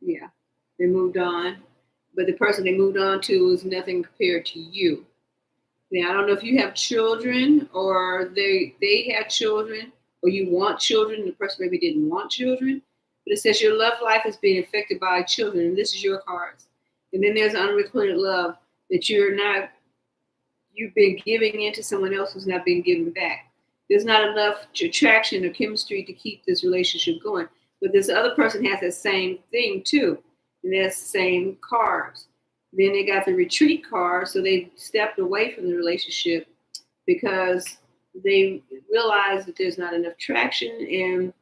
Yeah, they moved on, but the person they moved on to is nothing compared to you. Now, I don't know if you have children or they have children or you want children and the person maybe didn't want children, but it says your love life is being affected by children, and this is your cards. And then there's unrequited love that you've been giving into someone else who's not being given back. There's not enough attraction or chemistry to keep this relationship going. But this other person has that same thing too, and that's the same cards. Then they got the retreat card, so they stepped away from the relationship because they realize that there's not enough traction, and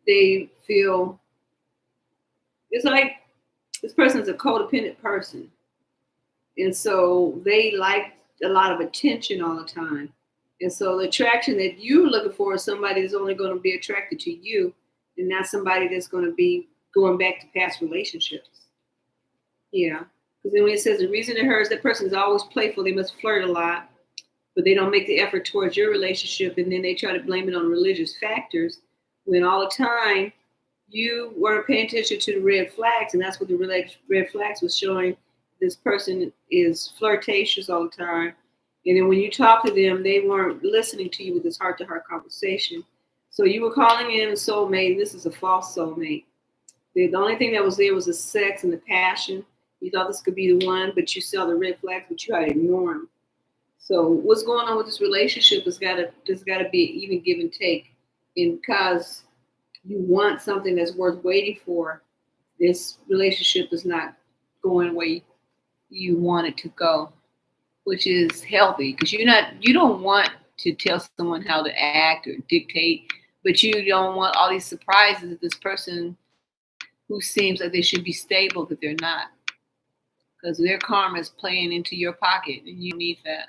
they feel it's like this person's a codependent person, and so they like a lot of attention all the time. And so the attraction that you're looking for is somebody that's only going to be attracted to you, and not somebody that's going to be going back to past relationships. Yeah. Because then when it says the reason it hurts, that person is always playful. They must flirt a lot, but they don't make the effort towards your relationship. And then they try to blame it on religious factors when all the time you weren't paying attention to the red flags. And that's what the red flags was showing. This person is flirtatious all the time. And then when you talk to them, they weren't listening to you with this heart-to-heart conversation. So you were calling in a soulmate, and this is a false soulmate. The only thing that was there was the sex and the passion. You thought this could be the one, but you saw the red flags, but you had to ignore them. So what's going on with this relationship there's got to be even give and take. And because you want something that's worth waiting for, this relationship is not going where you want it to go, which is healthy, because you don't want to tell someone how to act or dictate, but you don't want all these surprises of this person who seems like they should be stable, but they're not, because their karma is playing into your pocket, and you need that.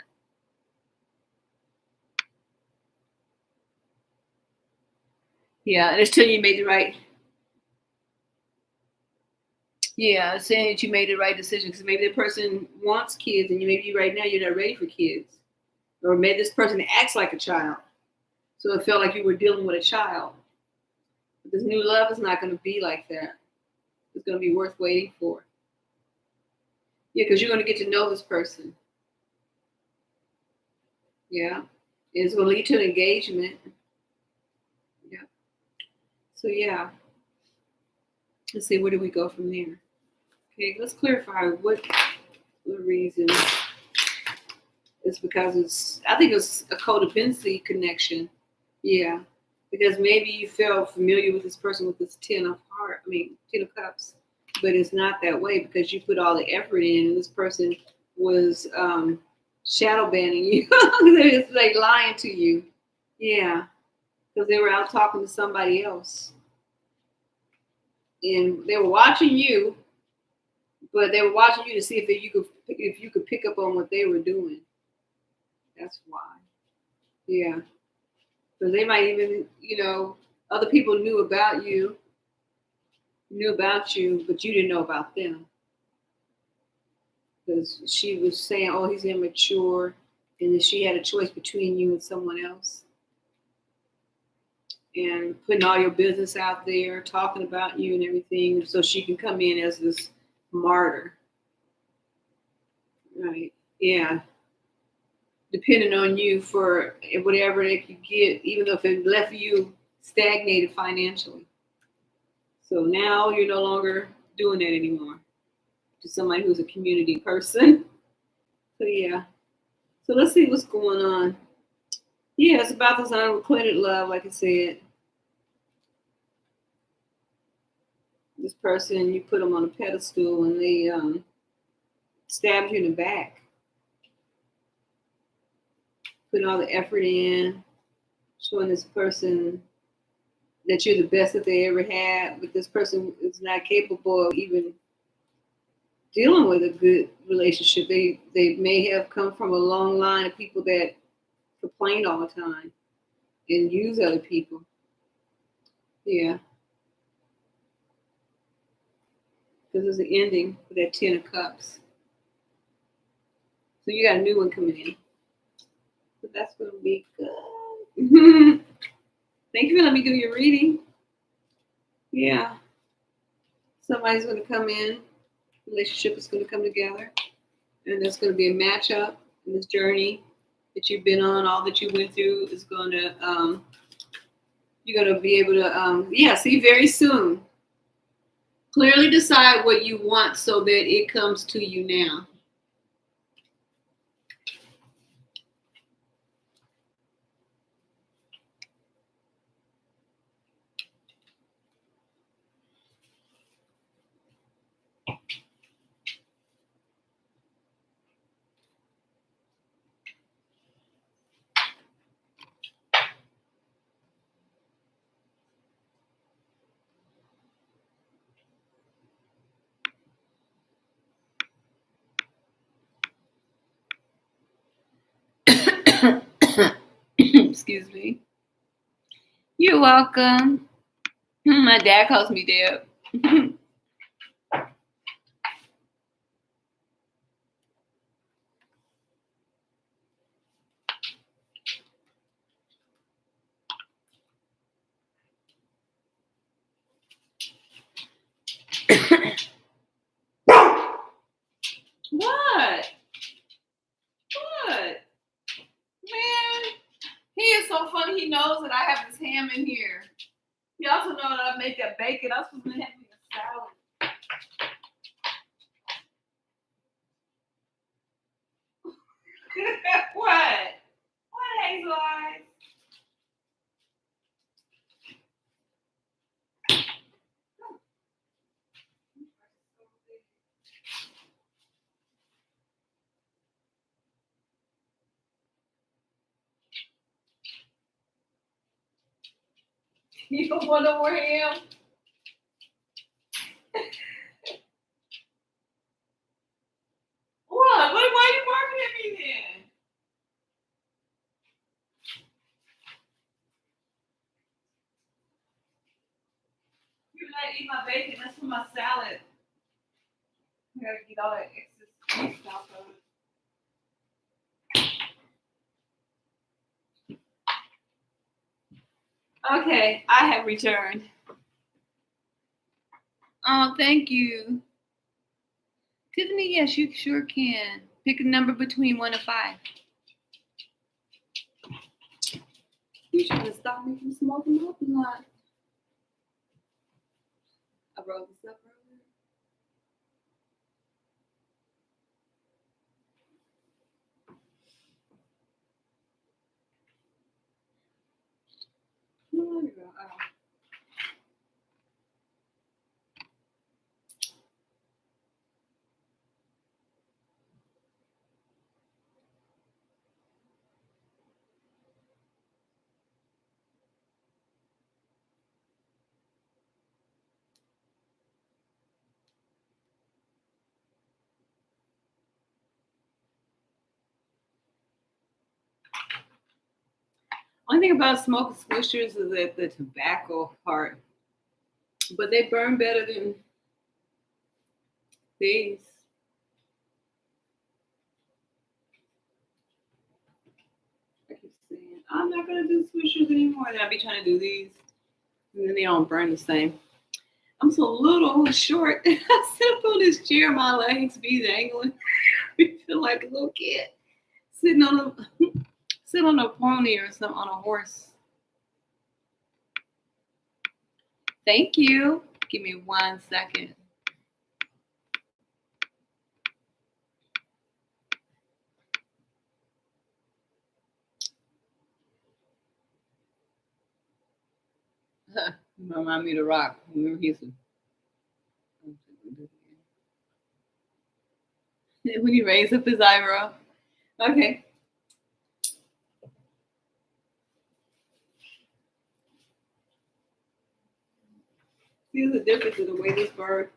Yeah, and it's telling you made the right. Yeah, it's saying that you made the right decision, because maybe the person wants kids, and maybe right now you're not ready for kids, or maybe this person acts like a child, so it felt like you were dealing with a child. But this new love is not going to be like that. It's going to be worth waiting for. Yeah, because you're going to get to know this person. Yeah, and it's going to lead to an engagement. Yeah. So yeah, let's see, where do we go from there? Okay, let's clarify what reason. It's because I think it's a codependency connection. Yeah, because maybe you felt familiar with this person with this 10 of cups, but it's not that way because you put all the effort in, and this person was shadow banning you. It's like lying to you. Yeah, because they were out talking to somebody else, and they were watching you, but they were watching you to see if you could pick up on what they were doing. That's why. Yeah. Because they might even, other people knew about you, but you didn't know about them. Because she was saying, oh, he's immature, and then she had a choice between you and someone else. And putting all your business out there, talking about you and everything, so she can come in as this martyr. Right. Yeah. Depending on you for whatever they could get, even if it left you stagnated financially. So now you're no longer doing that anymore to somebody who's a community person. So yeah. So let's see what's going on. Yeah, it's about this unrequited love, like I said. This person, you put them on a pedestal and they stabbed you in the back. Putting all the effort in, showing this person that you're the best that they ever had, but this person is not capable of even dealing with a good relationship. They may have come from a long line of people that complain all the time and use other people. Yeah, because there's an ending for that 10 of Cups. So you got a new one coming in. So that's going to be good. Thank you for letting me do your reading. Yeah. Somebody's going to come in. Relationship is going to come together. And there's going to be a matchup in this journey that you've been on. All that you went through is going to, you're going to be able to, see very soon. Clearly decide what you want so that it comes to you now. Excuse me. You're welcome. My dad calls me Deb. What? What? Man, he is so funny. He knows that I have his ham in here. He also knows that I make that bacon. I'm supposed to have me a salad. What? What, Hazel Eyes? You don't want no more ham? What? Why are you barking at me then? You not eat my bacon. That's for my salad. I gotta get all that excess stuff out of it. Okay, I have returned. Oh, thank you. Tiffany, yes, you sure can. Pick a number between 1 and 5. You should have stopped me from smoking up a lot. I wrote this up earlier. No, there you go. Oh. Only thing about smoking swishers is that the tobacco part, but they burn better than these. I keep saying I'm not gonna do swishers anymore. Then I'll be trying to do these, and then they don't burn the same. I'm so little and short. I sit up on this chair, my legs be dangling. I feel like a little kid sitting on a pony or something on a horse. Thank you. Give me 1 second. Remind me of The Rock. Remember he's when he raised up his eyebrow. Okay. See the difference in the way this bird.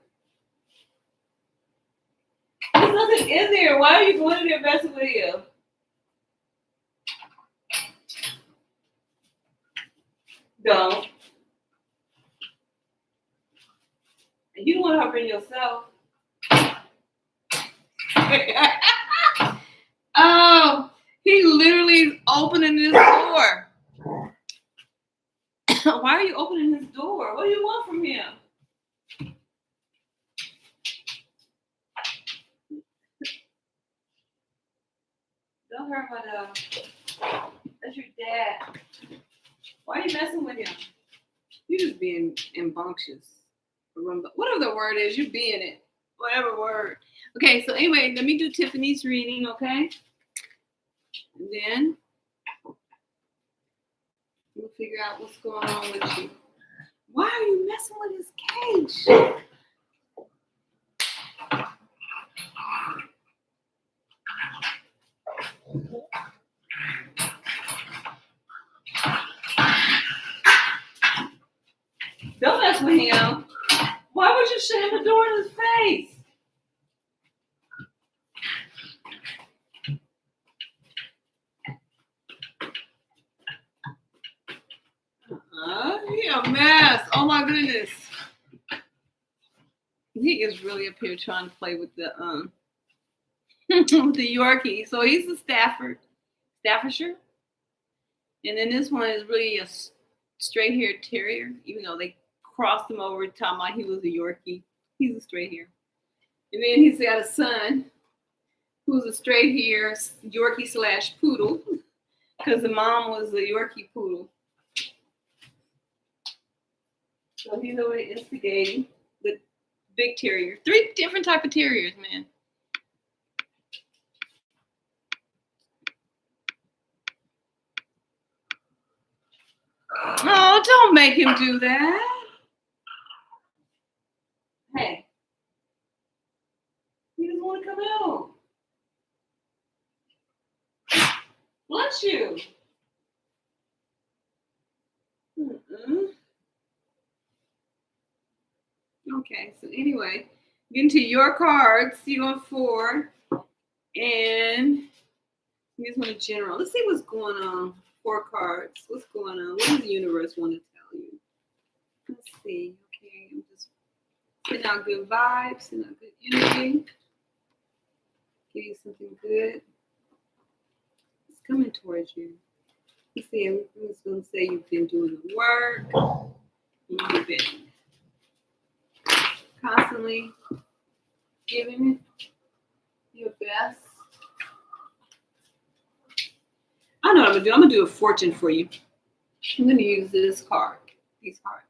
There's nothing in there. Why are you going in there messing with him? Don't. And you don't want to hurt yourself. Oh, he literally is opening this door. Why are you opening his door? What do you want from him? Don't hurt my dog. That's your dad. Why are you messing with him? You just being rambunctious. Whatever the word is, you being it. Whatever word. Okay, so anyway, let me do Tiffany's reading, okay? And then we'll figure out what's going on with you. Why are you messing with his cage? Don't mess with him. Why would you shut the door in his face? He a mess. Oh my goodness. He is really up here trying to play with the with the Yorkie. So he's a Staffordshire. And then this one is really a straight-haired terrier, even though they crossed him over talking about he was a Yorkie. He's a straight hair. And then he's got a son who's a straight hair Yorkie / poodle, because the mom was a Yorkie poodle. So he's over instigating the big terrier. 3 different type of terriers, man. Oh, don't make him do that. Hey. He doesn't want to come out. Bless you. Okay, so anyway, get into your cards. You want 4. And you just want a general. Let's see what's going on. 4 cards. What's going on? What does the universe want to tell you? Let's see. Okay, I'm just sending out good vibes, sending out good energy. Give you something good. It's coming towards you. Let's see. I'm just going to say you've been doing the work. You've been constantly giving it your best. I know what I'm going to do. I'm going to do a fortune for you. I'm going to use this card, these cards.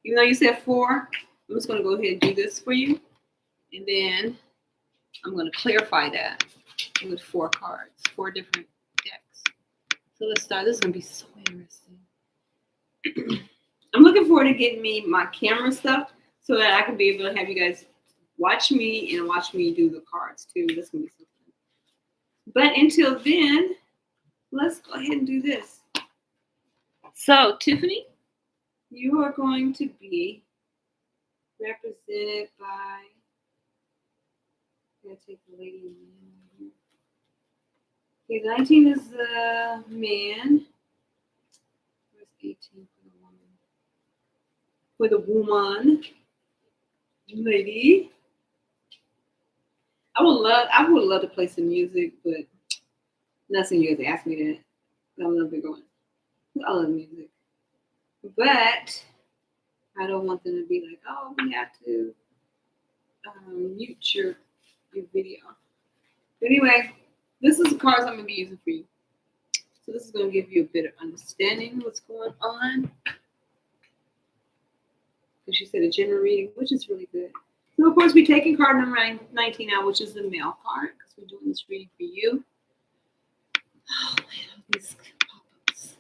Even though you said 4, I'm just going to go ahead and do this for you. And then I'm going to clarify that with 4 cards, 4 different decks. So let's start. This is going to be so interesting. I'm looking forward to getting me my camera stuff so that I can be able to have you guys watch me and watch me do the cards too. That's going to be something. But until then, let's go ahead and do this. So, Tiffany, you are going to be represented by, I'm going to take the lady and man here. Okay, 19 is the man. Where's 18 for the woman? For the woman, lady. I would love to play some music, but not some you guys ask me that. I'm a little bit going. I love music, but I don't want them to be like, oh, we have to mute your video. But anyway, this is the cards I'm going to be using for you. So this is going to give you a bit of understanding of what's going on. Because she said a general reading, which is really good. So of course, we're taking card number 19 out, which is the male card, because we're doing this reading for you. Oh man, these pop-ups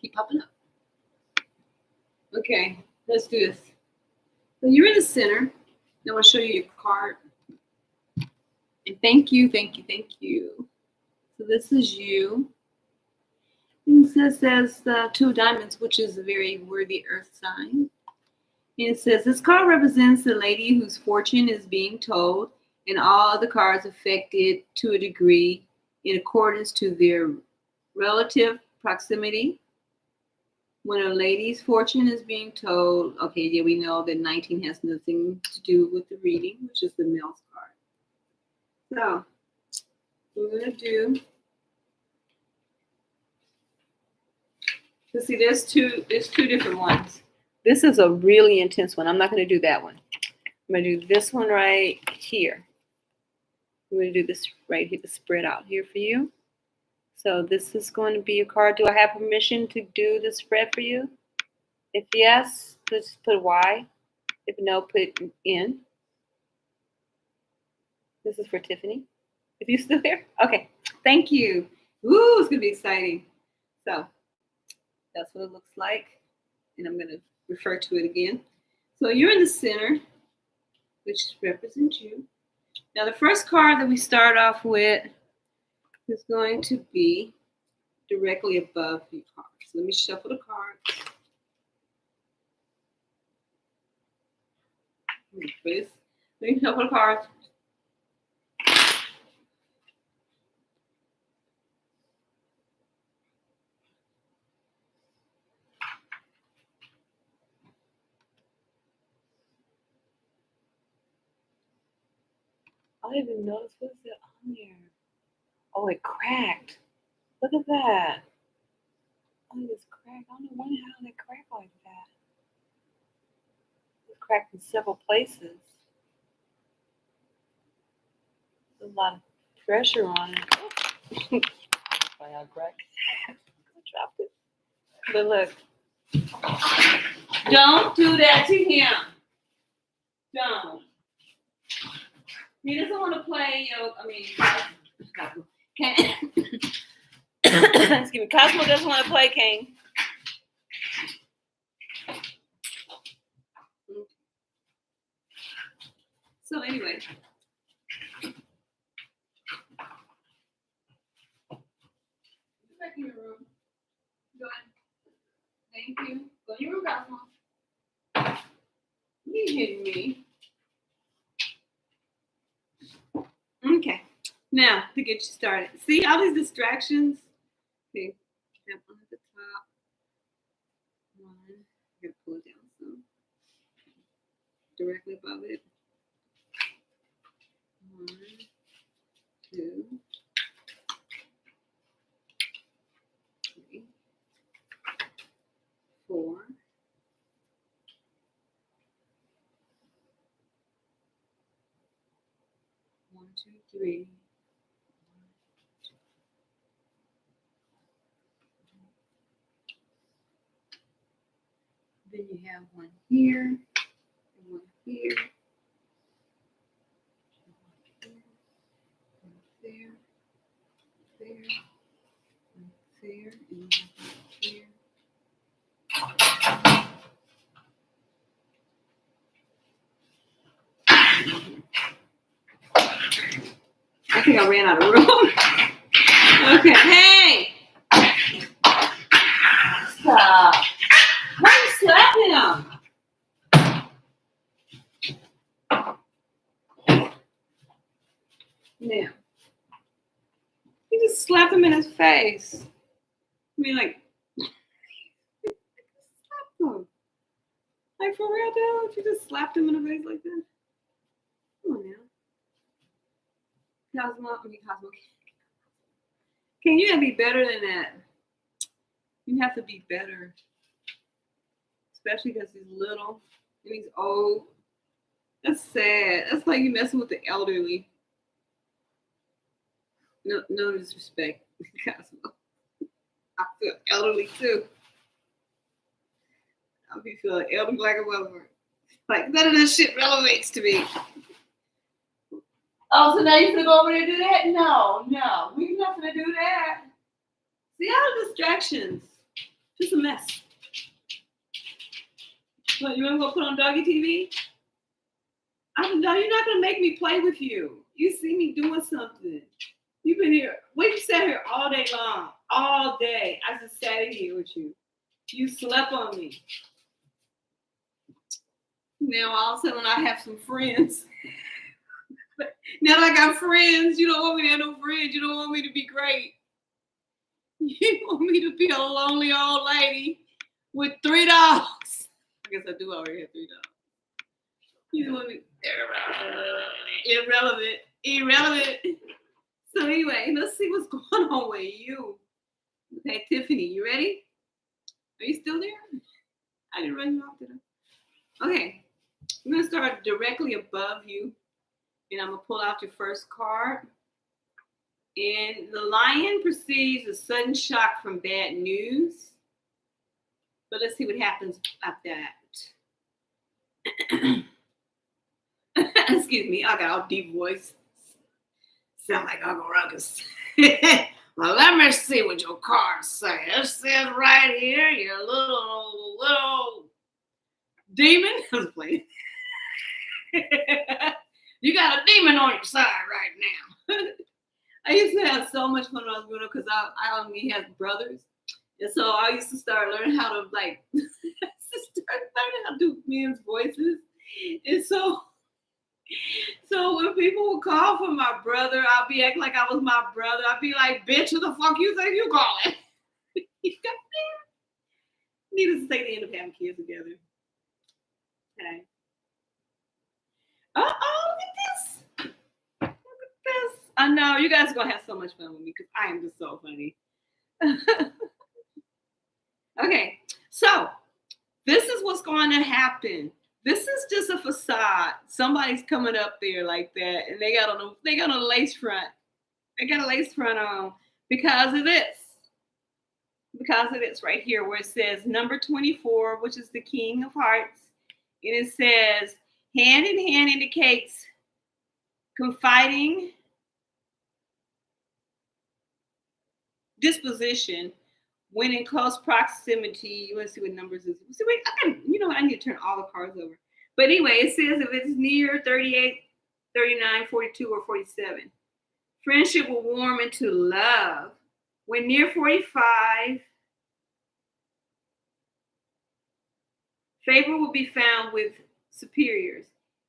keep popping up. Okay, let's do this. So you're in the center. Now I'm going to show you your card. And thank you, thank you, thank you. So this is you. And it says the Two of Diamonds, which is a very worthy earth sign. And it says this card represents the lady whose fortune is being told, and all other cards affected to a degree in accordance to their relative proximity. When a lady's fortune is being told, okay, yeah, we know that 19 has nothing to do with the reading, which is the male's card. So, we're going to do, so see, there's two different ones. This is a really intense one. I'm not going to do that one. I'm going to do this one right here. I'm going to do this right here, the spread out here for you. So this is going to be a card. Do I have permission to do the spread for you? If yes, just put Y. If no, put N. This is for Tiffany. If you're still here. Okay. Thank you. Ooh, it's going to be exciting. So that's what it looks like. And I'm going to refer to it again. So you're in the center, which represents you. Now the first card that we start off with is going to be directly above your cards. So let me shuffle the cards. Let me shuffle the cards. I didn't even notice what's that on there. Oh, it cracked. Look at that. Oh, it's cracked. I don't know how they crack like that. It's cracked in several places. There's a lot of pressure on it. Oh. I cracked. I dropped it. But look. Don't do that to him. Don't. He doesn't want to play, Cosmo. Excuse me. Cosmo doesn't want to play, Kane. So anyway. Back in your room. Go ahead. Thank you. Go in your room, Cosmo. You hitting me. Okay. Now, to get you started. See all these distractions? Okay. Step on at the top. One. I'm going to pull it down some. Directly above it. 1, 2, 3, 4. 1, 2, 3. Then you have one here, and one here, one there, there, one there, and one here. I think I ran out of room. Okay, hey! Stop. Why are you slapping him? Now, you just slapped him in his face. I mean, like, slap him. Like, for real, dude? You just slapped him in the face like that? Come on now. Cosmo. Can you be better than that? You have to be better. Especially because he's little and he's old. That's sad. That's like you messing with the elderly. No disrespect, Cosmo. I feel elderly too. I feel like elderly like a mother. Like none of this shit relevates to me. Oh, so now you gonna go over there and do that? No, we're not gonna do that. See all the distractions. Just a mess. What, you want to go put on doggy TV? No, you're not going to make me play with you. You see me doing something. You've been here. We've sat here all day long. All day. I just sat in here with you. You slept on me. Now all of a sudden I have some friends. Now that I got friends, you don't want me to have no friends. You don't want me to be great. You want me to be a lonely old lady with 3 dogs. I guess I do already have 3 dogs. You want me irrelevant. So anyway, let's see what's going on with you. Okay, Tiffany, you ready? Are you still there? I didn't run you off, did I? Okay, I'm gonna start directly above you, and I'm gonna pull out your first card. And the lion perceives a sudden shock from bad news. But let's see what happens after that. Excuse me, I got all deep voice. Sound like Uncle Ruckus. Well, let me see what your cards say. It says right here, you little demon. I was playing. You got a demon on your side right now. I used to have so much fun when I was growing up because I only had brothers. And so I used to start learning how to how to do men's voices. And so when people would call for my brother, I'll be acting like I was my brother. I'd be like, bitch, who the fuck you think you calling? Needless to say, they end up having kids together. Okay. Look at this. I know you guys are gonna have so much fun with me because I am just so funny. Okay, so this is what's going to happen. This is just a facade. Somebody's coming up there like that, and they got a lace front. They got a lace front on because of this. Because of this right here, where it says number 24, which is the King of Hearts, and it says hand in hand indicates confiding disposition. When in close proximity, you want to see what numbers is. So wait, I need to turn all the cards over. But anyway, it says if it's near 38, 39, 42, or 47, friendship will warm into love. When near 45, favor will be found with superiors.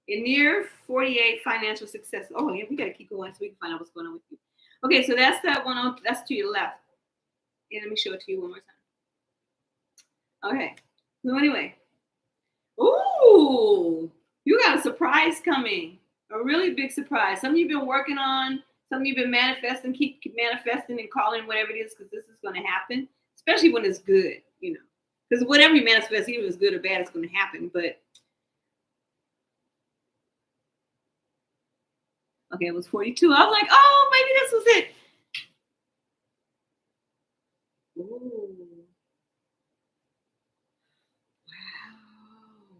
In near 48, financial success. Oh yeah, we got to keep going so we can find out what's going on with you. Okay, so that's that one. That's to your left. And let me show it to you one more time. Okay. So anyway. Ooh, you got a surprise coming. A really big surprise. Something you've been working on. Something you've been manifesting. Keep manifesting and calling whatever it is because this is going to happen. Especially when it's good, Because whatever you manifest, even if it's good or bad, it's going to happen. But okay, it was 42. I was like, oh, maybe this was it. Ooh. Wow.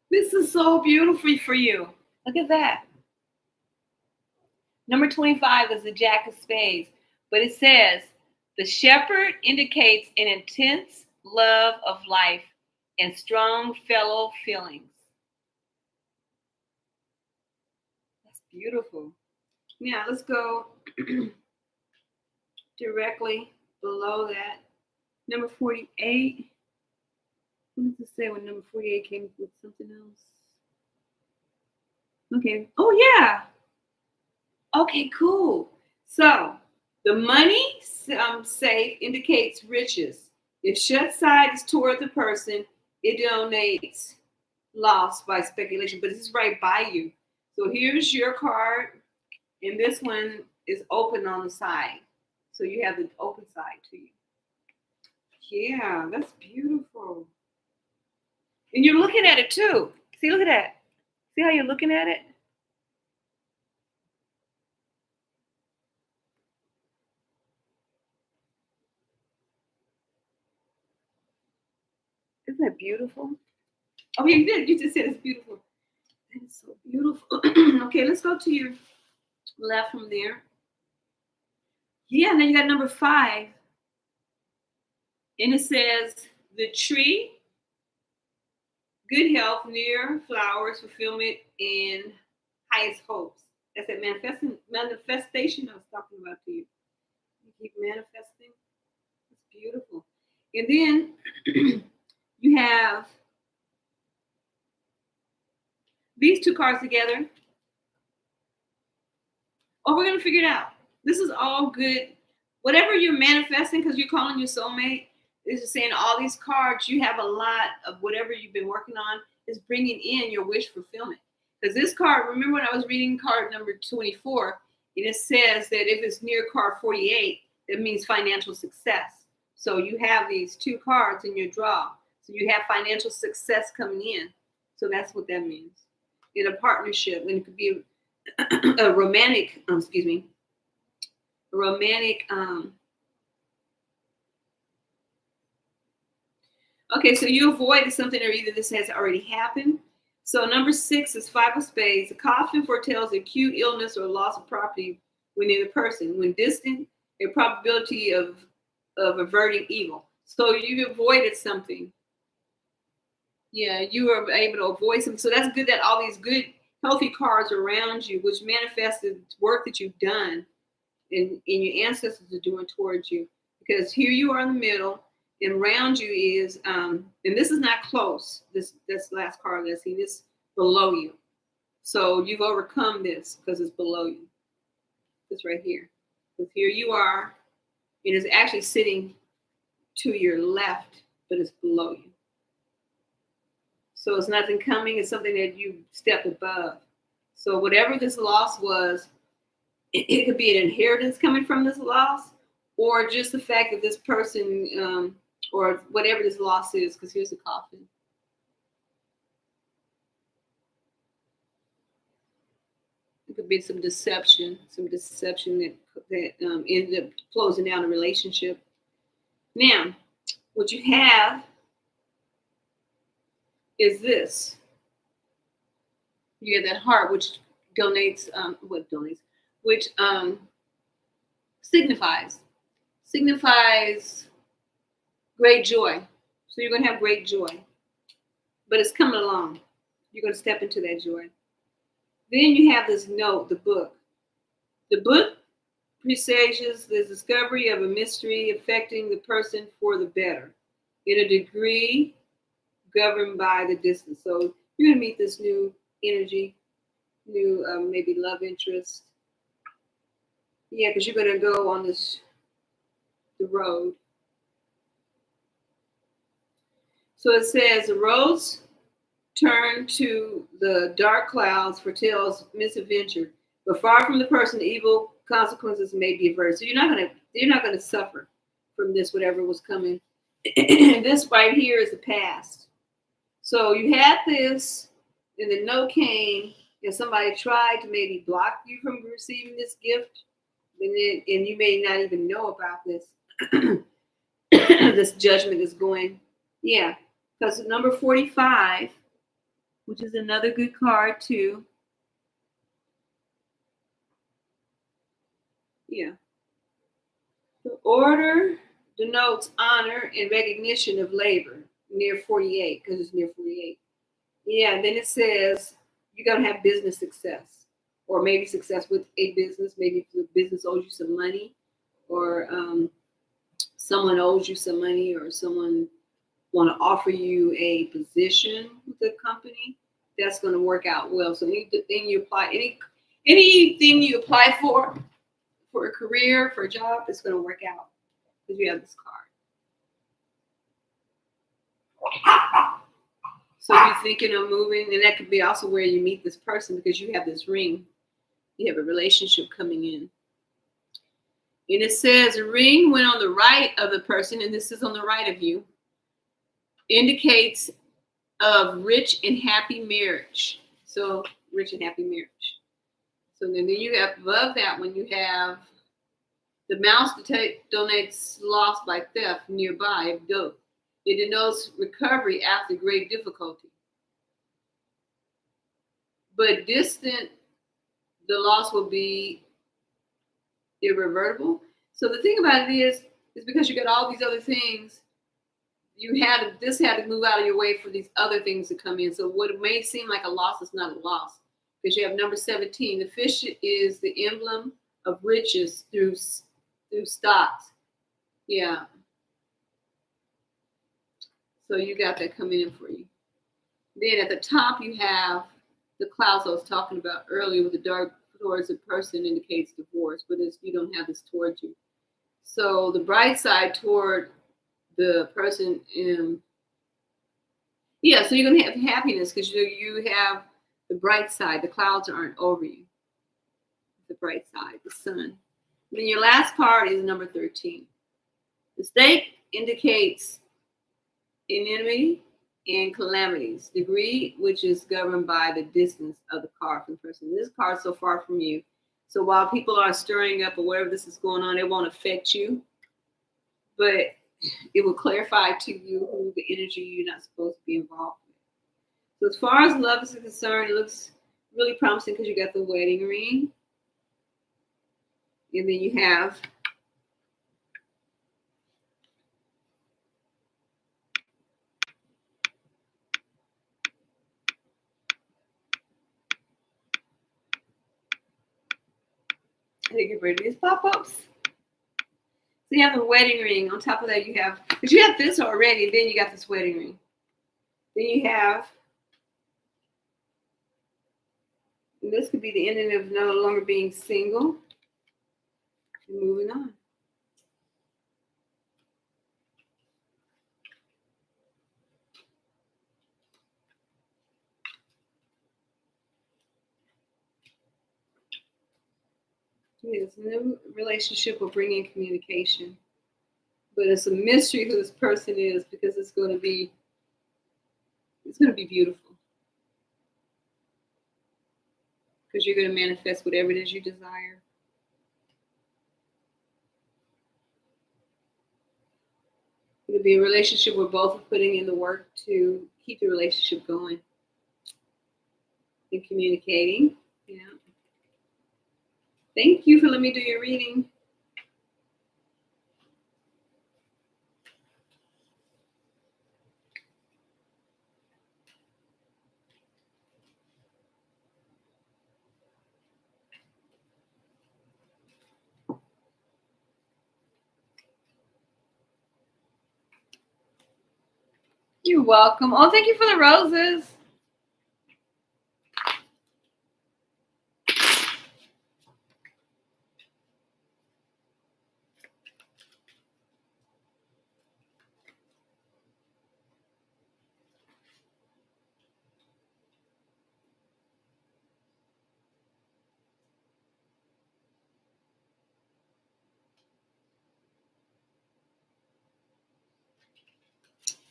This is so beautiful for you. Look at that. Number 25 is the Jack of Spades. But it says, the shepherd indicates an intense love of life and strong fellow feelings. That's beautiful. Now let's go directly below that. Number 48. What does it say when number 48 came with something else? Okay. Oh, yeah. Okay, cool. So the money safe indicates riches. If shut side is toward the person, it donates loss by speculation, but this is right by you. So here's your card, and this one is open on the side. So you have the open side to you. Yeah, that's beautiful. And you're looking at it too. See, look at that. See how you're looking at it? Isn't that beautiful? Oh, yeah, you did. You just said it's beautiful. That is so beautiful. Okay, let's go to your left from there. Yeah, and then you got number 5. And it says, The tree, good health, near flowers, fulfillment, and highest hopes. That's that manifestation I was talking about to you. You keep manifesting. It's beautiful. And then you have these two cards together. Oh, we're going to figure it out. This is all good. Whatever you're manifesting, because you're calling your soulmate, this is saying all these cards, you have a lot of whatever you've been working on is bringing in your wish fulfillment. Because this card, remember when I was reading card number 24, and it says that if it's near card 48, that means financial success. So you have these two cards in your draw. So you have financial success coming in. So that's what that means. In a partnership, and it could be a romantic, okay, so you avoided something, or either this has already happened. So number 6 is 5 of spades. The coffin foretells acute illness or loss of property when near the person. When distant, a probability of averting evil. So you avoided something. Yeah, you were able to avoid something. So that's good that all these good, healthy cards are around you, which manifested work that you've done and your ancestors are doing towards you. Because here you are in the middle, and around you is, and this is not close. This last card that's seen, this below you. So you've overcome this because it's below you. It's right here. Because here you are, and it's actually sitting to your left, but it's below you. So it's nothing coming. It's something that you stepped above. So whatever this loss was, it could be an inheritance coming from this loss, or just the fact that this person, or whatever this loss is, because here's the coffin. It could be some deception that ended up closing down a relationship. Now, what you have is this. You have that heart, which donates, which signifies great joy. So you're going to have great joy, but it's coming along. You're going to step into that joy. Then you have this note, the book. The book presages the discovery of a mystery affecting the person for the better, in a degree governed by the distance. So you're going to meet this new energy, new maybe love interest. Yeah, because you're going to go on the road. So it says the roads turn to the dark clouds foretells misadventure, but far from the person, the evil consequences may be averted. So you're not gonna suffer from this, whatever was coming. This right here is the past. So you had this, and the note came, and somebody tried to maybe block you from receiving this gift, and you may not even know about this. This judgment is going, yeah, because number 45, which is another good card too. Yeah. The order denotes honor and recognition of labor near 48, because it's near 48. Yeah, and then it says you're going to have business success, or maybe success with a business. Maybe the business owes you some money, or someone owes you some money, or someone want to offer you a position with the company. That's going to work out well. So anything you apply, anything you apply for a career, for a job, it's going to work out because you have this card. So if you're thinking of moving, and that could be also where you meet this person, because you have this ring. You have a relationship coming in. And it says a ring when on the right of the person, and this is on the right of you, indicates of rich and happy marriage. So rich and happy marriage. So then you have above that one, you have the mouse donates loss by theft nearby. It denotes recovery after great difficulty. But distant, the loss will be irreversible. So the thing about it is because you got all these other things, this had to move out of your way for these other things to come in. So what may seem like a loss is not a loss, because you have number 17. The fish is the emblem of riches through stocks. Yeah. So you got that coming in for you. Then at the top you have the clouds I was talking about earlier with the dark towards the person indicates divorce, but you don't have this towards you. So the bright side toward the person yeah, so you're going to have happiness because you have the bright side. The clouds aren't over you. The bright side, the sun. And then your last part is number 13. The stake indicates enmity and calamities. Degree, which is governed by the distance of the card from the person. This card is so far from you. So while people are stirring up or whatever this is going on, it won't affect you. But it will clarify to you who the energy you're not supposed to be involved with. So as far as love is concerned, it looks really promising because you got the wedding ring. And then you have I think get rid of these pop-ups. So you have the wedding ring. On top of that, you have, because you have this already, then you got this wedding ring. Then you have, and this could be the ending of no longer being single. And moving on. Yes, a new relationship will bring in communication. But it's a mystery who this person is because it's going to be beautiful. Because you're going to manifest whatever it is you desire. It'll be a relationship where both are putting in the work to keep the relationship going and communicating. Yeah. Thank you for letting me do your reading. You're welcome. Oh, thank you for the roses.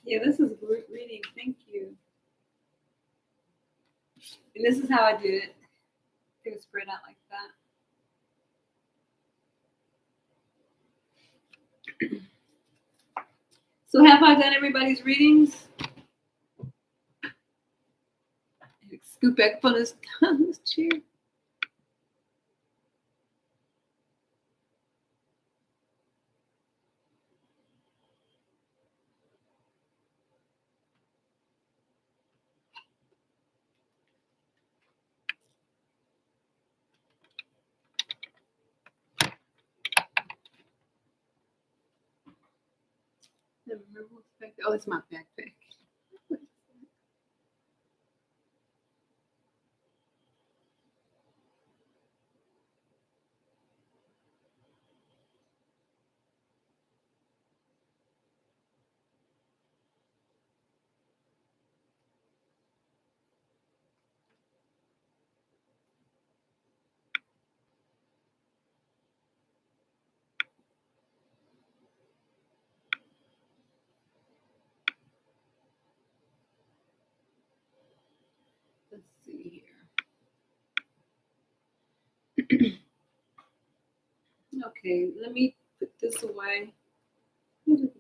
Yeah, this is a great reading. Thank you. And this is how I did it. It was spread out like that. So have I done everybody's readings? Scoot back up on this chair. I don't remember what's back there. Oh, it's my backpack. Let's see here. Okay, let me put this away. And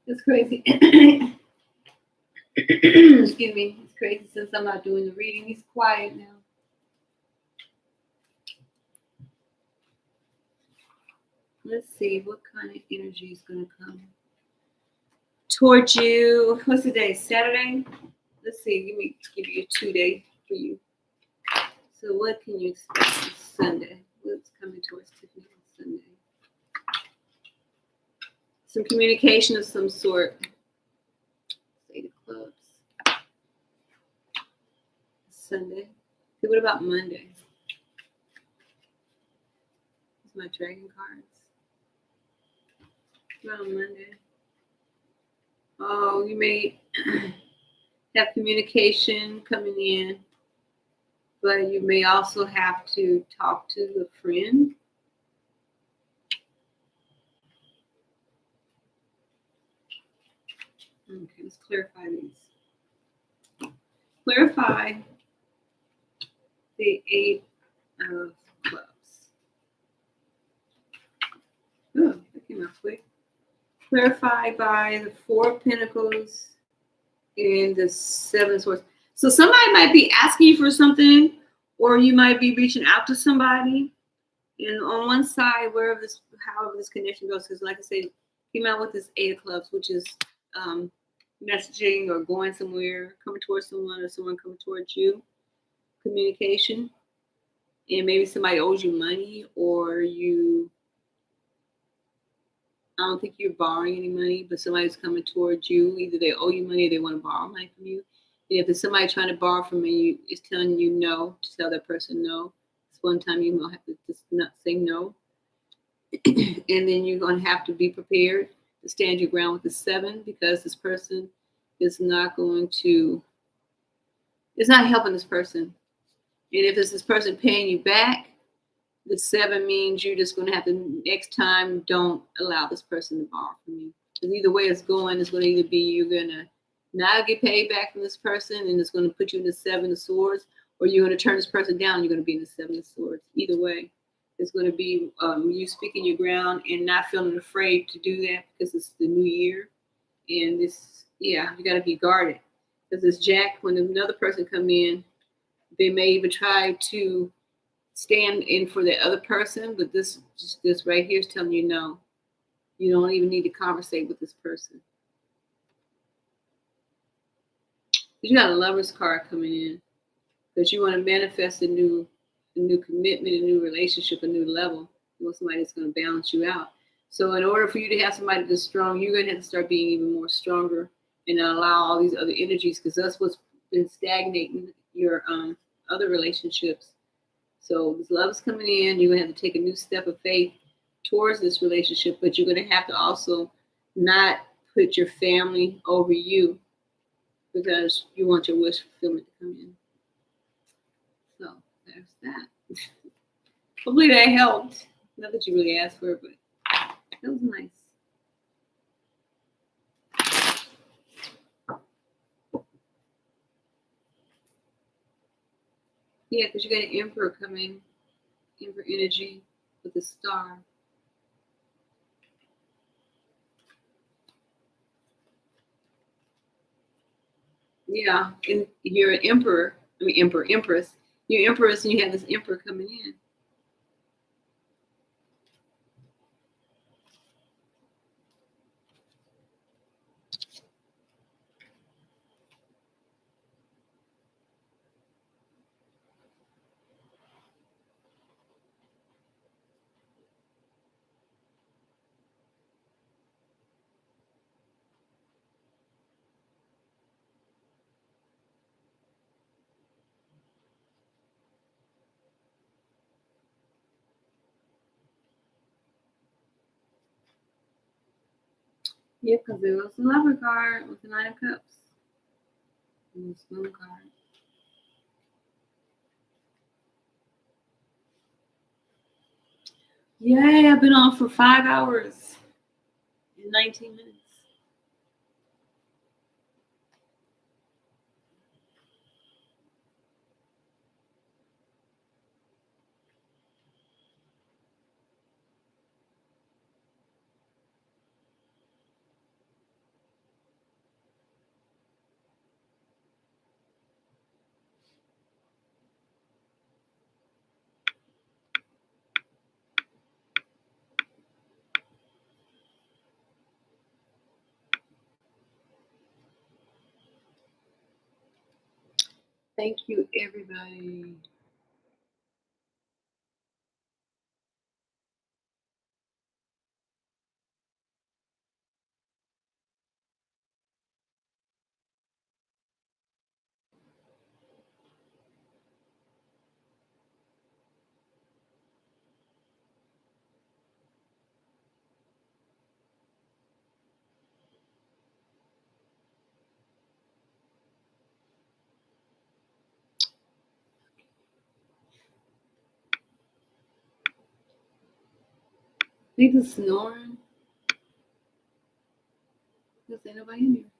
It's crazy. Excuse me. It's crazy since I'm not doing the reading. He's quiet now. Let's see what kind of energy is going to come towards you. What's the day? Saturday? Let's see. Give you a 2-day for you. So what can you expect on Sunday? What's coming towards Tiffany on Sunday? Some communication of some sort. Eight of Clubs. Sunday. Okay, what about Monday? These are my dragon cards. What about on Monday? Oh, you may have communication coming in, but you may also have to talk to a friend. Okay, let's clarify these. Clarify the 8 of Clubs. Oh, that came out quick. Clarify by the 4 of Pentacles and the 7 of Swords. So somebody might be asking you for something, or you might be reaching out to somebody. And on one side, however this connection goes, because like I said, came out with this 8 of Clubs, which is messaging or going somewhere, coming towards someone, or someone coming towards you. Communication. And maybe somebody owes you money, or I don't think you're borrowing any money, but somebody's coming towards you. Either they owe you money or they want to borrow money from you. And if there's somebody trying to borrow from you, is telling you no, to tell that person no. It's one time you will have to just not say no. And then you're going to have to be prepared to stand your ground with the 7, because this person is not going to, it's not helping this person. And if it's this person paying you back, the 7 means you're just going to have to, next time, don't allow this person to borrow from you. Because either way it's going to either be you're going to not get paid back from this person, and it's going to put you in the 7 of Swords, or you're going to turn this person down and you're going to be in the 7 of Swords. Either way, it's going to be you speaking your ground and not feeling afraid to do that, because it's the new year. And this, yeah, you got to be guarded. Because this Jack, when another person come in, they may even try to stand in for the other person, but this right here is telling you no. You don't even need to conversate with this person. You got a Lover's card coming in, because you want to manifest a new commitment, a new relationship, a new level. You want somebody that's going to balance you out. So in order for you to have somebody that's strong, you're going to have to start being even more stronger and allow all these other energies, because that's what's been stagnating your other relationships. So this love is coming in. You're going to have to take a new step of faith towards this relationship, but you're going to have to also not put your family over you, because you want your wish fulfillment to come in. So there's that. Hopefully that helped. Not that you really asked for it, but that was nice. Yeah, because you got an Emperor coming, Emperor energy with a star. Yeah, and you're an Emperor. Empress. You're Empress, and you have this Emperor coming in. Yeah, because there was a Lover card with the 9 of Cups. And this Moon card. Yay, I've been on for 5 hours and 19 minutes. Thank you, everybody. People snoring. There's nobody in here.